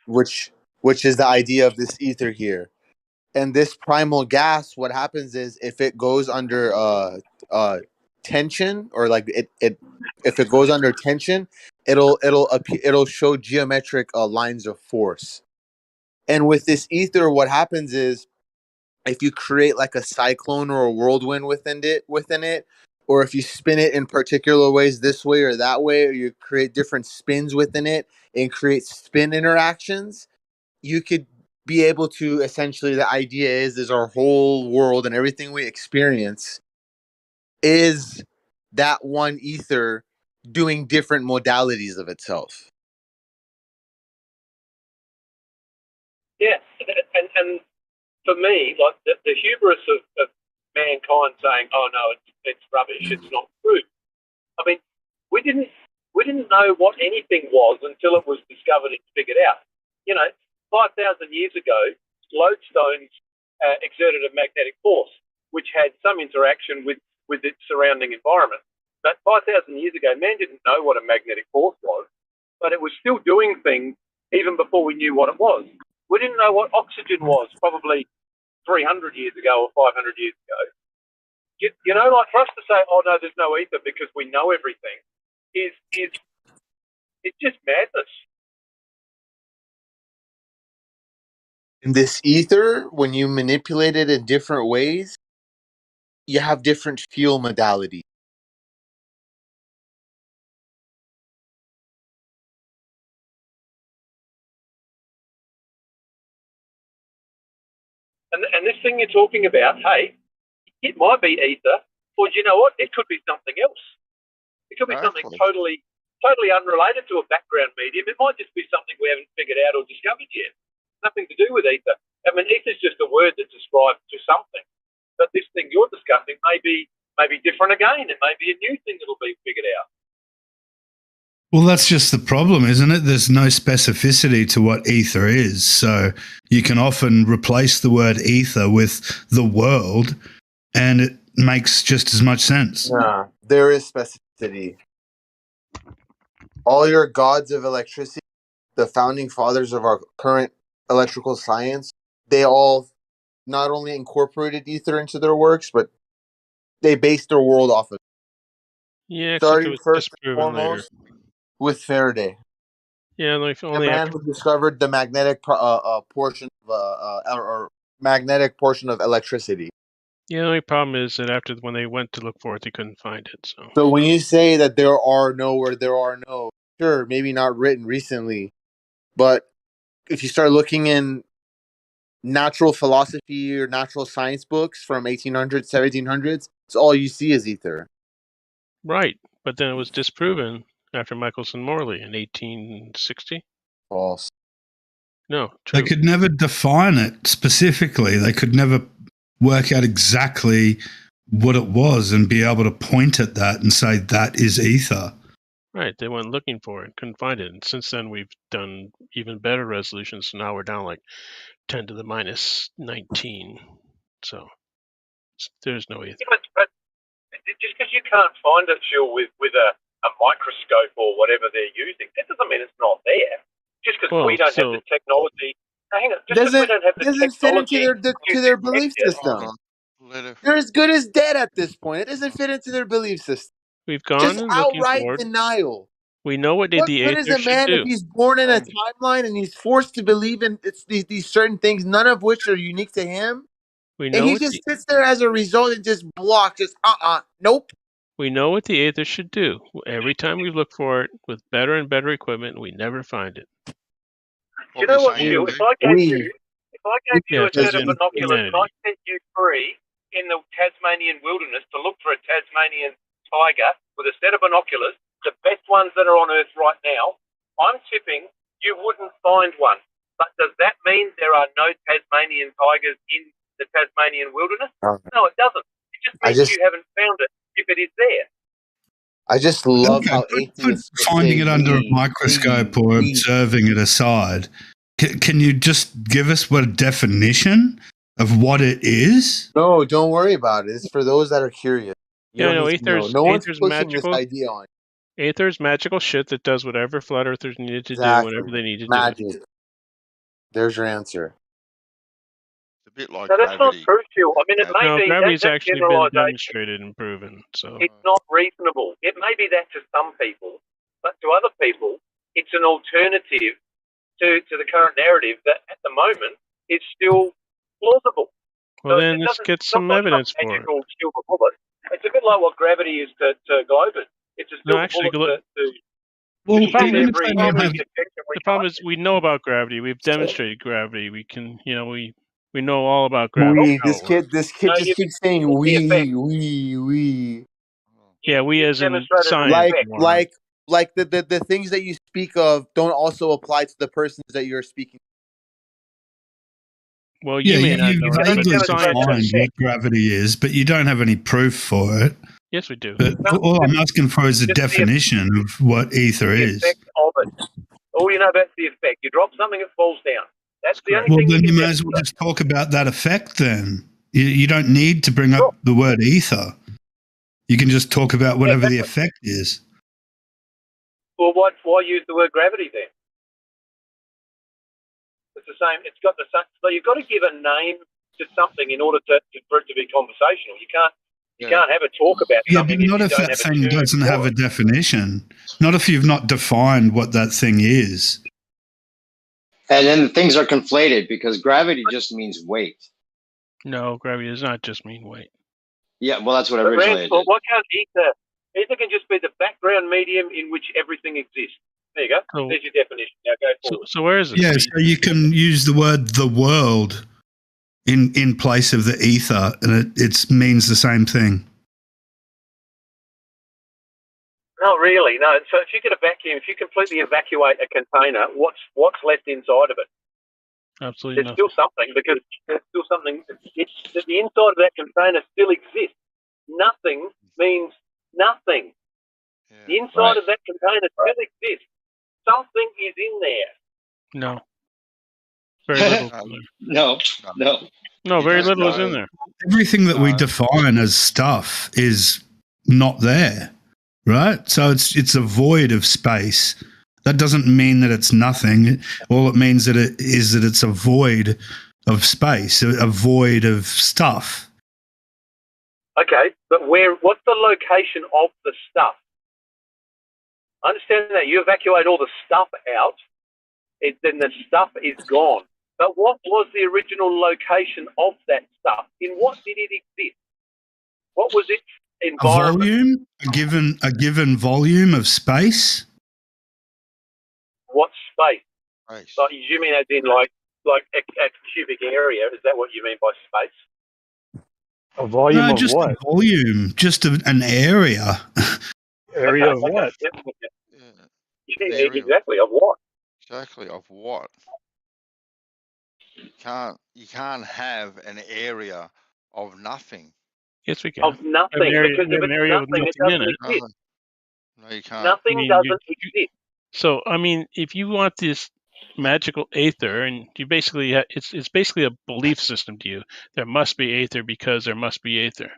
which is the idea of this ether here. And this primal gas, what happens is if it goes under tension, or like it if it goes under tension, it'll show geometric lines of force. And with this ether, what happens is if you create like a cyclone or a whirlwind within it, or if you spin it in particular ways, this way or that way, or you create different spins within it and create spin interactions, you could be able to, essentially, the idea is our whole world and everything we experience is that one ether doing different modalities of itself. Yeah, and for me, like the hubris of mankind saying, "Oh no, it's rubbish. It's not true." I mean, we didn't know what anything was until it was discovered and figured out. You know, 5,000 years ago, lodestones exerted a magnetic force, which had some interaction with its surrounding environment. But 5,000 years ago, man didn't know what a magnetic force was, but it was still doing things even before we knew what it was. We didn't know what oxygen was probably 300 years ago or 500 years ago. You know, like for us to say, oh no, there's no ether because we know everything, is it's just madness. In this ether, when you manipulate it in different ways, you have different fuel modalities. And this thing you're talking about, hey, it might be ether, or do you know what? It could be something else. It could be something totally unrelated to a background medium. It might just be something we haven't figured out or discovered yet. Nothing to do with ether. I mean, ether is just a word that describes to something. But this thing you're discussing may be different again. It may be a new thing that'll be figured out. Well, that's just the problem, isn't it? There's no specificity to what ether is. So you can often replace the word ether with the world, and it makes just as much sense. Yeah, there is specificity. All your gods of electricity, the founding fathers of our current electrical science, they all not only incorporated ether into their works, but they based their world off of it. Yeah, except it Starting was first and disproven later. foremost with Faraday. Yeah, like The only man after. who discovered the magnetic portion of or magnetic portion of electricity. Yeah, the only problem is that after when they went to look for it, they couldn't find it. So when you say that there are no, sure, maybe not written recently, but if you start looking in natural philosophy or natural science books from 1800s, 1700s, it's all you see is ether. Right, but then it was disproven after Michelson Morley in 1860. False. No, true. They could never define it specifically. They could never work out exactly what it was and be able to point at that and say that is ether. Right, they went looking for it, couldn't find it. And since then, we've done even better resolutions. So now we're down like 10 to the minus 19. So there's no ether. Yeah, but just because you can't find it, Phil, with a microscope or whatever they're using, that doesn't mean it's not there. Just because we don't have the technology. Hang on, just because we don't have the doesn't fit technology into their belief system. They're as good as dead at this point. It doesn't fit into their belief system. We've gone Just and looking outright for it. denial. We know what the good is ether a should man do. if he's born in a timeline and he's forced to believe in these certain things, none of which are unique to him? We And know he what just sits there as a result and just blocks. Just nope. We know what the ether should do. Every time we look for it with better and better equipment, we never find it. You know what, Phil? If I gave you a set of binoculars and I sent you free in the Tasmanian wilderness to look for a Tasmanian tiger with a set of binoculars, the best ones that are on Earth right now, I'm tipping you wouldn't find one. But does that mean there are no Tasmanian tigers in the Tasmanian wilderness? No, it doesn't. It just means you haven't found it if it is there. I just love how atheists finding it under a microscope or observing it aside. Can you just give us what a definition of what it is? No, don't worry about it. It's for those that are curious. No one's pushing this idea on you. Aether's magical shit that does whatever flat earthers needed to do whenever they need to do it. There's your answer. A bit like no, that's not true, Phil. I mean, it may be gravity's that actually been generalisation. demonstrated and proven. So it's not reasonable. It may be that to some people, but to other people, it's an alternative to the current narrative that at the moment is still plausible. Well, so then let's get some evidence for it. Silver bullet. It's a bit like what gravity is to Globin. It's a silver bullet to well, the problem is we know about gravity. We've demonstrated gravity. We can, we know all about gravity. This kid just keeps saying we. Yeah, we as in science. Like the things that you speak of don't also apply to the persons that you're speaking. Well, you may not know vaguely defined what gravity is, but you don't have any proof for it. Yes, we do. But all I'm asking for is a definition of what ether is. All you know about the effect. You drop something, it falls down. That's the only thing. Well, then you may as well just talk about that effect then. You don't need to bring up the word ether. You can just talk about whatever the effect is. Well, why use the word gravity then? It's the same. It's got the same. So you've got to give a name to something in order for it to be conversational. You can't have a talk about something. Yeah, but not if that thing doesn't have a definition. Not if you've not defined what that thing is. And then things are conflated because gravity just means weight. No, gravity does not just mean weight. Yeah, well, that's what originally it did. Why can't ether? Ether can just be the background medium in which everything exists. There you go. There's your definition. Now go forward. So where is it? Yeah, so you can use the word "the world" in place of the ether, and it means the same thing. Not really. No. So if you get a vacuum, if you completely evacuate a container, what's left inside of it? Absolutely nothing. There's still something because there's still something. The inside of that container still exists. Nothing means nothing. Yeah, the inside of that container still exists. Something is in there. No. Very little. No, very little is in there. Everything that we define as stuff is not there, right? So it's a void of space. That doesn't mean that it's nothing. All it means that it's a void of space, a void of stuff. Okay, but what's the location of the stuff? I understand that you evacuate all the stuff out, then the stuff is gone. But what was the original location of that stuff? In what did it exist? What was its environment? A volume, a given volume of space. What space? Like, you mean as in like a cubic area? Is that what you mean by space? A volume of just what? A volume, just an area. Area of what? Yeah, exactly, of what? Exactly, of what? You can't have an area of nothing. Yes, we can. Of nothing, because if it's area with nothing, it nothing in doesn't it. exist. No, you can't. Nothing doesn't exist. So I mean, if you want this magical aether, and you basically it's basically a belief system to you. There must be aether because there must be aether.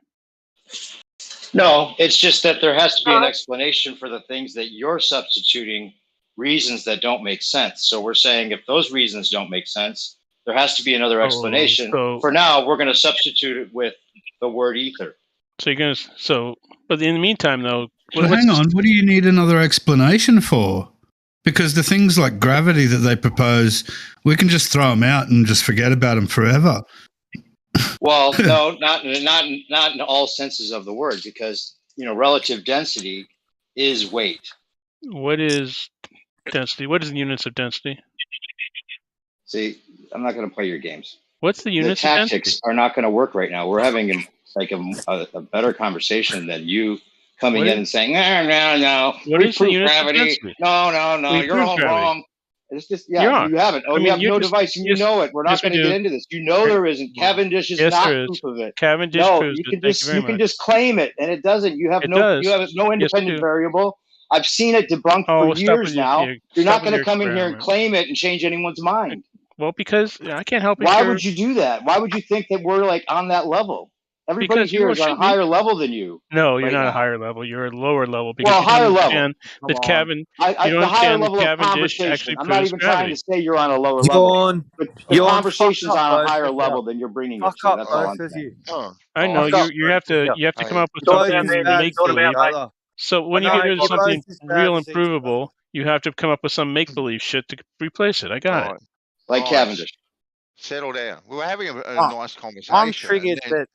No, it's just that there has to be an explanation for the things that you're substituting reasons that don't make sense. So we're saying if those reasons don't make sense, there has to be another explanation. For now, we're going to substitute it with the word ether. So you're gonna but in the meantime, though, Well, hang on. What do you need another explanation for? Because the things like gravity that they propose, we can just throw them out and just forget about them forever. Well, no, not in all senses of the word, because relative density is weight. What is density? What is the units of density? See, I'm not going to play your games. What's the units? The tactics are not going to work right now. We're having a better conversation than you coming in and saying, no. What is the units gravity? of density? No. You're all wrong. It's just you haven't. Oh, you have no device, and you know it. We're not going to get into this. You know there isn't. Cavendish is not proof of it. Cavendish proves it. You can just claim it, and it doesn't. You have no independent variable. I've seen it debunked for years now. You're not going to come in here and claim it and change anyone's mind. Well, because I can't help it. Why would you do that? Why would you think that we're like on that level? Everybody here is on a higher level than you. No, you're not a higher level. You're a lower level. Well, higher level. The higher level of conversation. I'm not even trying to say you're on a lower level. The conversation's on a higher level than you're bringing it to. That's all I'm saying. I know you have to come up with something make believe. So when you get rid of something real and provable, you have to come up with some make believe shit to replace it. I got it. Like Cavendish. Settle down. We were having a nice conversation. I'm triggered that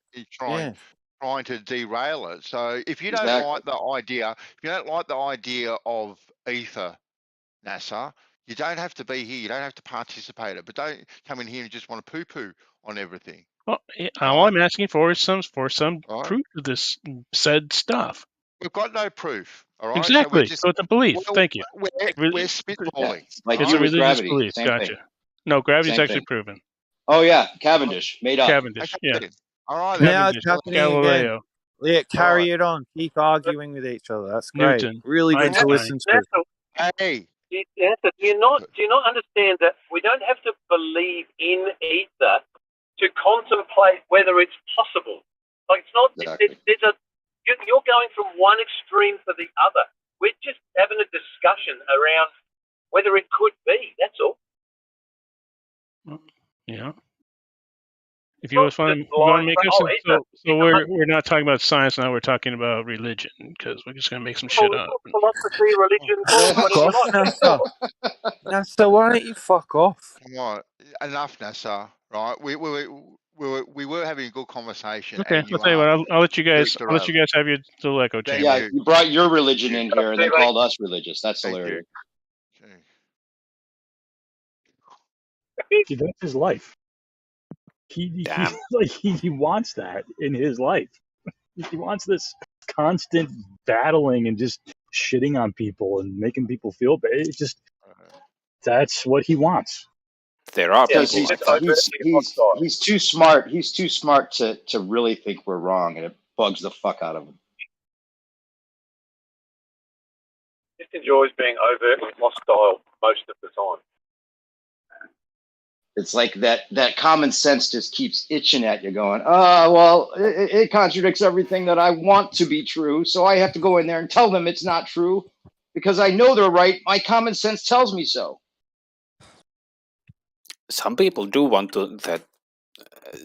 trying to derail it. So if you don't like the idea of ether, NASA, you don't have to be here. You don't have to participate in it. But don't come in here and just want to poo-poo on everything. Well, all I'm asking for is some proof of this said stuff. We've got no proof. All right. Exactly. So it's a belief. Thank you. We're spitballing. It's a religious belief. Gotcha. No, gravity's actually proven. Oh yeah, Cavendish made up. Cavendish, yeah. All right. Now it's happening Galileo. again. Yeah, carry it on. Keep arguing with each other. That's great. Newton. Really good to listen to. Hey. Do you not understand that we don't have to believe in ether to contemplate whether it's possible? Like it's not. Exactly. You're going from one extreme to the other. We're just having a discussion around whether it could be. That's all. Yeah. If you want to make up so we're not talking about science now. We're talking about religion because we're just going to make some shit up. Philosophy, religion, NASA, why don't you fuck off? Come on, enough, NASA. Right? We were having a good conversation. Okay, I'll tell you what. I'll let you guys. Have your little echo chamber. Yeah, you brought your religion in here and then called us religious. That's hilarious. See, that's his life. He wants that in his life. He wants this constant battling and just shitting on people and making people feel bad. It's just that's what he wants. There are people. He's too smart. He's too smart to really think we're wrong, and it bugs the fuck out of him. Just enjoys being overtly hostile most of the time. It's like that common sense just keeps itching at you going, well, it contradicts everything that I want to be true. So I have to go in there and tell them it's not true because I know they're right. My common sense tells me so. Some people do want that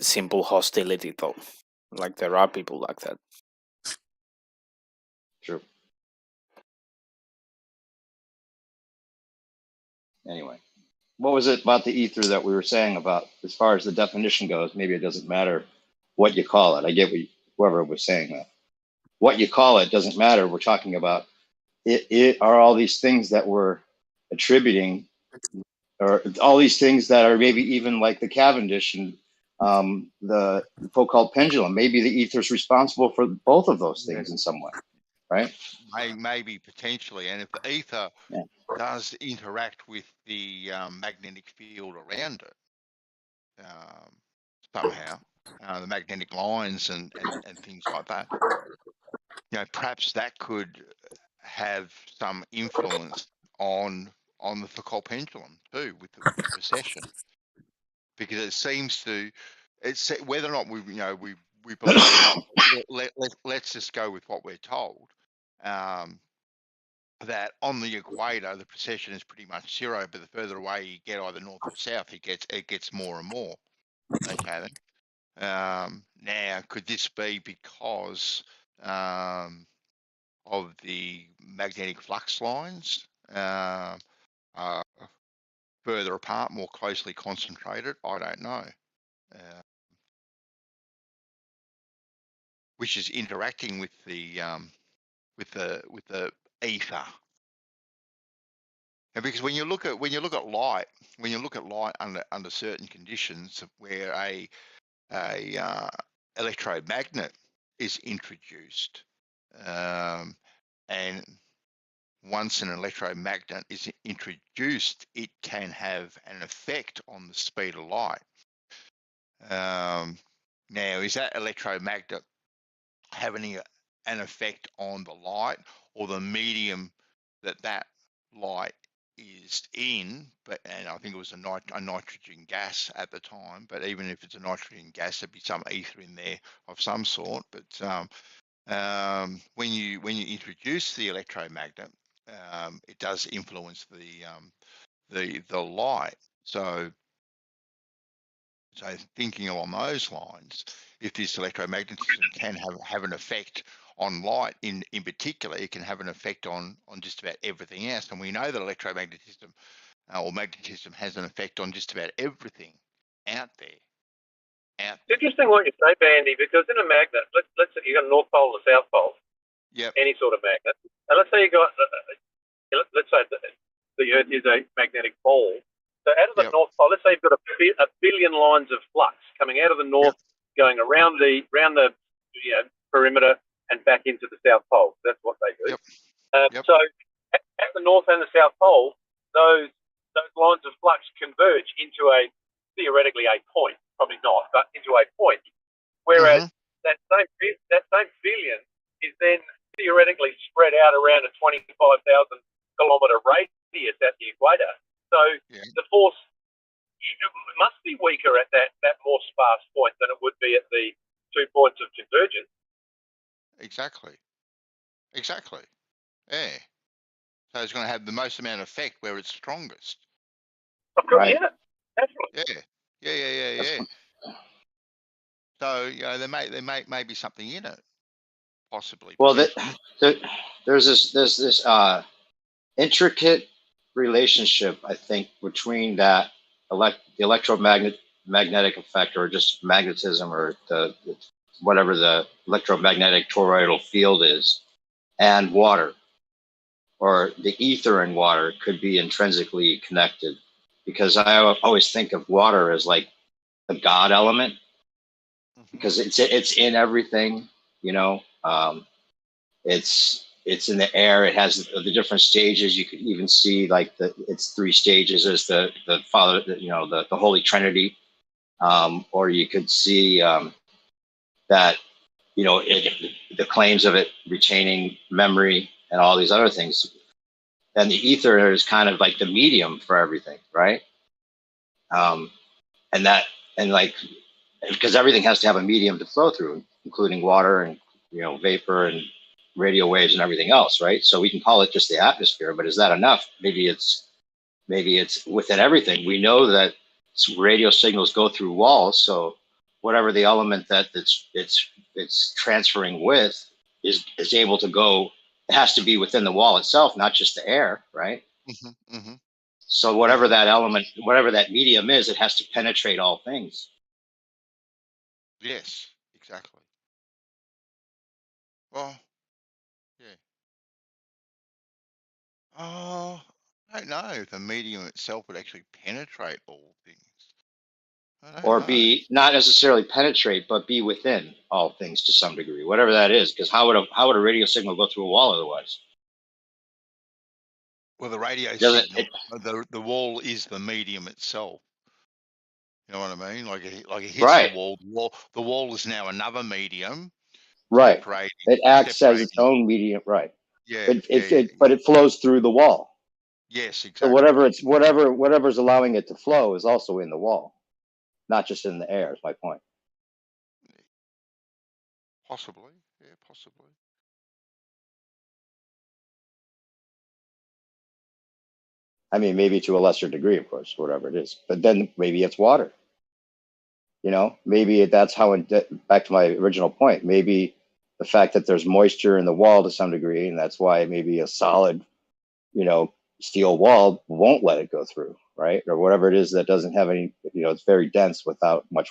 simple hostility, though. Like there are people like that. True. Anyway. What was it about the ether that we were saying about as far as the definition goes? Maybe it doesn't matter what you call it. I get whoever was saying that. What you call it doesn't matter. We're talking about it are all these things that we're attributing, or all these things that are maybe even like the Cavendish and the Foucault pendulum. Maybe the ether is responsible for both of those things in some way, right? Maybe potentially, and if the ether does interact with the magnetic field around it, somehow, the magnetic lines and things like that. Perhaps that could have some influence on the Foucault pendulum too, with the precession, because it seems to, it's whether or not we believe it or not. Let's just go with what we're told. That on the equator, the precession is pretty much zero, but the further away you get, either north or south, it gets more and more. Okay, then. Now, could this be because of the magnetic flux lines further apart, more closely concentrated? I don't know. Which is interacting with the ether. And because when you look at light, under certain conditions where a electromagnet is introduced, and once an electromagnet is introduced, it can have an effect on the speed of light. Now, is that electromagnet having an effect on the light or the medium that light is in? And I think it was a nitrogen gas at the time, but even if it's a nitrogen gas, there'd be some ether in there of some sort. But when you introduce the electromagnet, it does influence the light. So thinking along those lines, if this electromagnetism can have an effect on light in particular, it can have an effect on just about everything else. And we know that electromagnetism or magnetism has an effect on just about everything out there. It's interesting what you say, Bandy, because in a magnet, let's say you got a North Pole and a South Pole. Yep. Any sort of magnet. And let's say you got, let's say the Earth is a magnetic ball. So out of the North Pole, let's say you've got a billion lines of flux coming out of the North, going around the perimeter and back into the South Pole. That's what they do. So at the North and the South Pole, those lines of flux converge into theoretically a point, probably not, but into a point. Whereas that same billion is then theoretically spread out around a 25,000 kilometre radius at the equator. So the force must be weaker at that more sparse point than it would be at the 2 points of convergence. Exactly. Yeah. So it's going to have the most amount of effect where it's strongest. Right. Yeah. That's right. Yeah. So there may be something in it, possibly. Well, there's this intricate relationship, I think, between that the electromagnetic effect, or just magnetism, or whatever the electromagnetic toroidal field is, and water, or the ether in water could be intrinsically connected, because I always think of water as like a God element, because it's in everything, it's in the air. It has the different stages. You could even see like its 3 stages as the Father, the Holy Trinity, or you could see that the claims of it retaining memory and all these other things. And the ether is kind of like the medium for everything, right? Because everything has to have a medium to flow through, including water and vapor and radio waves and everything else, right? So we can call it just the atmosphere, but is that enough? Maybe it's within everything. We know that radio signals go through walls, so whatever the element that it's transferring with is able to go. It has to be within the wall itself, not just the air, right? So whatever that element, whatever that medium is, it has to penetrate all things. Yes, exactly. Well, yeah. Oh, I don't know if the medium itself would actually penetrate all things. Or be not necessarily penetrate, but be within all things to some degree, whatever that is. Because how would a radio signal go through a wall otherwise? Well, the radio signal, the wall is the medium itself. You know what I mean? Like it hits Right. the wall. The wall is now another medium Right. separating. It acts as its own medium. Right. Yeah, But it flows through the wall. Yes, So exactly. whatever's allowing it to flow is also in the wall, not just in the air. Is my point. Possibly. Yeah, possibly. I mean, maybe to a lesser degree, of course, whatever it is. But then maybe it's water. You know, maybe that's how. Back to my original point. Maybe the fact that there's moisture in the wall to some degree, and that's why maybe a solid, steel wall won't let it go through, right? Or whatever it is that doesn't have any. It's very dense without much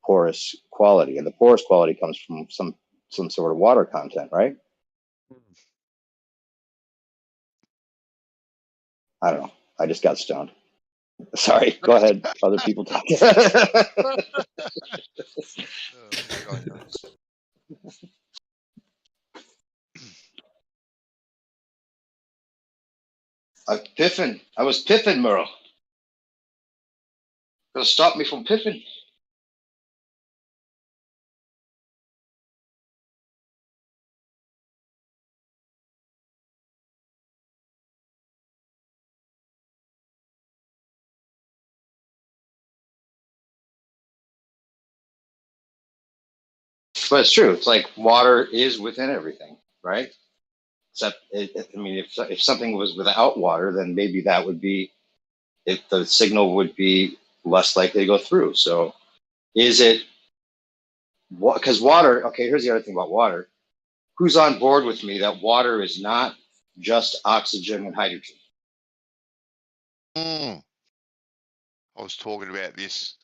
porous quality, and the porous quality comes from some sort of water content, right? I don't know. I just got stoned. Sorry. Go ahead. Other people talk. Piffin. I was piffin, Merle. Gonna stop me from piffin. But it's true. It's like water is within everything, right? Except, if something was without water, then maybe that would be, if the signal would be less likely to go through. So, is it? Because water. Okay, here's the other thing about water. Who's on board with me that water is not just oxygen and hydrogen? I was talking about this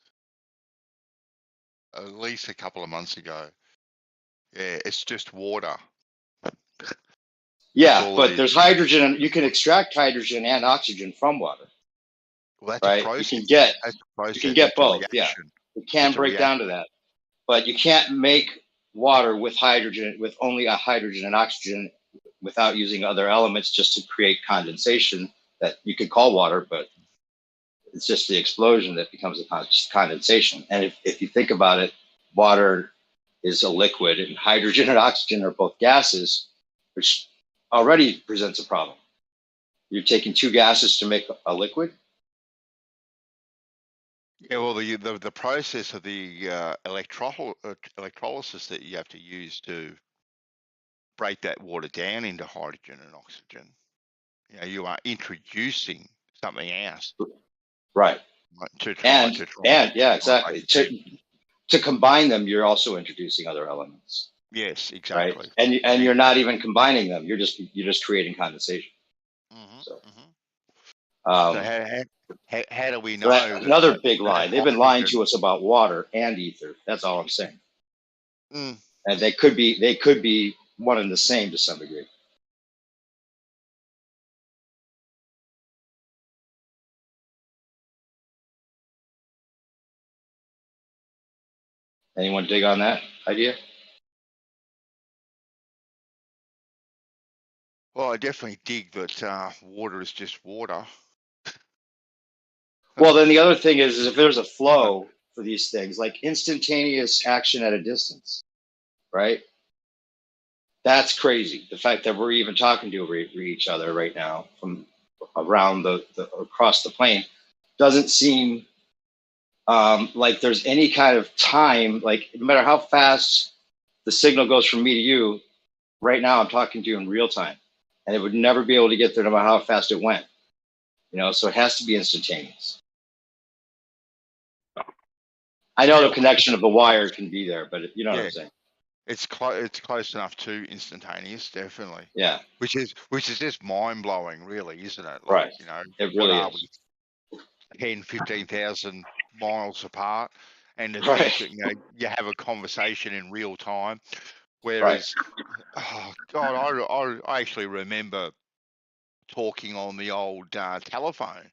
at least a couple of months ago. Yeah, it's just water. Yeah, but there's hydrogen, and you can extract hydrogen and oxygen from water. Well, that's right? a process. You can get That's a both. Yeah, reaction. it can It's a break down to that, but you can't make water with hydrogen, with only a hydrogen and oxygen, without using other elements just to create condensation that you could call water, but it's just the explosion that becomes a condensation. And if you think about it, water is a liquid, and hydrogen and oxygen are both gases, which already presents a problem. You're taking two gases to make a liquid. Yeah, well, the process of the electrolysis that you have to use to break that water down into hydrogen and oxygen, you are introducing something else, right? To try yeah, exactly. To combine them, you're also introducing other elements. Yes, exactly. Right, and you're not even combining them. You're just creating condensation. So how do we know? Another big lie. They've been lying to us about water and ether. That's all I'm saying. And they could be one and the same to some degree. Anyone dig on that idea? Well, I definitely dig that water is just water. Well, then the other thing is if there's a flow for these things, like instantaneous action at a distance, right? That's crazy. The fact that we're even talking to each other right now from around the across the plane doesn't seem like there's any kind of time. Like no matter how fast the signal goes from me to you, right now I'm talking to you in real time, and it would never be able to get there no matter how fast it went. So it has to be instantaneous. I know the connection of the wire can be there, but you know what I'm saying. It's close enough to instantaneous, definitely. Yeah. Which is just mind blowing, really, isn't it? Right. It really what is. Are we, 10, 15,000 miles apart, and to right. think that you have a conversation in real time, whereas, oh God, I actually remember talking on the old telephone,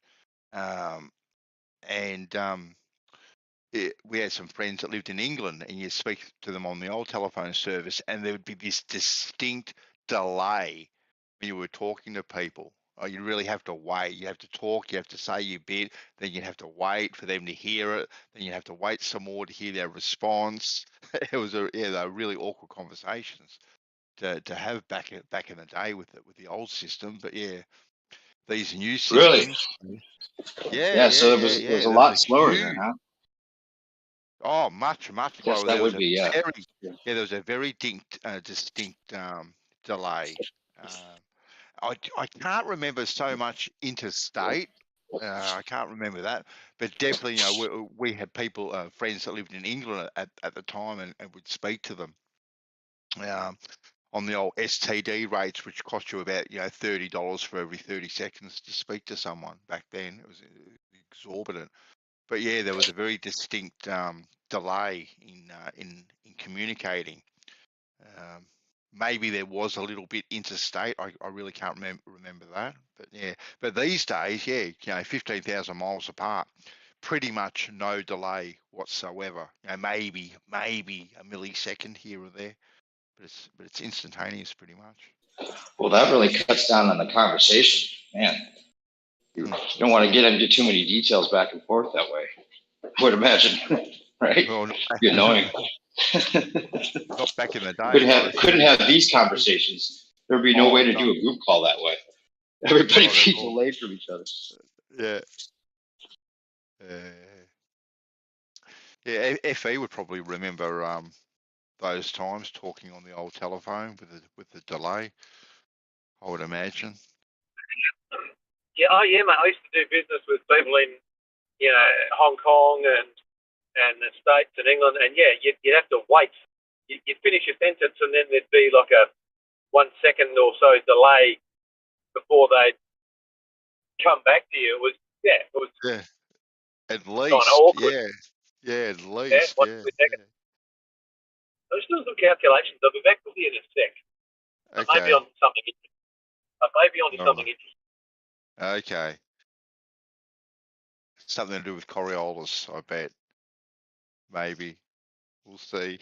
we had some friends that lived in England, and you speak to them on the old telephone service, and there would be this distinct delay when you were talking to people. Oh, you really have to wait. You have to talk. You have to say your bit. Then you have to wait for them to hear it. Then you have to wait some more to hear their response. It was they were really awkward conversations to have back in the day with the old system. But yeah, these new Really? systems. Yeah, Yeah. So yeah. it was a There was lot a slower then, huge. huh? Oh, much Yes, slower. that There was would a be. Yeah. there was a very distinct delay. I can't remember so much interstate. I can't remember that, but definitely, we had people, friends that lived in England at the time, and would speak to them on the old STD rates, which cost you about $30 for every 30 seconds to speak to someone. Back then, it was exorbitant. But yeah, there was a very distinct delay in communicating. Maybe there was a little bit interstate. I really can't remember that. But yeah, but these days, yeah, 15,000 miles apart, pretty much no delay whatsoever. Maybe a millisecond here or there, but it's instantaneous pretty much. Well, that really cuts down on the conversation, man. You don't want to get into too many details back and forth that way. I would imagine, right? Well, Be annoying. Not back in the day. Couldn't have these conversations. There'd be no way to do a group call that way. Everybody be delayed from each other. Yeah. Yeah, FE would probably remember those times talking on the old telephone with the delay. I would imagine. Yeah, mate. I used to do business with people in, Hong Kong and the States and England, and you'd have to wait. You'd finish your sentence, and then there'd be like a 1 second or so delay before they'd come back to you. It was at least, kind of awkward. at least, 1 second. Let's do some calculations. I'll be back with you in a sec. Okay. Maybe on something interesting. Okay. Something to do with Coriolis, I bet. Maybe. We'll see.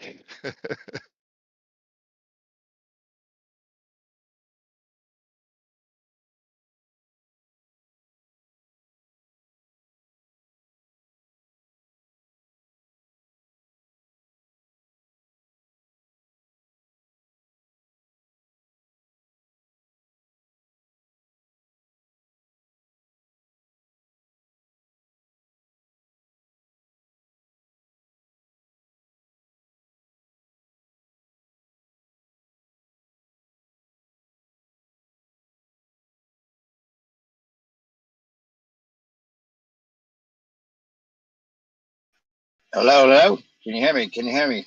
Hello. Can you hear me?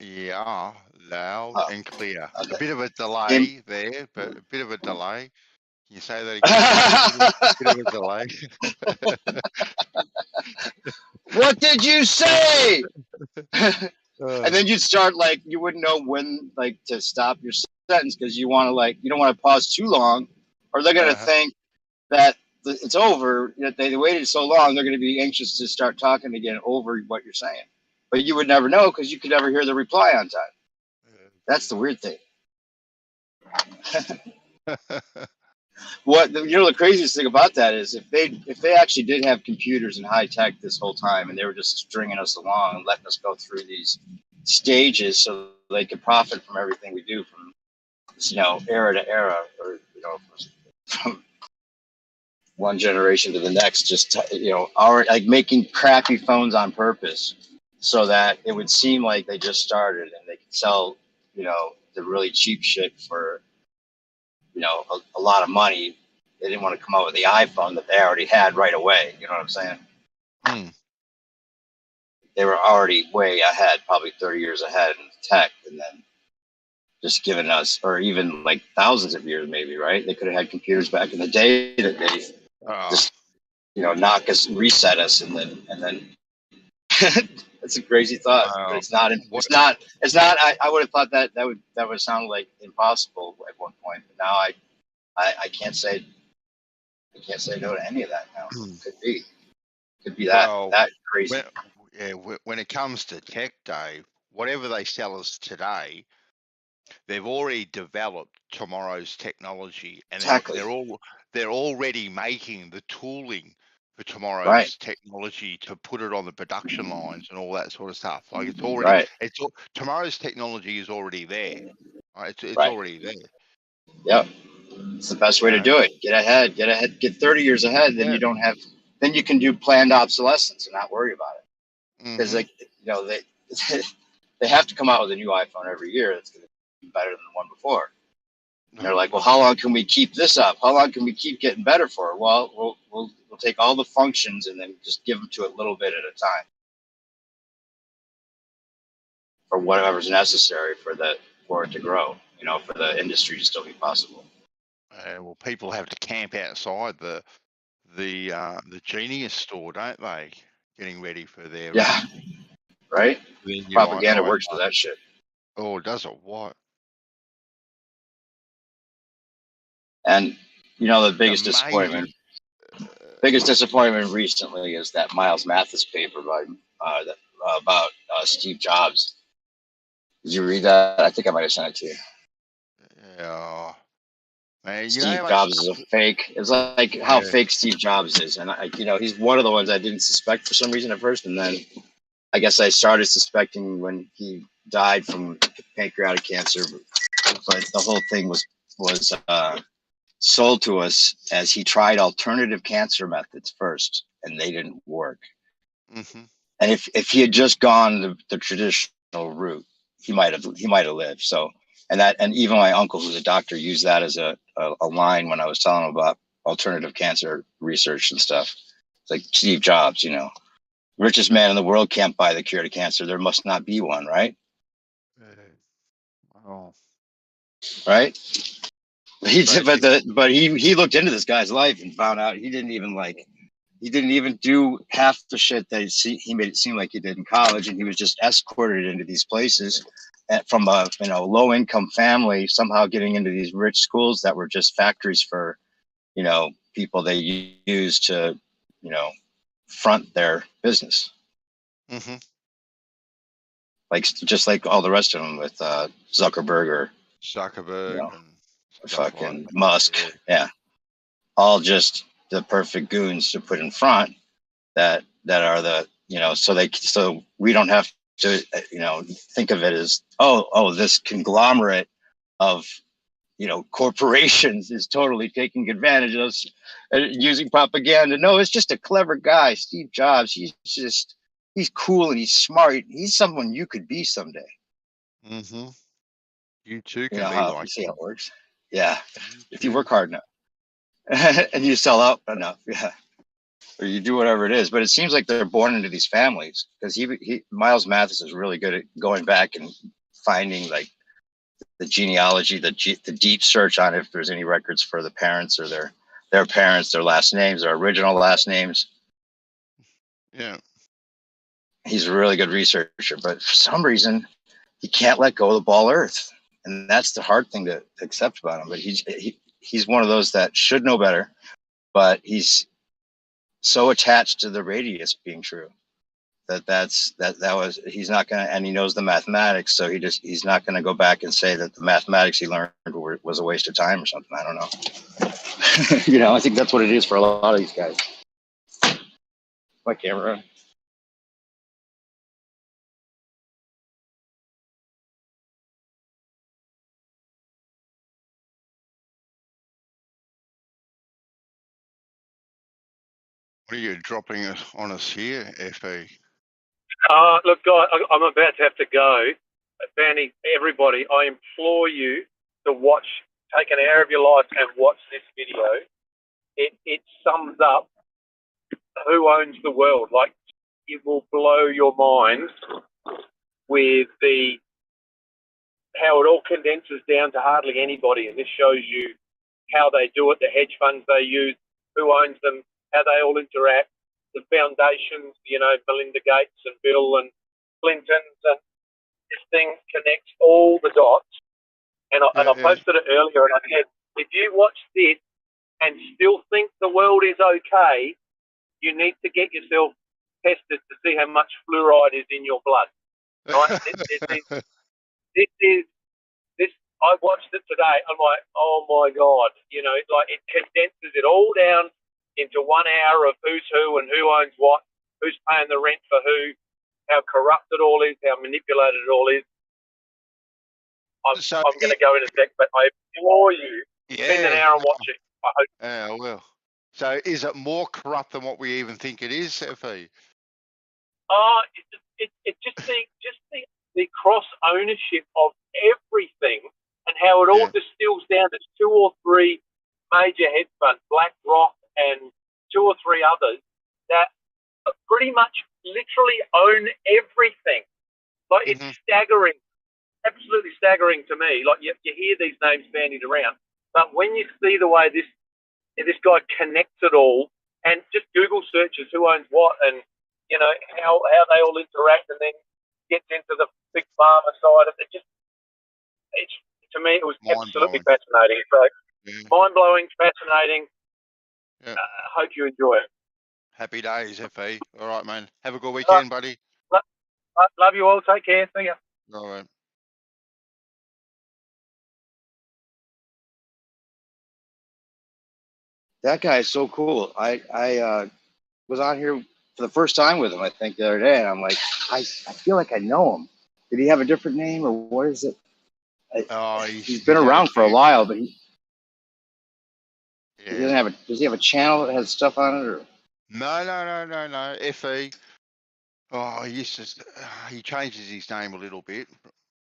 Yeah, loud and clear. Okay. A bit of a delay there, but a bit of a delay. Can you say that again? A bit of a delay. What did you say? And then you'd start you wouldn't know when to stop your sentence because you want to you don't want to pause too long, or they're gonna think that it's over. That they waited so long, they're gonna be anxious to start talking again over what you're saying. But you would never know because you could never hear the reply on time. That's the weird thing. The craziest thing about that is if they actually did have computers and high tech this whole time and they were just stringing us along and letting us go through these stages so they could profit from everything we do from era to era, or from one generation to the next, just making crappy phones on purpose so that it would seem like they just started and they could sell the really cheap shit for a lot of money. They didn't want to come out with the iPhone that they already had right away. You know what I'm saying? They were already way ahead, probably 30 years ahead in tech, and then just giving us, or even thousands of years maybe, right? They could have had computers back in the day that they just knock us, reset us, and then that's a crazy thought. But it's not. I would have thought that would sound impossible at one point, but now I can't say no to any of that now. Could be that crazy. When it comes to tech, Dave, whatever they sell us today, they've already developed tomorrow's technology, and Exactly. they're already making the tooling for tomorrow's Right. technology to put it on the production lines and all that sort of stuff. Like it's already, Right. tomorrow's technology is already there. Right? It's Right. already there. Yep. It's the best way to do it. Get ahead. Get 30 years ahead. Then Yeah. you don't have. Then you can do planned obsolescence and not worry about it. Because they they have to come out with a new iPhone every year that's going to be better than the one before. And they're like, well, how long can we keep this up? How long can we keep getting better for? Well, we'll take all the functions and then just give them to it a little bit at a time for whatever's necessary for it to grow. For the industry to still be possible. Well, people have to camp outside the Genius store, don't they? Getting ready for their right. Their new Propaganda iPhone. works for that shit. Oh, does it? What? And the biggest disappointment recently is that Miles Mathis paper about Steve Jobs. Did you read that? I think I might have sent it to you. Yeah. Man, Steve Jobs is a fake. It's like how fake Steve Jobs is, and he's one of the ones I didn't suspect for some reason at first, and then I guess I started suspecting when he died from pancreatic cancer. But the whole thing was sold to us as he tried alternative cancer methods first, and they didn't work. Mm-hmm. And if he had just gone the traditional route, he might have lived. So, and even my uncle, who's a doctor, used that as a line when I was telling him about alternative cancer research and stuff. It's like Steve Jobs, richest man in the world can't buy the cure to cancer. There must not be one, right? Oh. Right. But he looked into this guy's life and found out he didn't even do half the shit that he made it seem like he did in college, and he was just escorted into these places from a low income family, somehow getting into these rich schools that were just factories for people they use to front their business. Mm-hmm. Just like all the rest of them with Zuckerberg and fucking Musk, all just the perfect goons to put in front that are the so we don't have to think of it as this conglomerate of corporations is totally taking advantage of us using propaganda. No, it's just a clever guy, Steve Jobs. He's cool and he's smart. He's someone you could be someday. Mm-hmm. You too can be like. You see how it works. Yeah, if you work hard enough and you sell out enough, or you do whatever it is. But it seems like they're born into these families, because Miles Mathis is really good at going back and finding like the genealogy, the deep search on if there's any records for the parents or their parents, their last names, their original last names. Yeah. He's a really good researcher, but for some reason he can't let go of the ball Earth. And that's the hard thing to accept about him. But he's one of those that should know better, but he's so attached to the radius being true he's not gonna, and he knows the mathematics, so he's not gonna go back and say that the mathematics he learned was a waste of time or something. I don't know. I think that's what it is for a lot of these guys. My camera. What are you dropping on us here, FE? Look, guys, I'm about to have to go. Fanny, everybody, I implore you to take an hour of your life and watch this video. It sums up who owns the world. Like, it will blow your mind with how it all condenses down to hardly anybody. And this shows you how they do it, the hedge funds they use, who owns them, how they all interact, the foundations, Melinda Gates and Bill and Clinton's, and this thing connects all the dots. And I posted it earlier, and I said, if you watch this and still think the world is okay, you need to get yourself tested to see how much fluoride is in your blood. Right? this I watched it today. I'm like, oh my God, you know, like it condenses it all down into 1 hour of who's who and who owns what, who's paying the rent for who, how corrupt it all is, how manipulated it all is. I'm going to go in a sec, but I implore you, spend an hour and watch it. I hope. Yeah, I will. So is it more corrupt than what we even think it is, FE? It just the cross ownership of everything and how it all distills down to 2 or 3 major hedge funds, BlackRock and 2 or 3 others that pretty much literally own everything. Like it's staggering, absolutely staggering to me. Like you hear these names bandied around, but when you see the way this guy connects it all, and just Google searches who owns what and you know how they all interact, and then gets into the big pharma side of it. It's to me it was absolutely fascinating. So mind blowing, fascinating. Yeah. Hope you enjoy it. Happy days, FE. All right, man. Have a good weekend, buddy. Love you all. Take care. See ya. All right. That guy is so cool. I was on here for the first time with him, I think, the other day, and I'm like, I feel like I know him. Did he have a different name, or what is it? He's been around for a while, but he doesn't have a. Does he have a channel that has stuff on it, or? No. FE. Oh, he changes his name a little bit,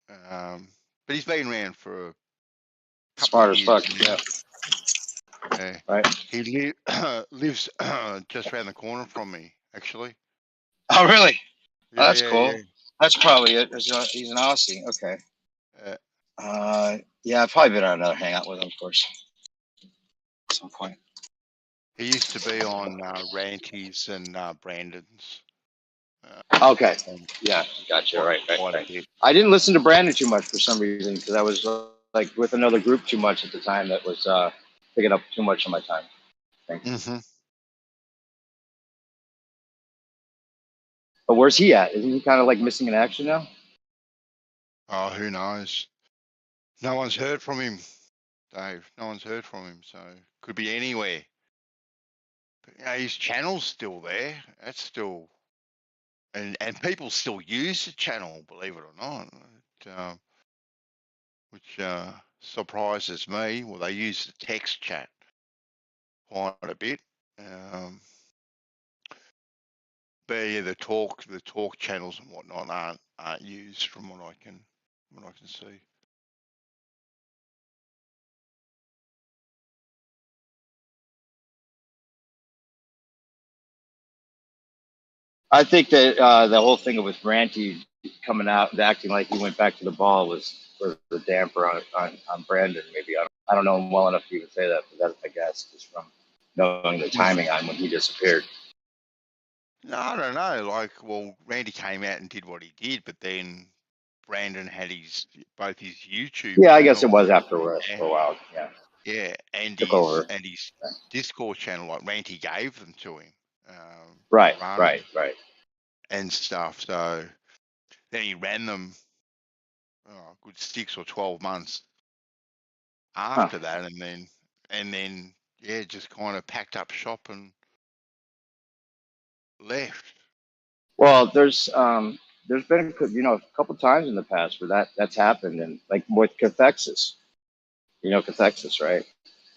but he's been around for a couple Smart of as years. fuck. Yeah. Yeah. Right. He lives just around the corner from me, actually. Oh, really? Yeah, Oh, that's yeah, cool. yeah. That's probably it. He's an Aussie. Okay. Yeah, I've probably been on another hangout with him, of course, at some point. He used to be on Ranty's and Brandon's. Okay. Yeah, gotcha. Right. I didn't listen to Brandon too much for some reason because I was like with another group too much at the time that was taking up too much of my time. But where's he at? Isn't he kind of like missing in action now? Oh, who knows? No one's heard from him, Dave. No one's heard from him, so could be anywhere. But, you know, his channel's still there. That's still, and people still use the channel, believe it or not, which surprises me. Well, they use the text chat quite a bit. But yeah, the talk channels and whatnot aren't used from what I can see. I think that the whole thing with Ranty coming out and acting like he went back to the ball was the damper on Brandon. Maybe I don't know him well enough to even say that, but that I guess just from knowing the timing on when he disappeared. No, I don't know. Like, well, Randy came out and did what he did, but then Brandon had both his YouTube. Yeah, I guess it was afterwards for a while. Yeah. Yeah, and his Discord channel, like Ranty gave them to him. Right. And stuff. So then he ran them a good 6 or 12 months after that, and then just kind of packed up shop and left. Well, there's been a couple times in the past where that's happened, and like with Cathexis, Cathexis, right?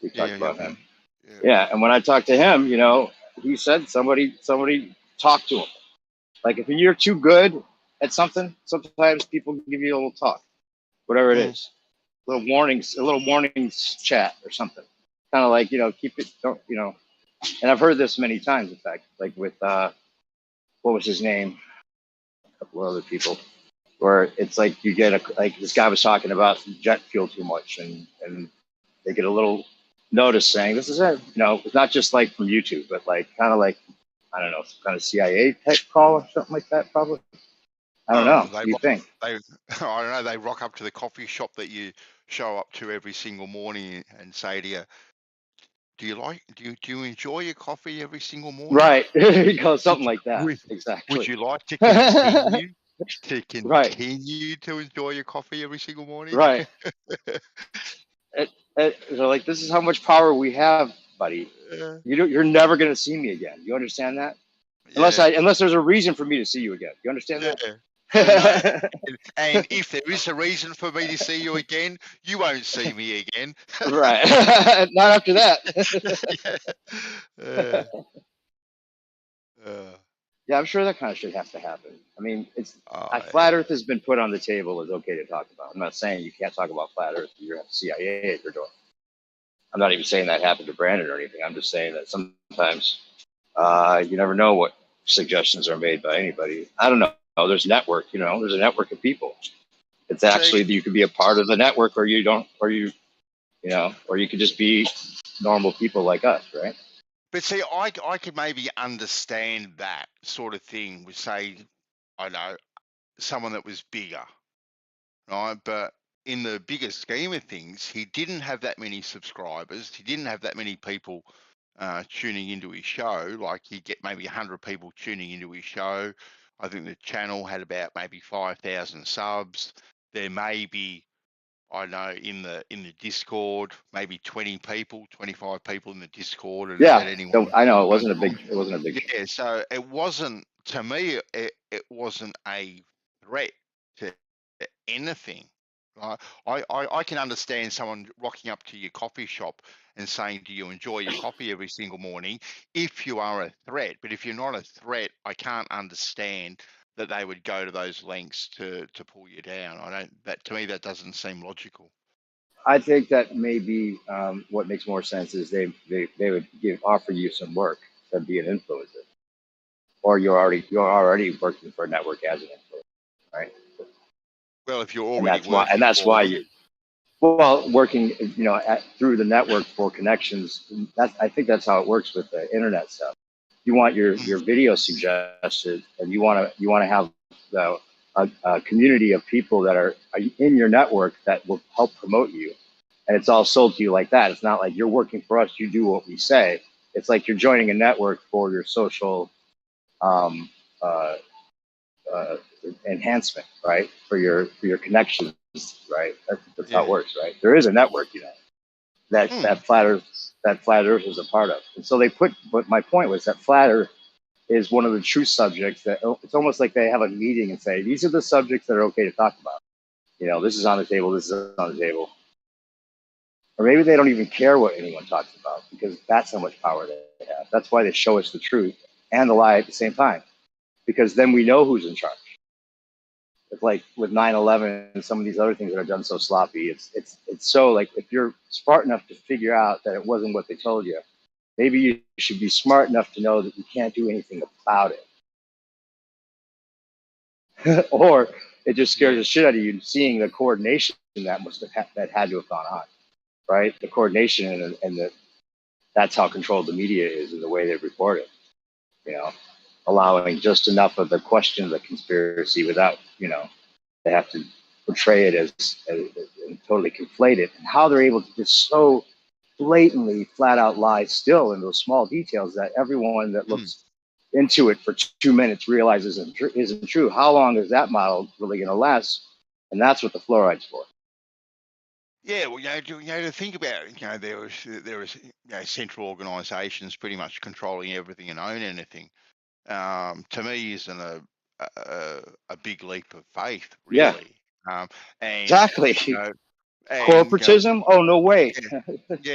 We talked about him. Yeah, and when I talked to him, he said somebody talked to him. Like if you're too good at something, sometimes people give you a little talk, whatever it is, a little warnings chat or something. Kind of like keep it, don't. And I've heard this many times, in fact, like with what was his name? A couple of other people, where it's like you get like this guy was talking about jet fuel too much, and they get a little notice saying this is it. It's not just like from YouTube, but like kind of like I don't know, some kind of CIA type call or something like that, probably. I don't know. What do you think? I don't know. They rock up to the coffee shop that you show up to every single morning and say to you, do you enjoy your coffee every single morning? Right. Something like that. Exactly. Would you like to continue? to Right. continue to enjoy your coffee every single morning. Right. So like, this is how much power we have, buddy. Yeah. You're never gonna see me again. You understand that? Yeah. Unless there's a reason for me to see you again. You understand Yeah. that? And if there is a reason for me to see you again, you won't see me again. Right. Not after that. Yeah, I'm sure that kind of shit has to happen. I mean, flat Earth has been put on the table as okay to talk about. I'm not saying you can't talk about flat Earth. You're at the CIA if you're doing. I'm not even saying that happened to Brandon or anything. I'm just saying that sometimes you never know what suggestions are made by anybody. I don't know. There's network. There's a network of people. It's actually you could be a part of the network, or you don't, or you could just be normal people like us, right? But see, I could maybe understand that sort of thing with, say, I know, someone that was bigger, right? But in the bigger scheme of things, he didn't have that many subscribers. He didn't have that many people tuning into his show. Like, he'd get maybe 100 people tuning into his show. I think the channel had about maybe 5,000 subs. There may be, I know, in the Discord, maybe 20 people, 25 people in the Discord, and Yeah, at anyone. I know it wasn't a big. Yeah, so it wasn't, to me. It wasn't a threat to anything. Right? I can understand someone rocking up to your coffee shop and saying, "Do you enjoy your coffee every single morning?" If you are a threat, but if you're not a threat, I can't understand that they would go to those lengths to pull you down. To me, that doesn't seem logical. I think that maybe what makes more sense is they would offer you some work to be an influencer, or you're already working for a network as an influencer, right? Well, if you're already working, that's why you. Well, working, through the network for connections. I think that's how it works with the internet stuff. You want your video suggested, and you want to have a community of people that are in your network that will help promote you, and it's all sold to you like that. It's not like you're working for us. You do what we say. It's like you're joining a network for your social enhancement, right? For your connections, right? That's how it works, right? There is a network, that flat Earth is a part of, and so they put. But my point was that flat Earth is one of the true subjects that it's almost like they have a meeting and say these are the subjects that are okay to talk about. This is on the table. This is on the table. Or maybe they don't even care what anyone talks about because that's how much power they have. That's why they show us the truth and the lie at the same time, because then we know who's in charge. It's like with 9/11 and some of these other things that are done so sloppy. It's so like, if you're smart enough to figure out that it wasn't what they told you, maybe you should be smart enough to know that you can't do anything about it. Or it just scares the shit out of you seeing the coordination that that had to have gone on, right? The coordination and that's how controlled the media is in the way they report it. Allowing just enough of the question of the conspiracy without, they have to portray it as and totally conflate it. And how they're able to just so blatantly, flat out lie still in those small details that everyone that looks into it for 2 minutes realizes isn't true. How long is that model really going to last? And that's what the fluoride's for. Yeah, well, to think about it, there was central organisations pretty much controlling everything and own anything. To me, isn't a big leap of faith, really. Yeah. And exactly. Corporatism? Oh, no way.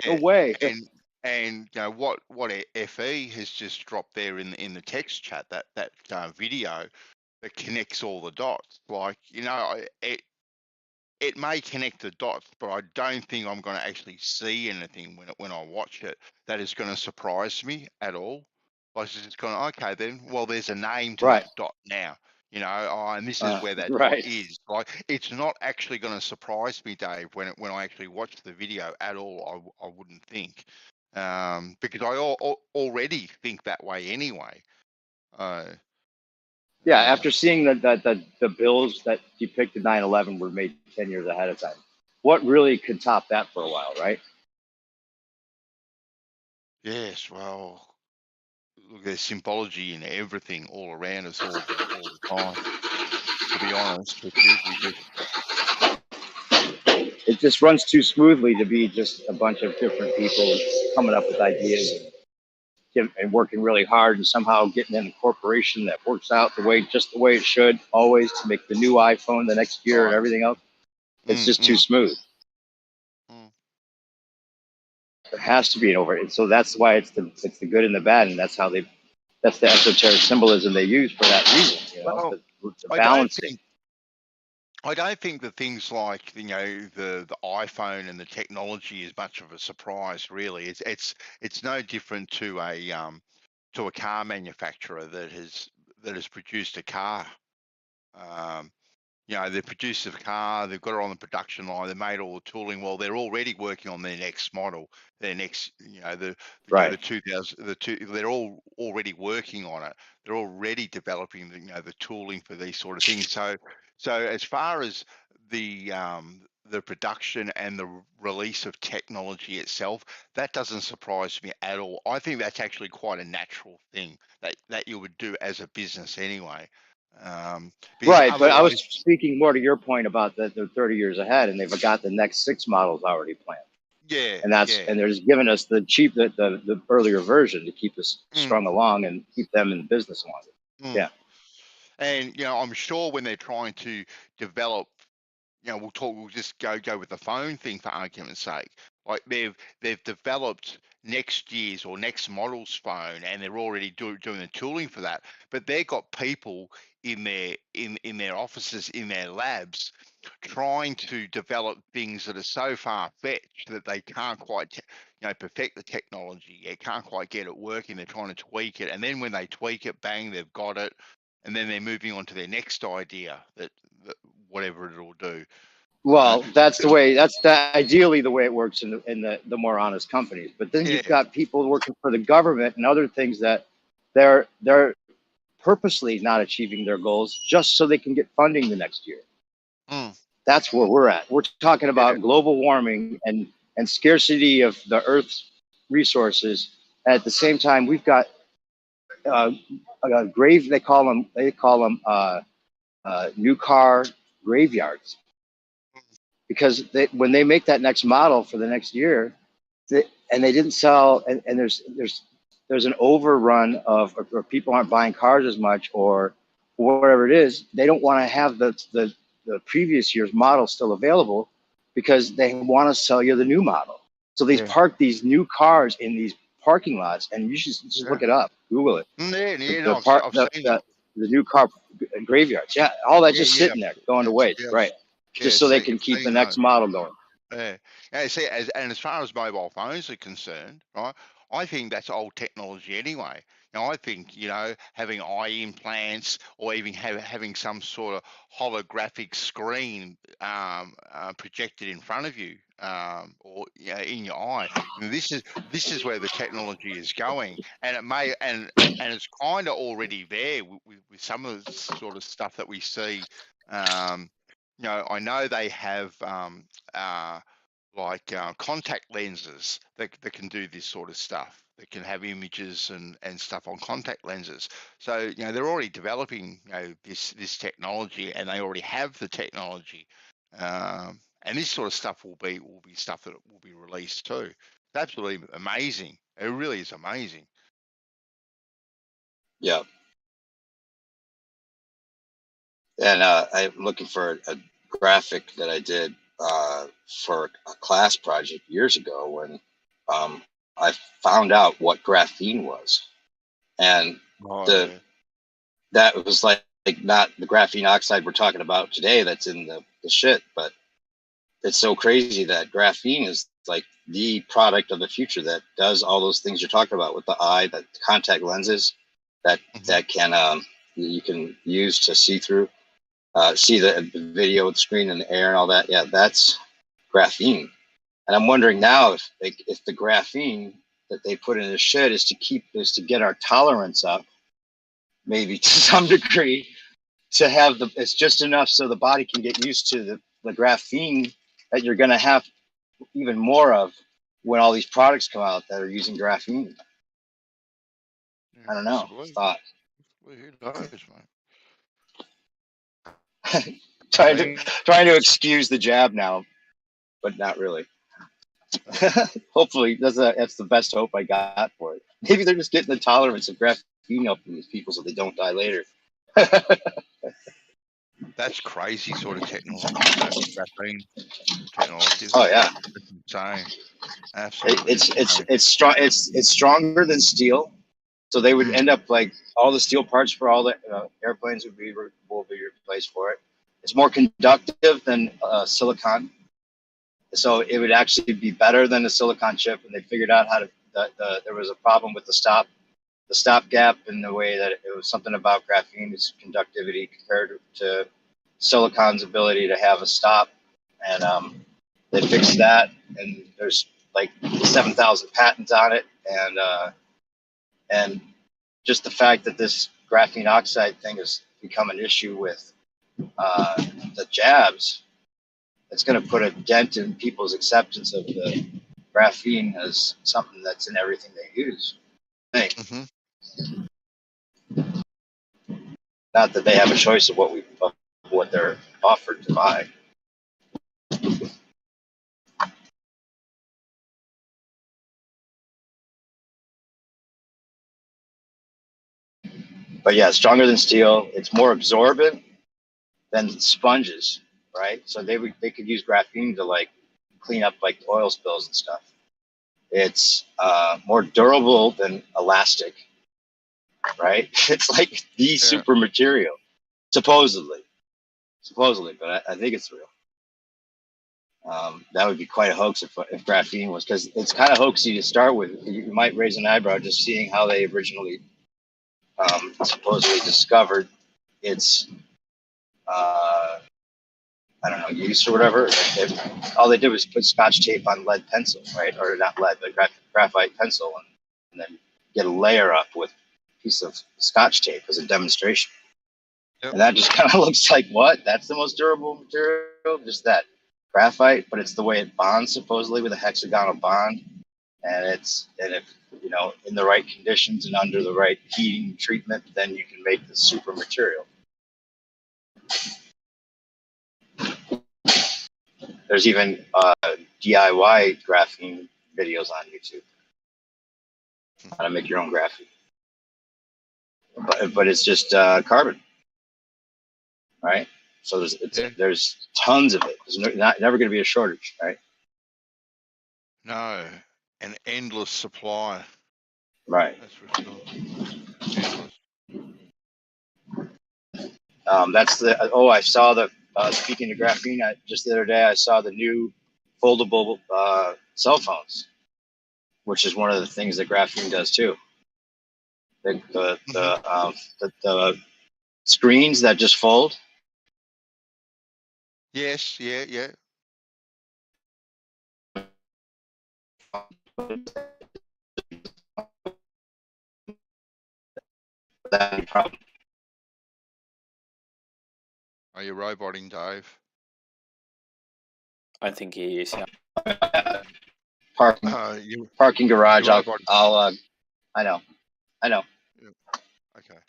No way. And what FE has just dropped there in the text chat, that video that connects all the dots. Like, it may connect the dots, but I don't think I'm going to actually see anything when I watch it that is going to surprise me at all. Like, it's just going, okay, then, well, there's a name to that dot now, and this is where that dot is. Like, it's not actually going to surprise me, Dave, when I actually watch the video at all. I wouldn't think, because I already think that way anyway. Yeah, after seeing that the bills that depicted 9/11 were made 10 years ahead of time, what really could top that for a while, right? Yes, well, look, there's symbology in everything all around us all the time. to be honest with you, because it just runs too smoothly to be just a bunch of different people coming up with ideas and working really hard and somehow getting in a corporation that works out the way it should always to make the new iPhone the next year and everything else. It's just too smooth. There has to be an over, and so that's why it's the good and the bad, and that's the esoteric symbolism they use for that reason. You know, the balancing. I don't think that things like the iPhone and the technology is much of a surprise. Really, it's no different to a car manufacturer that has produced a car. They've produced a car, they've got it on the production line, they've made all the tooling. Well, they're already working on their next model, their next, the 2000, they're all already working on it. They're already developing the tooling for these sort of things. So as far as the production and the release of technology itself, that doesn't surprise me at all. I think that's actually quite a natural thing that you would do as a business anyway. Right, but I was speaking more to your point about that they're 30 years ahead and they've got the next 6 models already planned. Yeah, and they're just giving us the earlier version to keep us strung along and keep them in the business longer. Yeah, and I'm sure when they're trying to develop, we'll just go with the phone thing for argument's sake. Like they've developed next year's or next model's phone, and they're already doing the tooling for that. But they've got people in their offices, in their labs, trying to develop things that are so far fetched that they can't quite perfect the technology. They can't quite get it working. They're trying to tweak it, and then when they tweak it, bang, they've got it, and then they're moving on to their next idea that whatever it'll do. Well, that's ideally the way it works in the more honest companies. But then you've got people working for the government and other things that they're purposely not achieving their goals just so they can get funding the next year. That's where we're at. We're talking about global warming and scarcity of the Earth's resources. And at the same time, we've got grave. They call them new car graveyards. Because when they make that next model for the next year, and they didn't sell, and there's an overrun or people aren't buying cars as much or whatever it is, they don't want to have the previous year's model still available because they want to sell you the new model. So they park these new cars in these parking lots, and you should just look it up, Google it. The new car graveyards, all that just sitting there going to waste, right? Just so they can keep the next model going. See, as far as mobile phones are concerned, right? I think that's old technology anyway. I think having eye implants or even having some sort of holographic screen projected in front of you or in your eye. This is where the technology is going, and it may and it's kind of already there with some of the sort of stuff that we see. I know they have contact lenses that can do this sort of stuff. They can have images and stuff on contact lenses. So they're already developing this technology, and they already have the technology. And this sort of stuff will be stuff that will be released too. It's absolutely amazing. It really is amazing. Yeah. And I'm looking for a graphic that I did for a class project years ago when I found out what graphene was. And that was like not the graphene oxide we're talking about today that's in the shit, but it's so crazy that graphene is like the product of the future that does all those things you're talking about with the eye, the contact lenses that can you can use to see through. See the video with the screen and the air and all that. Yeah, that's graphene. And I'm wondering now if the graphene that they put in the shed is to get our tolerance up, maybe to some degree, to have it's just enough so the body can get used to the graphene that you're going to have even more of when all these products come out that are using graphene. I don't know. Thought. Who knows, mate? trying to excuse the jab now, but not really. Hopefully, that's the best hope I got for it. Maybe they're just getting the tolerance of graphene up from these people so they don't die later. That's crazy sort of technology. That graphene technology. Oh yeah, That's insane. Absolutely. It's strong. It's stronger than steel. So they would end up like all the steel parts for all the airplanes will be replaced for it. It's more conductive than silicon, so it would actually be better than a silicon chip. And they figured out how to. There was a problem with the stop gap in the way that it was something about graphene's conductivity compared to silicon's ability to have a stop, and they fixed that. And there's like 7,000 patents on it, and just the fact that this graphene oxide thing has become an issue with the jabs, it's going to put a dent in people's acceptance of the graphene as something that's in everything they use. I think. Not that they have a choice of what they're offered to buy. But yeah, stronger than steel. It's more absorbent than sponges, right? So they could use graphene to like clean up like oil spills and stuff. It's more durable than elastic, right? It's like the super material, supposedly, but I think it's real. That would be quite a hoax if graphene was, because it's kind of hoaxy to start with. You might raise an eyebrow just seeing how they originally supposedly discovered its I don't know, use or whatever. All they did was put Scotch tape on lead pencil, right? Or not lead, but graphite pencil, and then get a layer up with a piece of Scotch tape as a demonstration. Yep. And that just kind of looks like, what? That's the most durable material? Just that graphite, but it's the way it bonds, supposedly, with a hexagonal bond. And if, you know, in the right conditions and under the right heating treatment, then you can make the super material. There's even DIY graphene videos on YouTube. How to make your own graphene. But it's just carbon, right? So there's tons of it. There's never going to be a shortage, right? No, an endless supply. Right. That's for sure. Endless. That's the. Oh, I saw the. Speaking of graphene, just the other day I saw the new foldable cell phones, which is one of the things that graphene does too. The screens that just fold. Yes. Yeah. That problem. Are you roboting, Dave? I think he is. Parking garage. I'll I know. Yeah. Okay.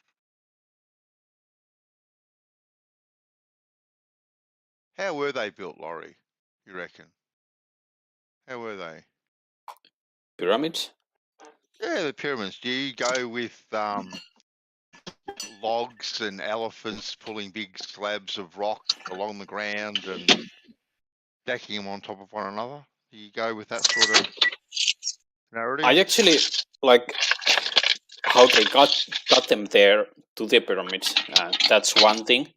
How were they built, Laurie? You reckon? How were they? Pyramids? Yeah, the pyramids. Do you go with logs and elephants pulling big slabs of rock along the ground and stacking them on top of one another? Do you go with that sort of narrative? I actually like how they got them there to the pyramids. That's one thing.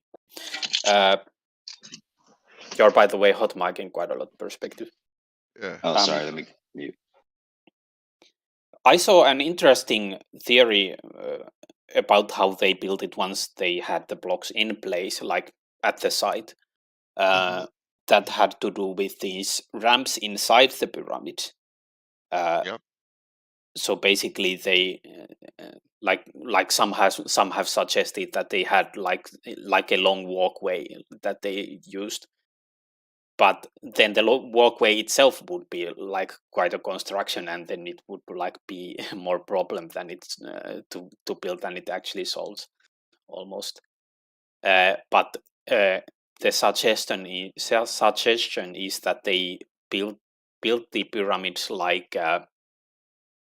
You're, by the way, hot micing quite a lot perspective. Yeah. Oh, sorry. Let me mute. I saw an interesting theory about how they built it once they had the blocks in place, like at the site. That had to do with these ramps inside the pyramid. Yep. So basically, they like some have suggested that they had like a long walkway that they used. But then the walkway itself would be like quite a construction, and then it would like be more problem than it's to build than it actually solves, almost. But the suggestion is that they built the pyramids like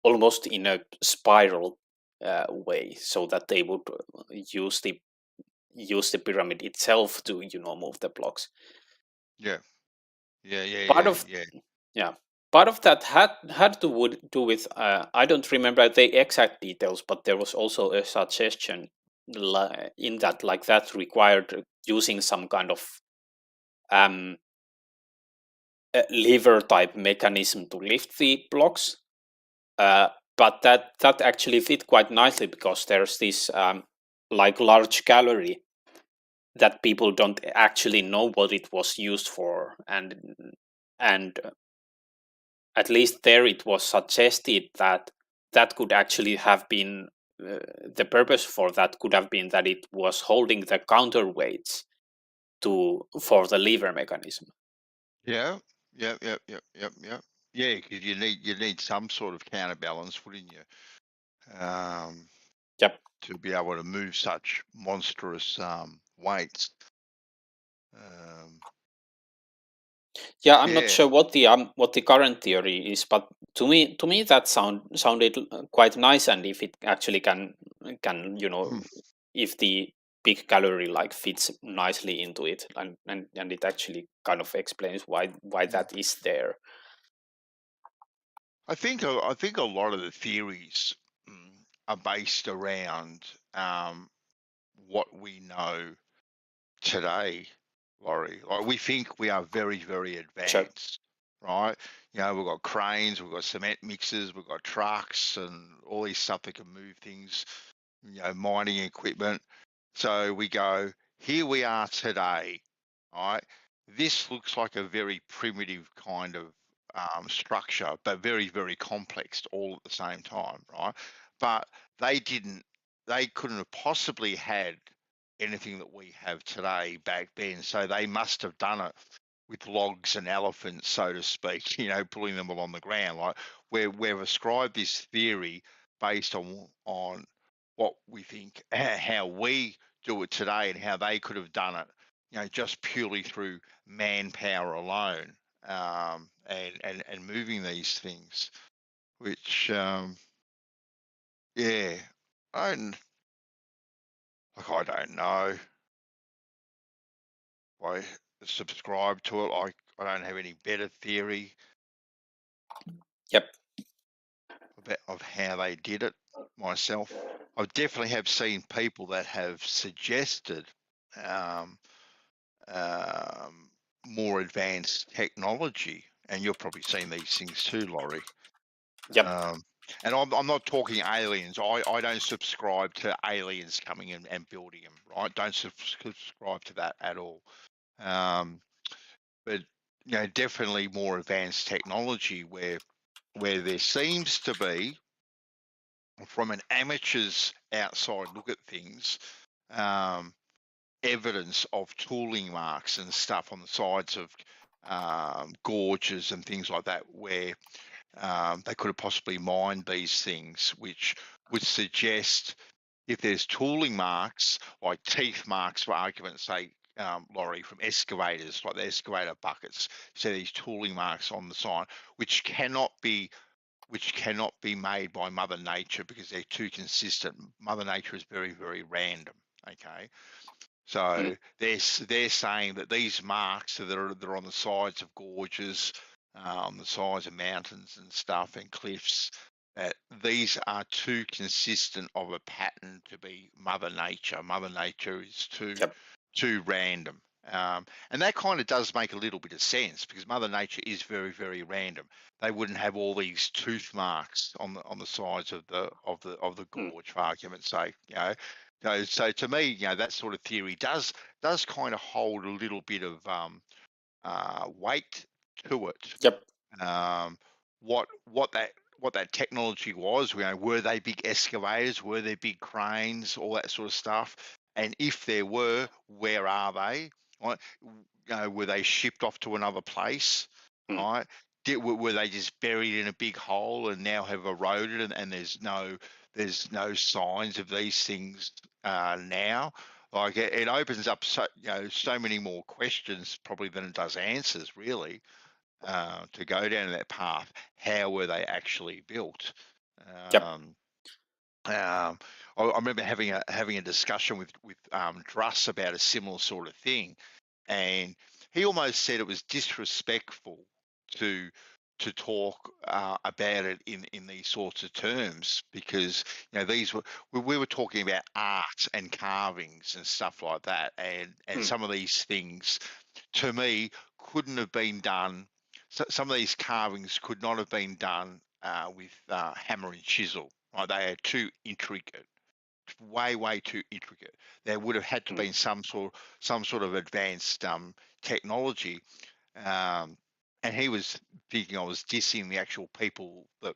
almost in a spiral way, so that they would use the pyramid itself to move the blocks. Yeah. Part of that had to do with I don't remember the exact details, but there was also a suggestion in that, like, that required using some kind of lever type mechanism to lift the blocks, but that actually fit quite nicely, because there's this like large gallery that people don't actually know what it was used for, and at least there it was suggested that could actually have been the purpose for that could have been that it was holding the counterweights for the lever mechanism. Yeah. Yep. Yeah, because you need some sort of counterbalance, wouldn't you? Yep. To be able to move such monstrous weights. Yeah, I'm not sure what the current theory is, but to me that sounded quite nice, and if it actually can if the big gallery like fits nicely into it, and it actually kind of explains why that is there. I think a lot of the theories are based around what we know today, Laurie. Like, we think we are very, very advanced, right? You know, we've got cranes, we've got cement mixers, we've got trucks, and all these stuff that can move things. You know, mining equipment. So we go, here we are today, right? This looks like a very primitive kind of structure, but very, very complex all at the same time, right? But they couldn't have possibly had anything that we have today back then. So they must have done it with logs and elephants, so to speak, you know, pulling them along the ground. Like, we've ascribed this theory based on what we think, how we do it today, and how they could have done it, you know, just purely through manpower alone, and moving these things, which, yeah, I don't know. I subscribe to it. I don't have any better theory. Yep. Of how they did it myself. I definitely have seen people that have suggested more advanced technology, and you've probably seen these things too, Laurie. Yep. And I'm not talking aliens. I don't subscribe to aliens coming in and building them, right? Don't subscribe to that at all. But you know, definitely more advanced technology where there seems to be, from an amateur's outside look at things, evidence of tooling marks and stuff on the sides of gorges and things like that, where they could have possibly mined these things, which would suggest, if there's tooling marks, like teeth marks, for argument's sake, Laurie, from excavators, like the excavator buckets, so these tooling marks on the side, which cannot be made by Mother Nature, because they're too consistent. Mother Nature is very, very random. Okay, so they're saying that these marks that are on the sides of gorges, on the sides of mountains and stuff and cliffs, that these are too consistent of a pattern to be Mother Nature. Mother Nature is too random. And that kind of does make a little bit of sense, because Mother Nature is very, very random. They wouldn't have all these tooth marks on the sides of the gorge, for argument's sake. You know, so to me, you know, that sort of theory does kind of hold a little bit of weight to it. Yep. What that technology was, you know, were they big excavators? Were they big cranes? All that sort of stuff. And if there were, where are they? Right? You know, were they shipped off to another place? Right? Were they just buried in a big hole and now have eroded, and there's no signs of these things now? Like it opens up so many more questions probably than it does answers, really, to go down that path. How were they actually built? I remember having a discussion with Druss about a similar sort of thing, and he almost said it was disrespectful to talk about it in these sorts of terms, because these we were talking about art and carvings and stuff like that, and some of these things to me couldn't have been done. So some of these carvings could not have been done with hammer and chisel. Right? They are too intricate, way too intricate. There would have had to been some sort of advanced technology. And he was thinking I was dissing the actual people that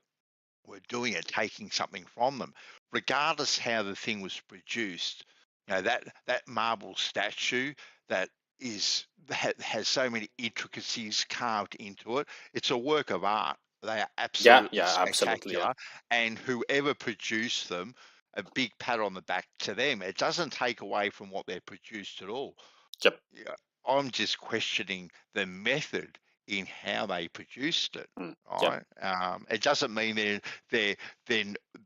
were doing it, taking something from them. Regardless how the thing was produced, that marble statue that has so many intricacies carved into it. It's a work of art. They are absolutely spectacular. And whoever produced them, a big pat on the back to them. It doesn't take away from what they're produced at all. Yep. Yeah, I'm just questioning the method in how they produced it. Right? It doesn't mean they're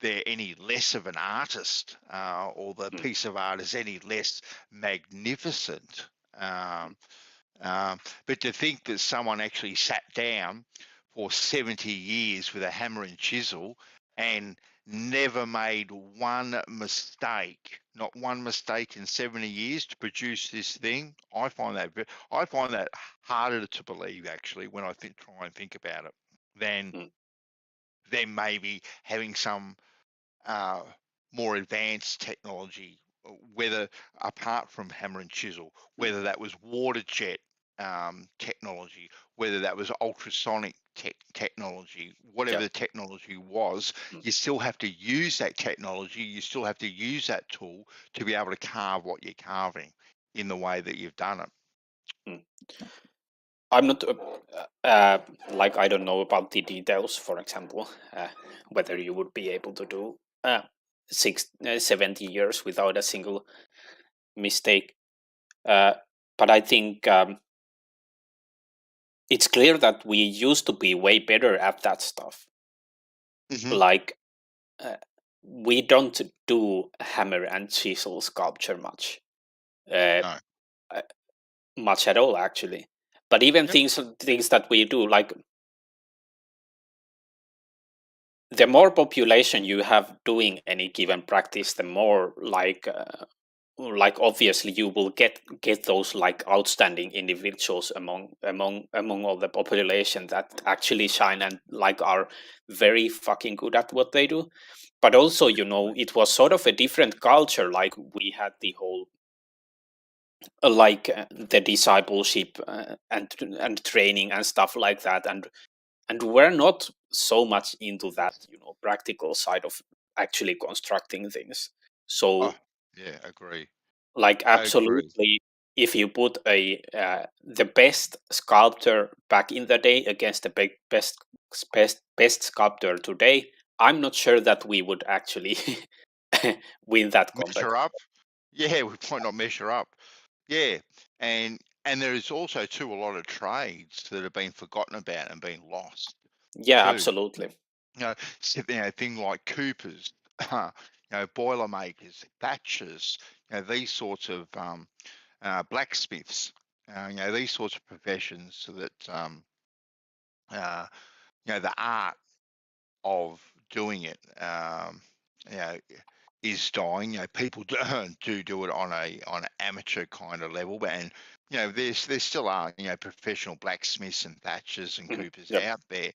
any less of an artist, or the piece of art is any less magnificent. But to think that someone actually sat down for 70 years with a hammer and chisel and never made one mistake, not one mistake in 70 years to produce this thing, I find that harder to believe, actually, when I try and think about it, than maybe having some more advanced technology, whether apart from hammer and chisel, whether that was water jet technology, whether that was ultrasonic technology, whatever the technology was, you still have to use that technology. You still have to use that tool to be able to carve what you're carving in the way that you've done it. I'm not like, I don't know about the details. For example, whether you would be able to do 70 years without a single mistake. But I think it's clear that we used to be way better at that stuff. Like, we don't do hammer and chisel sculpture much. Much at all, actually. But even things that we do, like, the more population you have doing any given practice, the more like obviously you will get those like outstanding individuals among all the population that actually shine and like are very fucking good at what they do. But also, it was sort of a different culture. Like, we had the whole the discipleship and training and stuff like that, and we're not so much into that practical side of actually constructing things. So yeah, agree. Like, absolutely, if you put the best sculptor back in the day against the best sculptor today, I'm not sure that we would actually win that competition. Measure up? Yeah, we might not measure up. Yeah, and there is also too a lot of trades that have been forgotten about and been lost. Yeah, too. absolutely. Things like coopers, boilermakers, thatchers, these sorts of blacksmiths, these sorts of professions that the art of doing it is dying. People do it on an amateur kind of level, and there still are professional blacksmiths and thatchers and coopers out there,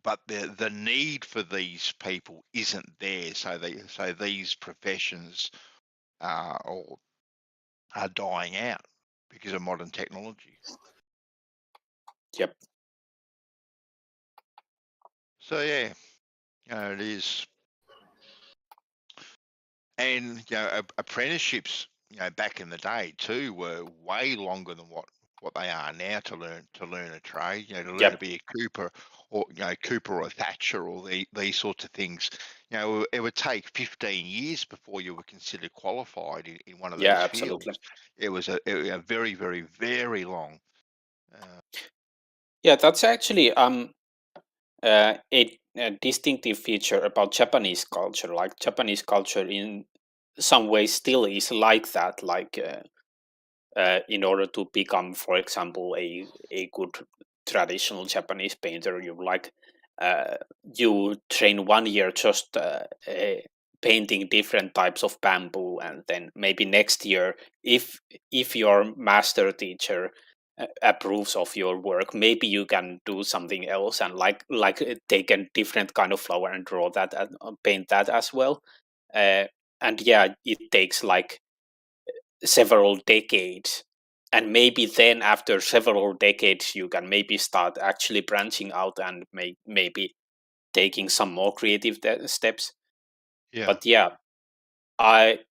but the need for these people isn't there. So these professions are dying out because of modern technology. Yep. So yeah, it is. And apprenticeships, back in the day too, were way longer than what what they are now to learn a trade. You know, to learn Yep. to be a cooper, or cooper or a thatcher, or these sorts of things. You know, it would take 15 years before you were considered qualified in one of these Yeah, fields. absolutely. It was a very, very, very long. Yeah, that's actually a distinctive feature about Japanese culture. Like Japanese culture, in some ways, still is like that. Like in order to become, for example, a good traditional Japanese painter, you train 1 year just painting different types of bamboo, and then maybe next year, if your master teacher approves of your work, maybe you can do something else and take a different kind of flower and draw that and paint that as well. And yeah, it takes like several decades, and maybe then after several decades you can maybe start actually branching out and maybe taking some more creative steps. Yeah. But yeah,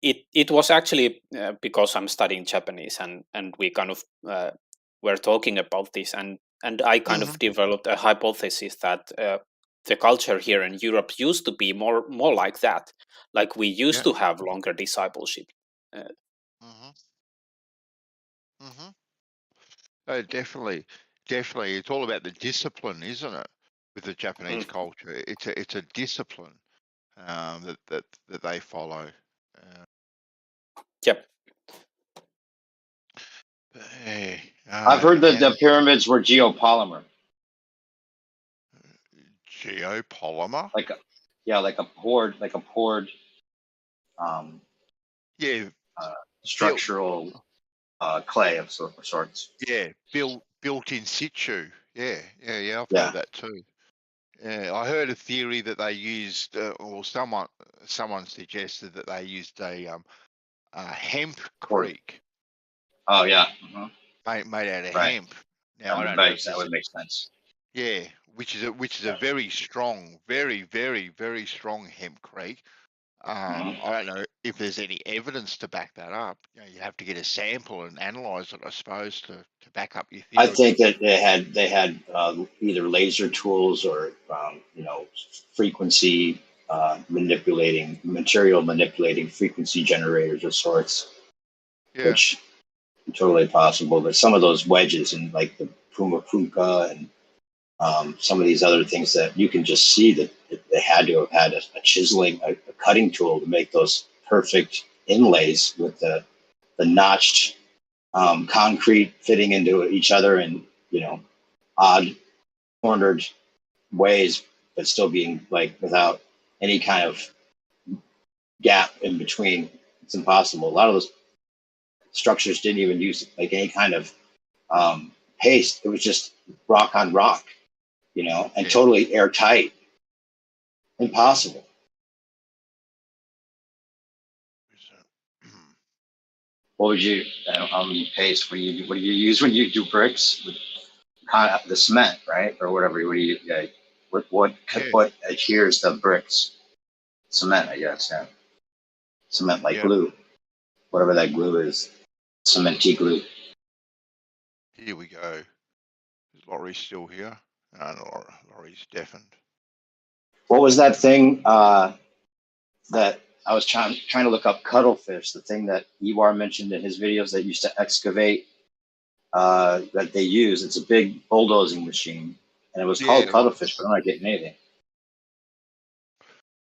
it was actually because I'm studying Japanese, and we kind of were talking about this, and I kind of developed a hypothesis that the culture here in Europe used to be more like that. Like we used to have longer discipleship. Oh, definitely. It's all about the discipline, isn't it? With the Japanese culture, it's a discipline that they follow. Yep. Hey, I've heard that the pyramids were geopolymer. Geopolymer? Like a poured structural clay of sorts. Yeah, built in situ. Yeah, I've heard that too. Yeah, I heard a theory that they used, or someone suggested that they used a hempcrete. Oh yeah, made out of right. hemp. Now I don't know if that would make sense. Yeah, which is a very strong, very, very, very strong hempcrete. I don't know if there's any evidence to back that up. You know, you have to get a sample and analyze it, I suppose, to back up your theory. I think that they had either laser tools or frequency material manipulating frequency generators of sorts, which is totally possible. But some of those wedges and like the Puma Punka and some of these other things that you can just see that they had to have had a chiseling, a cutting tool to make those perfect inlays with the notched concrete fitting into each other in odd cornered ways, but still being like without any kind of gap in between. It's impossible. A lot of those structures didn't even use like any kind of paste. It was just rock on rock, and totally airtight. Impossible. What would you? How many paste? What do you use when you do bricks? The cement, right, or whatever. What do you? What adheres the bricks? Cement, I guess. Yeah. Cement like glue, whatever that glue is. Cementy glue. Here we go. Is Laurie still here? No, Laurie's deafened. What was that thing that I was trying to look up? Cuttlefish, the thing that Ewar mentioned in his videos that used to excavate, that they use. It's a big bulldozing machine, and it was called Cuttlefish, but I'm not getting anything.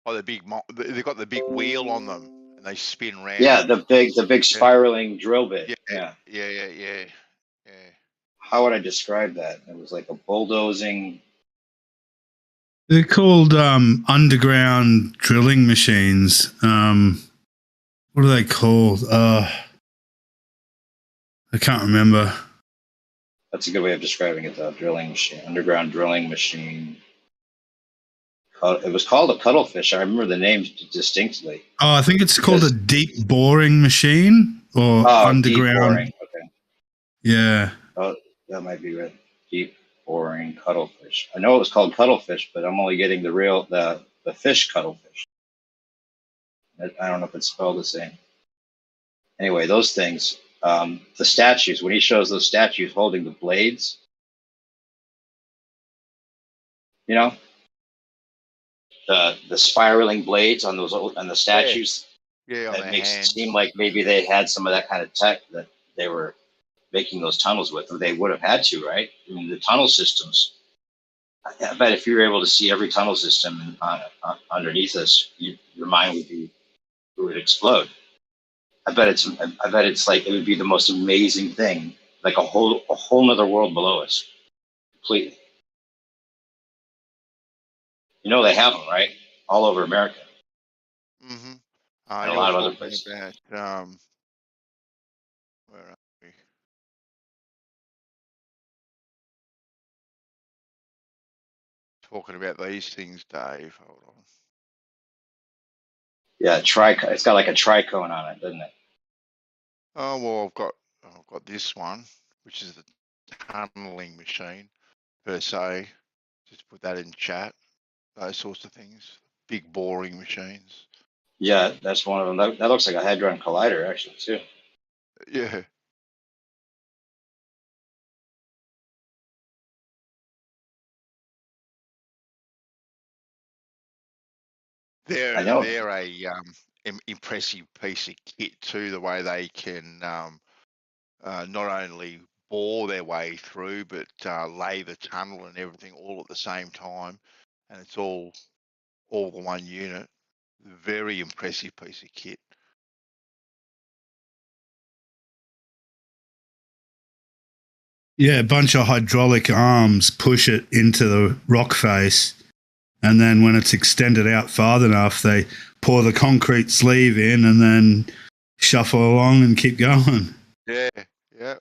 Oh, they've got the big wheel on them, and they spin round. Yeah, the big spiraling drill bit. Yeah. How would I describe that? It was like a bulldozing. They're called underground drilling machines. What are they called? I can't remember. That's a good way of describing it, though. Drilling machine, underground drilling machine. It was called a cuttlefish. I remember the name distinctly. Oh, I think it's called a deep boring machine or underground. Deep boring. Okay. Yeah. Oh, that might be right. Deep boring cuttlefish. I know it was called cuttlefish, but I'm only getting the fish cuttlefish. I don't know if it's spelled the same. Anyway, those things. the statues, when he shows those statues holding the blades, you know, the spiraling blades on those on the statues, Yeah, on that their makes it hands. seem like maybe they had some of that kind of tech that they were making those tunnels with, or they would have had to, right? I mean, the tunnel systems. I bet if you were able to see every tunnel system underneath us, your mind would explode. I bet it's like it would be the most amazing thing, like a whole nother world below us, completely. You know they have them, right? All over America. Mm-hmm. And a You're lot of other talking places. about where are we? Talking about these things, Dave. Hold on. Yeah, it's got like a tricone on it, doesn't it? Oh well, I've got this one, which is the tunneling machine per se. Just put that in chat. Those sorts of things. Big boring machines. Yeah, that's one of them. That looks like a hadron collider, actually, too. Yeah. I know. They're a impressive piece of kit too. The way they can not only bore their way through, but lay the tunnel and everything all at the same time, and it's all the one unit. Very impressive piece of kit. Yeah, a bunch of hydraulic arms push it into the rock face, and then when it's extended out far enough, they pour the concrete sleeve in and then shuffle along and keep going. Yeah, yeah.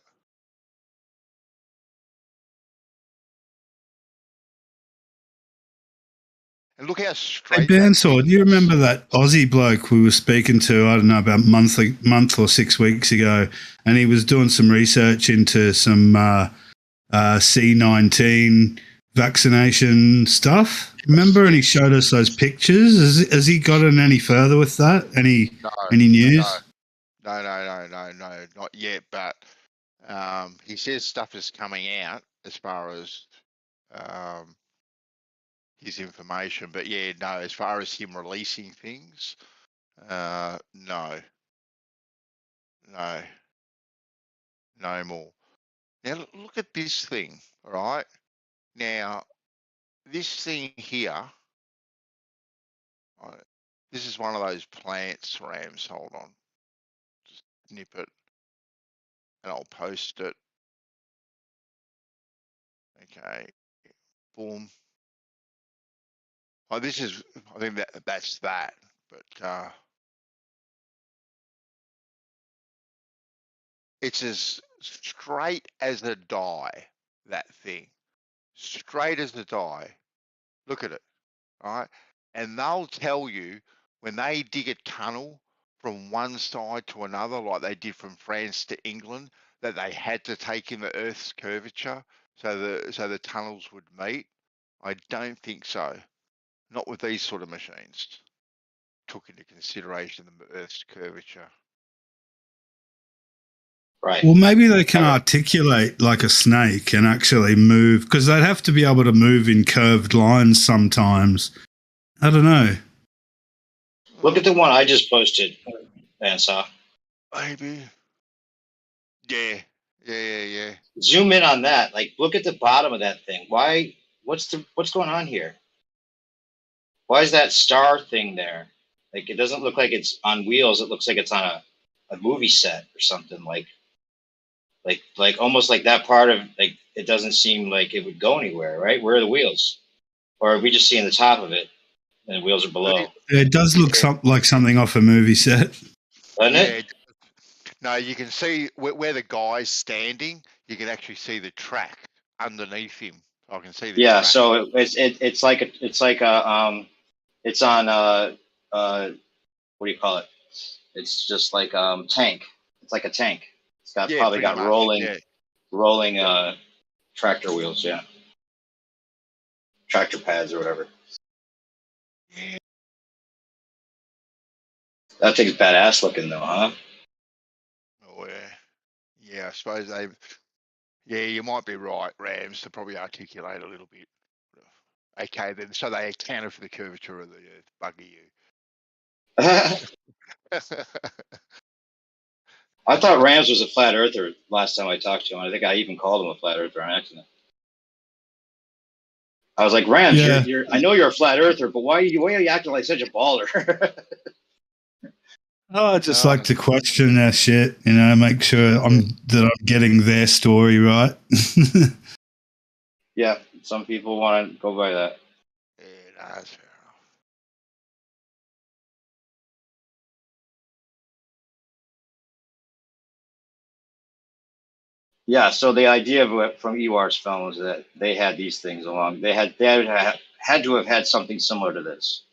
And look how Hey, straight that Bandsaw, thing do you is. remember that Aussie bloke we were speaking to, I don't know, about a month or 6 weeks ago, and he was doing some research into some C19 vaccination stuff? Remember? And he showed us those pictures. Has he gotten any further with that? Any news? No, not yet. But he says stuff is coming out as far as his information. But yeah, no, as far as him releasing things, no more. Now look at this thing, all right? Now this thing here, this is one of those plant SRAMs. Hold on, just nip it, and I'll post it. Okay, boom. Oh, this is, I think that's that, but it's as straight as a die, that thing. Straight as a die. Look at it, all right? And they'll tell you when they dig a tunnel from one side to another, like they did from France to England, that they had to take in the Earth's curvature so the tunnels would meet. I don't think so. Not with these sort of machines. Took into consideration the Earth's curvature. Right. Well, maybe they can articulate like a snake and actually move, because they'd have to be able to move in curved lines sometimes. I don't know. Look at the one I just posted, Bandsaw. Maybe. Yeah. Zoom in on that. Like, look at the bottom of that thing. Why? What's going on here? Why is that star thing there? Like, it doesn't look like it's on wheels. It looks like it's on a movie set or something. Like almost like that part of, like, it doesn't seem like it would go anywhere, right? Where are the wheels? Or are we just seeing the top of it and the wheels are below? It does look like something off a movie set. Doesn't it? No, you can see where the guy's standing. You can actually see the track underneath him. I can see the Yeah. track. So it's on what do you call it? It's just like tank. It's like a tank. It's got probably got much, rolling tractor wheels. Yeah. Tractor pads or whatever. That thing's badass looking though, huh? Oh yeah. Yeah, I suppose they've. Yeah, you might be right, Rams, to probably articulate a little bit. Okay, then, so they accounted for the curvature of the Earth. Bugger you. I thought Rams was a flat earther last time I talked to him. I think I even called him a flat earther on accident. I was like, Rams, Yeah. I know you're a flat earther, but why are you acting like such a baller? Oh, I just like to question that shit, you know, make sure I'm getting their story right. Yeah, some people want to go by that. Yeah, that's fair enough. Yeah, so the idea of it from Ewar's film was that they had these things along. They had to have had something similar to this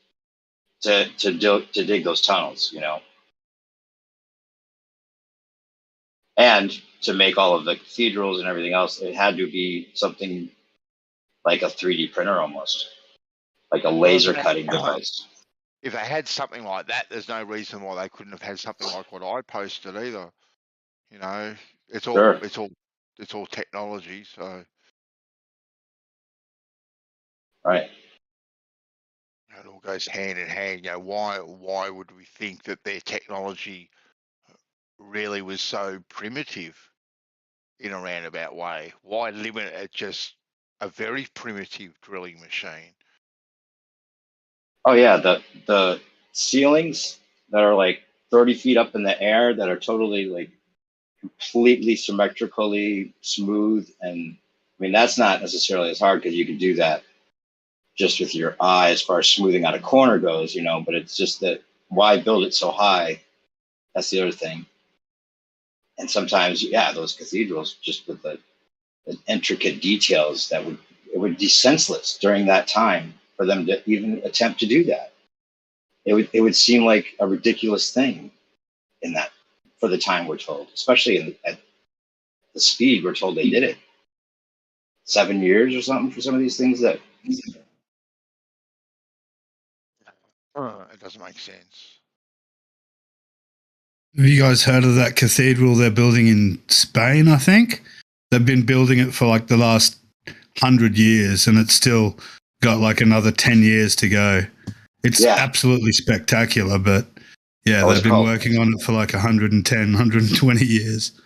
to dig those tunnels, you know, and to make all of the cathedrals and everything else. It had to be something like a 3D printer almost, like a laser cutting device. If they had something like that, there's no reason why they couldn't have had something like what I posted either. You know, it's all technology. So right, it all goes hand in hand. You know, why would we think that their technology really was so primitive in a roundabout way? Why limit it at just a very primitive drilling machine? Oh yeah, the ceilings that are like 30 feet up in the air that are totally like completely symmetrically smooth, and I mean that's not necessarily as hard because you can do that just with your eye as far as smoothing out a corner goes, you know. But it's just that why build it so high? That's the other thing. And sometimes, yeah, those cathedrals just with the intricate details it would be senseless during that time for them to even attempt to do that. It would seem like a ridiculous thing in that for the time we're told, especially at the speed we're told they did it. 7 years or something for some of these things that. It doesn't make sense. Have you guys heard of that cathedral they're building in Spain, I think? They've been building it for like the last 100 years and it's still got like another 10 years to go. It's absolutely spectacular, but yeah, they've been working on it for like 110, 120 years.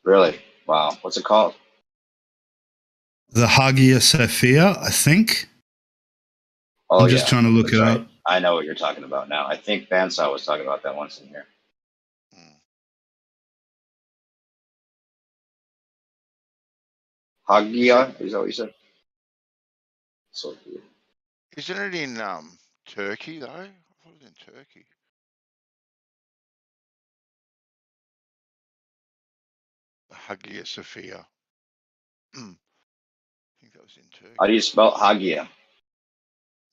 Really? Wow. What's it called? The Hagia Sophia, I think. Oh, I'm just trying to look it up. I know what you're talking about now. I think Bandsaw was talking about that once in here. Hagia, is that what you said? Sophia. Isn't it in Turkey though? I thought it was in Turkey. The Hagia Sophia. I think that was in Turkey. How do you spell Hagia?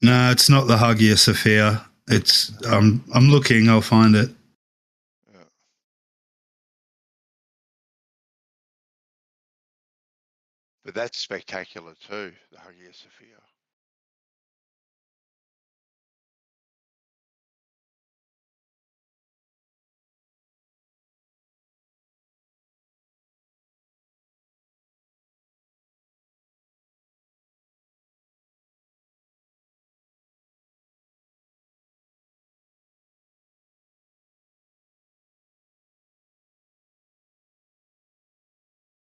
No, it's not the Hagia Sophia. It's I'm looking. I'll find it. Yeah. But that's spectacular too, the Hagia Sophia.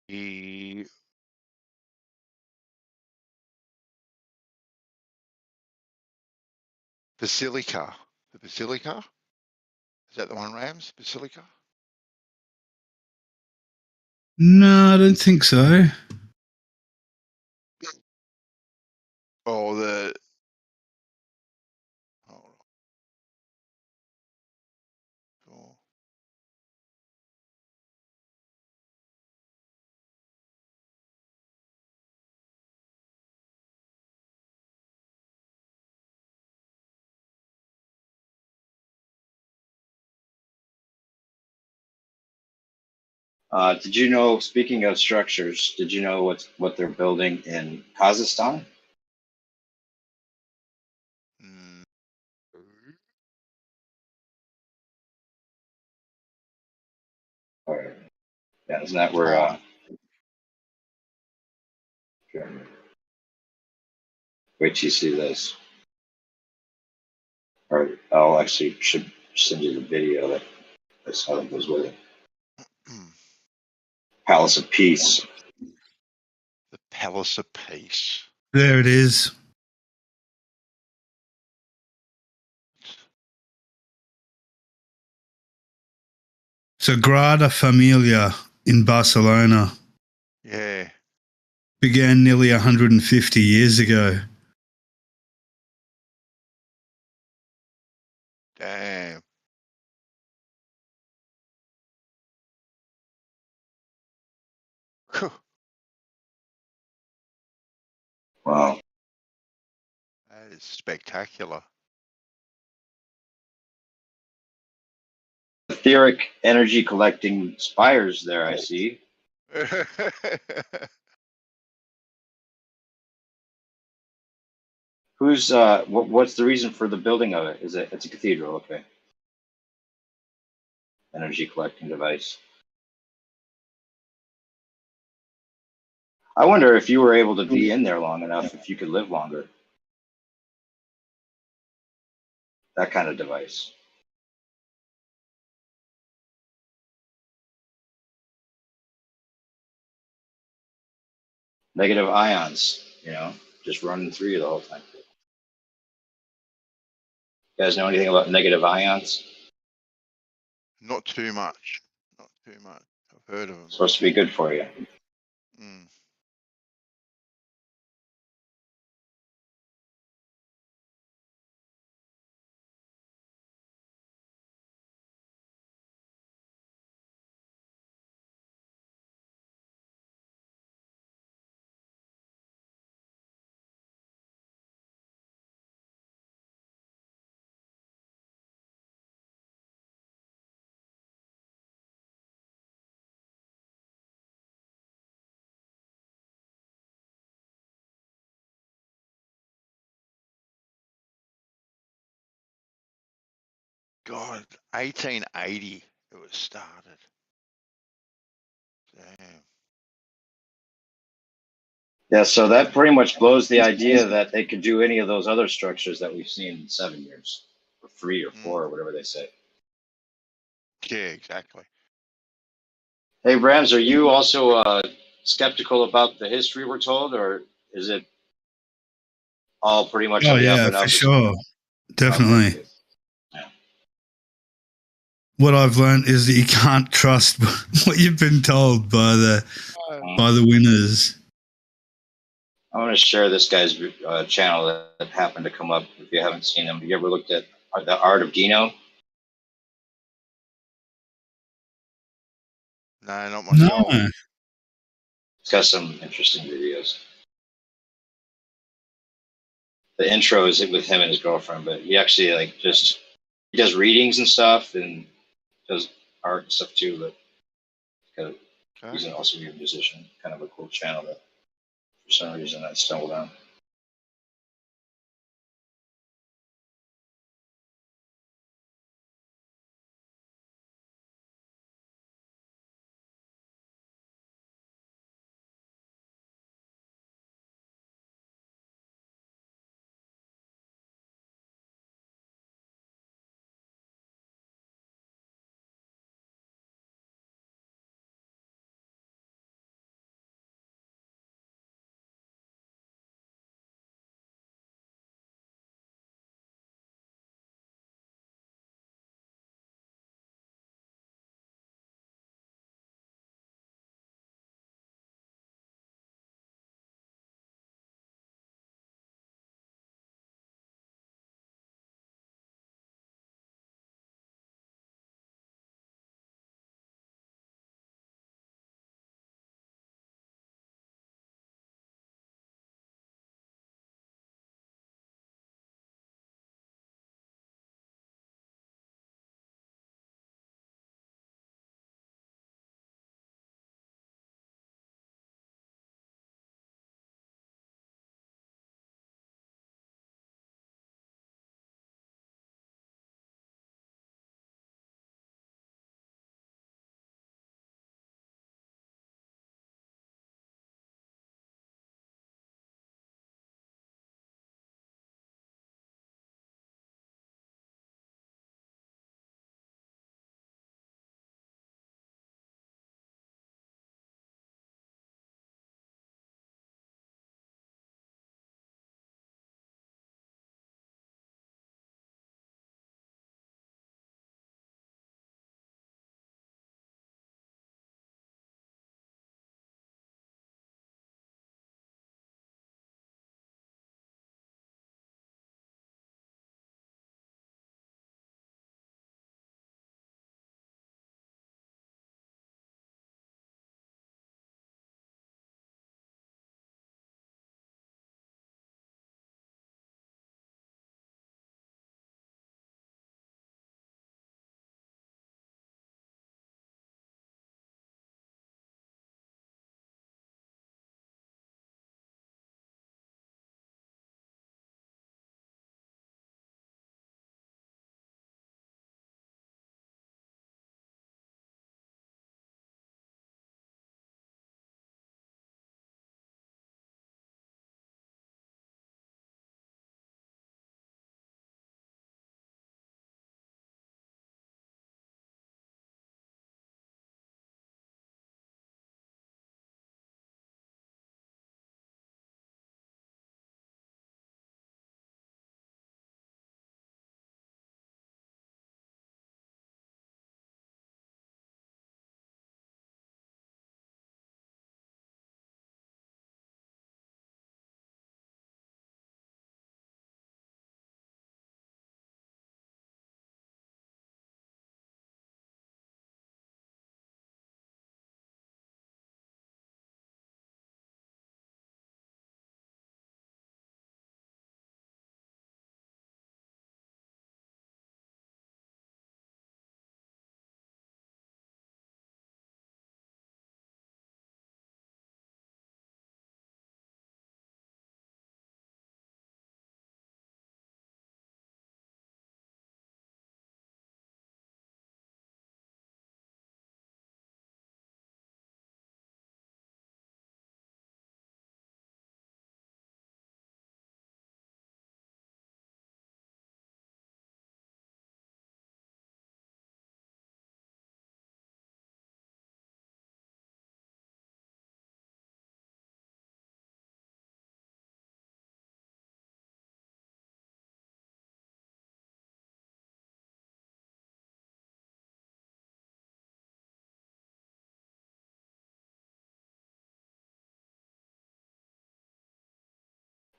The Basilica. The Basilica? Is that the one, Rams? Basilica? No, I don't think so. Oh, the. Oh. Did you know, speaking of structures, did you know what they're building in Kazakhstan? Yeah, isn't that where? Wait till you see this. Or I'll actually should send you the video that how that goes with it. Palace of Peace. The Palace of Peace. There it is. Sagrada Familia in Barcelona. Yeah. Began nearly 150 years ago. Damn. Wow. That is spectacular. Etheric energy collecting spires there, I see. Who's what's the reason for the building of it? It's a cathedral, okay. Energy collecting device. I wonder if you were able to be in there long enough, if you could live longer. That kind of device. Negative ions, just running through you the whole time. You guys know anything about negative ions? Not too much. Not too much. I've heard of them. Supposed to be good for you. Mm. God, 1880 it was started. Damn. Yeah, so that pretty much blows the idea that they could do any of those other structures that we've seen in 7 years, or 3 or 4, or whatever they say. Yeah, exactly. Hey, Rams, are you also skeptical about the history we're told, or is it all pretty much Oh, on the up yeah, and for up? sure. Definitely. Okay. What I've learned is that you can't trust what you've been told by the winners. I'm going to share this guy's channel that happened to come up. If you haven't seen him, have you ever looked at the Art of Gino? No, not myself. No. It's got some interesting videos. The intro is with him and his girlfriend, but he actually he does readings and stuff and does art and stuff too. But he's also a musician. Kind of a cool channel that for some reason I stumbled on.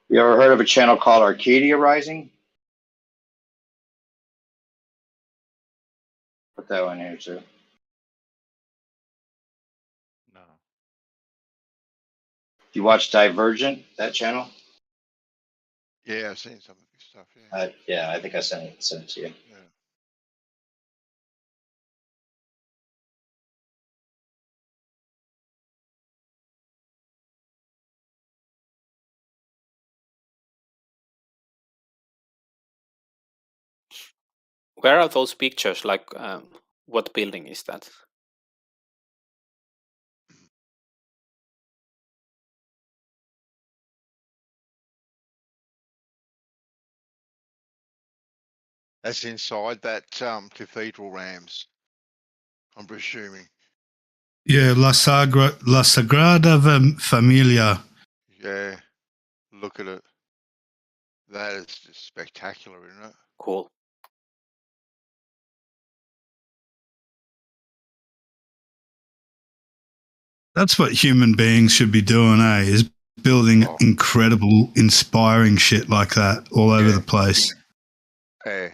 You ever heard of a channel called Arcadia Rising? Put that one here too. No. Do you watch Divergent, that channel? Yeah, I've seen some of his stuff. Yeah. Yeah, I think I sent it to you. Yeah. Where are those pictures? Like, what building is that? That's inside that cathedral, Rams. I'm presuming. Yeah, La Sagrada Familia. Yeah. Look at it. That is just spectacular, isn't it? Cool. That's what human beings should be doing, eh? Is building incredible, inspiring shit like that all over the place. Yeah.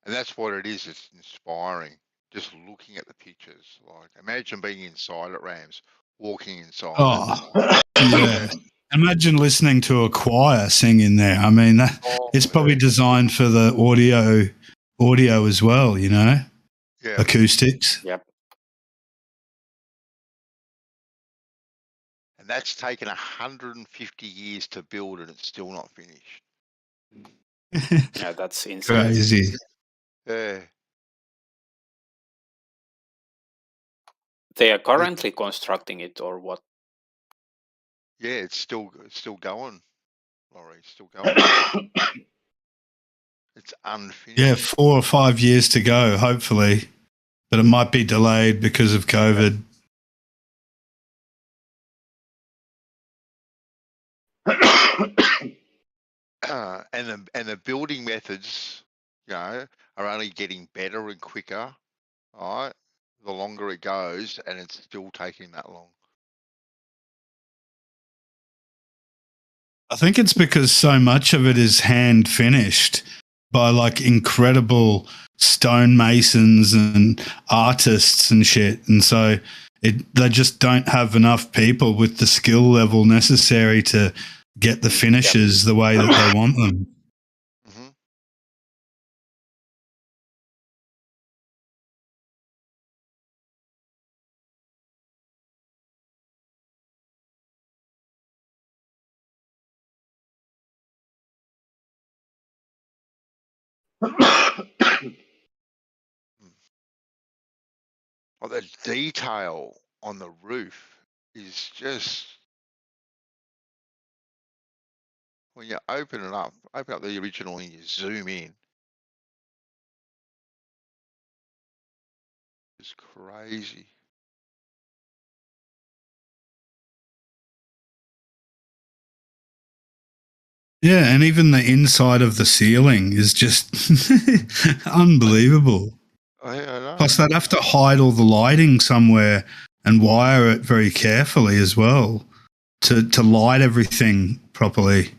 And that's what it is. It's inspiring. Just looking at the pictures. Like, imagine being inside it, Rams. Walking inside Oh, yeah. Imagine listening to a choir singing there. I mean, it's probably designed for the audio as well, you know? Yeah. Acoustics. Yep. And that's taken 150 years to build and it's still not finished. Yeah, that's insane. Crazy. Yeah. They are currently constructing it, or what? Yeah, it's still going, Laurie. It's still going. It's unfinished. Yeah, 4 or 5 years to go, hopefully. But it might be delayed because of COVID. And the building methods, you know, are only getting better and quicker, right? The longer it goes, and it's still taking that long. I think it's because so much of it is hand finished by like incredible stonemasons and artists and shit. And so they just don't have enough people with the skill level necessary to get the finishes the way that they want them. Well, the detail on the roof is just, when you open up the original and you zoom in, it's crazy. Yeah, and even the inside of the ceiling is just unbelievable. I know. Plus, they'd have to hide all the lighting somewhere and wire it very carefully as well to light everything properly.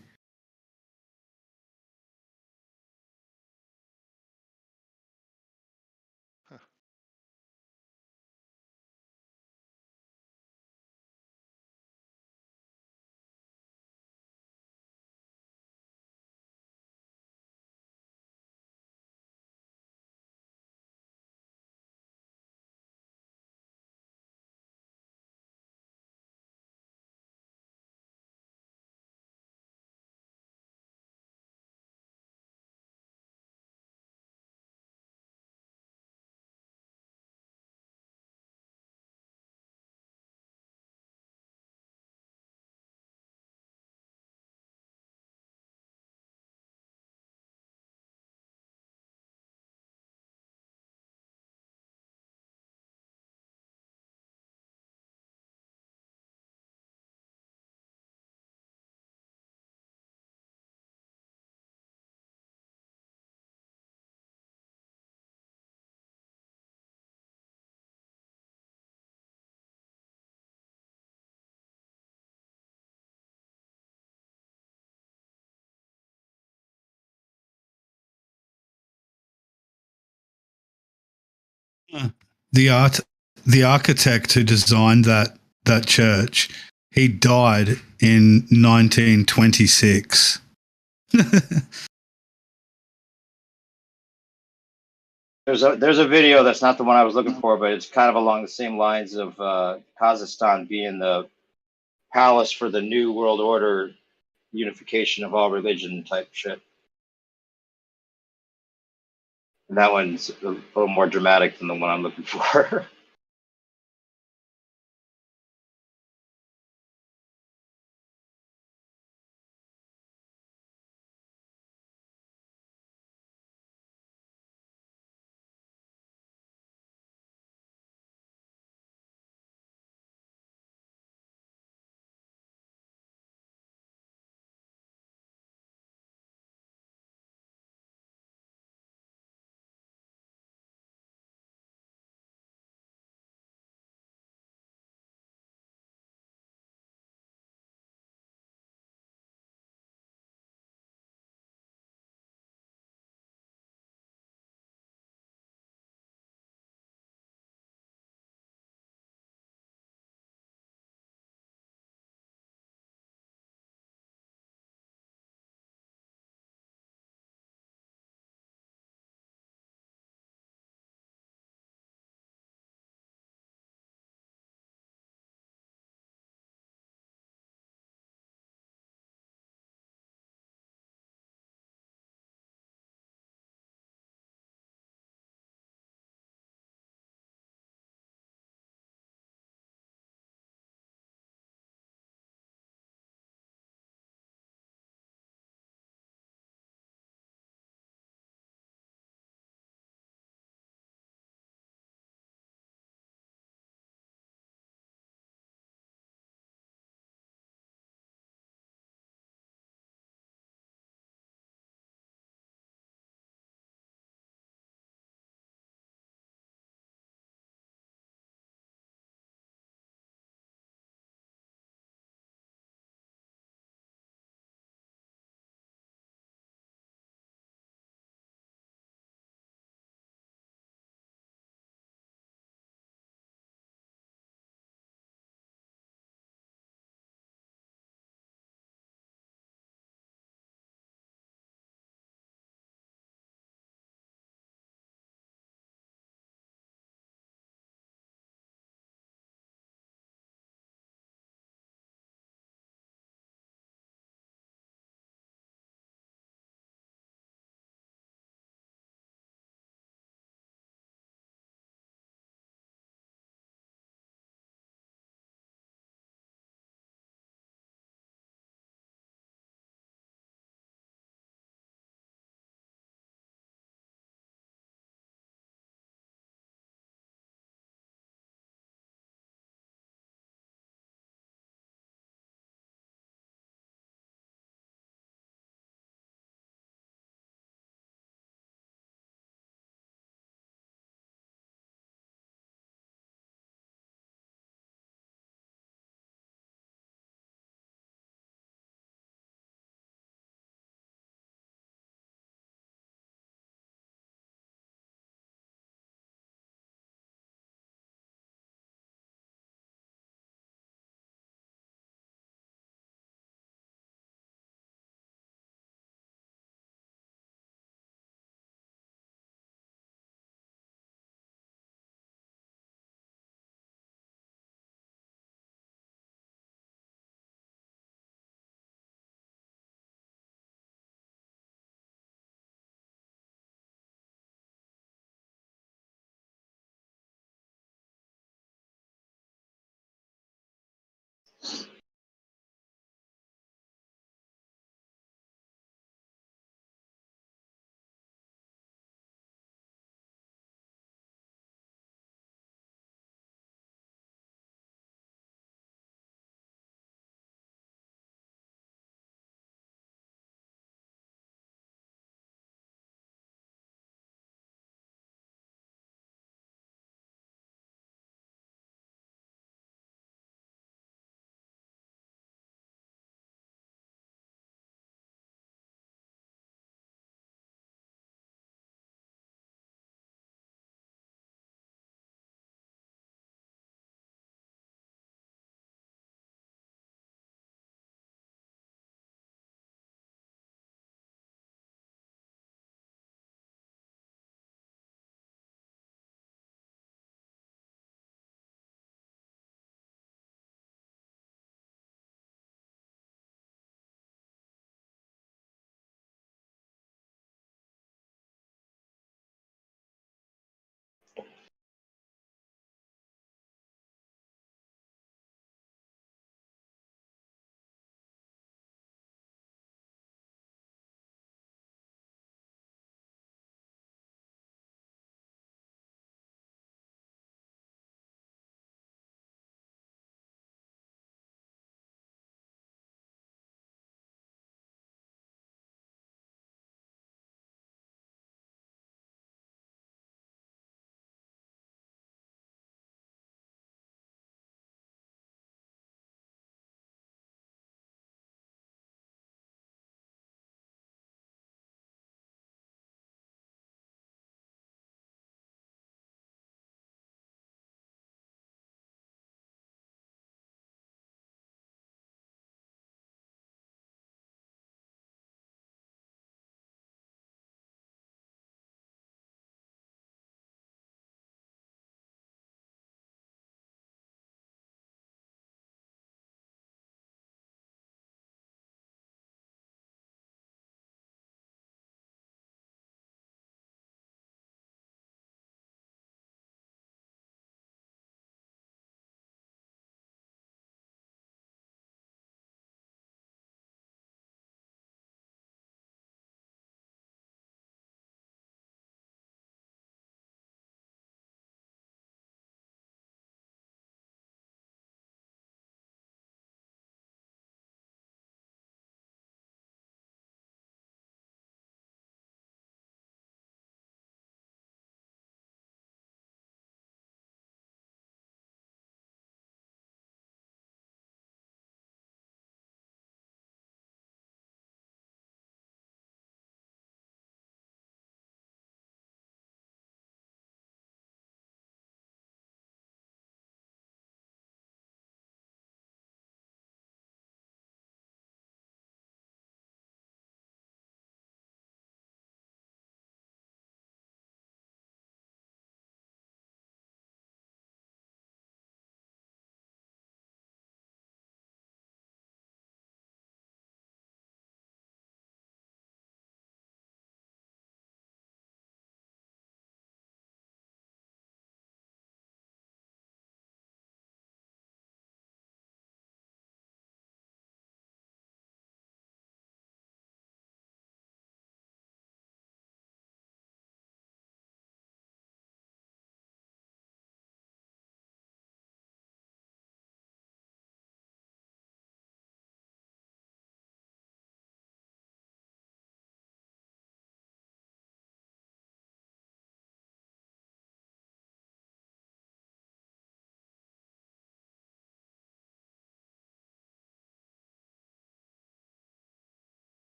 The art, the architect who designed that church, he died in 1926. There's a video that's not the one I was looking for, but it's kind of along the same lines of Kazakhstan being the palace for the new world order, unification of all religion type shit. And that one's a little more dramatic than the one I'm looking for.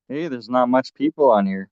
Hey, there's not much people on here.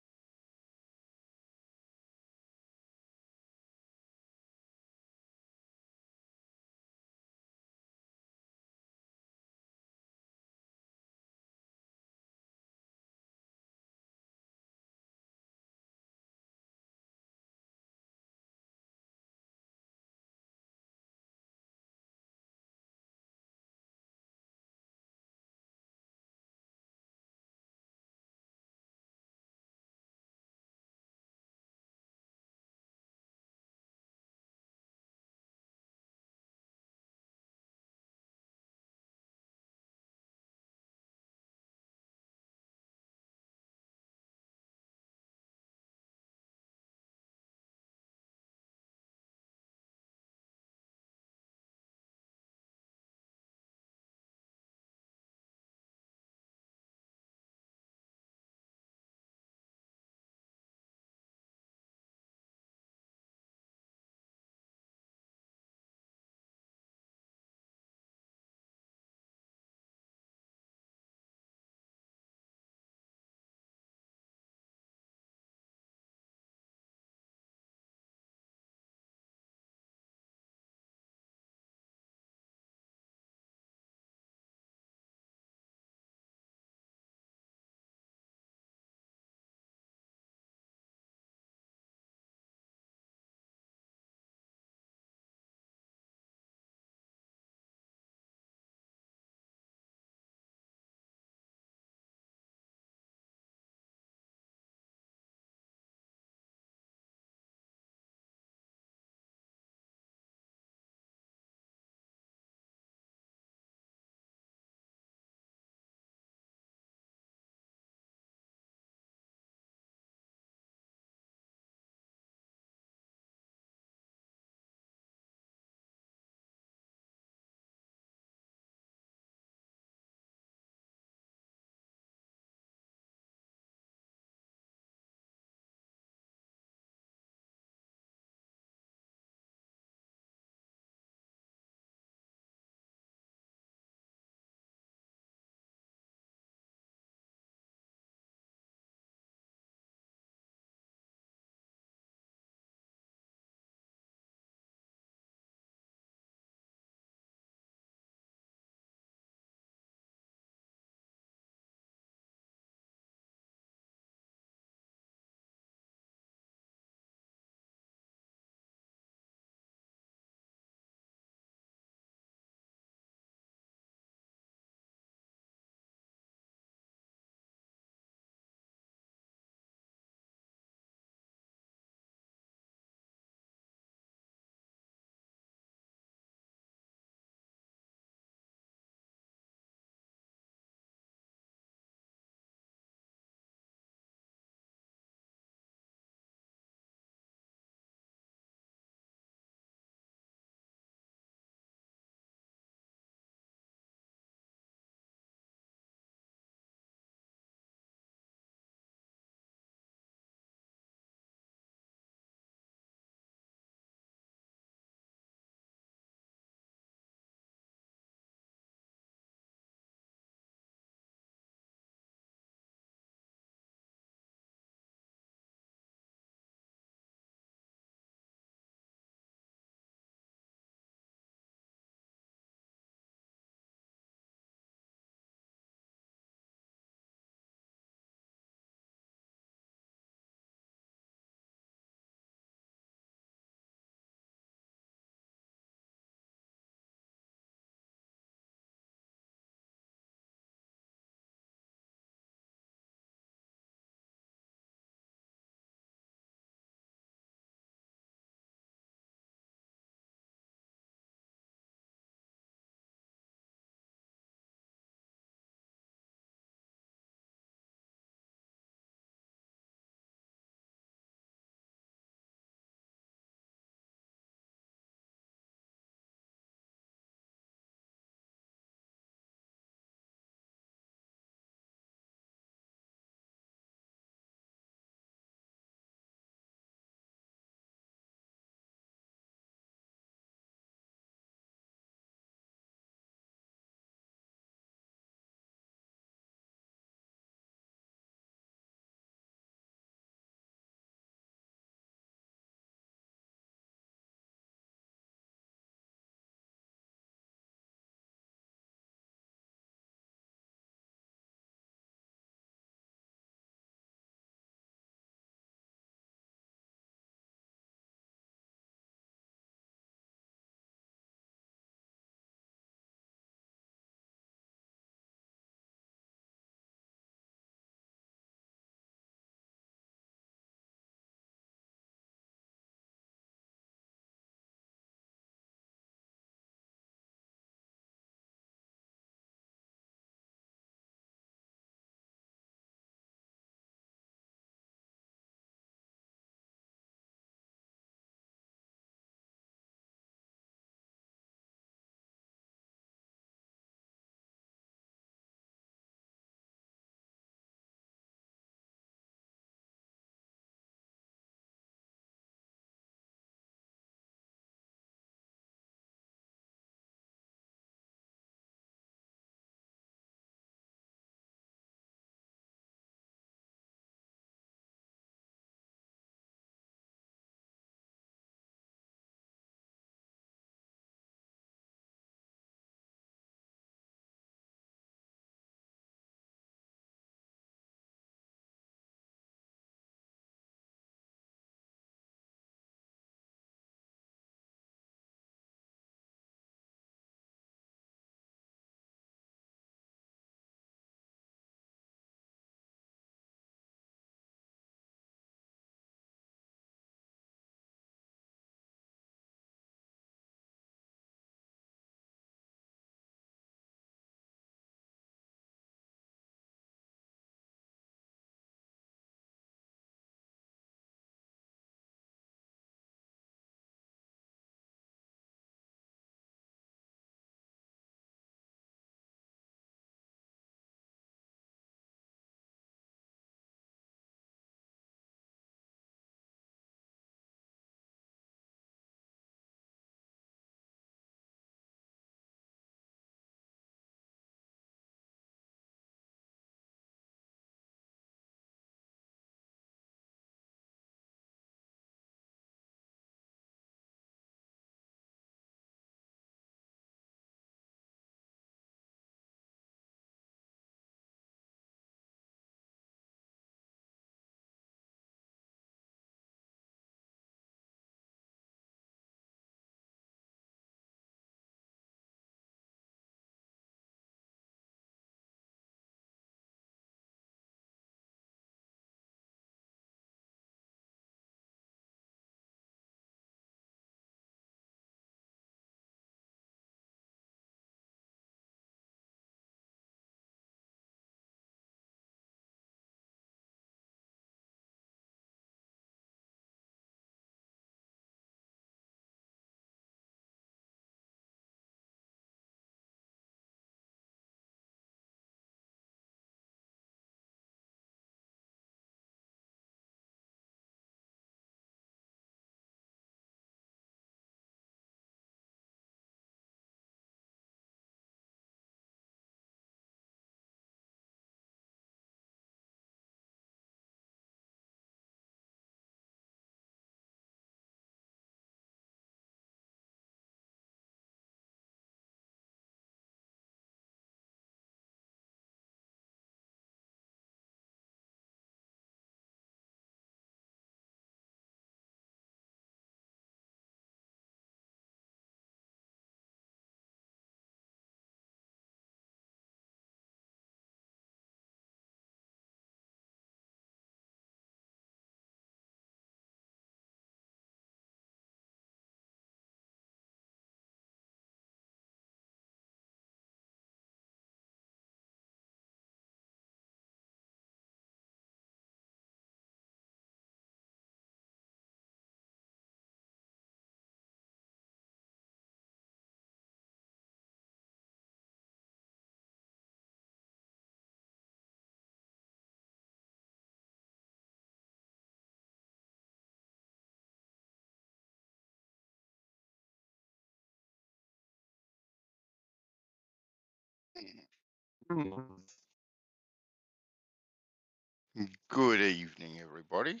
Good evening, everybody.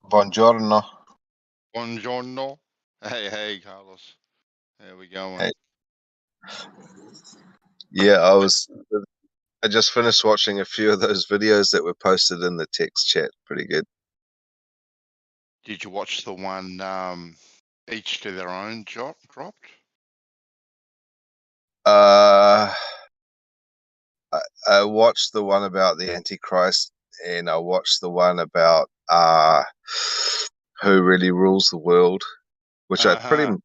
Buongiorno. Buongiorno. Hey, Carlos. How we going? Hey. Yeah, I just finished watching a few of those videos that were posted in the text chat. Pretty good. Did you watch the one each to their own dropped? I watched the one about the Antichrist, and I watched the one about who really rules the world, which I'm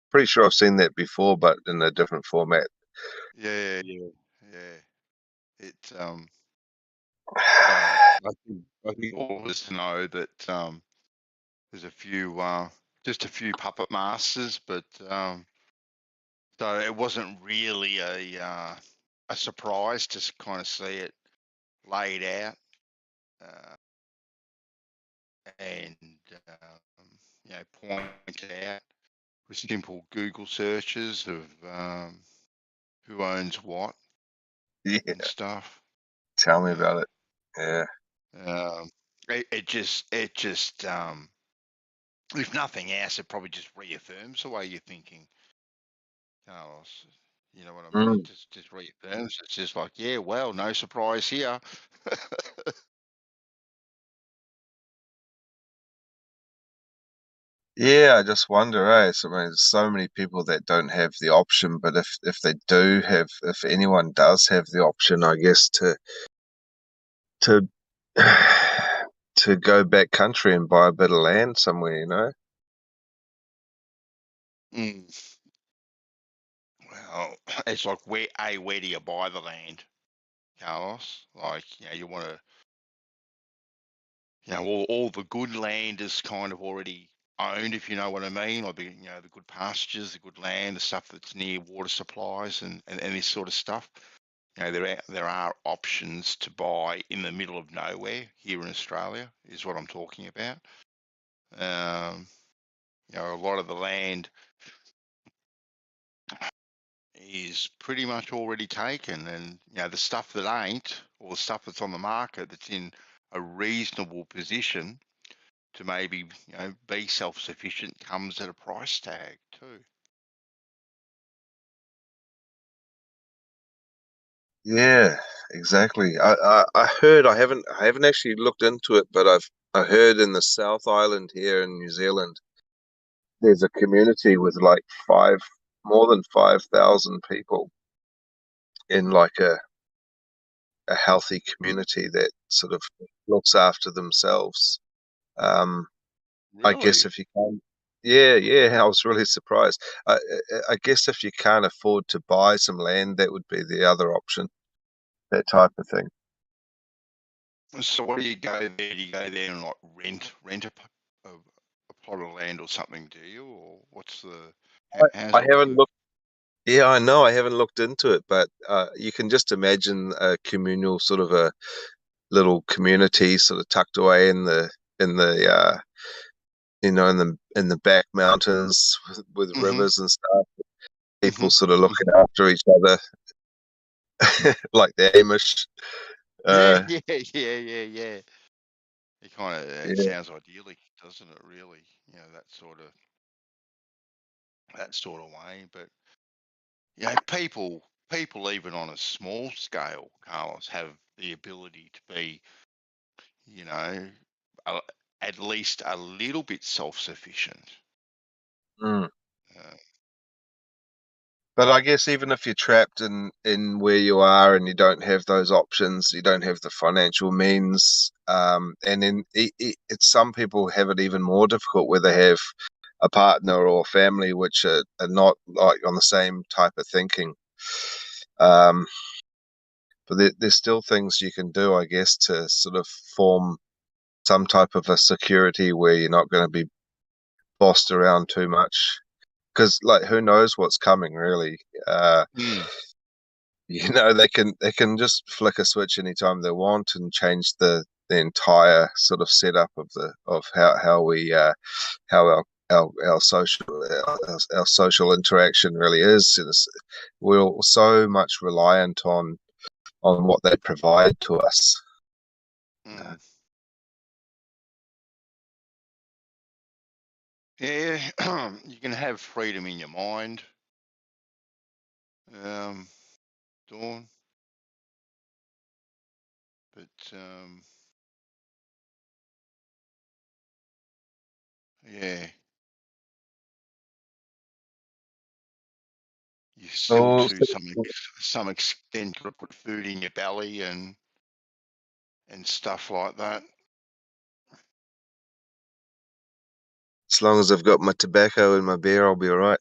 pretty sure I've seen that before, but in a different format. Yeah. It I think all of us know that there's a few just a few puppet masters, but so it wasn't really a surprise to kind of see it laid out, and pointed out with simple Google searches of who owns what and stuff. Tell me about it. Yeah. It just if nothing else, it probably just reaffirms the way you're thinking, Carlos. You know what I mean? Just reaffirms. It's just like, yeah, well, no surprise here. Yeah, I just wonder, So, I mean, there's so many people that don't have the option, but if they do have, if anyone does have the option, I guess to to go back country and buy a bit of land somewhere, Well, it's like where do you buy the land, Carlos? Like, you want to, all the good land is kind of already owned, if you know what I mean, like the good pastures, the good land, the stuff that's near water supplies and this sort of stuff. There are options to buy in the middle of nowhere here in Australia, is what I'm talking about. A lot of the land is pretty much already taken, and the stuff that ain't, or the stuff that's on the market that's in a reasonable position to maybe be self-sufficient comes at a price tag too. Yeah, exactly. I heard, I haven't actually looked into it, but I heard in the South Island here in New Zealand, there's a community with like more than 5,000 people in like a healthy community that sort of looks after themselves. I guess Really? if you can, yeah, I was really surprised. I guess if you can't afford to buy some land, that would be the other option, that type of thing. So what do you go there? Do you go there and like rent a plot of land or something? Do you, or what's the? How's I it haven't work? looked. Yeah, I know. I haven't looked into it, but you can just imagine a communal sort of a little community, sort of tucked away in the in the back mountains with rivers and stuff. People sort of looking after each other, like the Amish. Yeah. It kind of Yeah. sounds idyllic, doesn't it? Really, that sort of way. But people even on a small scale, Carlos, have the ability to be, at least a little bit self-sufficient. But I guess even if you're trapped in where you are and you don't have those options, you don't have the financial means, and then some people have it even more difficult where they have a partner or family which are not like on the same type of thinking. But there's still things you can do, I guess, to sort of form some type of a security where you're not going to be bossed around too much. Because like, who knows what's coming, really? They can just flick a switch anytime they want and change the entire sort of setup of how our our social interaction really is. We're so much reliant on what they provide to us. Yeah, you can have freedom in your mind, Dawn, but yeah, you still Oh, to some extent got to put food in your belly and stuff like that. as long as I've got my tobacco and my beer, I'll be all right.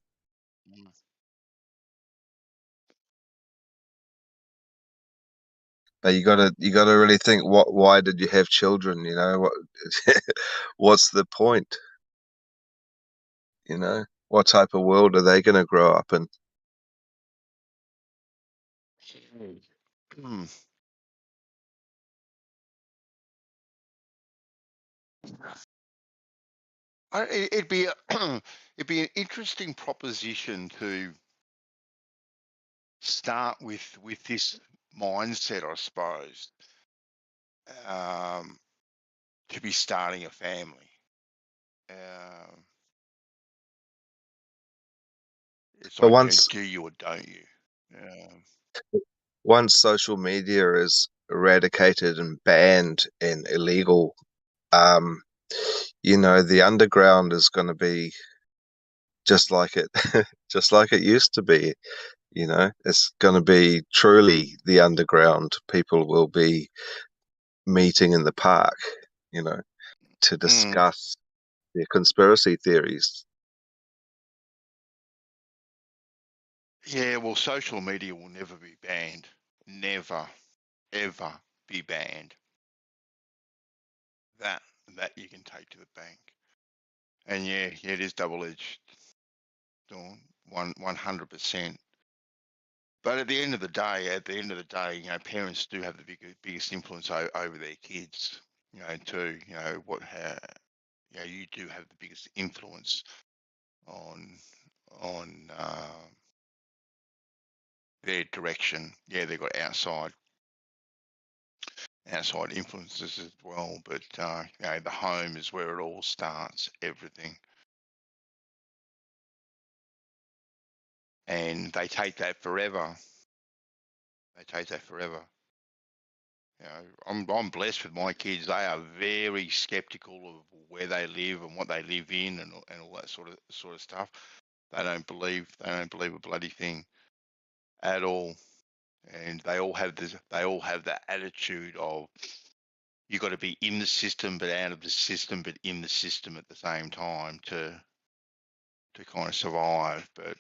But you gotta really think, why did you have children? You know, what's the point? You know, what type of world are they going to grow up in? It'd be it'd be an interesting proposition to start with this mindset, I suppose, to be starting a family. It's But like, once do you or don't you? once social media is eradicated and banned and illegal, you know, the underground is going to be just like it just like it used to be. You know, it's going to be truly the underground. People will be meeting in the park, you know, to discuss their conspiracy theories. Yeah, well, social media will never be banned. Never, ever be banned. That you can take to the bank. And yeah, it is double-edged. 100%. But at the end of the day, you know, parents do have the biggest influence over their kids. You know, too. You know you know, you do have the biggest influence on their direction. Yeah, they've got outside influences as well, but you know, the home is where it all starts, everything. And they take that forever. You know, I'm blessed with my kids. They are very skeptical of where they live and what they live in and all that sort of stuff. They don't believe a bloody thing at all. And they all have that attitude of, you got to be in the system but out of the system but in the system at the same time to kind of survive. But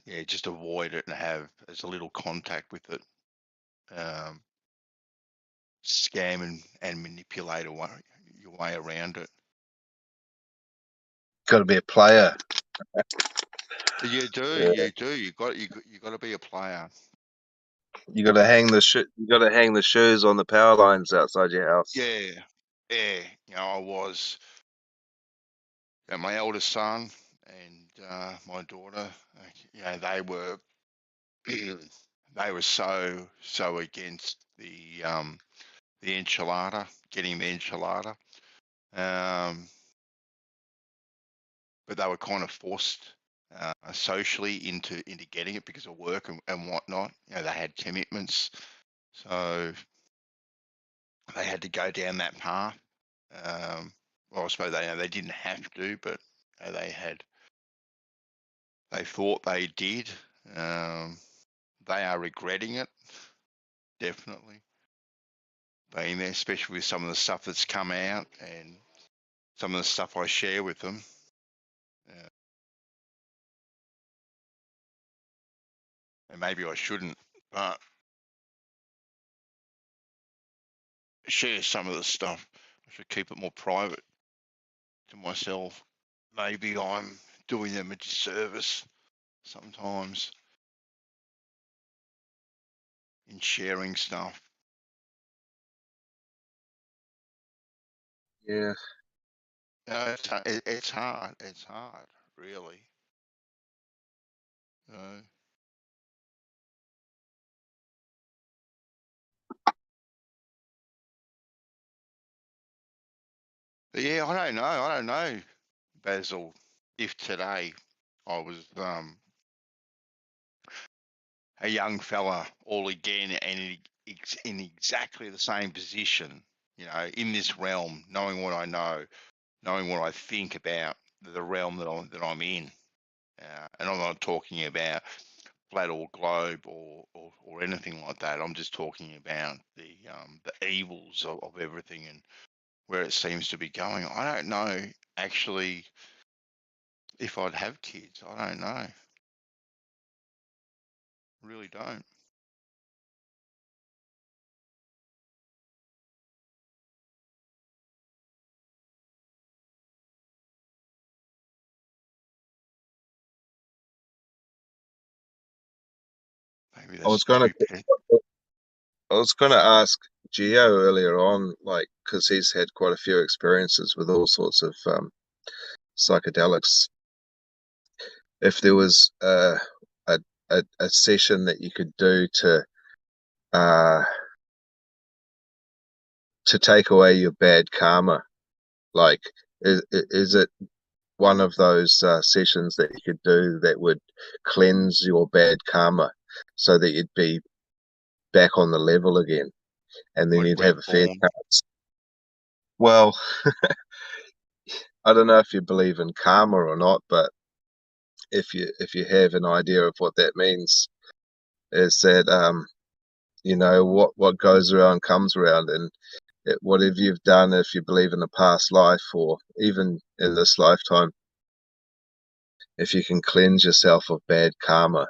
yeah, just avoid it and have as little contact with it. Scam and manipulate your way around it. Got to be a player. You do. Yeah. You got to be a player. You got to hang the shoes on the power lines outside your house. Yeah. You know, I was. You know, my eldest son and my daughter. You know, they were so against the enchilada, getting the enchilada. But they were kind of forced socially into getting it because of work and whatnot. You know, they had commitments, so they had to go down that path. Well, I suppose they didn't have to, but you know, they thought they did. They are regretting it, definitely. Being there, especially with some of the stuff that's come out and some of the stuff I share with them. And maybe I shouldn't, but share some of the stuff. I should keep it more private to myself. Maybe I'm doing them a disservice sometimes in sharing stuff. Yeah. No, it's hard. It's hard, really. But yeah, I don't know. I don't know, Basil. If today I was a young fella all again and in exactly the same position, you know, in this realm, knowing what I know, knowing what I think about the realm that I'm in, and I'm not talking about flat or globe or anything like that. I'm just talking about the evils of everything and where it seems to be going. I don't know actually if I'd have kids. I don't know. Really don't. Maybe I was that's gonna too pet. I was gonna ask Gio earlier on, like, because he's had quite a few experiences with all sorts of psychedelics. If there was a session that you could do uh to take away your bad karma, like, is it one of those sessions that you could do that would cleanse your bad karma so that you'd be back on the level again, and then Like you'd have a fair reborn. chance? Well, I don't know if you believe in karma or not, but if you have an idea of what that means, is that you know, what goes around comes around, and whatever you've done, if you believe in a past life or even in this lifetime, if you can cleanse yourself of bad karma,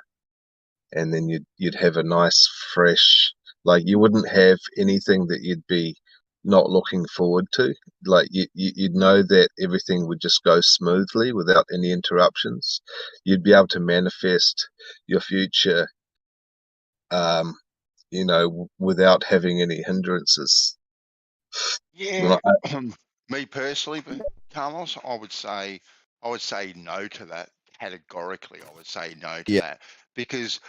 and then you'd have a nice fresh, like, you wouldn't have anything that you'd be not looking forward to. Like, you'd know that everything would just go smoothly without any interruptions. You'd be able to manifest your future, you know, without having any hindrances. Yeah, me personally, but Carlos, I would say no to that categorically. I would say no to Yeah. that because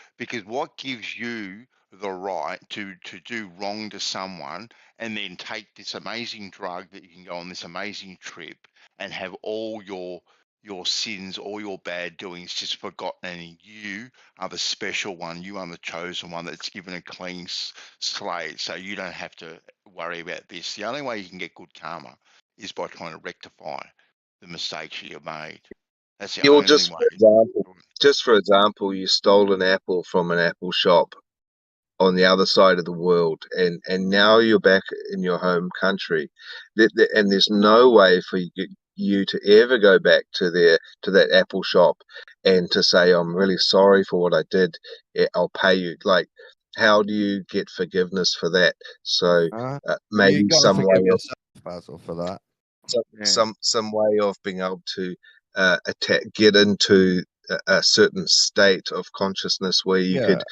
what gives you the right to do wrong to someone and then take this amazing drug that you can go on this amazing trip and have all your sins, all your bad doings just forgotten, and you are the special one. You are the chosen one that's given a clean slate, so you don't have to worry about this. The only way you can get good karma is by trying to rectify the mistakes you made. That's the You're only way. just for example, you stole an apple from an apple shop on the other side of the world, and now you're back in your home country, and there's no way for you to ever go back to that apple shop and to say, I'm really sorry for what I did, I'll pay you. Like, how do you get forgiveness for that? So you maybe got to some way forgive of yourself, Basil, for that. some way of being able to get into a certain state of consciousness where you could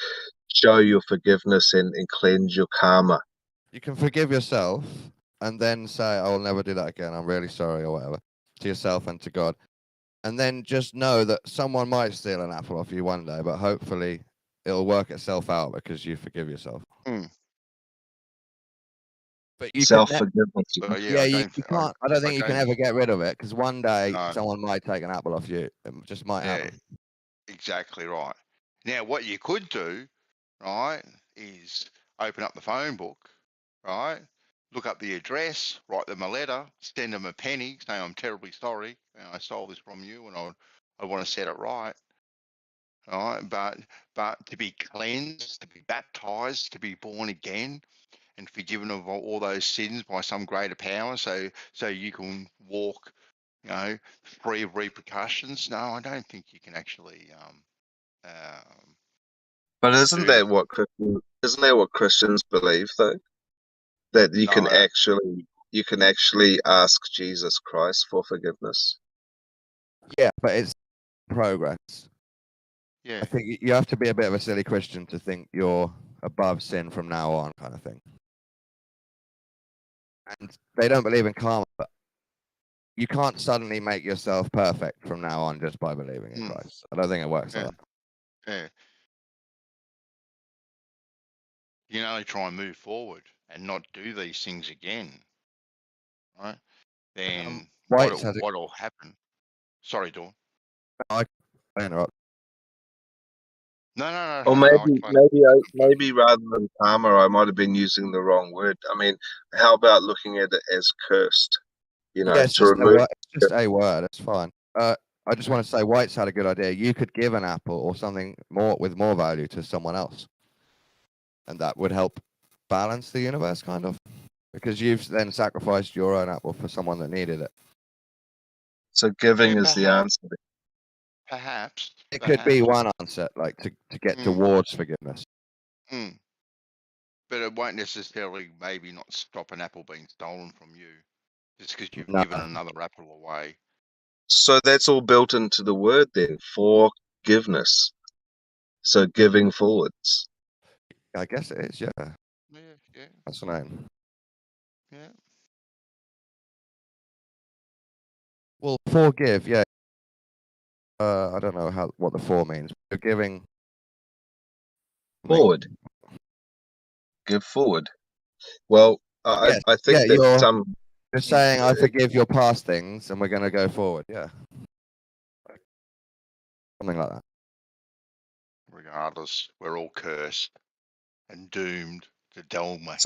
show your forgiveness and cleanse your karma. You can forgive yourself and then say, I will never do that again. I'm really sorry, or whatever, to yourself and to God. And then just know that someone might steal an apple off you one day, but hopefully it'll work itself out because you forgive yourself. But you can Self-forgiveness. you can't. I don't think you can ever get rid of it because one day someone might take an apple off you. It just might happen. Exactly right. Now, what you could do, right, is open up the phone book, right, look up the address, write them a letter, send them a penny, say I'm terribly sorry, I stole this from you, and I want to set it right. All right, but to be cleansed, to be baptized, to be born again, and forgiven of all those sins by some greater power, so you can walk, you know, free of repercussions. No, I don't think you can actually. But isn't that what Christians believe, though? That you can actually ask Jesus Christ for forgiveness. Yeah, but it's progress. Yeah. I think you have to be a bit of a silly Christian to think you're above sin from now on, kind of thing. And they don't believe in karma, but you can't suddenly make yourself perfect from now on just by believing in Christ. I don't think it works like that. Yeah. You can only try and move forward and not do these things again, right? Then what'll happen? Sorry, Dawn. I interrupt. No. Or maybe rather than karma, I might have been using the wrong word. I mean, how about looking at it as cursed? You know, Yeah, it's to just remove. it's just a word. It's fine. I just want to say, White's had a good idea. You could give an apple or something more with more value to someone else, and that would help balance the universe, kind of, because you've then sacrificed your own apple for someone that needed it. So giving is the answer. Perhaps. It could be one answer, like to get towards forgiveness. But it won't necessarily maybe not stop an apple being stolen from you just because you've No. given another apple away. So that's all built into the word then, forgiveness. So giving forwards. I guess it is, yeah. Yeah. That's the name. Yeah. Well, forgive, yeah. I don't know what the for means. Forgiving. Forward. Give forward. Well, Yes, I think that you're saying I forgive your past things and we're going to go forward. Yeah. Something like that. Regardless, we're all cursed and doomed to Delma.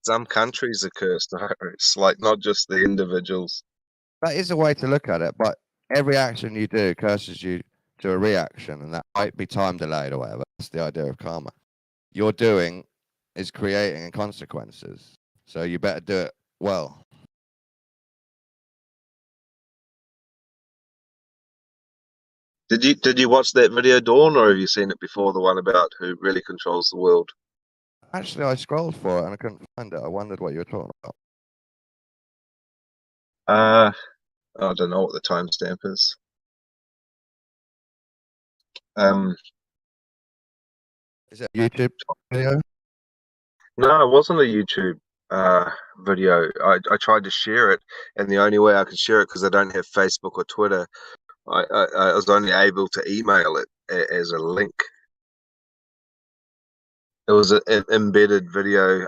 Some countries are cursed. It's like not just the individuals. That is a way to look at it, but every action you do curses you to a reaction, and that might be time delayed or whatever. That's the idea of karma. Your doing is creating consequences, so you better do it well. Did you watch that video, Dawn, or have you seen it before? The one about who really controls the world. Actually, I scrolled for it and I couldn't find it. I wondered what you were talking about. I don't know what the timestamp is. Is it a YouTube video? No, it wasn't a YouTube video. I tried to share it, and the only way I could share it, because I don't have Facebook or Twitter, I was only able to email it as a link. It was an embedded video.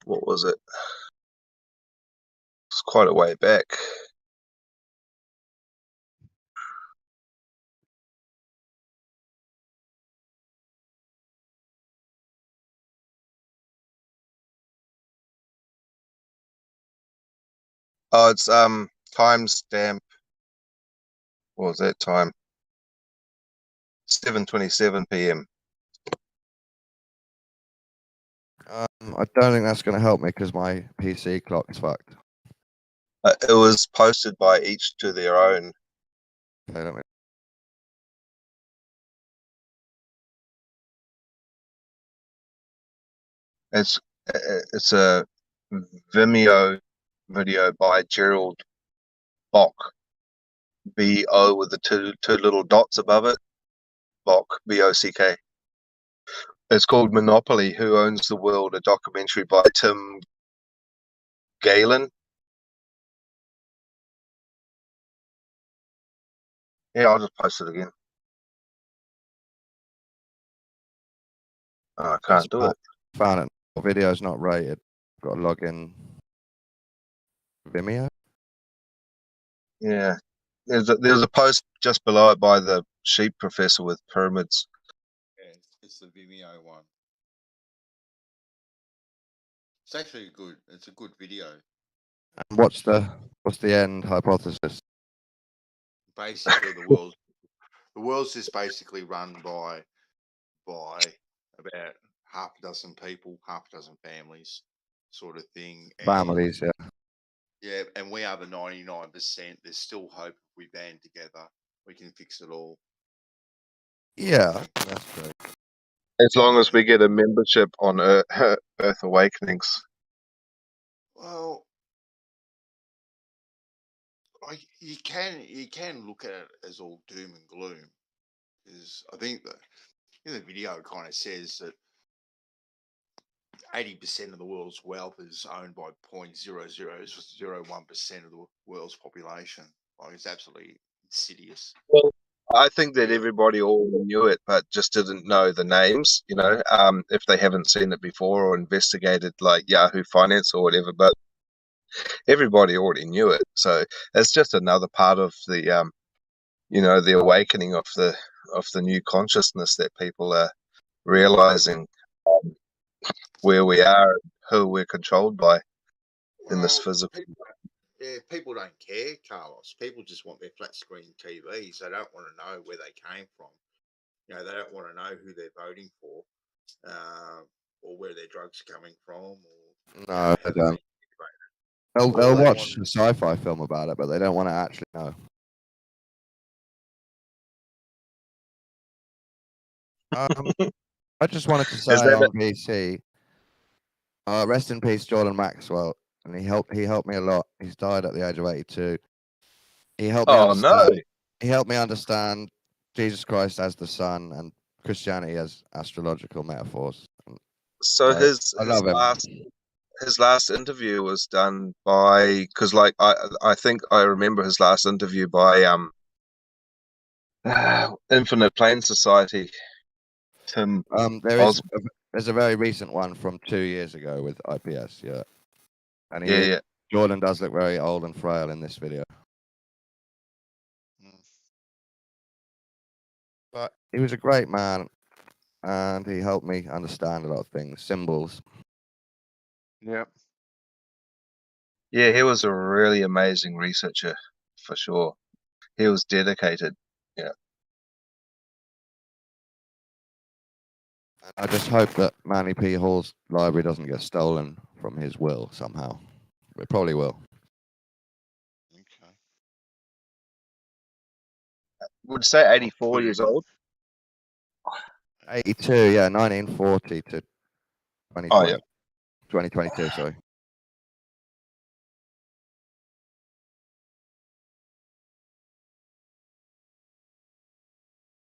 What was it? It's quite a way back. Oh, it's timestamp. What was that time? 7:27 p.m. I don't think that's going to help me because my PC clock is fucked. It was posted by each to their own. Okay, let me... It's a Vimeo video by Gerald Bock. B-O with the two little dots above it. Bock, B-O-C-K. It's called Monopoly, Who Owns the World? A documentary by Tim Galen. Yeah, I'll just post it again. Oh, I can't do it. Found it. The video's not rated. Got to log in. Vimeo? Yeah. There's a post just below it by the sheep professor with pyramids. Yeah, it's the Vimeo one. It's actually good. It's a good video. And what's the end hypothesis? Basically, the world's just basically run by about half a dozen people, half a dozen families, sort of thing. Families, yeah. Yeah, and we are the 99%. There's still hope if we band together. We can fix it all. Yeah, that's great. As long as we get a membership on Earth Awakenings. Well, you can look at it as all doom and gloom, because I think the video kind of says that 80% of the world's wealth is owned by 0.0001% of the world's population. Like, it's absolutely insidious. Well, I think that everybody already knew it, but just didn't know the names, if they haven't seen it before or investigated like Yahoo Finance or whatever. But everybody already knew it. So it's just another part of the, the awakening of the new consciousness that people are realizing where we are, and who we're controlled by in this physical. People don't care, Carlos. People just want their flat screen TVs. They don't want to know where they came from. They don't want to know who they're voting for, or where their drugs are coming from. Or, No, they don't. They'll watch a sci-fi film about it, but they don't want to actually know. I just wanted to say on VC, rest in peace, Jordan Maxwell, and he helped me a lot. He's died at the age of 82. He helped me understand. No. He helped me understand Jesus Christ as the Son and Christianity as astrological metaphors. So his last interview was done by, because like I think I remember his last interview by Infinite Plane Society. Tim. There's a very recent one from 2 years ago with IPS, yeah. And Yeah. Jordan does look very old and frail in this video. But he was a great man, and he helped me understand a lot of things, symbols. Yep. Yeah, he was a really amazing researcher, for sure. He was dedicated. Yeah. I just hope that Manny P. Hall's library doesn't get stolen from his will somehow. It probably will. Okay. Would you say 84 years old? 82, yeah, 1940 to 2020. Oh, yeah. 2022, sorry.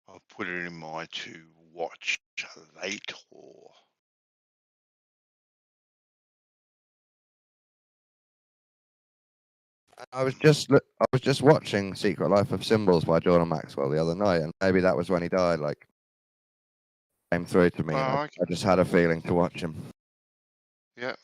I'll put it in mind to watch later. I was just watching Secret Life of Symbols by Jordan Maxwell the other night, and maybe that was when he died. Like, came through to me. And I just had a feeling to watch him. Yeah.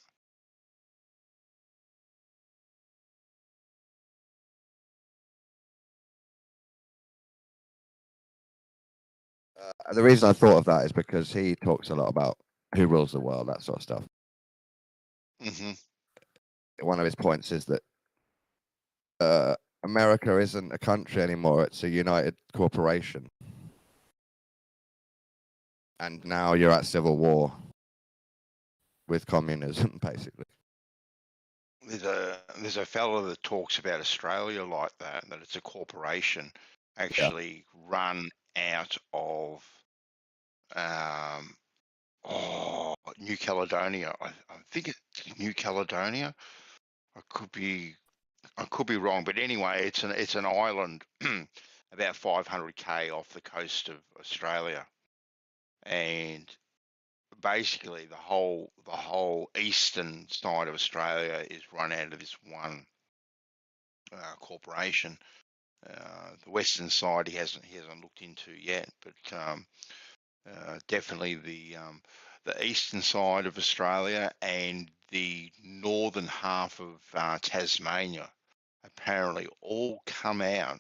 The reason I thought of that is because he talks a lot about who rules the world, that sort of stuff. Mm-hmm. One of his points is that America isn't a country anymore; it's a united corporation. And now you're at civil war with communism, basically. There's a fellow that talks about Australia like that it's a corporation actually run out of New Caledonia. I think it's New Caledonia. I could be wrong, but anyway, it's an island about 500k off the coast of Australia, and basically the whole eastern side of Australia is run out of this one corporation. The western side he hasn't looked into yet, but definitely the eastern side of Australia and the northern half of Tasmania apparently all come out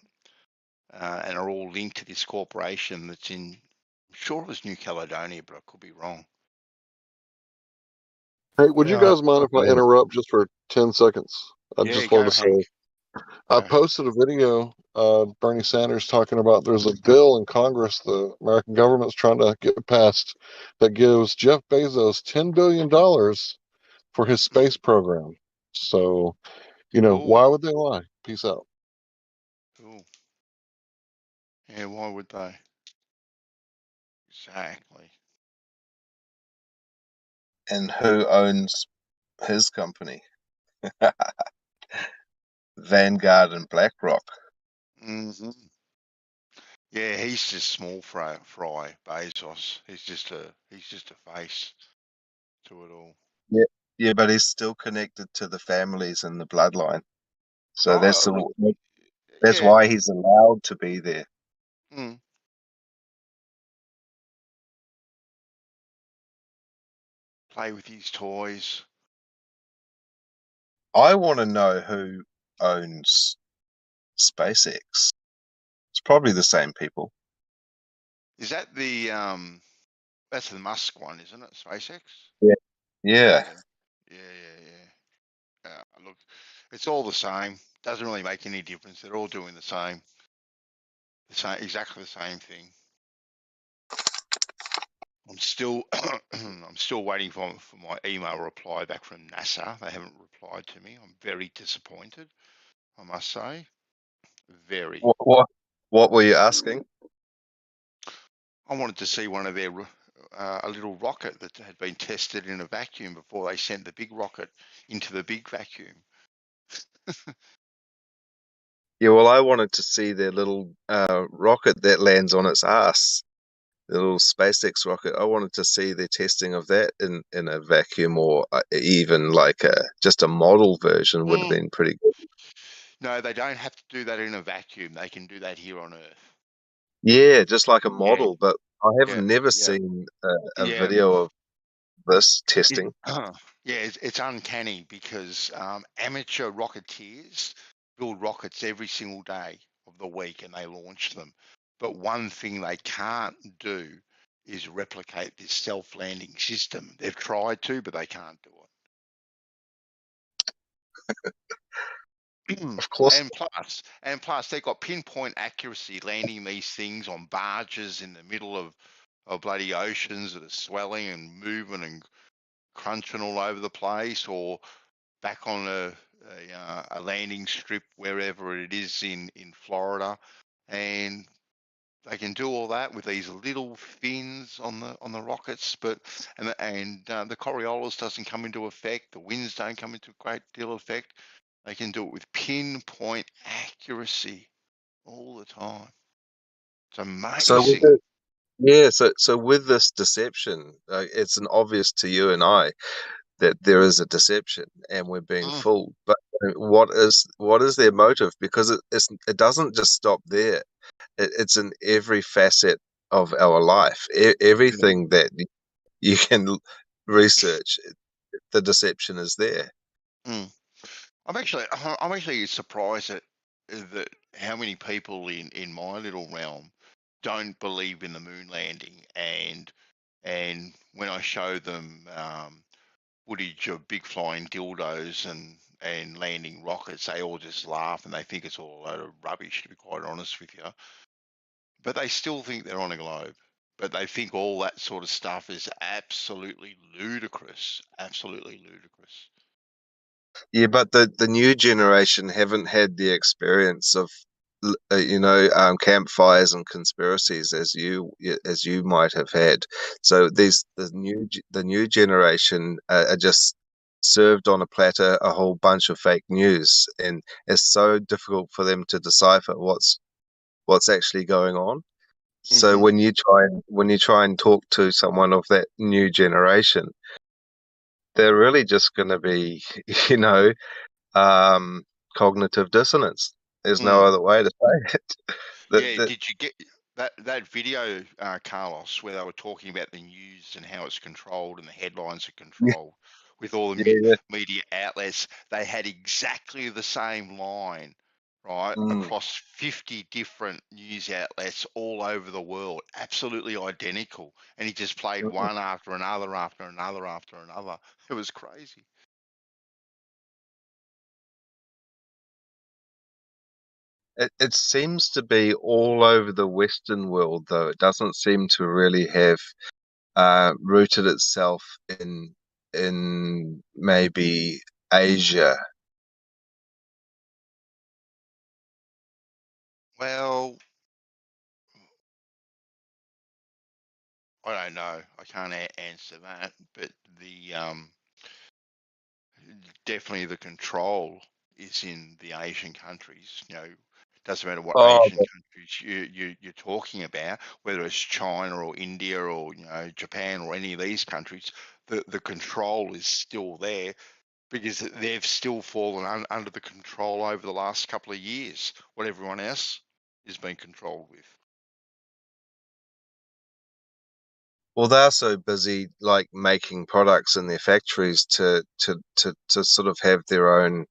and are all linked to this corporation that's in, I'm sure it was New Caledonia, but I could be wrong. Hey, would you guys mind if I interrupt just for 10 seconds? I just wanted to say, I posted a video, Bernie Sanders talking about there's a bill in Congress the American government's trying to get passed that gives Jeff Bezos $10 billion for his space program. So, why would they lie? Peace out. Cool. Yeah, why would they? Exactly. And who owns his company? Vanguard and BlackRock. Mm-hmm. Yeah, he's just small fry Bezos. He's just a face to it all. Yeah, yeah, but he's still connected to the families and the bloodline. So Oh, that's yeah. why he's allowed to be there. Mm. Play with his toys. I want to know who owns SpaceX. It's probably the same people. Is that the that's the Musk one, isn't it? SpaceX? Yeah. Yeah. Yeah. Look, it's all the same. Doesn't really make any difference. They're all doing the same, exactly the same thing. I'm still I'm still waiting for my email reply back from NASA. They haven't replied to me. I'm very disappointed, I must say. Very. What were you asking? I wanted to see one of their a little rocket that had been tested in a vacuum before they sent the big rocket into the big vacuum. Yeah, well, I wanted to see their little rocket that lands on its ass. The little SpaceX rocket. I wanted to see the testing of that in a vacuum, or even like just a model version would have been pretty good. No, they don't have to do that in a vacuum. They can do that here on Earth. Yeah, just like a Yeah. model, but I have Yeah. never Yeah. seen a Yeah. video of this testing. Yeah, it's uncanny because amateur rocketeers build rockets every single day of the week and they launch them. But one thing they can't do is replicate this self-landing system. They've tried to, but they can't do it. Of course. And plus, they've got pinpoint accuracy landing these things on barges in the middle of bloody oceans that are swelling and moving and crunching all over the place, or back on a landing strip wherever it is in Florida, and they can do all that with these little fins on the rockets. But the Coriolis doesn't come into effect. The winds don't come into a great deal of effect. They can do it with pinpoint accuracy all the time. It's amazing. So with this deception, it's an obvious to you and I that there is a deception and we're being fooled. But what is their motive? Because it doesn't just stop there. It's in every facet of our life. Everything that you can research, the deception is there. I'm actually surprised that how many people in my little realm don't believe in the moon landing, and when I show them footage of big flying dildos and landing rockets, they all just laugh and they think it's all a load of rubbish, to be quite honest with you. But they still think they're on a globe. But they think all that sort of stuff is absolutely ludicrous. Absolutely ludicrous. Yeah, but the new generation haven't had the experience of campfires and conspiracies as you might have had. So the new generation are just served on a platter a whole bunch of fake news, and it's so difficult for them to decipher what's actually going on. So when you try and talk to someone of that new generation, they're really just going to be, cognitive dissonance. There's no other way to say it. Did you get that video, Carlos, where they were talking about the news and how it's controlled and the headlines are controlled with all the media outlets? They had exactly the same line, right, across 50 different news outlets all over the world, absolutely identical. And he just played one after another, after another, after another. It was crazy. It seems to be all over the Western world, though. It doesn't seem to really have rooted itself in maybe Asia. Well, I don't know. I can't answer that, but the definitely the control is in the Asian countries. You know, it doesn't matter what Asian countries you're talking about, whether it's China or India or Japan or any of these countries. the control is still there because they've still fallen under the control over the last couple of years, what everyone else is being controlled with. Well, they're so busy like making products in their factories to sort of have their own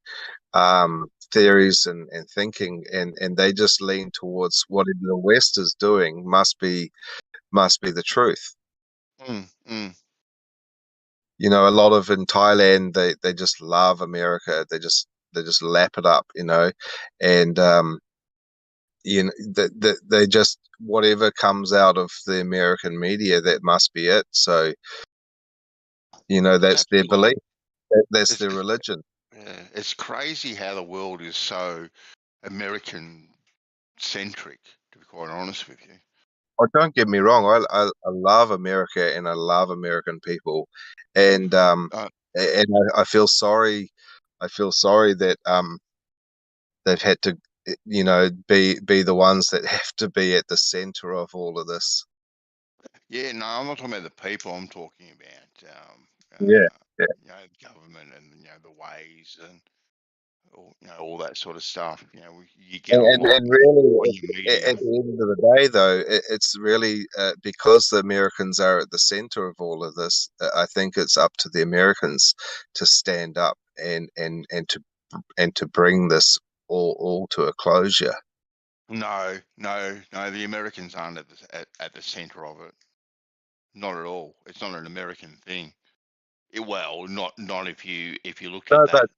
theories and thinking, and they just lean towards whatever the West is doing must be the truth. You know, a lot of in Thailand they just love America. They just lap it up, you know, and you know, they just whatever comes out of the American media, that must be it. So, you know, that's their belief. That's their religion. Yeah, it's crazy how the world is so American centric, to be quite honest with you. Oh, don't get me wrong. I love America and I love American people, and I feel sorry. I feel sorry that they've had to, you know, be the ones that have to be at the center of all of this. Yeah, no, I'm not talking about the people. I'm talking about Yeah. you know, government and you know the ways and you know all that sort of stuff. You know, you get a lot And really, on your media. at the end of the day, though, it's really because the Americans are at the center of all of this. I think it's up to the Americans to stand up and to bring this all to a closure. No, the Americans aren't at the center of it. Not at all. It's not an American thing. Well, not if you look No, at that but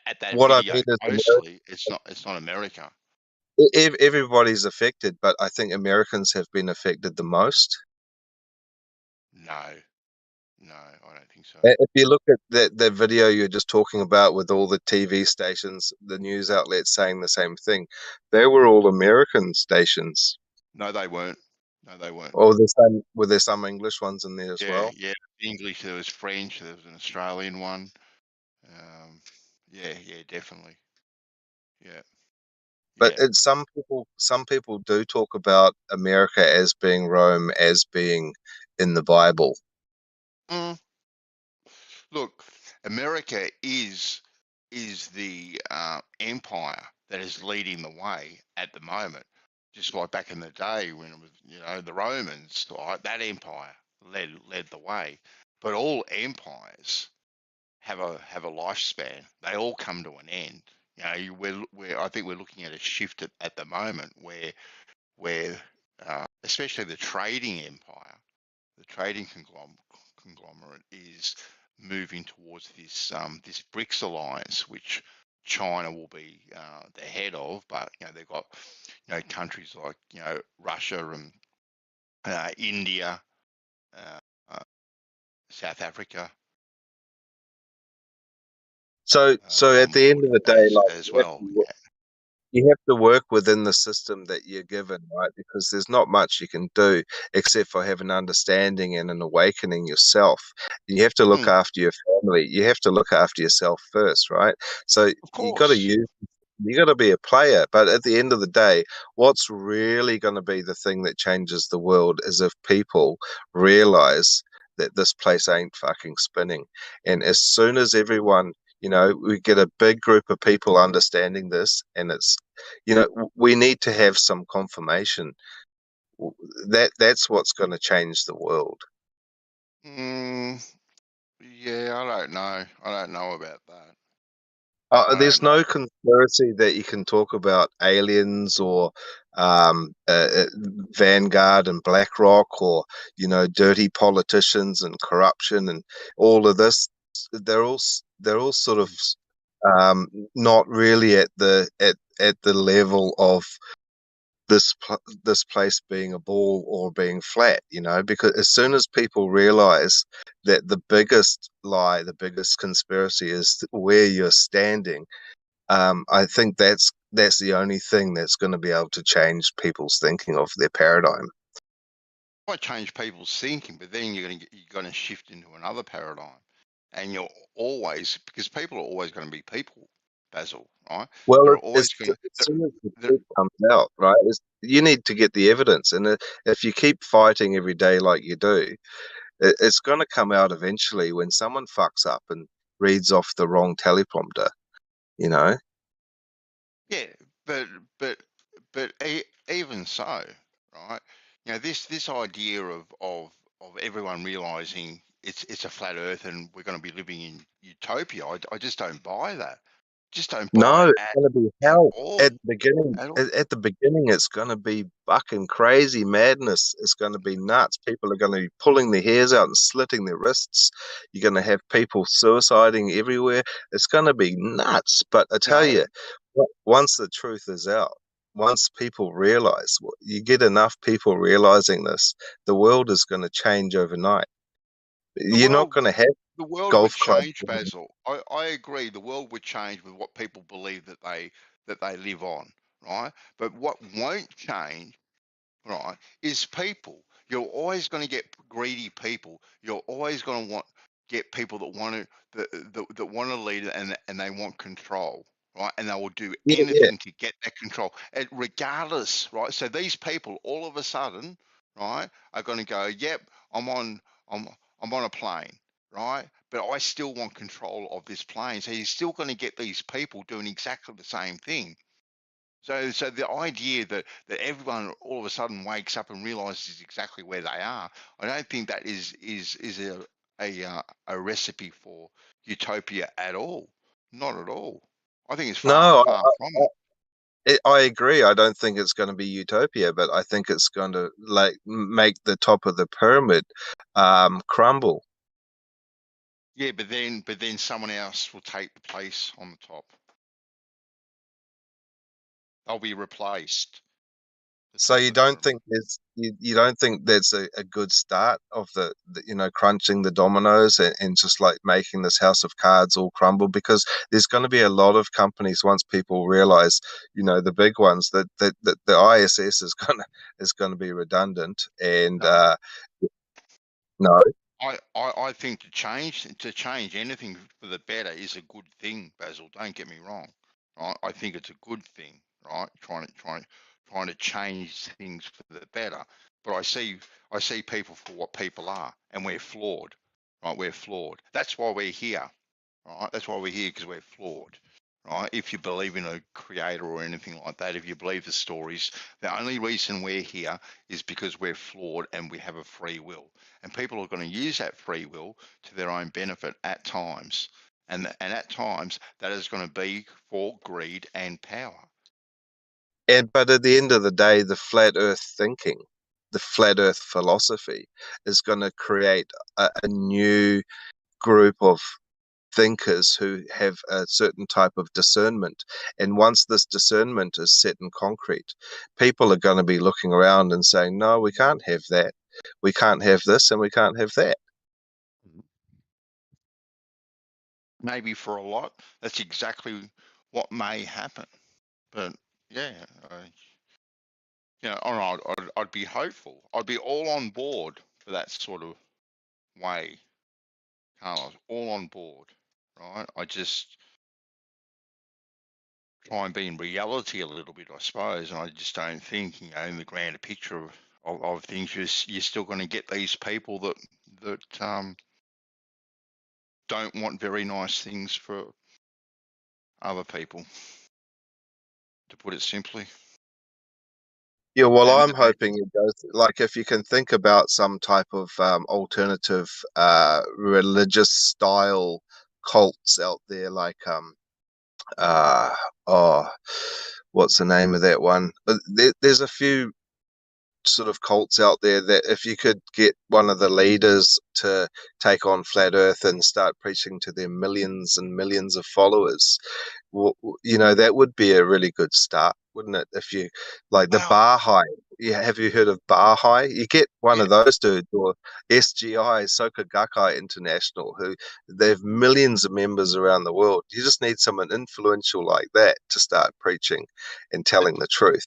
at that what I video mean is, closely. It's not America. everybody's affected, but I think Americans have been affected the most. No, I don't think so. If you look at that video you're just talking about with all the TV stations, the news outlets saying the same thing, they were all American stations. No, they weren't. No, they weren't. Or were there some English ones in there as well? Yeah. English. There was French. There was an Australian one. Yeah, definitely. Yeah. But some people do talk about America as being Rome, as being in the Bible. Look, America is the empire that is leading the way at the moment. Just like back in the day when it was, you know, the Romans, right? That empire led the way. But all empires have a lifespan. They all come to an end. You know, I think we're looking at a shift at the moment where especially the trading empire, the trading conglomerate is moving towards this this BRICS alliance, which China will be the head of. But you know, they've got, you know, countries like, you know, Russia and India, South Africa. So at the end of the day, like, as well. you have to work within the system that you're given, right? Because there's not much you can do except for have an understanding and an awakening yourself. You have to look after your family. You have to look after yourself first, right? So you got to be a player. But at the end of the day, what's really going to be the thing that changes the world is if people realize that this place ain't fucking spinning. And as soon as everyone, you know, we get a big group of people understanding this, and it's, you know, we need to have some confirmation. That's what's going to change the world. Yeah, I don't know. I don't know about that. There's no conspiracy that you can talk about aliens or Vanguard and BlackRock, or, you know, dirty politicians and corruption and all of this. They're all sort of not really at the level of this place being a ball or being flat, you know, because as soon as people realize that the biggest lie, the biggest conspiracy is where you're standing, I think that's the only thing that's going to be able to change people's thinking of their paradigm. Might change people's thinking, but then you're going to shift into another paradigm, and you're always, because people are always going to be people, Basil, right? Well, They're always going as soon as the truth comes out, right? You need to get the evidence, and if you keep fighting every day like you do, It's going to come out eventually when someone fucks up and reads off the wrong teleprompter, you know? Yeah, but even so, right? You know, this idea of everyone realizing it's a flat Earth and we're going to be living in utopia. I just don't buy that. Just don't buy No, it it's going to be at hell. all. At the beginning, At all. at the beginning, it's going to be fucking crazy madness. It's going to be nuts. People are going to be pulling their hairs out and slitting their wrists. You're going to have people suiciding everywhere. It's going to be nuts. But I tell you, once the truth is out, once people realize, you get enough people realizing this, the world is going to change overnight. You're not going to have The world would golf clubs. change, Basil. I agree. The world would change with what people believe that they live on, right? But what won't change, right, is people. You're always going to get greedy people. You're always going to get people that want to that want to lead and they want control, right? And they will do Yeah. anything to get that control, and regardless, right? So these people, all of a sudden, right, are going to go, "Yep, I'm on a plane." Right, but I still want control of this plane. So you're still going to get these people doing exactly the same thing. So the idea that everyone all of a sudden wakes up and realizes exactly where they are, I don't think that is a recipe for utopia at all. Not at all. I think it's far No, far from it. I agree. I don't think it's going to be utopia, but I think it's going to make the top of the pyramid crumble. Yeah, but then someone else will take the place on the top. They'll be replaced. So you don't think you don't think that's a good start of the crunching the dominoes and just like making this house of cards all crumble, because there's going to be a lot of companies once people realize, the big ones, that the ISS is going to be redundant and no. I think to change anything for the better is a good thing, Basil. Don't get me wrong. Right? I think it's a good thing, right? Trying to change things for the better. But I see people for what people are, and we're flawed, right? We're flawed. That's why we're here, right? That's why we're here, because we're flawed. Right? If you believe in a creator or anything like that, if you believe the stories, the only reason we're here is because we're flawed and we have a free will. And people are going to use that free will to their own benefit at times. And at times, that is going to be for greed and power. But at the end of the day, the flat Earth thinking, the flat Earth philosophy, is going to create a new group of thinkers who have a certain type of discernment. And once this discernment is set in concrete, people are going to be looking around and saying, no, we can't have that. We can't have this and we can't have that. Maybe for a lot, that's exactly what may happen. But yeah, I'd be hopeful. I'd be all on board for that sort of way, Carlos. All on board, right? I just try and be in reality a little bit, I suppose. And I just don't think, in the grander picture of things, you're still going to get these people that don't want very nice things for other people, to put it simply. Yeah, well, I'm hoping it goes, like, if you can think about some type of alternative religious style cults out there, like what's the name of that one? There's a few sort of cults out there that if you could get one of the leaders to take on flat Earth and start preaching to their millions and millions of followers, that would be a really good start, wouldn't it? If you like the Baha'i, have you heard of Baha'i? You get one of those dudes, or SGI, Soka Gakkai International, who they have millions of members around the world. You just need someone influential like that to start preaching and telling the truth.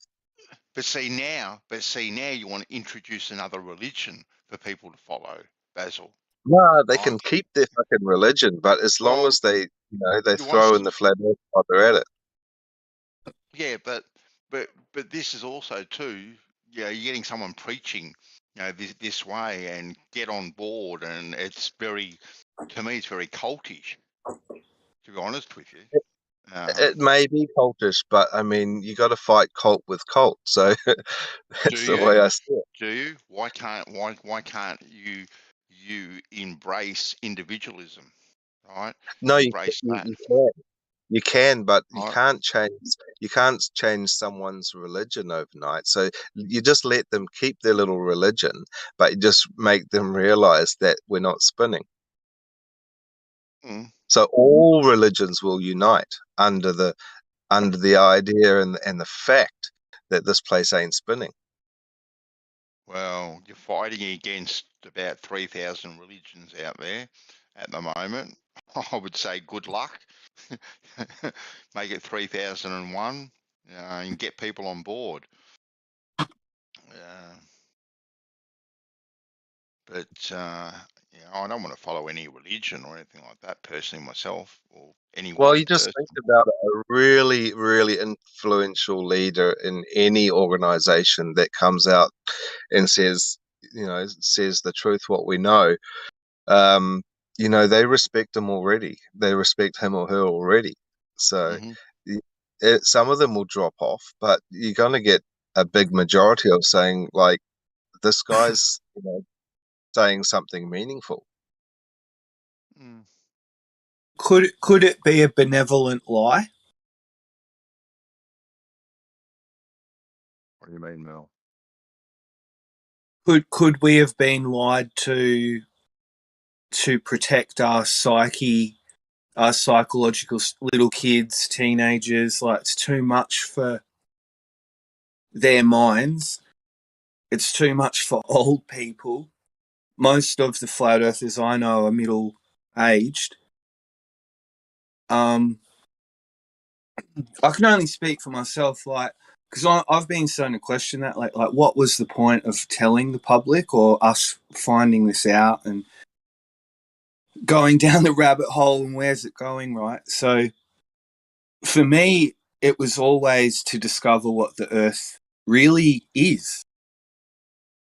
But see now you want to introduce another religion for people to follow, Basil. No, they can keep their fucking religion, but as long as they, they throw in the flat Earth while they're at it. Yeah, but this is also too, you're getting someone preaching this way and get on board. And it's very, to me, it's very cultish, to be honest with you. It may be cultish, but I mean, you got to fight cult with cult. So that's the way I see it. Do you? Why can't you embrace individualism, right? No, Embrace that. you can. You can, but you Right? can't change. You can't change someone's religion overnight. So you just let them keep their little religion, but you just make them realize that we're not spinning. Mm. So all religions will unite under the idea and the fact that this place ain't spinning. Well, you're fighting against about 3,000 religions out there at the moment. I would say good luck. Make it 3,001 and get people on board. But I don't want to follow any religion or anything like that personally myself, or any Well, one you just person. think about it, a really, really influential leader in any organization that comes out and says the truth, what we know. They respect him already. They respect him or her already. So some of them will drop off, but you're going to get a big majority of saying, like, this guy's saying something meaningful. Could it be a benevolent lie? What do you mean, Mel? Could we have been lied to protect our psyche, our psychological little kids, teenagers? Like, it's too much for their minds. It's too much for old people. Most of the flat earthers I know are middle aged. I can only speak for myself, like, because I've been starting to question that, like what was the point of telling the public or us finding this out and going down the rabbit hole, and where's it going, right? So for me, it was always to discover what the Earth really is.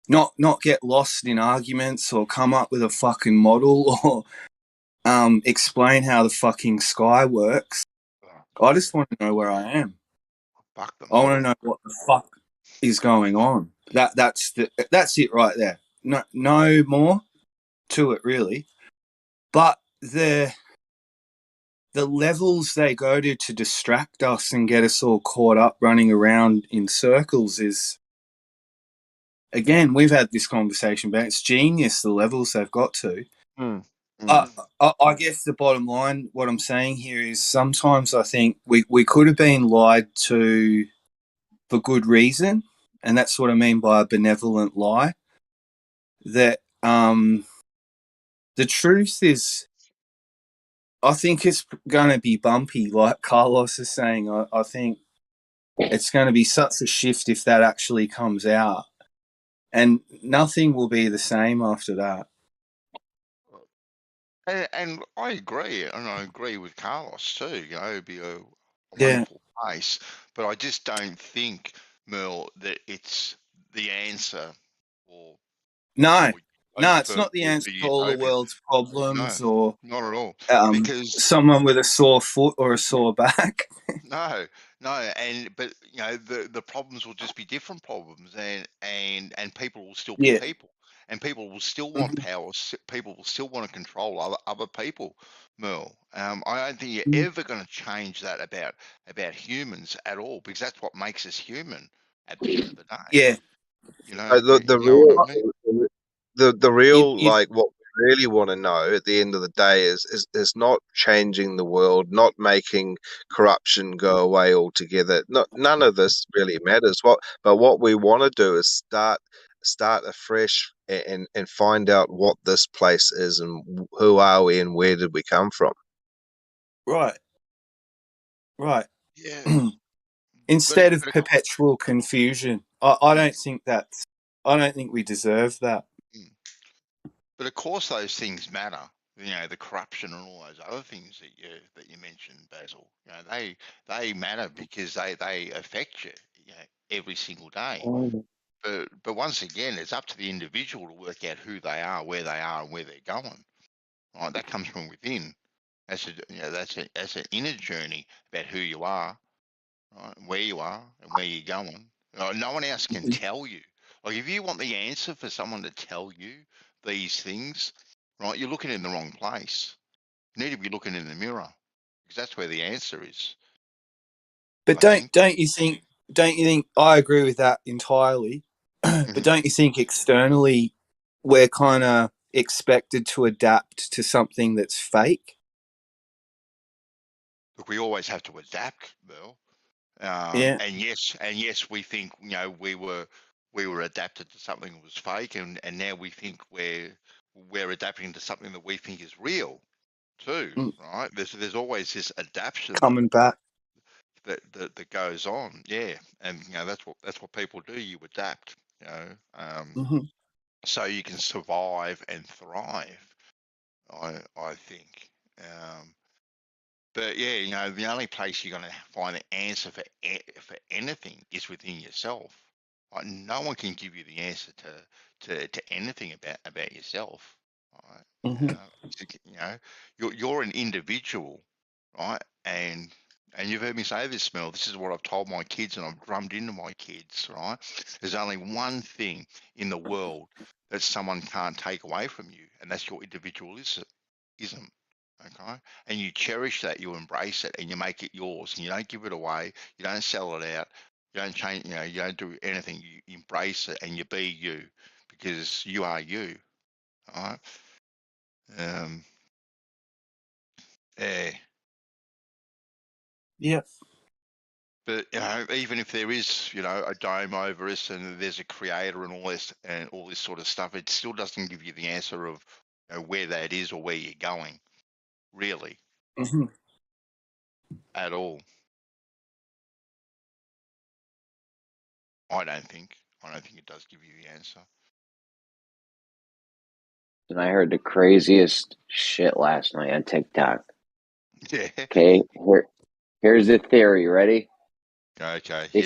Not get lost in arguments or come up with a fucking model or explain how the fucking sky works. I just want to know where I am. I want to know what the fuck is going on. That's it right there. No more to it, really. But the levels they go to distract us and get us all caught up running around in circles is, again, we've had this conversation, but it's genius, the levels they've got to. I guess the bottom line, what I'm saying here is sometimes I think we could have been lied to for good reason, and that's what I mean by a benevolent lie. That the truth is, I think it's going to be bumpy, like Carlos is saying. I think it's going to be such a shift if that actually comes out, and nothing will be the same after that. And I agree, and I agree with Carlos too. It'd be a Yeah. wonderful place, but I just don't think, Merle, that it's the answer. Or No, it's not the for answer to all the utopia. world's problems, No, or not at all. Because someone with a sore foot or a sore back. no, but the problems will just be different problems, and people will still be Yeah. people, and people will still want power. People will still want to control other people. Merle, I don't think you're ever going to change that about humans at all, because that's what makes us human at the end of the day. Yeah. The what I mean? real like what we really want to know at the end of the day is not changing the world, not making corruption go away altogether. None of this really matters. What we want to do is start afresh and find out what this place is and who are we and where did we come from. Right. Yeah. Instead of perpetual confusion, I don't think we deserve that. But of course, those things matter. The corruption and all those other things that you mentioned, Basil. They matter because they affect you, every single day. But once again, it's up to the individual to work out who they are, and where they're going. Right, that comes from within. That's that's an inner journey about who you are, right, where you are, and where you're going. No one else can tell you. Like if you want the answer for someone to tell you these things, right, you're looking in the wrong place. You need to be looking in the mirror because that's where the answer is. But don't you think I agree with that entirely? But don't you think externally we're kind of expected to adapt to something that's fake? Look, we always have to adapt, Bill. Yeah. And yes, we think we were adapted to something that was fake, and now we think we're adapting to something that we think is real too, right? There's always this adaptation Coming back. that goes on, yeah, and that's what people do. You adapt, so you can survive and thrive. I think. But yeah, the only place you're going to find the answer for anything is within yourself. Like, no one can give you the answer to anything about yourself. Right? You're an individual, right? And you've heard me say this, Mel. This is what I've told my kids, and I've drummed into my kids. Right? There's only one thing in the world that someone can't take away from you, and that's your individualism. Okay, and you cherish that, you embrace it, and you make it yours, and you don't give it away, you don't sell it out, you don't change, you don't do anything. You embrace it, and you be you, because you are you. All right. Yeah. But even if there is, a dome over us, and there's a creator and all this sort of stuff, it still doesn't give you the answer of where that is or where you're going, really, at all. I don't think it does give you the answer. And I heard the craziest shit last night on TikTok. Yeah. Okay, here's the theory. Ready? Okay. They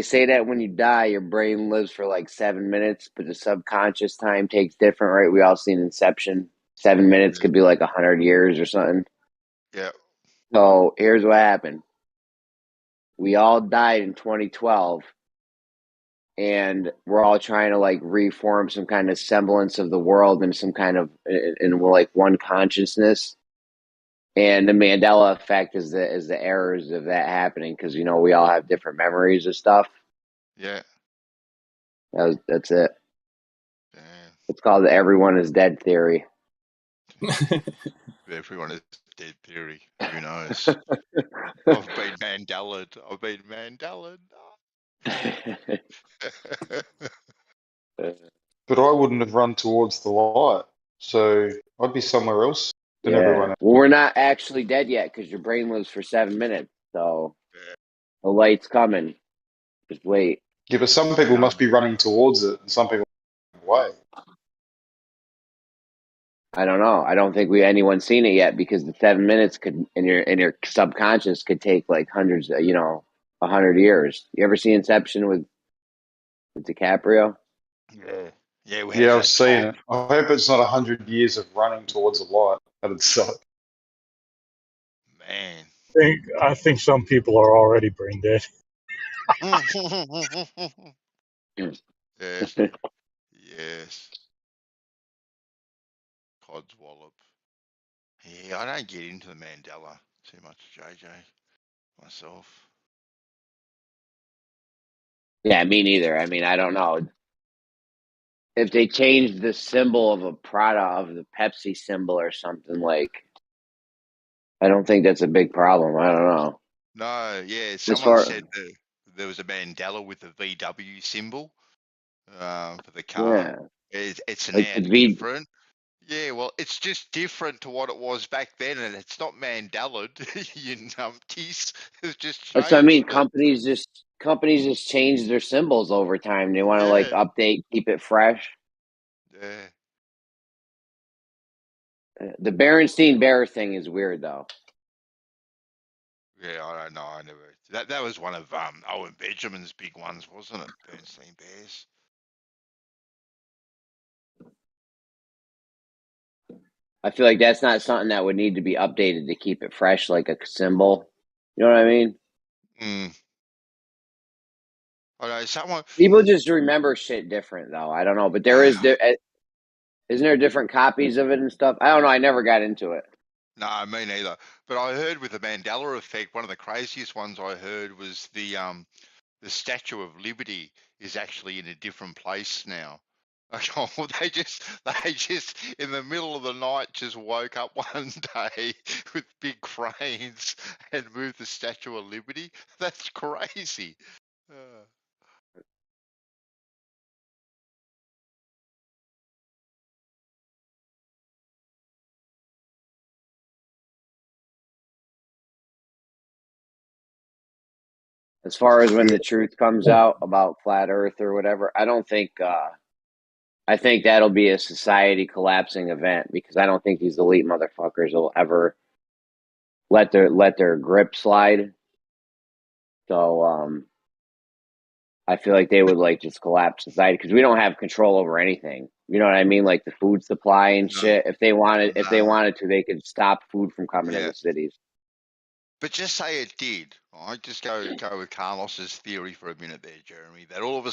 say that when you die, your brain lives for like 7 minutes, but the subconscious time takes different, right? We all seen Inception. 7 minutes could be like 100 years or something. Yeah. So here's what happened. We all died in 2012, and we're all trying to like reform some kind of semblance of the world and some kind of in like one consciousness. And the Mandela effect is the errors of that happening because we all have different memories of stuff. Yeah. That's it. It's called the everyone is dead theory. Everyone is dead theory. Who knows? I've been Mandela'd. But I wouldn't have run towards the light, so I'd be somewhere else than everyone else. Well, we're not actually dead yet because your brain lives for 7 minutes. So the light's coming. Just wait. Yeah, but some people must be running towards it, and some people away. I don't know. I don't think anyone's seen it yet because the 7 minutes could in your subconscious could take like hundreds, 100 years. You ever see Inception with DiCaprio? Yeah. Yeah, I've seen it. I hope it's not 100 years of running towards the light. That'd suck. Man. I think some people are already brain dead. Yes. Yes. Codswallop. Yeah, I don't get into the Mandela too much, JJ, myself. Yeah, me neither. I mean, I don't know. If they changed the symbol of a product of the Pepsi symbol or something, like, I don't think that's a big problem. I don't know. No, yeah, someone said that there was a Mandela with the VW symbol for the car. Yeah. It's Like now different. Yeah, well, it's just different to what it was back then, and it's not Mandela, you numpties. It's just changed. That's what I mean. Companies just change their symbols over time. They want to like update, keep it fresh. Yeah. The Berenstein Bear thing is weird, though. Yeah, I don't know. I never That was one of Owen Benjamin's big ones, wasn't it? Bernstein Bears. I feel like that's not something that would need to be updated to keep it fresh, like a symbol. You know what I mean? I know someone. People just remember shit different, though. I don't know, but there is isn't there different copies of it and stuff? I don't know. I never got into it. No, me neither. But I heard with the Mandela effect, one of the craziest ones I heard was the Statue of Liberty is actually in a different place now. They just in the middle of the night just woke up one day with big cranes and moved the Statue of Liberty. That's crazy. As far as when the truth comes out about flat Earth or whatever, I don't think. I think that'll be a society collapsing event because I don't think these elite motherfuckers will ever let their grip slide. So I feel like they would like just collapse society because we don't have control over anything. You know what I mean? Like the food supply and shit. If they wanted to, they could stop food from coming to the cities. But just say it did. I just go with Carlos's theory for a minute there, Jeremy. That all of a